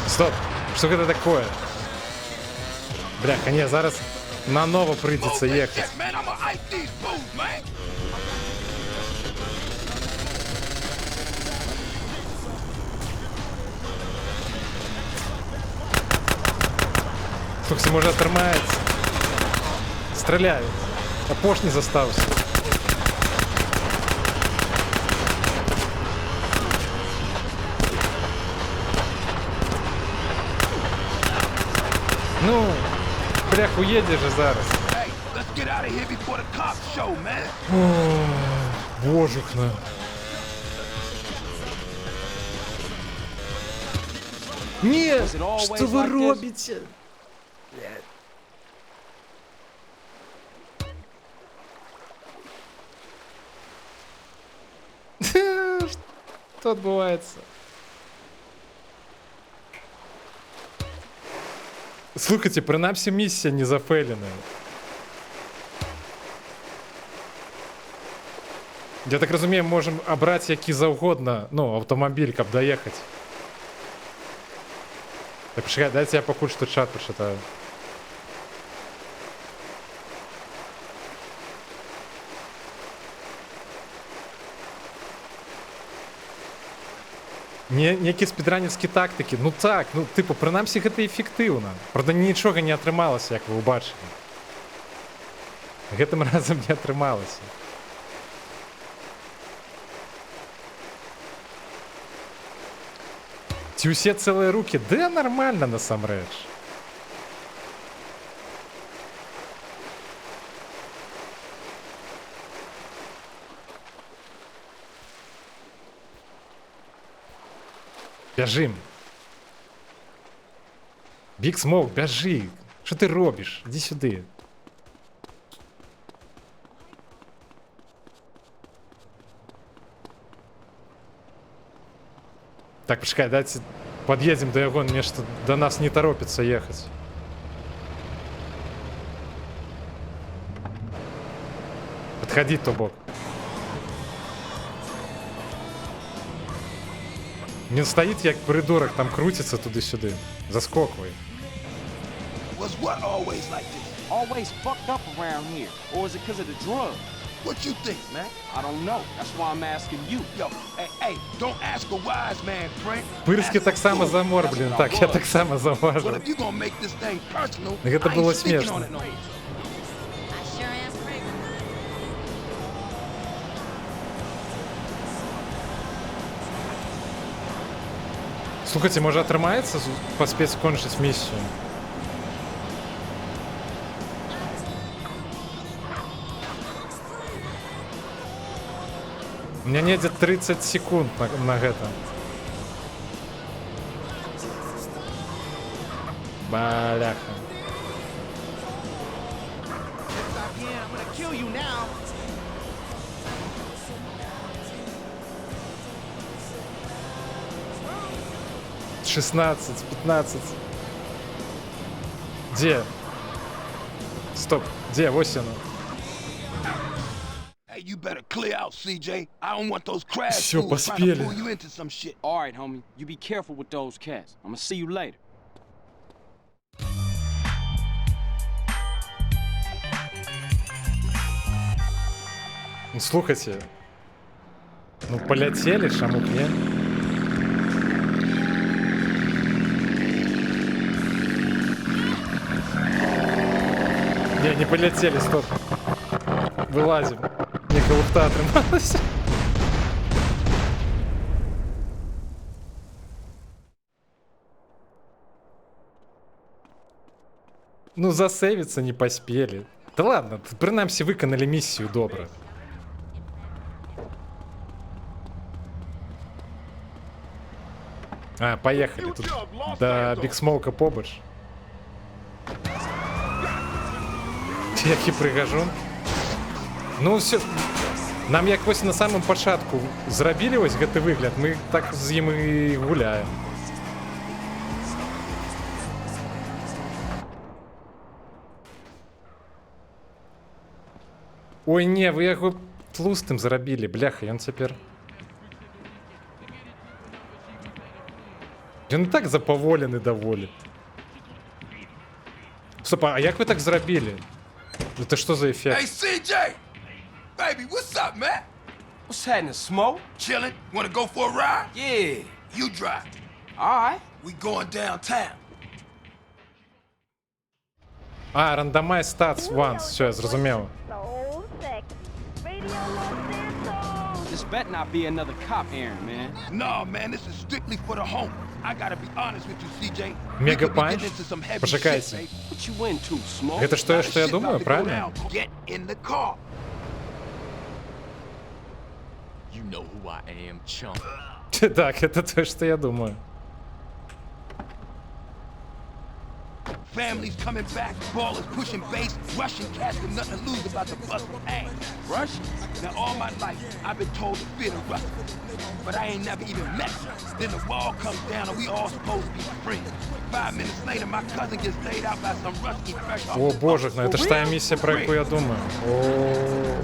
Стоп, что это такое? Бляха, не, зараз наново придется ехать. Слухайте, может отрымается. Стреляют. Апошний застався. Ну, блях, уедешь же зараз. О, божухна. Нет, что вы робите? Что отбывается? Слухайте, принаймні місія не зафейлена. Я так розумію, можемо обрати який завгодно, ну, автомобіль, каб доїхати. Так, почекай, дайте я покуль що чат почитаю. Некі спідранівські тактики, ну так, ну типу, принаймні гэта эфектыўна. Правда, нічога не атрымалася, як вы ўбачылі. Гэтым разам не атрымалася. Ці ўсе цэлыя рукі? Да нормально насамрэч. Бяжим. Big Smoke, бяжи. Що ти робиш? Іди сюди. Так, почекай, дайте подъедем до яго, мне что до нас не торопится ехать. Подходи, то бок. Він стоїть як придурок, там крутиться туди-сюди. Заскокує. Was what always like this? Always fucked up around here. Or is it because of the drugs? What you think, man? I don't know. That's why I'm asking you. Yo, hey, don't ask a wise man, Frank. Пирський так само замор, блін. Так, я так само замажу. But if you gonna make this thing personal, Это I было ain't speaking смешно. on it no more. I sure am free. Слухайте, може атрымаецца паспець скончыць місію? У меня недзе 30 секунд на гэта. Баляха. I'm gonna kill you now. — 16, 15. Где? Стоп, где? Вот оно. Hey, you better clear out, CJ. I don't want those crash Всё, fools trying to поспели. pull you into some shit. All right, homie. You be careful with those cats. I'm gonna see you later. Ну, слухайте. Ну, полетели, шамук, не? Не полетели, стоп. Вылазим. Мне луфта отрымалась. Ну, засейвиться не поспели. Да ладно, принаймні виконали місію добре. А, поехали. Тут до Биг Смоука побач. Який пригажун. Ну все. Нам як ось на самому початку зробили ось гэты вигляд, ми так з ім і гуляємо. Ой, не, ви яго тлустым зрабілі, бляха, ён цяпер. Ён і так запаволены даволі. Стоп, а як ви так зрабілі? Это что за эффект? Hey, CJ! Baby, what's up, man? What's happening, Smoke? Chillin'? Wanna go for a ride? Yeah. You drive. All right. We going downtown. А, рандомайз статс once, все, я зрозумів. This better not be another cop errand, man. No, man, this is strictly for the home. I gotta be honest with you, CJ. Мега панч? Почекайте. What you into, Smoke? Это что я думаю, правильно? Get in the car. You know who I am, chump. Так, это то, что я думаю. Families coming back, ballers pushing base, Russian cats with nothing to lose about the busting ass. Russian? Now all my life, I've been told to fear the Russians, but I ain't never even met them. Then the wall comes down and we all supposed to be friends. 5 minutes later, my cousin gets laid out by some Russian fresh off. О, боже, ну это ж та миссия, про яку я думаю. О.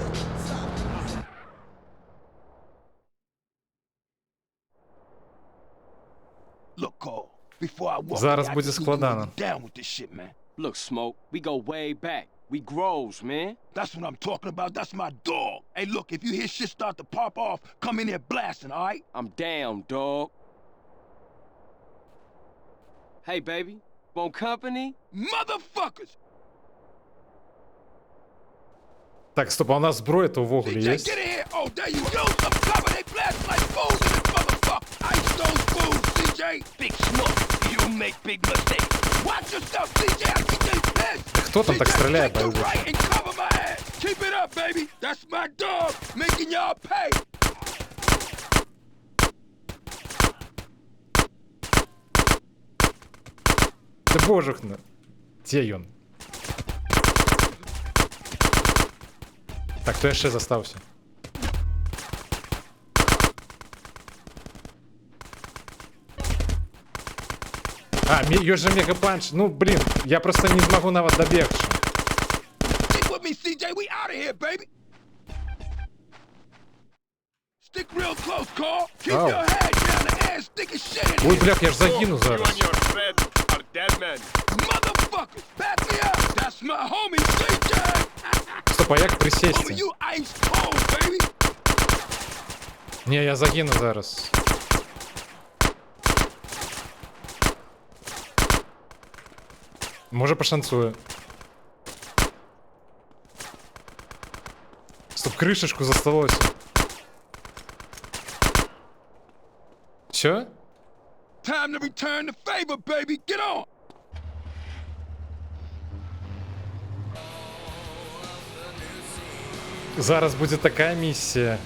Look, Cole, before I walk, Зараз I буде can see you складано. down with this shit, man. Look, Smoke, we go way back. We grows, man. That's what I'm talking about. That's my dog. Hey, look, if you hear shit start to pop off, come in here blasting, all right? I'm down, dog. Hey, baby, want company? Motherfuckers! Так, стоп, а у нас зброя-то в вуглі CJ, есть? get in here! Oh, there you go! Some cover, they blast like fools in this motherfucker! Ice those fools, CJ! Big Smoke, you make big mistakes. Watch yourself, CJ! I get they pissed! Кто там так стреляет, Take the боюсь? right and cover my ass! Keep it up, baby! That's my dog! Making y'all pay! Ты божухна. Дзе ён? Так, то яшчэ застаўся. А, ёсць жа мегапанч. Ну, блин, я просто не змагу нават дабегчы. Stick with me, CJ. We out of here, baby. Stick real close, Carl. Keep Ow. your head down the air. Stick a shit in Ой, here. бляк, я ж загіну зараз. Motherfuckers, back me up. That's my homie, CJ. Стоп, а як Homie, присесці? you ice cold, baby. Не, я загіну зараз. Може пошанцує. Стоп, кришечку засталося. Що? Time to return the favor, baby. Get on. Зараз буде така місія.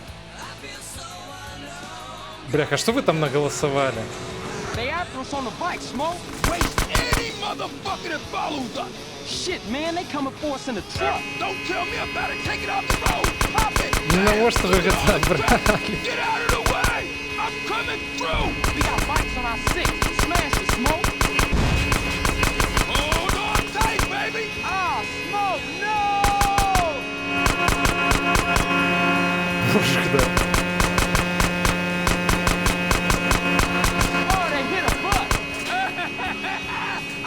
Бляха, що ви там наголосували? They after us on the bike, Smoke. Waste any motherfucker that follows us. Shit, man, they coming for us in the truck. Don't tell me about it. Take it off the road. Pop it. Ну навошта ви гэта брали? Get out of the way. I'm coming through. We got bikes on our six. Smash it, Smoke. Hold on tight, baby. Ah, Smoke, no! Мужик, да. Oh, they hit a bus.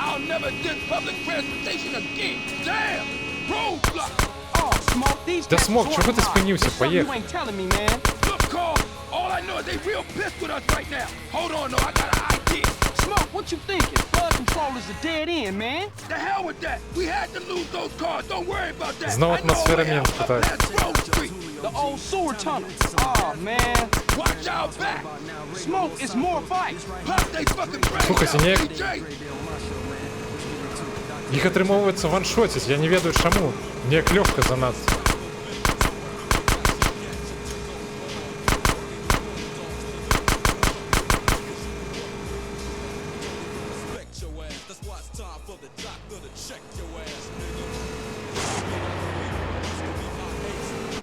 I'll never ditch public transportation again. Damn. Roadblock. Oh, Smoke, these Да cats Смок, short чого ти line. спинився? There's something Поїхали. You ain't telling me, man. Look, Carl. All I know is they real pissed with us right now. Hold on, though. I got an idea. Smoke, what you thinking? Flood control is a dead end, man. The hell with that. We had to lose those cars. Don't worry about that. Знову I know a атмосфера way out. Мінська, Up так. Let's Road Street. The old sewer tunnel. Oh, man. Watch out back. Smoke, it's more bikes. Pop they fucking brains Слухайте, out, ніяк... CJ. Їх атрымоўваецца ваншоціць, я не ведаю чаму. Неяк лёгка занадта.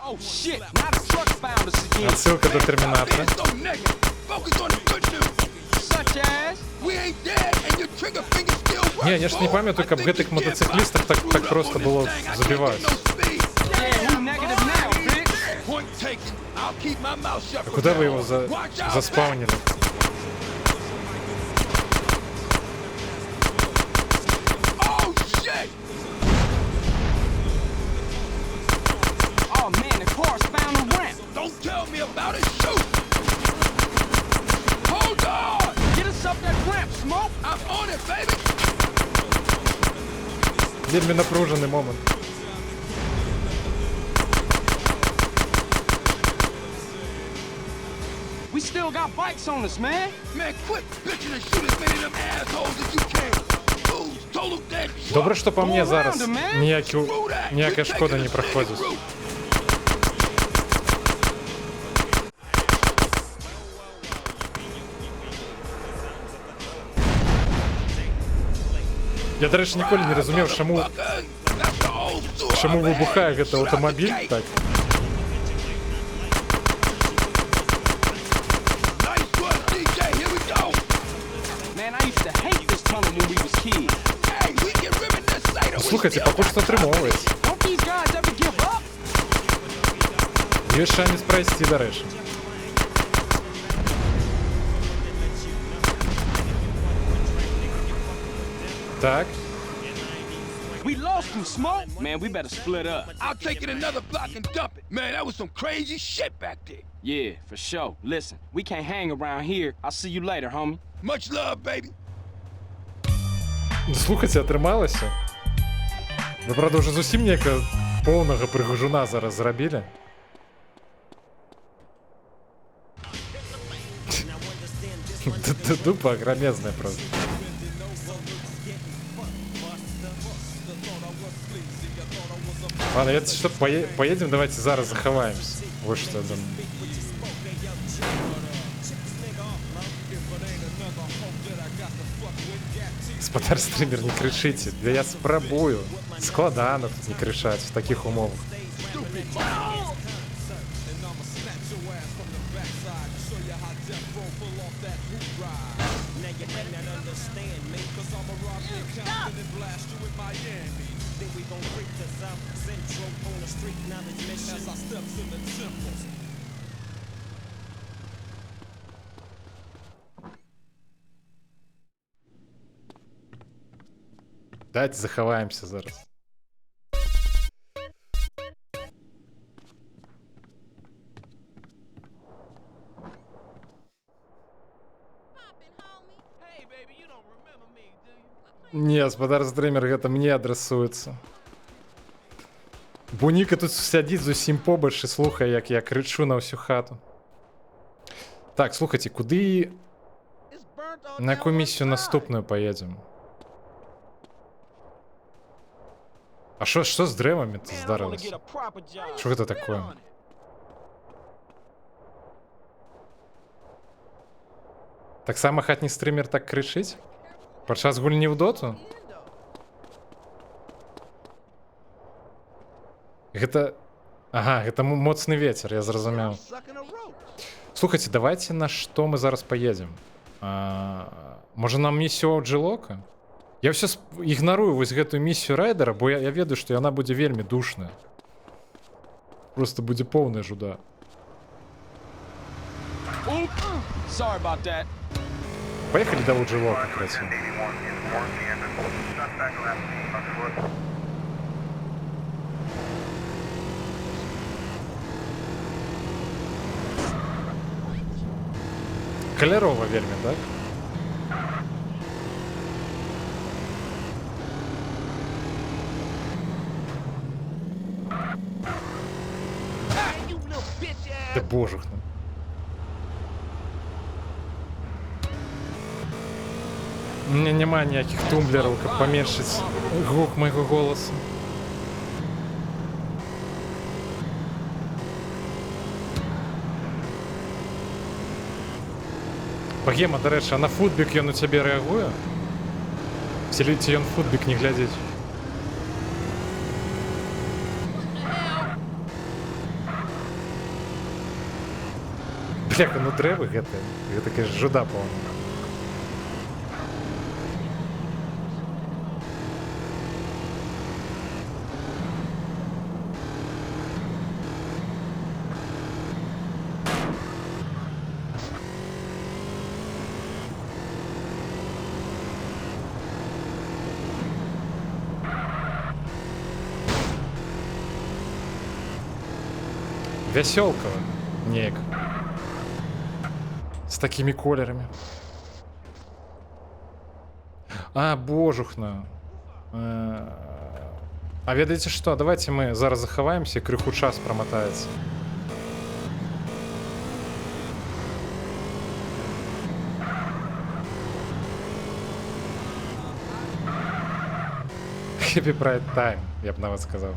Oh, shit. Now the truck found us again. Отсылка до Терминатора. So negative. Focus on the good news. Such as? We ain't dead and your trigger finger still works. Не, я ж не памятаю, каб гэтых мотоциклістах так просто было забіваць. Yeah, who negative now, bitch? Point taken. I'll keep my mouth shut. А куда вы его заспаунили? Oh shit! Oh, man, the car's found a ramp. Don't tell me about it. Shoot! Hold on! Get us up that ramp, Smoke. I'm on it, baby. Вельмі напружений момент. We still got bikes on us, man. Man, quit bitching and shoot as many of them assholes as you can. Fools, total dead shot. Добре, що по мне зараз ніяка шкода не проходить. Я, до речі, ніколи не розумів, чому вибухає гэты аўтамабіль так. Man, I used to hate this tunnel when we was kids. Hey, we can reminisce later. Слухайте, пакуль што атрымоўваецца. Don't these guys ever give up? Ёсць шанец прайсці, дарэчы. Так. We lost him, Smoke. Man, we better split up. I'll take it another block and dump it. Man, that was some crazy shit back there. Yeah, for sure. Listen, we can't hang around here. I'll see you later, homie. Much love, baby. Слухайте, атрымалася. Вы, правда, уже зусім неяка поўнага прыгажуна зараз зрабілі. Дупа агромезная просто. Ладно, это что, поедем, давайте зараз заховаемся. Вот что я думаю. Гаспадар стрімер, не кричыце. Да я спрабую. Складана тут не крычаць в такіх умовах. Давайте захаваемся зараз. Не, гаспадар стрымер, гэта мне адрасуецца. Буніка тут сядзіць зусім побач і слухае, як я крычу на ўсю хату. Так, слухайце, куды... На якую місію наступную поедзем? А що з дрэвамі тут здарылася? Що гэта такое? Таксама хатні стрымер так крычыць? Падчас гульні ў доту? Гэта... Ага, гэта моцны вецер, я зразумеў. Слухайце, давайте на што мы зараз поедзем? Можа нам місію Ауджылока? Я ўсё ігнарую вось гэтую місію райдера, бо я ведаю, што яна будзе вельмі душная. Просто будзе поўная жуда. Поехали до Ауджылока, красиво. Калярово вельмі, так? Да божухна. У меня няма ніяких тумблеров, каб паменшыць гук майго голоса. Багема, дарэчы, а на футбік ён у цябе рэагуе? Ці ён футбік не глядзець? Бляха, ну дрэвы гэта конечно, жуда поўная. Вясёлкава неяк. С такими колерами. А, божухна. А ведаеце што? Давайте мы зараз захаваемся, крыху час прамотаецца. Happy Pride Time, я б нават сказаў.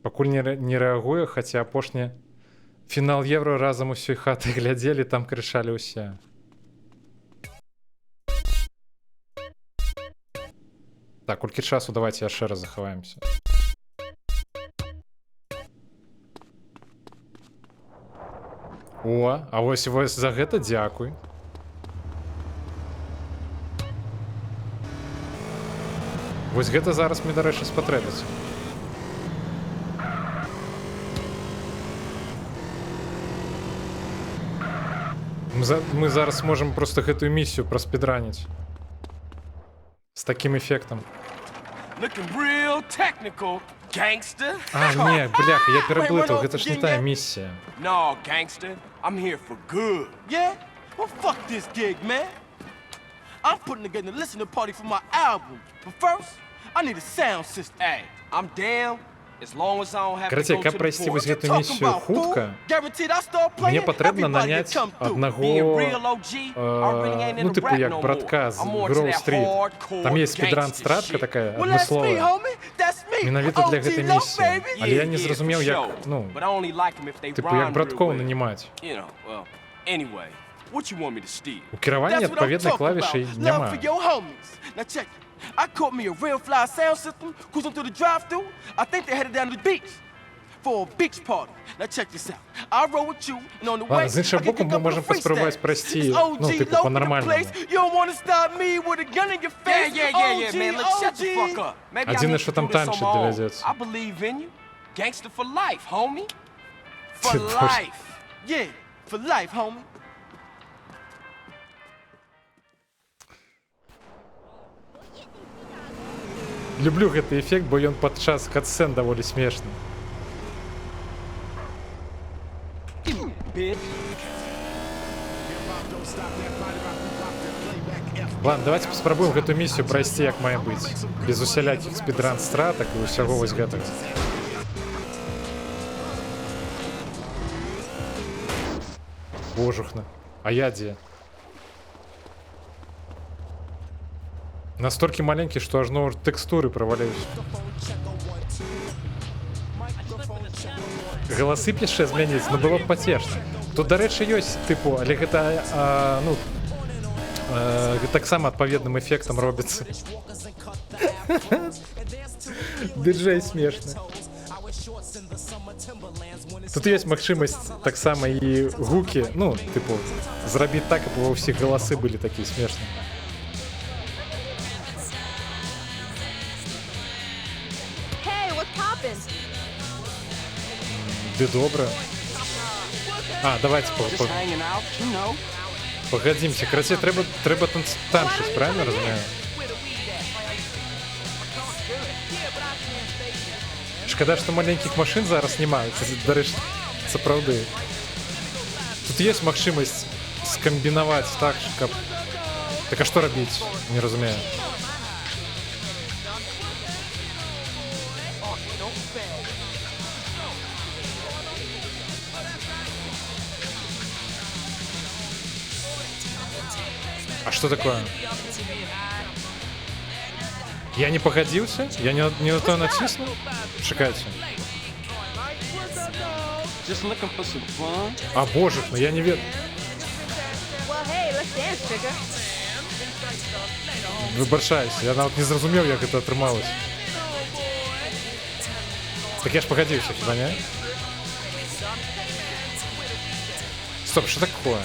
Пакуль не рэагуе, хаця апошні фінал Евро разам усёй хаты глядзелі, там крычалі ўсе. Так, колькі часу, давайте яшчэ раз захаваемся. О, а вось за гэта дзякуй. Вось гэта зараз мне, дарэчы, спатрэбіцца. Мы зараз можем просто гэтую миссию проспидранить с таким эффектом. А, не, бляха, я переплутал, это ж не та миссия. No, gangster, I'm here for good. Yeah? Well, fuck this gig, man. I'm putting together a listening party for my album. But first, I need a sound system. Hey, I'm down. Карацей, каб прайсці вось гэту місію хутка, мне патрэбна наняць аднаго, ну, тыпу, як братка з Grove Street. Там есть спидран-стратка такая, адмысловая. Менавіта для гэтай місіі. Але я не зразумеў, як, ну, тыпу, як браткоў нанімаць. Anyway, what you want me to steal? У керування That's what I'm відповідних talking клавішей about. Love немає. for your homies. Now check it. I caught me a real fly sound system cruising through the drive-thru. I think they headed down to the beach for a beach party. Now check this out. I roll with you, and on the way, Ладно, з іншого I боку, can ми kick up можемо a freestyle. поспробувати прості, It's OG, ну, типу, low in the по-нормальному. place. You don't want to stop me with a gun in your face. Yeah, man. Look, shut the fuck up. Maybe I Один, need что to там do this on танчит my own. доведется. I believe in you. Gangster for life, homie. For Ты боже. life. Yeah, for life, homie. Люблю гэты эффект, бо ён падчас катсцэн даволі смешны. Ладно, давайте паспрабуем гэту місію прайсці як мае быць. Без усялякіх спідран-стратак і ўсяго вось гэтага. Божухна. А я дзе? Настолькі маленькі, што ажно тэкстуры праваляюсь. Галасы б яшчэ змяніць, ну было б пацешна. Тут, дарэчы, ёсць тыпу, але гэта ну таксама адпаведным эфектам робіцца. Дыджэй смешны. Тут ёсць магчымасць таксама і гукі, ну, тыпу, зрабіць так, каб ва ўсіх галасы былі такія смешныя. Ды добра. А, давайте погодзімся. Карацей, трэба танчыць, правильно разумею? Шкада, што маленькіх машын зараз няма. Дарэчы, сапраўды. Тут ёсць магчымасць скамбінаваць так, каб... Так а што рабіць? Не разумею. А что такое? Я не погодился? Я не на то натиснул? Шикайте. А боже, ну я не верю. Выбачаюсь, я нават не зразумеў, як это атрымалось. Так я ж погодился, хіба не? Стоп, что такое?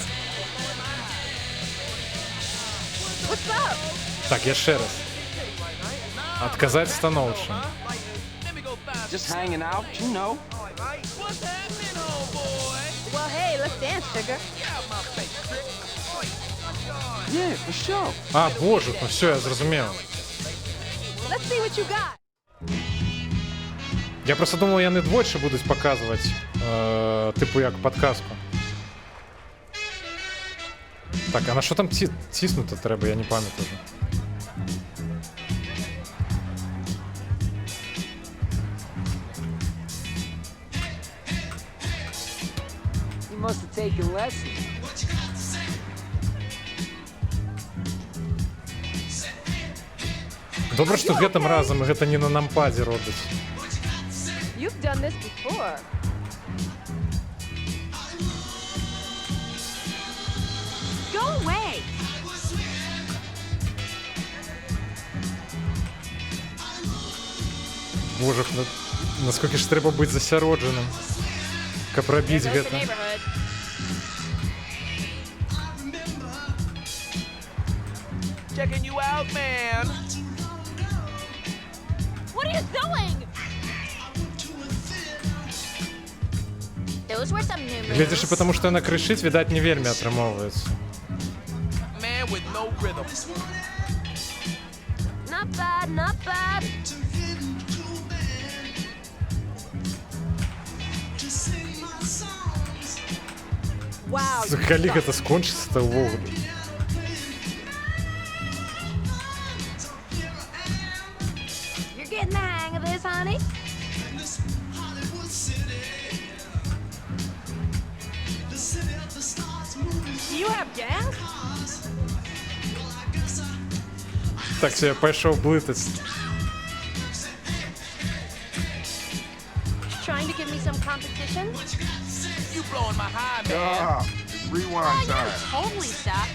Так, яшчэ раз. Адказаць станоўча. Just hanging out, you know. Well, hey, let's dance, sugar. Yeah, for sure. А, боже, ну все, я зразумеў. Let's see what you got. Я просто думал, яны двойчы будуць паказваць тыпу як падказку. Так, а на що там тиснути треба, я не пам'ятаю. You must have taken lessons. Добре, што гэтым разам гэта не на нампадзе робіць. You've done this before. Go away. Боже, наскільки ж треба бути засяродженим, каб рабіць гэта. Checking you out, man. What are you doing? Those were some new moves. Глядзячы, потому што яна крычыць, відаць, не вельмі атрымоўваецца. Man with no rhythm. Not bad, not bad. Wow. Калі гэта скончыцца-то ўвогуле? You're getting the hang of this, honey. Do you have gas? Так, все, я пайшоў блытаць. Trying to give me some competition? You blowing my high, man. Rewind time. Totally suck.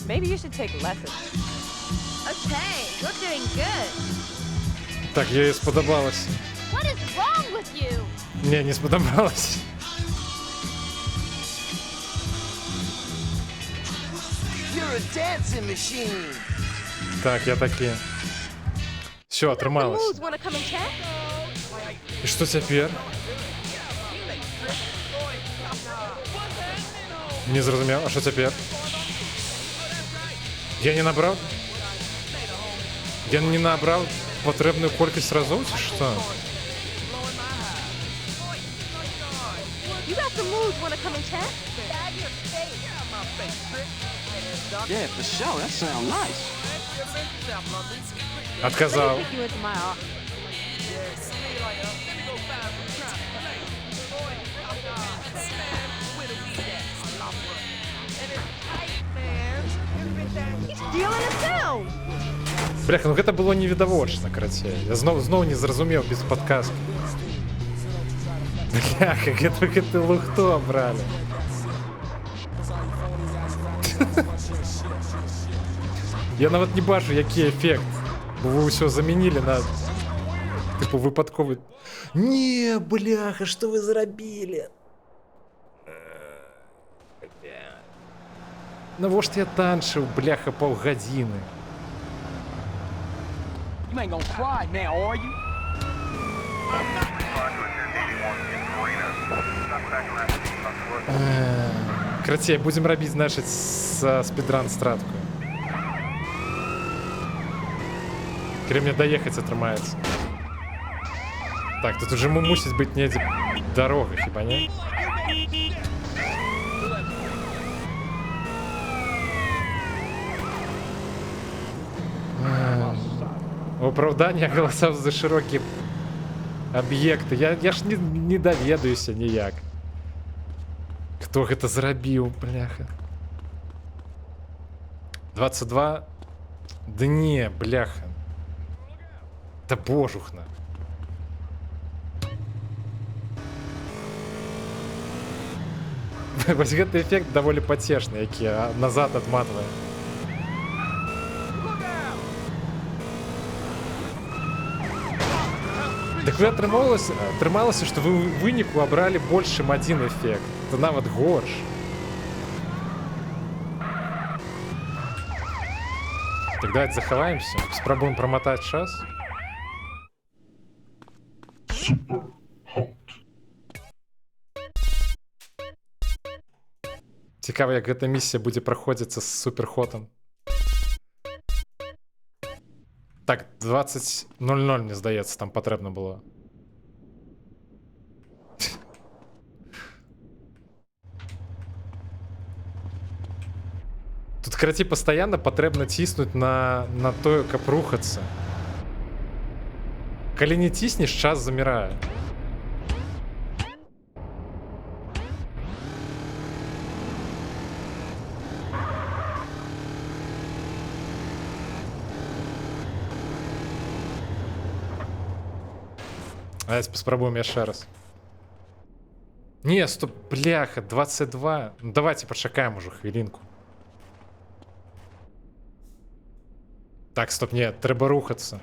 Maybe you should take lessons. Okay, you're doing good. Так, їй сподобалось. What is wrong with you? Ні, не сподобалось. You're a dancing machine. Так, я таки. Все, отрималось. Who's wanna come and check? І що тепер? Не зрозумів, а що тепер? Я не набрав? Я не набрав потрібну кількість разів, чи що? You got some moves, wanna come and check? Yeah, for sure. That sounds nice. Отказав. Take you into my office. He's stealing a sound. Бляха, ну гэта было невідавочна, карацей. Я зноў не зразумеў без падказкі. Бляха, гэты лухто бралі. Я нават не бачу, які эфект. Бо вы ўсё замянілі на тыпу выпадковы. Не, бляха, што вы зрабілі? Навошта я танчыў, бляха, паўгадзіны? You ain't gonna cry now, are you? Карацей, будзем рабіць, значыць, са спідран стратку. Калі мне даехаць атрымаецца. Так, тут уже мусіць быць недзе дарога, хіба не? Оправдання голосов за широкі аб'екты. Я ж не даведаюся ніяк. Хто гэта зрабіў, бляха? 22? Да не, бляха. Да божухна. Вось гэты эфект даволі пацешны, які назад адматвае. Так вы атрымалася, што вы ў выніку абралі больш, чым адзін эфект. Это нават горш. Так давайте захаваемся, спрабуем прамотаць час. Цікава, як гэта місія будзе праходзіцца з суперхотом. Так, 20:00, мне здаецца, там патрэбна было. Тут, карацей, пастаянна патрэбна ціснуць на тое, каб рухацца. Калі не ціснеш, час замірае. Давайте поспробуем еще раз. Не, стоп, бляха, 22. Ну, давайте почекаем уже хвилинку. Так, стоп, нет, треба рухаться.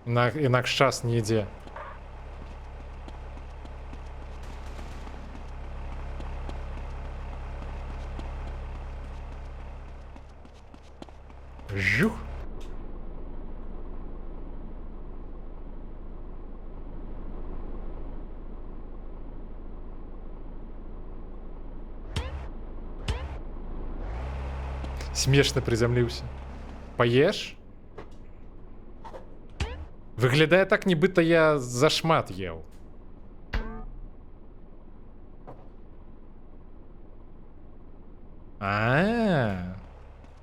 Інакше час не йде. Жух. Смешно приземлился. Поешь? Выглядае так, нібыта я зашмат ел.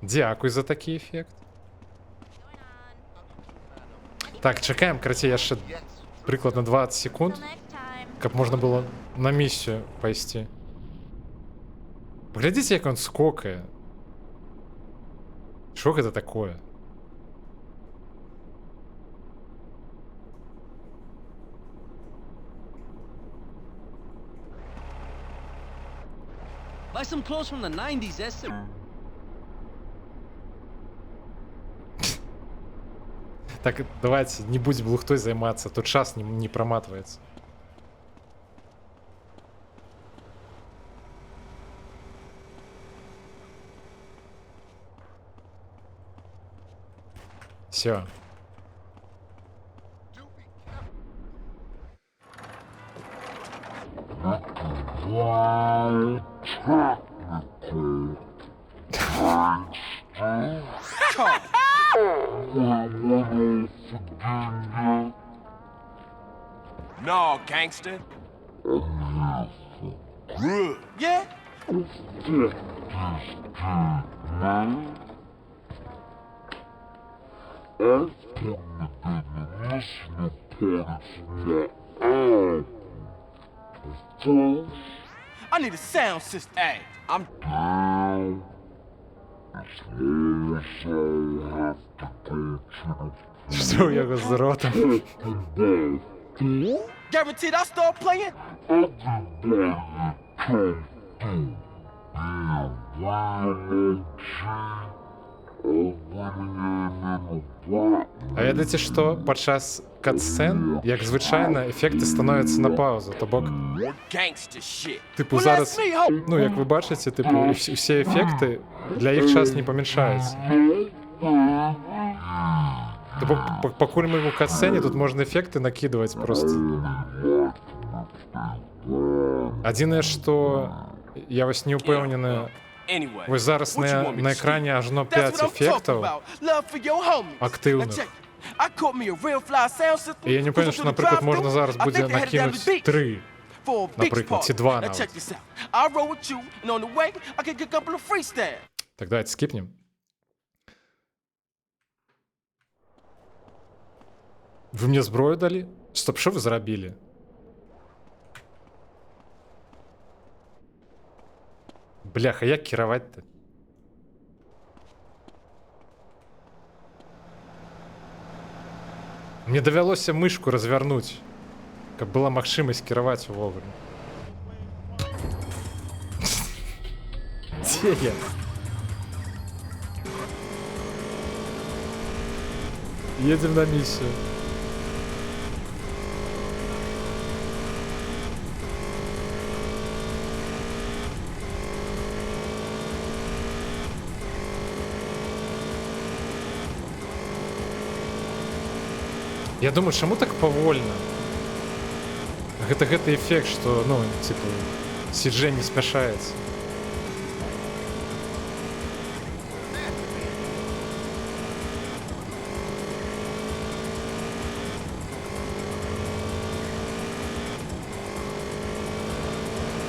Дякуй за такі эфект. Так, чакаем, карацей, яшчэ прыкладна 20 секунд, каб можна было на місію пайсці. Паглядзіце, як он скокае. Что это такое? Buy some clothes from the 90s, that's it. Так, давайте, не будем лухтой заниматься. Тут час не проматывается. Все. No, gangster. Good. Yeah? I need a sound system. Hey, I'm... Что у него с ротом? Guaranteed I start playing? А ведаеце, што падчас катсцэн, як звычайна, эфекты становяцца на паузу, то бок тыпу зараз, ну як вы бачыце, тыпу усе эфекты для іх час не памяншаюцца. То бок пакуль мы ў катсцэне, тут можна эфекты накідваць просто. Адзінае, што я вось не ўпэўнены. Вось зараз на экране ажно 5 эфектаў актыўных. І я не пэўны, што, напрыклад, можна зараз будзе накінуць 3, напрыклад, ці 2 нават. Так, давайте скіпнем. Вы мне зброю далі? Стоп, што вы зрабілі? Бляха, як кіраваць-то? Мне давялося мышку развярнуць, каб была магчымасць кіраваць увогуле. Дзе я? Едем на миссию. Я думаю, чаму так павольна? Гэта эфект, што, ну, типа, CG не спяшаецца.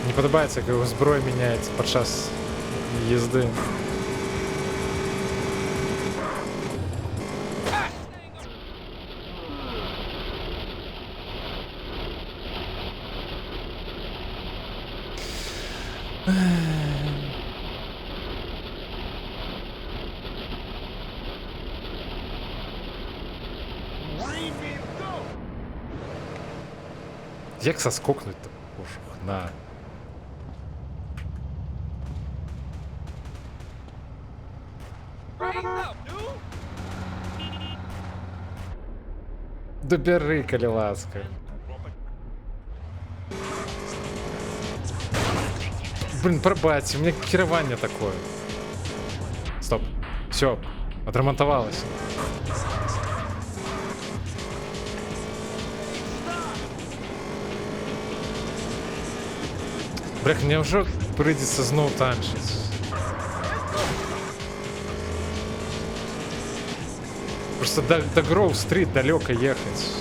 Не падабаецца, як яго зброя мяняецца падчас езды. Як соскокнуть-то? Пошух, на. Добяры, калі ласка. Блин, пробачьте, у меня кіраванне такое. Стоп. Все, отремонтовалось. Блях, мне уже придется снова танчить. Просто до Гроув-стрит далеко ехать.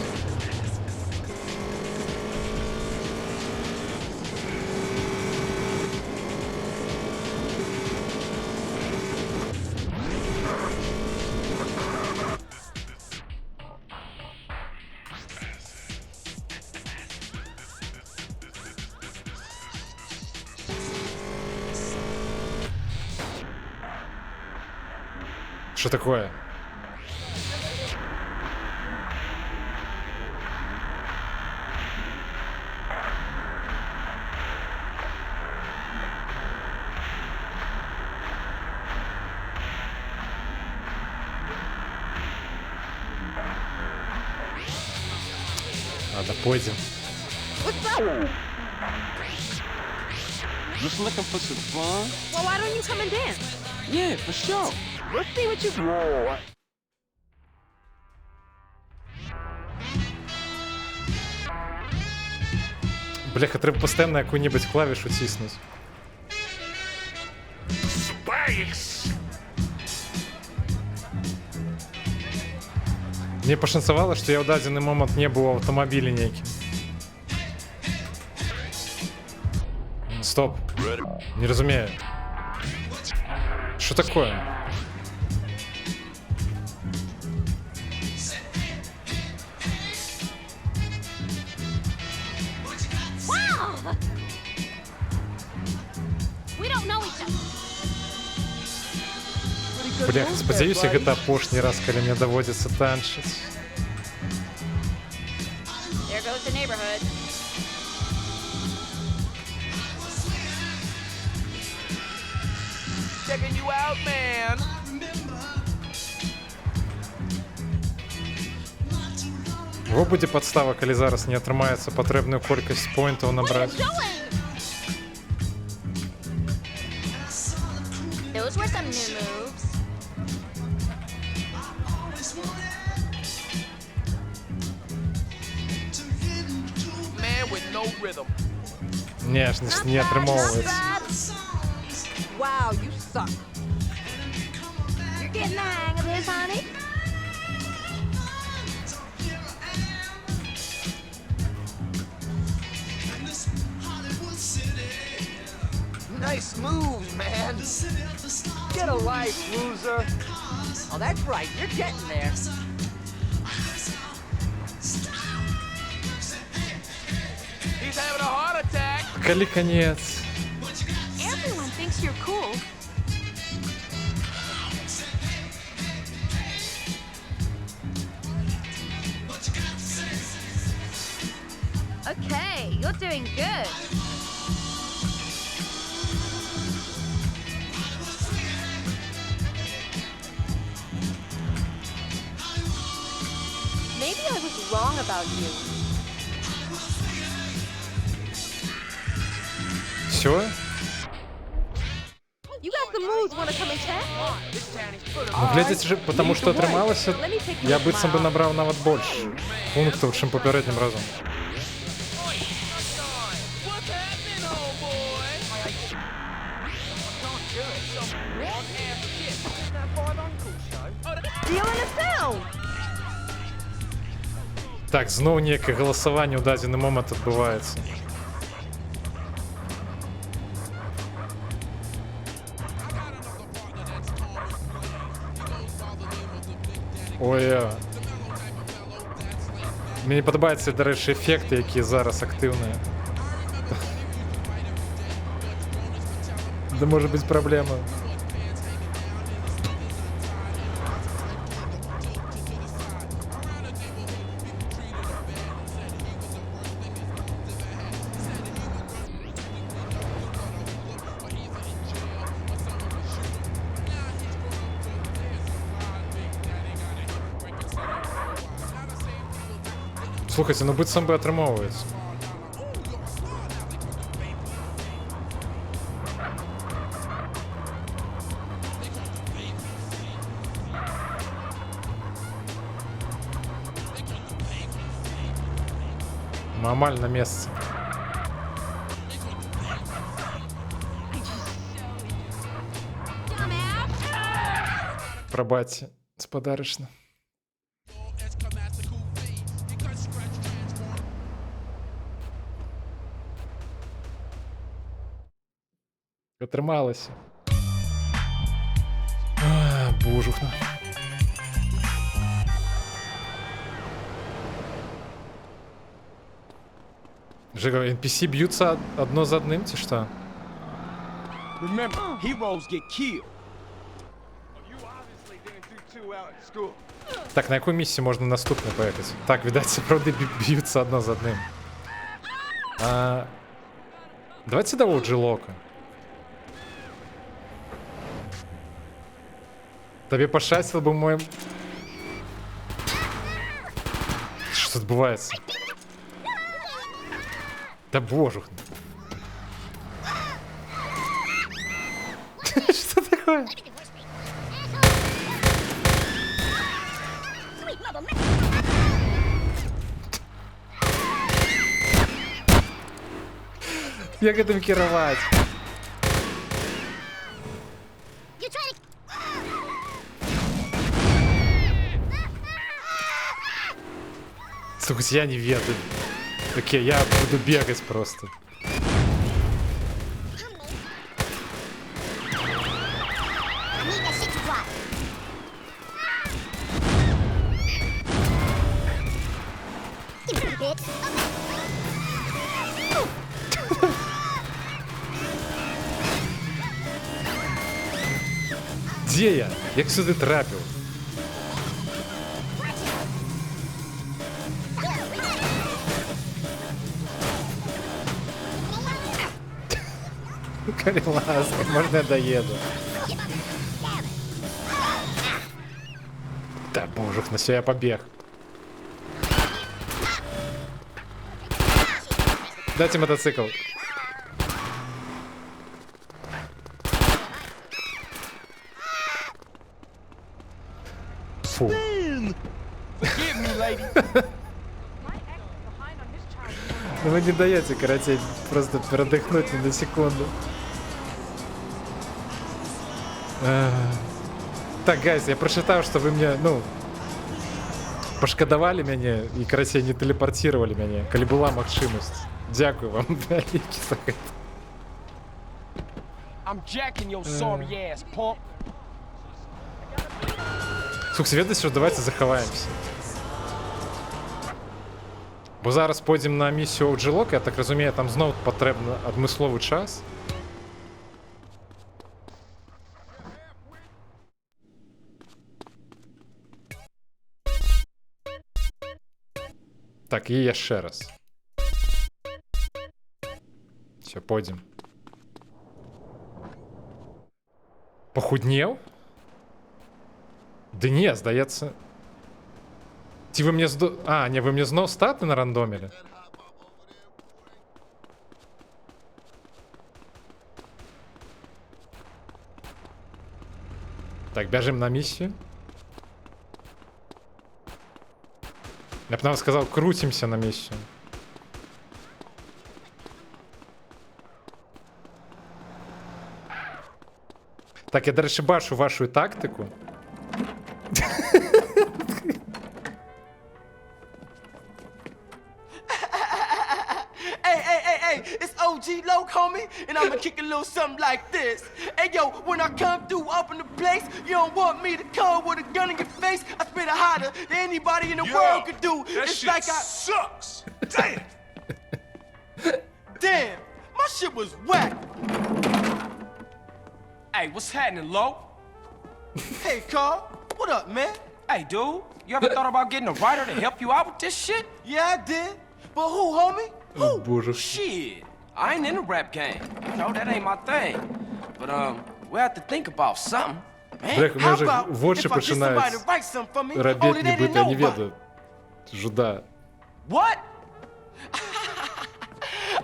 Что такое? Ладно, пойдем. What's up? Just looking for some fun? Well, why don't you come and dance? Yeah, for sure. We'll see what you... Бляха, треба постійно яку-небудь клавішу тиснуть. Мне пошанцевало, что я в дадзеный момент не был в автомобиле неким. Стоп. Не разумею. Что такое? Wow! We don't know each other. Бляха, сподіваюсь, гэта апошні раз, калі мне даводзіцца танчыць. There goes the neighborhood. Checking you out, man. Во будзе падстава, калі зараз не атрымаецца патрэбную колькасць поінтаў набраць. Those were some new moves. Man with no rhythm. Не, ж не атрымоўваецца. Wow, you suck. You're getting the hang of this, honey. Nice moves, man. Get a life, loser. Oh, that's right. You're getting there. He's having a heart attack. Калі конец. Everyone thinks you're cool. Okay, you're doing good. Maybe I was wrong about you. Все? You got some moves, wanna come and chat? Ну, глядзіце ж, потому што атрымалася, я быццам бы набраў нават больш пунктаў, чым папярэднім разам. Так, зноў некае галасаванне ў дадзены момант адбываецца. Ой, мне падабаецца, дарэчы, эфекты, якія зараз актыўныя. Да можа быць праблема. Слухайте, ну быццам бы атрымоўваецца. Мы амаль на месцы. Прабачце, спадарычна. Атрымалася. Божухна. Жига, NPC бьются одно за одним, ці что? Remember, heroes get killed. You obviously didn't do too well at school. Так, на яку миссию можно наступно поехать? Так, видать, правда, бьются одно за одним. Давайте до Оджи-Лока. Тебе пошастил бы мой... Что тут бывает? Да боже. Что такое? Як гэтым кіраваць? Слушайте, я не ведаю. Окей, я буду бегать просто. Где я? Як сюди трапив? Ласка, можна я доеду? Да боже, на все я побег. Дайте мотоцикл. Фу. Ну вы не даете, короче, просто передохнуть на секунду. Так, гайз, я прочитал, что вы мне, ну, пошкодовали меня и, короче, не телепортировали меня, коли была магчимость. Дякую вам, великі за это. I'm jacking your sorry ass, punk. Слухай, ведай, що давайте заховаємося. Бо зараз пойдемо на місію OG-Lock, я так розумію, там знову потрібно адмисловий час. Так, і я ще раз. Все, пойдем. Похуднел? Да не, здається. Ті ви мені А, не, ви мені знов стати нарандомили? Так, бежим на миссию. Я бы нам сказал, крутимся на миссию. Так, я, до речі, бачу вашу тактику. Hey, it's OG-Lock, homie, and I'ma kick a little something like this. Hey, yo, when I come through up in the place, you don't want me to come with a gun in your face. I spit it hotter than anybody in the world could do. That It's shit like sucks. Damn. Damn, my shit was whack. Hey, what's happening, Lo? Hey, Carl, what up, man? Hey, dude, you ever thought about getting a writer to help you out with this shit? Yeah, I did. But who, homie? О, боже. Shit, I ain't in the rap game. You know, that ain't my thing. But, we have to think about something. Man, Бляха, how вже about в очі if I get somebody починають to write something for me, only робити, they ніби didn't я know не about it? веду. Жуда. What?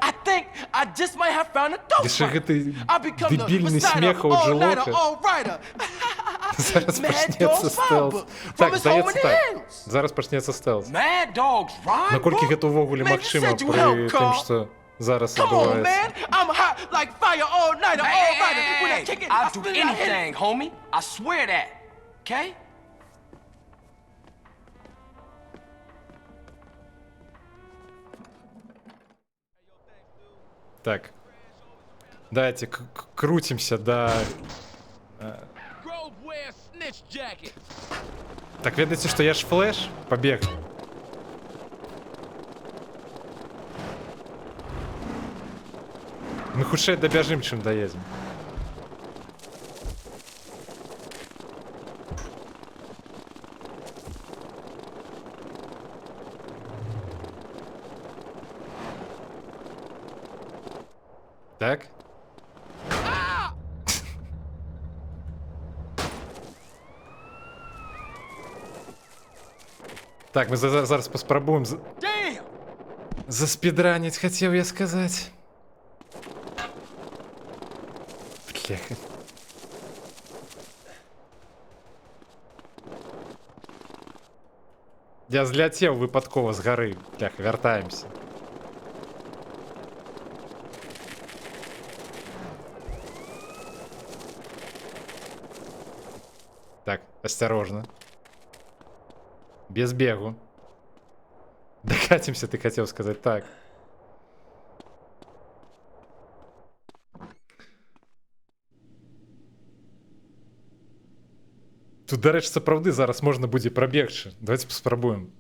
I think I just might have found a Де ще ghostwriter. гэтый I become the дебільний Messiah сміх of all-nighter, OG-Lock. all-writer. Зараз Mad почнеться Dog's стелс. Rhyme Так, from his здається home in так. Hills. Зараз почнеться стелс. Mad Dog's Rhyme, Наколькі bro? гэта ўвогуле Man, you магчыма said you пры helped, тым, Carl. што зараз Come on, адбываецца? man. I'm hot like fire all-nighter, all-nighter. When I kick it, I'll I do spit it, I hit it. anything, homie. I swear that. Okay? Так. Давайте крутимся до... Так, ведаеце, што я ж флэш? Пабег. Мы хутчэй дабяжым, чым даедзем. Так? Так, ми зараз паспрабуем Заспидранить хотел я сказать. Бляха. Я зляцеў выпадкова з гары. Бляха, вяртаемся. Так, осторожно. Без бегу. Докатимся, ты хотел сказать. Так. Тут, до речі, сапраўды зараз можна будзе прабегчы. Давайте паспрабуем.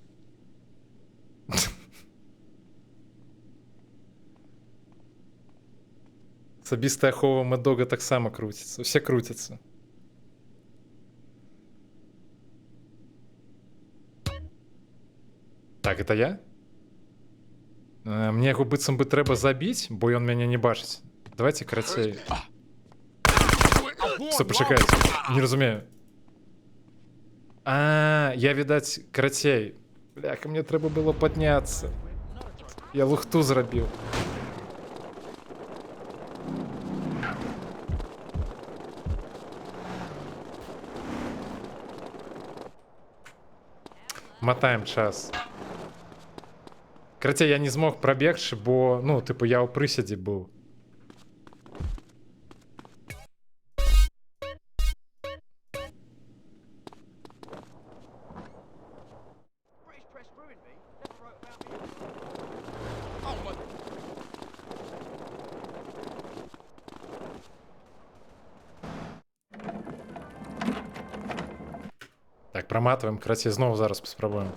Асабістая ахова Мэд-Дога таксама круціцца. Усе круцяцца. Так, это я? Мне яго быццам бы трэба забіць, бо ён мяне не бачыць. Давайте карацей. Стоп, пачакайце. Не разумею. Я, відаць, карацей. Бляха, мне трэба было падняцца. Я лухту зрабіў. Матаем час. Карацей, я не змог прабегчы, бо, ну, типу, я ў прысядзе быў. Так, проматываем, карацей, зноў зараз паспрабуем.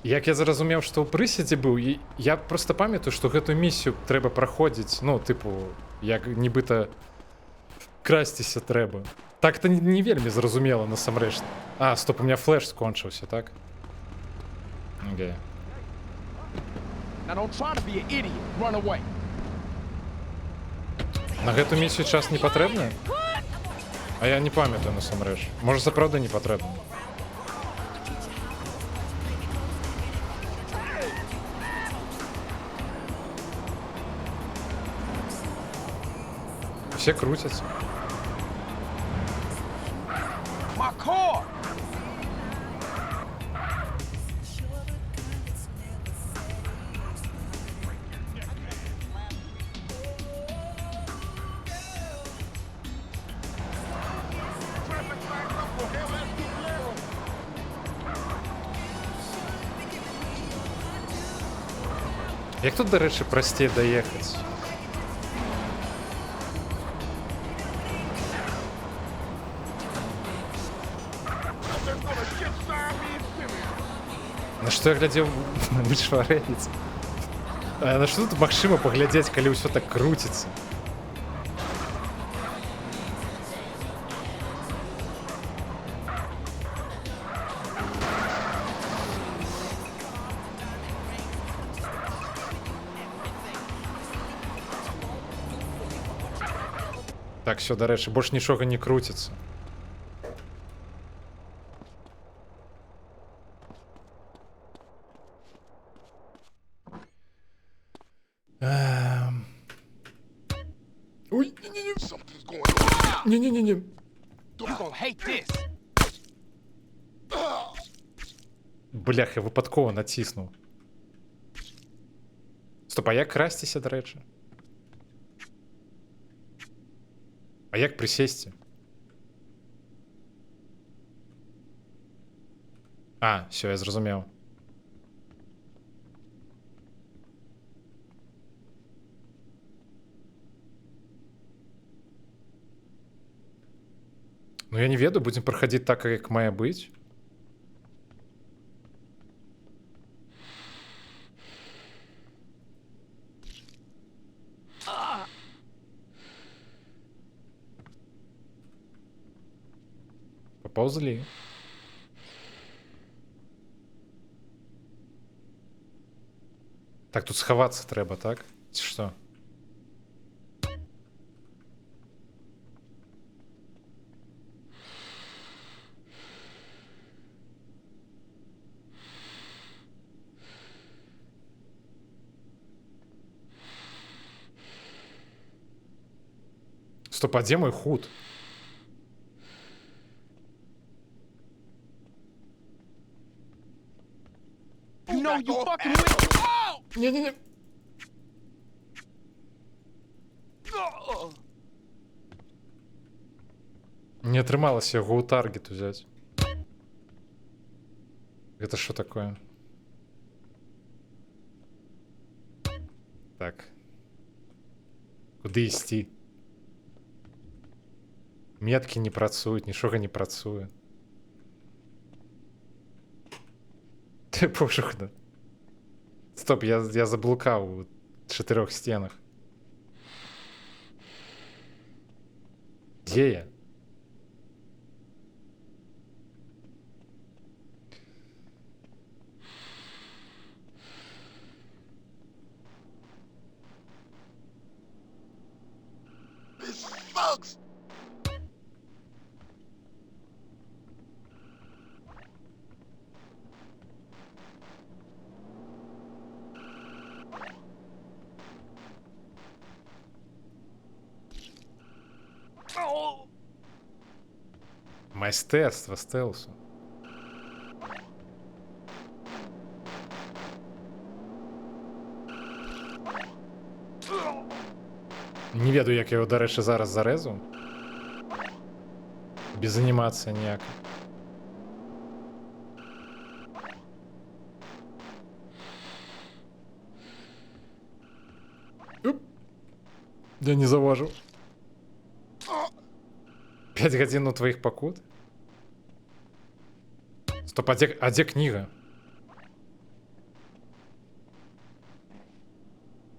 Як я зразумеў, што ў прысядзе быў, і я проста памятаю, што гэтую місію трэба праходзіць, ну, тыпу, як нібыта красціся трэба. Так-то не вельмі зразумела насамрэч. Стоп, у меня флеш скончыўся, так? Окей. На гэту місію час не патрэбны? А я не памятаю насамрэч. Можа, сапраўды не патрэбны. Все крутятся. Як тут, до речі, прасцей доехать? На што я глядзеў вычварэнец? На што тут магчыма паглядзець, калі ўсё так круціцца? Так, все, до речі, больш нічога не круціцца. Ой, не-не-не. Бляха, випадково натиснув. Стоп, а як крастіся, до речі? А як присісти? Все, я зрозумів. Ну, я не ведаю, будем проходить так, як має бути. Поползли. Так, тут сховаться треба, так? Что? Стоп, а где мой худ? You know you fucking with. Oh! Не-не-не. Не атрымалася яго ў таргет узяць. Это что такое? Так. Куды ісці? Меткі не працуюць, нічога не працуе. Ты пошукна. Стоп, я заблукаў у 4 стенах. Где я? Folks! Майстэрства стэлсу. Не ведаю, як я яго, дарэчы, зараз зарэзу. Без анімацыі ніякай. Я не заўважыў. 5 гадзін у тваіх пакут? Стоп, а дзе кніга?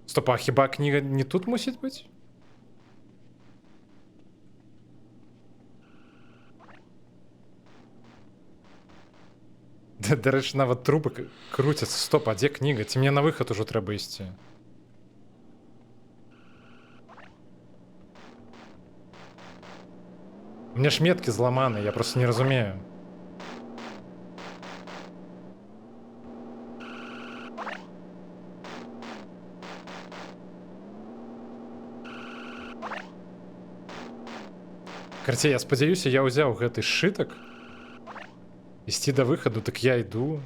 Стоп, а хіба кніга не тут мусіць быць? Дарэчы, нават трубы круцяцца. Стоп, а дзе кніга? Ці мне на выхад ужо трэба ісці? У меня ж метки зламаны, я просто не разумею. Карцей, я спадзяюся, я ўзяў гэты сшытак. Ісці да выхаду, так я іду.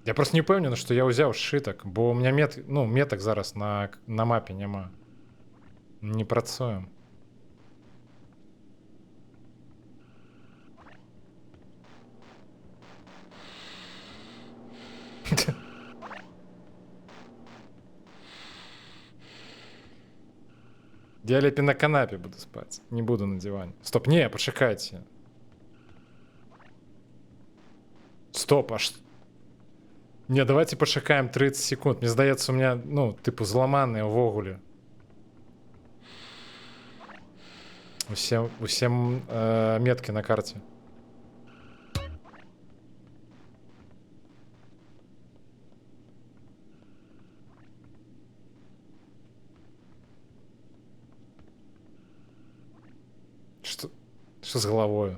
Я просто не ўпэўнены, што я ўзяў сшытак, бо у меня метак зараз на мапе няма. Не працуем. Я лепей на канапе буду спать. Не буду на диване. Стоп, не, почекайте. Стоп, аж... Не, давайте почекаем 30 секунд. Мне здаецца, у меня, типу, зламаныя ўвогуле. Усе метки на карте. Что с головой?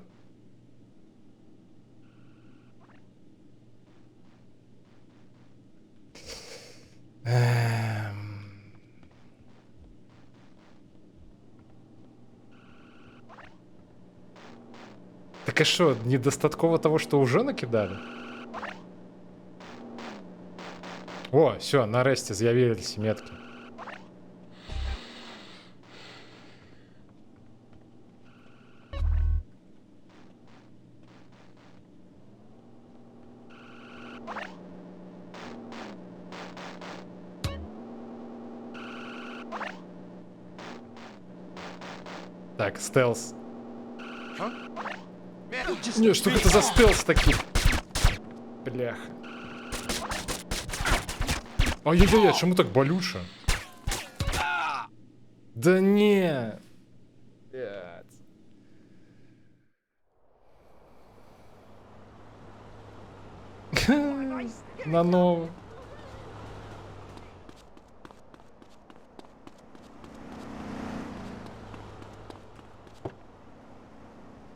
Так а что, недостатково того, что уже накидали? О, все, нарешті з'явились метки. Так, стелс. Не, что это за стелс такие? Бляха. Ай-яй-яй, чему так болюче? Да не. Блядь. На новый.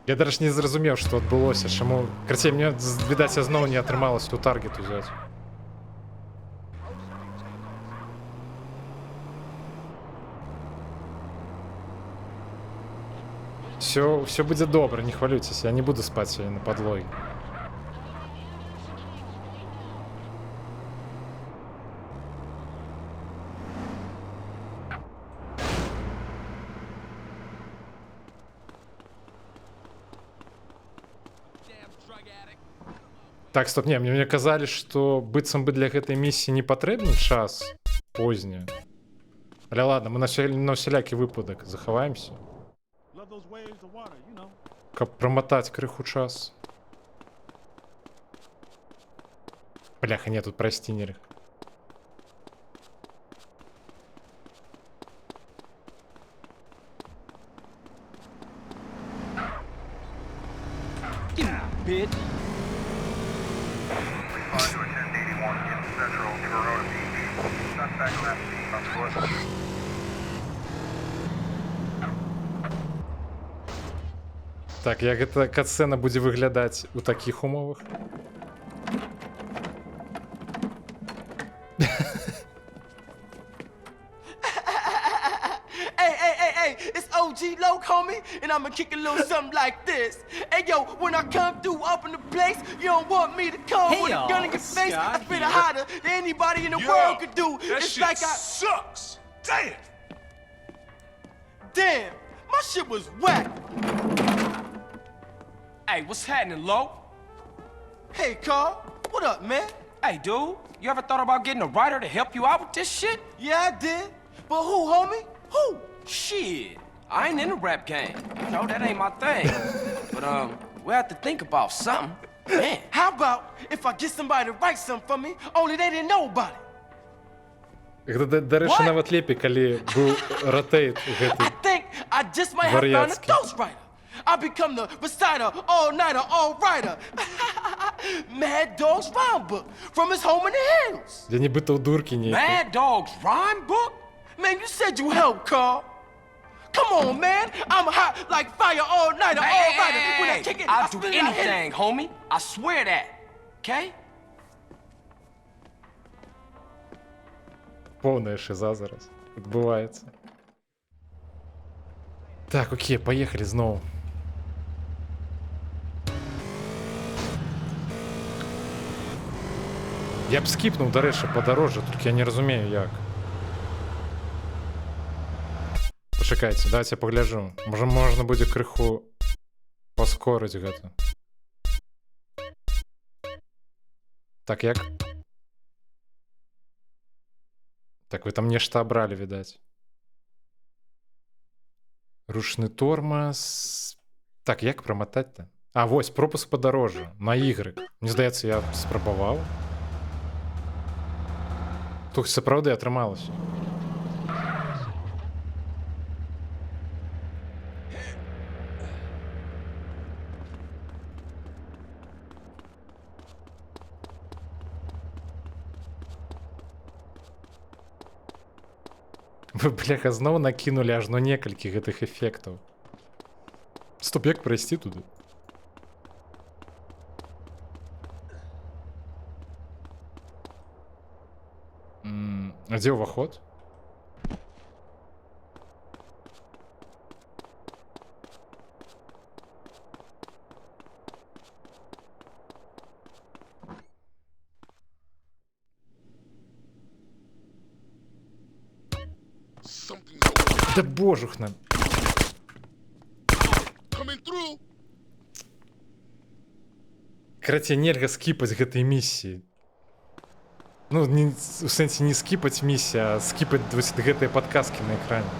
Я даже не зразумеў, што адбылося, чаму... Карцей, мне, відаць, я зноў не атрымалася у таргет узяць. все будет добре, не хвалюйтесь, я не буду спать сегодня на подлоге. Так, стоп, не, мне казали, что быццам бы для гэтай миссии не патрэбны час позні. Але ладно, мы на всялякі выпадак захаваемся. Каб промотать крыху час. Бляха, нет, тут пройсці нельга. Bitch. Так, як гэта катсцена будзе выглядаць у такіх умовах? Hey, it's OG Loc, homie, and I'ma kick a little something like this. Hey, yo, when I come through up in the place, you don't want me to come with a gun in your face. I spit it hotter than anybody in the world could do. That It's shit like sucks. Damn. Damn, my shit was whack. Hey, what's happening, Lo? Hey, Carl, what up, man? Hey, dude, you ever thought about getting a writer to help you out with this shit? Yeah, I did. But who, homie? Who? Shit, I ain't in the rap game. You know, that ain't my thing. But, we have to think about something. Man. How about if I get somebody to write something for me, only they didn't know about it? Гэта, дарэчы, нават лепей, калі быў ротейт гэты I think I just might have found a вар'яцкі. ghostwriter. I become the reciter, all-nighter, all-writer. Mad Dog's rhyme book from his home in the hills. Я нібыта ў дуркі нейкі. Mad Dog's rhyme book? Man, you said you helped, Carl. Come on, man. I'm hot like fire, all-nighter, all-writer. When I kick it, I'll I do spit it, I hit it. anything, homie. I swear that. Okay? Повная шиза зараз відбувається. Так, окей, поїхали знову. Я б скіпнув, до речі, подорожжя, тільки я не розумію, як. Почекайте, давайте я погляджу. Може, можна буде криху поскорити гэта. Так, як? Так, вы там нешта абралі, відаць. Ручны тормоз. Так, як прамотаць-то? А, вось, пропуск падарожжа. На Y. Мне здаецца, я спрабаваў. Тут сапраўды атрымалася. Вы, бляха, зноў накінулі ажно некалькі гэтых эфектаў. Стоп, як прайсці туды? А дзе ўваход? Да божухна. Карацей, нельга скіпаць гэтай місіі. Ну, не, у сэнсе не скіпаць місія, а скіпаць гэтыя падказкі на экране.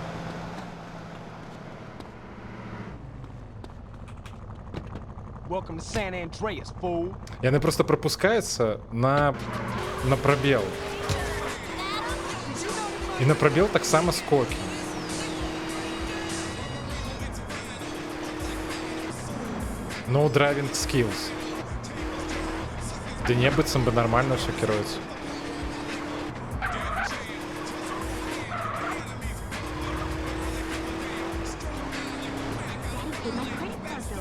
Welcome to San Andreas, fool. Яны просто пропускаюцца на прабел. І на прабел таксама скокі. No driving skills. Да не быццам бы нормально все кіруецца.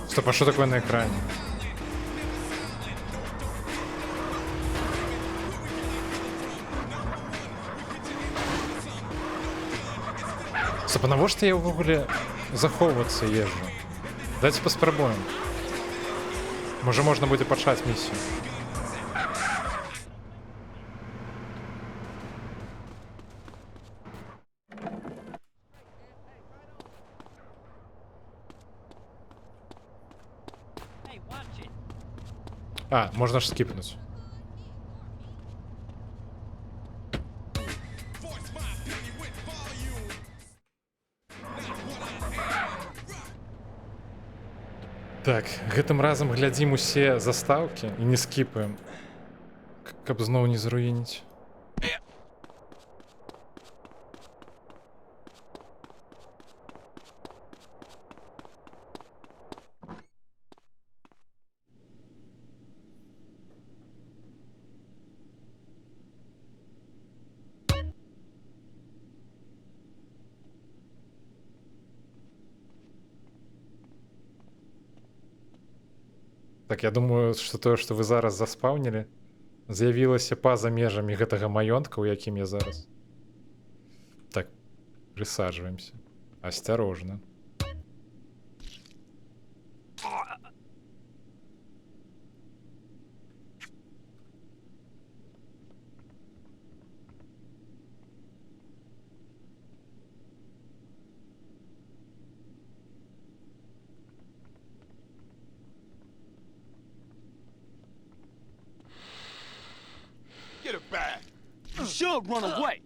Стоп, а что такое на экране? Стоп, а навошта я ўвогуле захоўвацца езжу? Давайте паспрабуем. Можа можна будзе пачаць місію. А, можна ж скіпнуць. Так, гэтым разам глядзім усе застаўкі і не скіпаем, каб зноў не зруініць. Так, я думаю, што тое, што вы зараз заспаўнілі, з'явілася па-за межамі гэтага маёнтка, у якім я зараз. Так, прысаджваемся. Асцярожна. Get it back. You should run away.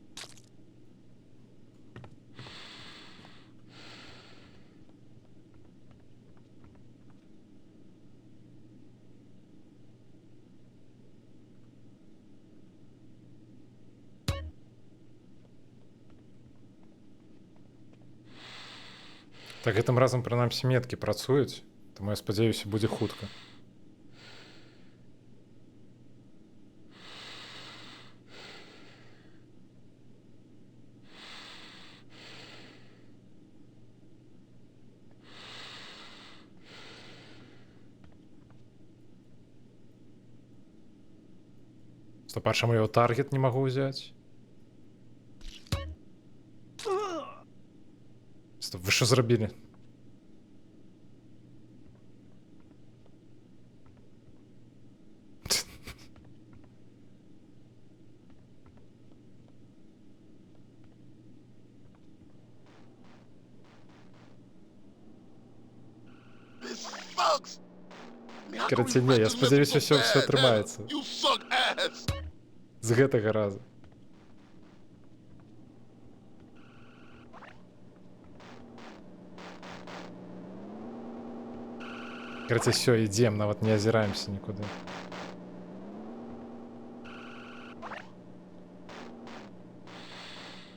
Так, гэтым разам прынамсі меткі працуюць, таму я спадзяюся, будзе хутка. Стоп, а чаму я таргет не магу ўзяць? Стоп, вы що зробили? Короче, не, я спадзяюся, все атрымаецца. З гэтага разу. Короче, все, идем, нават не озираемся никуда.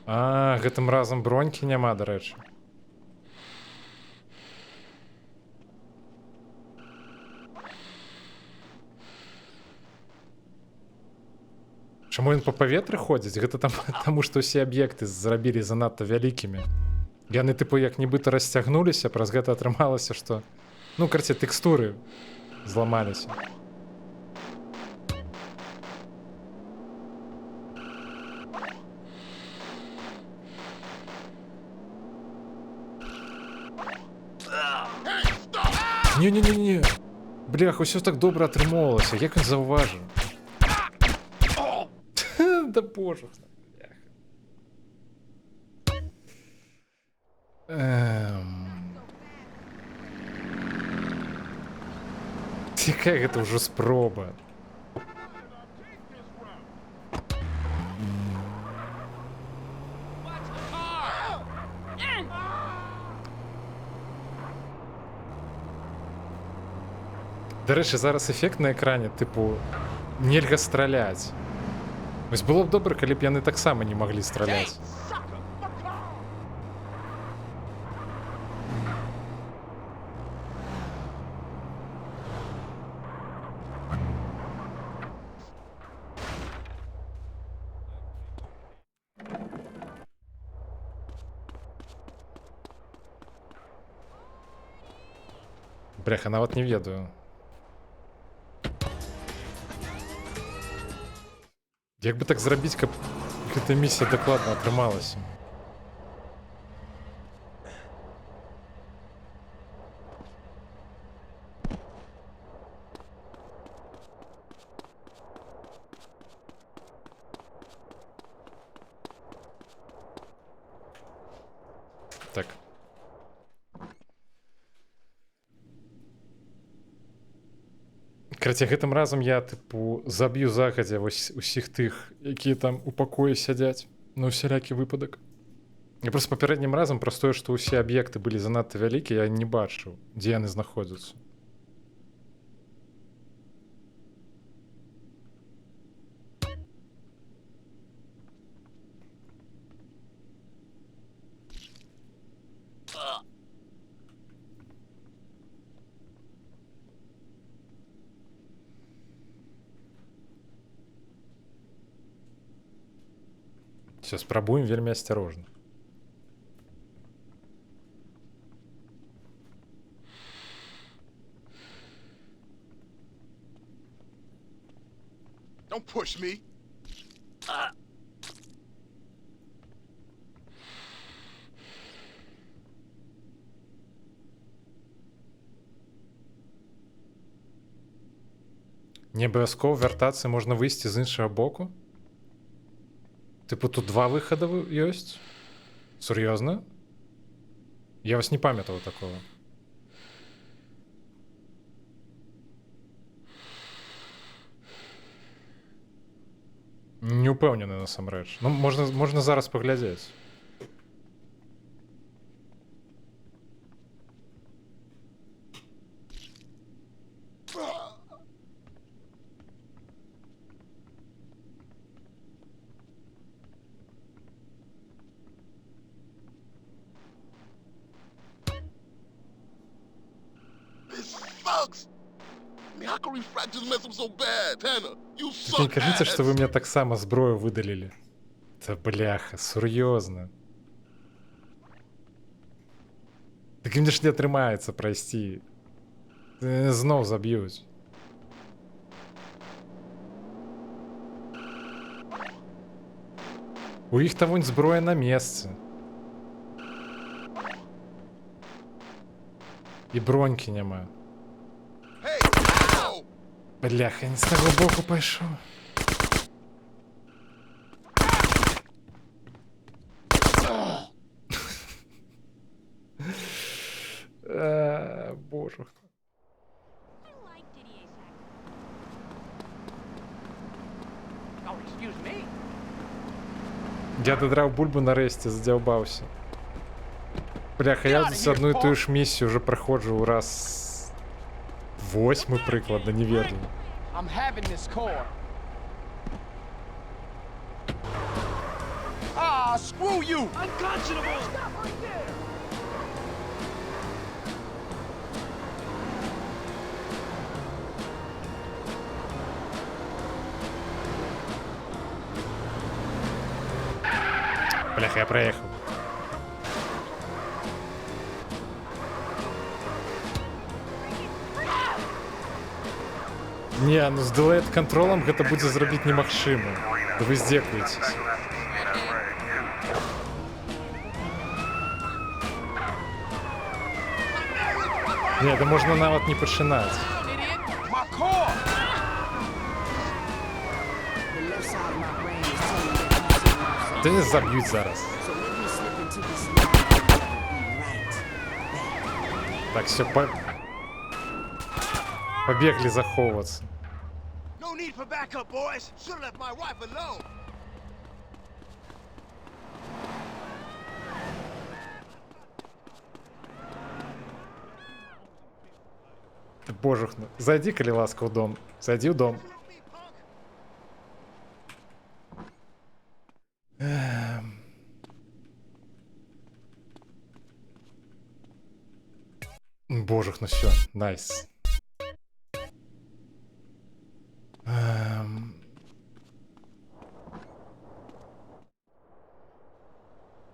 А, гэтым разам бронькі няма, дарэчы. Чаму ён па паветры ходзіць? Гэта таму, што ўсе аб'екты зрабілі занадта вялікімі. Яны тыпу як нібыта расцягнуліся, праз гэта атрымалася, што... Ну, короче, тэкстуры зламаліся. Не-не-не-не. Блях, усё так добра атрымоўвалася. Як ён заўважыў? Да боже. Якая гэта ўжо спроба. Дарэчы, зараз эфект на экране, тыпу, нельга страляць. Вось было б добра, калі б яны таксама не маглі страляць. Бляха, нават не ведаю. Як бы так зрабіць, каб гэта місія дакладна атрымалася? Так. Карацей, гэтым разам я, тыпу, заб'ю загадзя вось усіх тых, якія там у пакоі сядзяць на ўсялякі выпадак. Я просто папярэднім разам праз тое, што ўсе аб'екты былі занадта вялікія, я не бачыў, дзе яны знаходзяцца. Все, спрабуем вельмі асцярожна. Don't push me. Не абавязкова вяртацца, можна выйсці з іншага боку? Типу, тут два выхода ёсць? Сур'ёзна? Я вас не памятаў такого. Не упэўнены насамрэч. Ну, можна зараз паглядзець. Тільки не кажіце, што вы мне таксама зброю выдалілі. Та бляха, сур'ёзна. Так і мне ж не атрымаецца прайсці. Зноў заб'юць. У іх там вунь зброя на месцы. І бронькі няма. Бляха, я не з таго боку пайшоў. Боже. Я дадраў бульбу нарэшце, задзяўбаўся. Бляха, я здесь одну і тую ж місію уже праходжу раз 8 прыкладна, не ведаю. Ah, screw you! Unconscionable! Stop right there! Бляха, я проехал. Не, ну з дилет-контролем гэта будзе зрабіць немагчыма. Да вы здзекуецесь. Не, да можна нават не пачынаць. Ты не заб'юць зараз. Так, все, побегли заховываться. Ты божухну. Зайди, коли ласка, в дом. Зайди в дом. Божух, ну все, найс.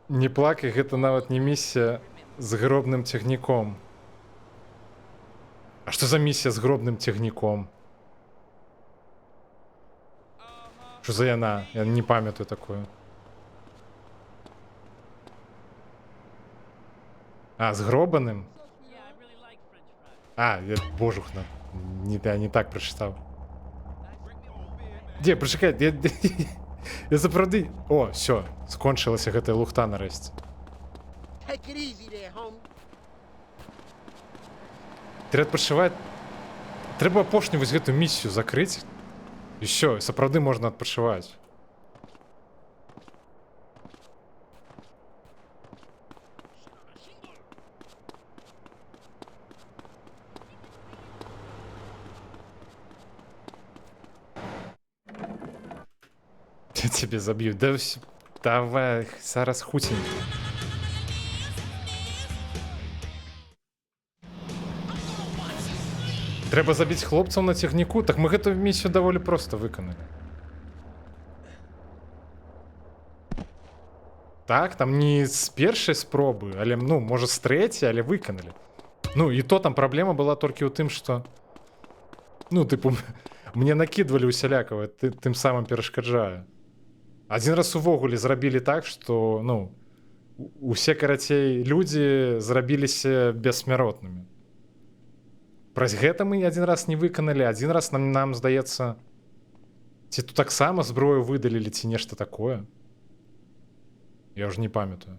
Не плакай, гэта нават не місія з гробным цягніком. А што за місія з гробным цягніком? Што за яна? Я не памятаю такую. А, з гробаным? А, я божухна. Я не так прочитав. Де, почекай, я заправды... О, все, скончылася гэтая лухта нарэшце. Take it easy there, homie. Ты адпачываць. Трэба апошнюю вось гэтую місію закрыць. І ўсё, сапраўды можна адпачываць. Я тебе заб'ю. Да ўсё. Давай, зараз хуценька. Трэба забіць хлопцаў на цягніку, так мы гэтую місію даволі проста выканалі. Так, там не з першай спробы, але, ну, можа, з трэцяй, але выканалі. Ну, і то там праблема была толькі ў тым, што... Ну, тыпу, мне накідвалі усялякава, тым самым перашкаджае. Адзін раз увогуле зрабілі так, што, ну, усе, карацей, людзі зрабіліся бессмяротнымі. Праз гэта мы адзін раз не выканалі, адзін раз нам здаецца, ці тут таксама зброю выдалілі, ці нешта такое. Я ўжо не памятаю.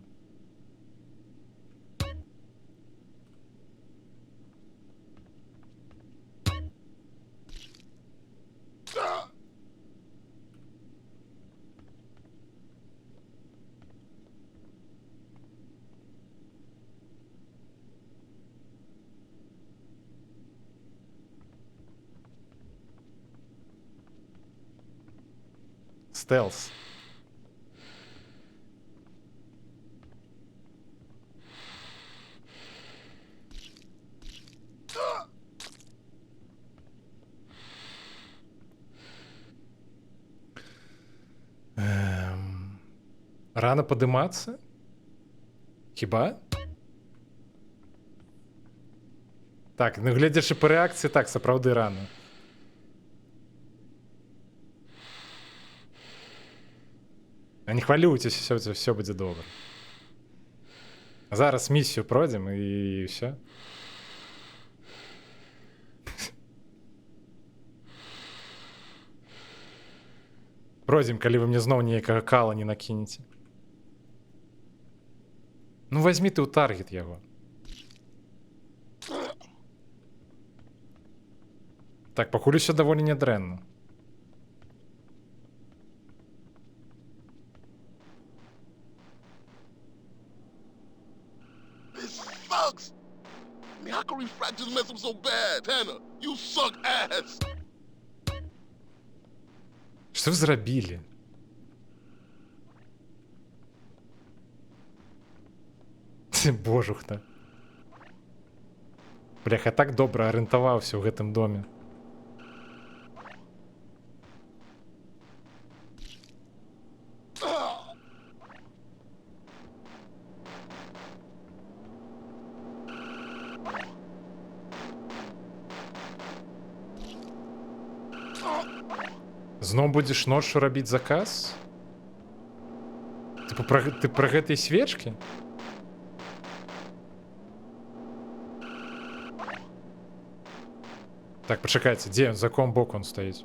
Стелс. Рано падымацца? Хіба? Так, ну глядзячы па рэакцыі, так, сапраўды рана. А не хвалюйцеся, все будзе добра. Зараз місію пройдзем і ўсё. Пройдзем, калі вы мне зноў неякага кала не накінеце. Ну возьмі ты ў таргет яго. Так, пакуль усё даволі нядрэнна. Sucks. I mean, how can refractors mess up so bad? Tanner, you suck ass. Што вы зрабілі? Божухна. Бляха, так добра арыентаваўся ў гэтым доме. Зноў будзеш ноччу рабіць заказ? Ты пра гэтыя свечкі? Так, пачакайце, дзе ён? За якім боку он стаіць?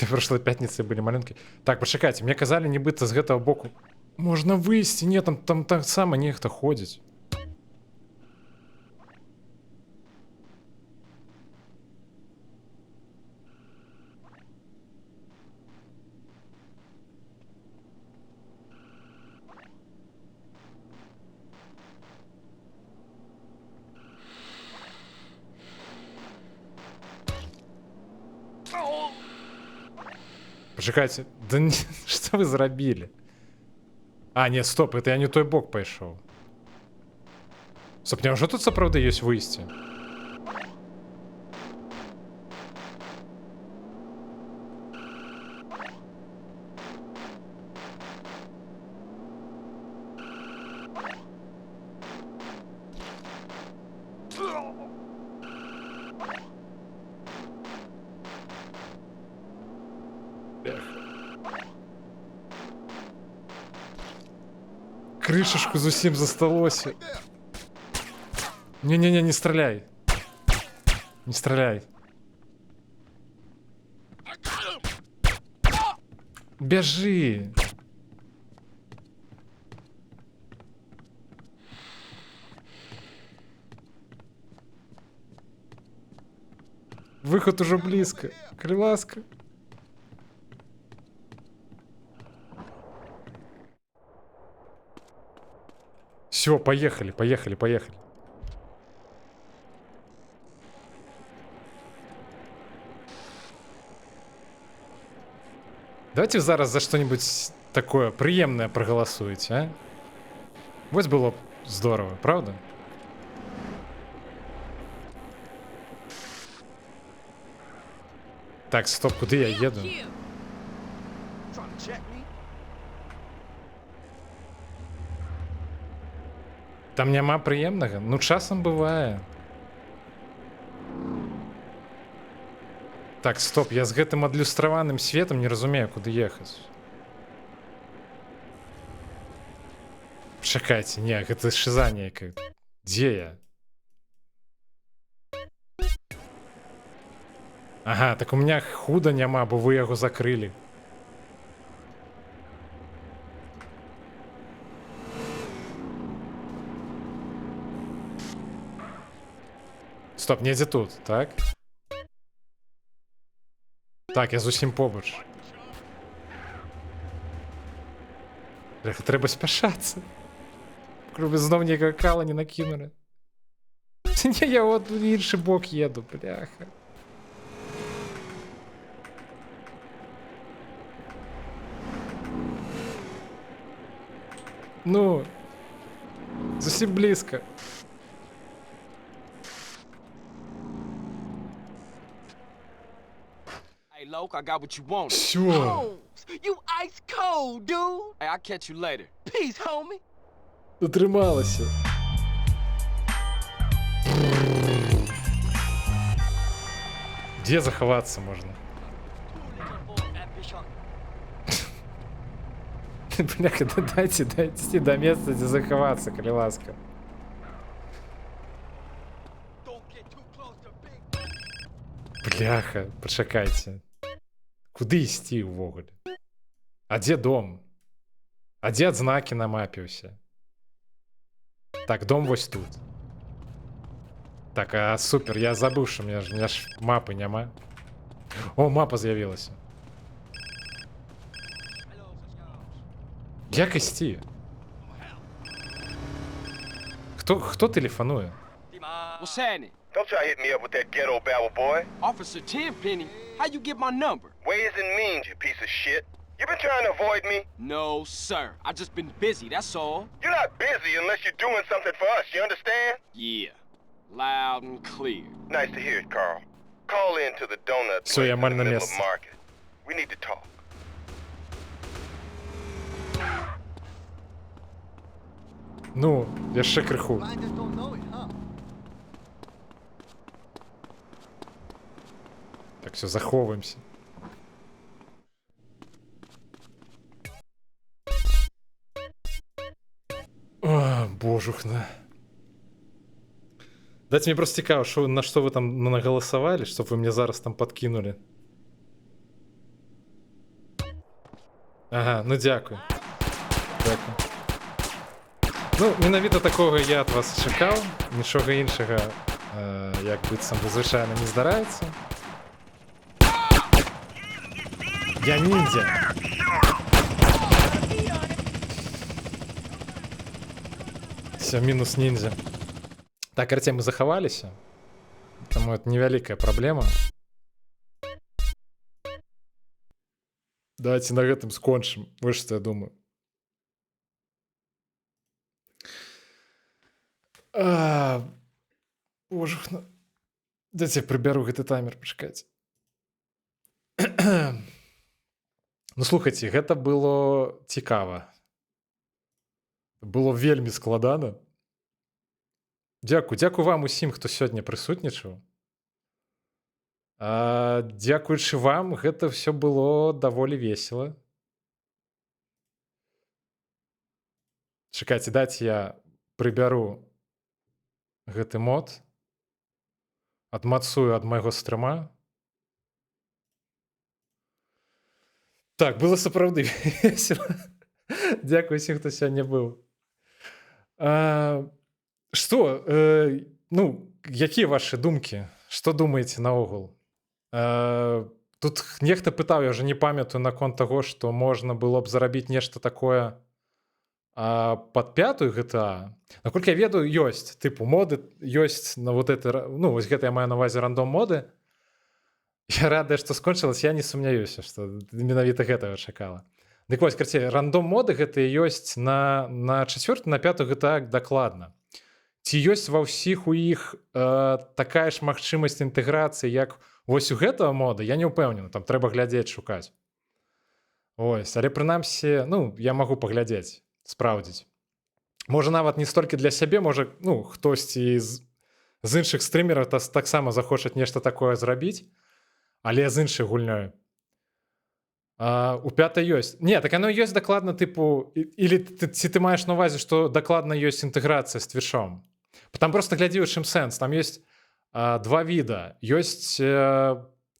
Прошлой пятницы были маленькие. Так, пачакайце, мне казалі, нібыта з гэтага боку можна выйсці. Не, там таксама нехта ходзіць. Пачакайце, да не, што вы зрабілі? А, не, стоп, это я не той бок пайшоў. Стоп, няўжо тут сапраўды ёсць выйсце? Крышечку зусім засталося. Не-не-не, не стреляй. Не стреляй. Бежи. Выход уже близко. Крыласка. Все, поехали, поехали, поехали. Давайте зараз за что-нибудь такое приемное проголосуете, а? Вот было здорово, правда? Так, стоп, куда я еду? Там няма прыемнага? Ну, часам бывае. Так, стоп, я з гэтым адлюстраваным светом не разумею, куды ехаць. Чакайце, не, гэта шиза нейкая. Дзе я? Ага, так у меня худа няма, бо вы яго закрылі. Стоп, недзе тут, так? Так, я зусім побач. Бляха, трэба спяшацца. Кроме зноў нейкага кала не накінули. Не, я от в іншы бок еду, бляха. Ну, зусім близко. Hey, Loke, I got what you want. Всё. You ice cold, dude. Hey, I'll catch you later. Peace, homie. Дотрималася. Где заховаться можно? Бляха, да дайте до места, где заховаться, коли ласка. Бляха, почакайте. Куды ісці ўвогуле? А дзе дом? А дзе адзнакі на мапе ўсе? Так, дом вось тут. Так, а супер, я забыў, што меня ж мапы няма. О, мапа з'явілася. Як ісці? Хто тэлефануе? What's happening? Don't try to hit me up with that ghetto babble, boy. Officer Tenpenny, how you get my number? Ways and means, you piece of shit. You been trying to avoid me? No, sir. I just been busy, that's all. You're not busy unless you're doing something for us, you understand? Yeah. Loud and clear. Nice to hear it, Carl. Call in to the donut Всё, place я in the мально middle of место. market. We need to talk. Ну, яшчэ крыху. Так, все, заховываемся. О, божухна. Дайте мне просто цікаво, на что вы там наголосовали, чтобы вы мне зараз там подкинули. Ага, ну дякую. Дякую. Ну, менавіта такого я ад вас чакаў. Нічога іншага, як быццам бы звычайна не здараецца. Я ниндзя. Все, минус ниндзя. Так, Артем, мы захаваліся. Таму это невялікая праблема. Давайте на гэтым скончым. Вот што я думаю. Боже, дайте я прыбяру гэты таймер, пачакайце. Ну, слухайце, гэта было цікава. Было вельмі складана. Дзякую вам усім, хто сёння прысутнічаў. Дзякуючы вам, гэта ўсё было даволі весела. Чакайце, дайце я прыбяру гэты мод, адмацую ад майго стрыма. Так, было сапраўды весела. Дзякуй усім, хто сёння быў. Што, ну, якія вашы думкі? Што думаеце наогул? Тут нехта пытаў, я ўжо не памятаю наконт таго, што можна было б зарабіць нешта такое пад 5-ю GTA. Наколькі я ведаю, ёсць, тыпу, моды ёсць на вот это, ну, вось гэта я маю на ўвазе рандом-моды. Я рада, што скончылась, я не сумняюся, што менавіта гэтага чакала. Дык вось, карацей, рандом-моды гэтыя ёсць на 4-ю, на 5-ю GTA дакладна. Ці ёсць ва ўсіх у іх такая ж магчымасць інтэграцыі, як вось у гэтага мода, я не ўпэўнены, там трэба глядзець, шукаць. Ось, але прынамсі, ну, я магу паглядзець, спраўдзіць. Можа, нават не столькі для сябе, можа, ну, хтосьці з іншых стрымераў таксама захочаць нешта такое зрабіць, але з іншай гульнёй. У 5-й ёсць. Не, так оно ёсць дакладна, тыпу, или ці ты маеш на ўвазе, што дакладна ёсць інтэграцыя з твічом. Там просто глядзі, у чым сэнс. Там ёсць два віда. Ёсць,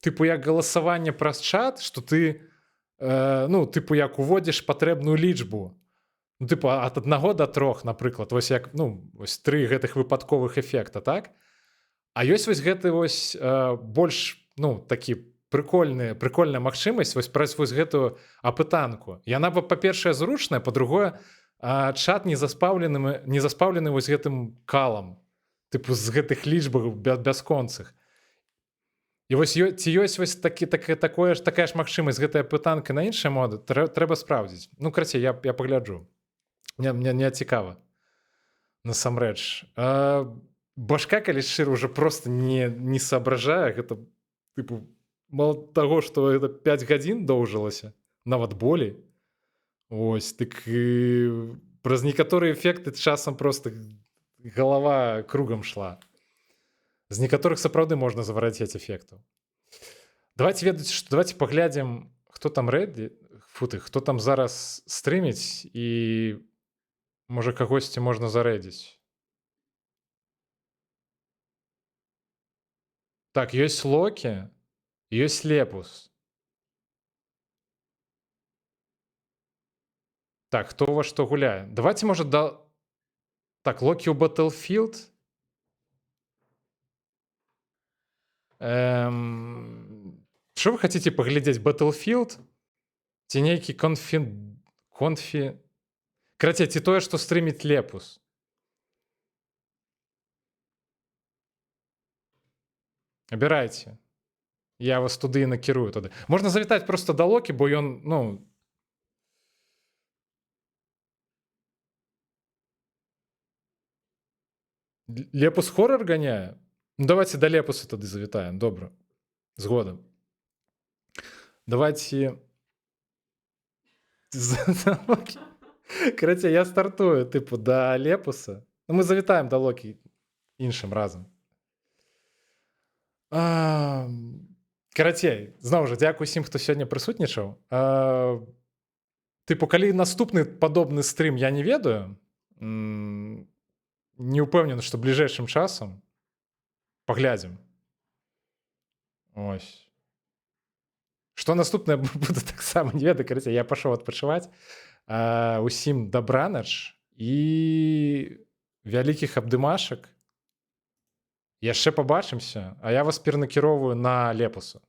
тыпу, як галасаванне праз чат, што ты, ну, тыпу, як уводзіш патрэбную лічбу. Ну, тыпу, ад 1 до 3, напрыклад. Вось як, ну, вось 3 гэтых выпадковых эфекта, так? А ёсць вось гэты вось больш, ну, такі прыкольная магчымасць вось праз вось гэтую апытанку. Яна, па-першае, зручная, па-другое, чат не заспаўлены вось гэтым калам, тыпу з гэтых лічбаў бясконцых. І вось ці ёсць вось такая ж магчымасць гэтая апытанка на іншыя моды, трэба спраўдзіць. Ну, карацей, я пагляджу. Мне цікава. Насамрэч. Башка, калі шчыра, ўжо проста не соображае, гэта, тыпу, мало таго, што гэта 5 гадзін доўжылася, нават болей. Ось, так праз некаторыя эфекты часам проста галава кругам шла. З некаторых сапраўды можна заварацець эфектаў. Давайте ведаць, што давайте паглядзім, хто там хто там зараз стрыміць, і можа кагосьці можна зарэдзіць. Так, ёсць Локі, ёсць Лепус. Так, хто у вас што гуляе? Давайте, можа, так, Локі ў Battlefield. Што вы хацеце паглядзець? Battlefield? Ці нейкі Карацей, ці тое, што стрыміць Лепус? Абірайце. Я вас туды і накірую туды. Можна завітаць проста да Локі, бо ён, ну... Лепус хоррор ганяе? Ну, давайте да Лепуса тады завітаем. Добра. Згода. Давайте... Карацей, я стартую, тыпу, да Лепуса. Ну, мы завітаем да Локі іншым разам. Карацей, зноў жа, дзякуй усім, хто сёння прысутнічаў. Тыпу, калі наступны падобны стрым я не ведаю, не ўпэўнены, што бліжэйшым часам паглядзім. Ось. Што наступнае будзе таксама не ведаю, карацей, я пашоў адпачываць. Усім дабранач і вялікіх абдымашак. Яшчэ пабачымся, а я вас перанакіроўваю на Лепуса.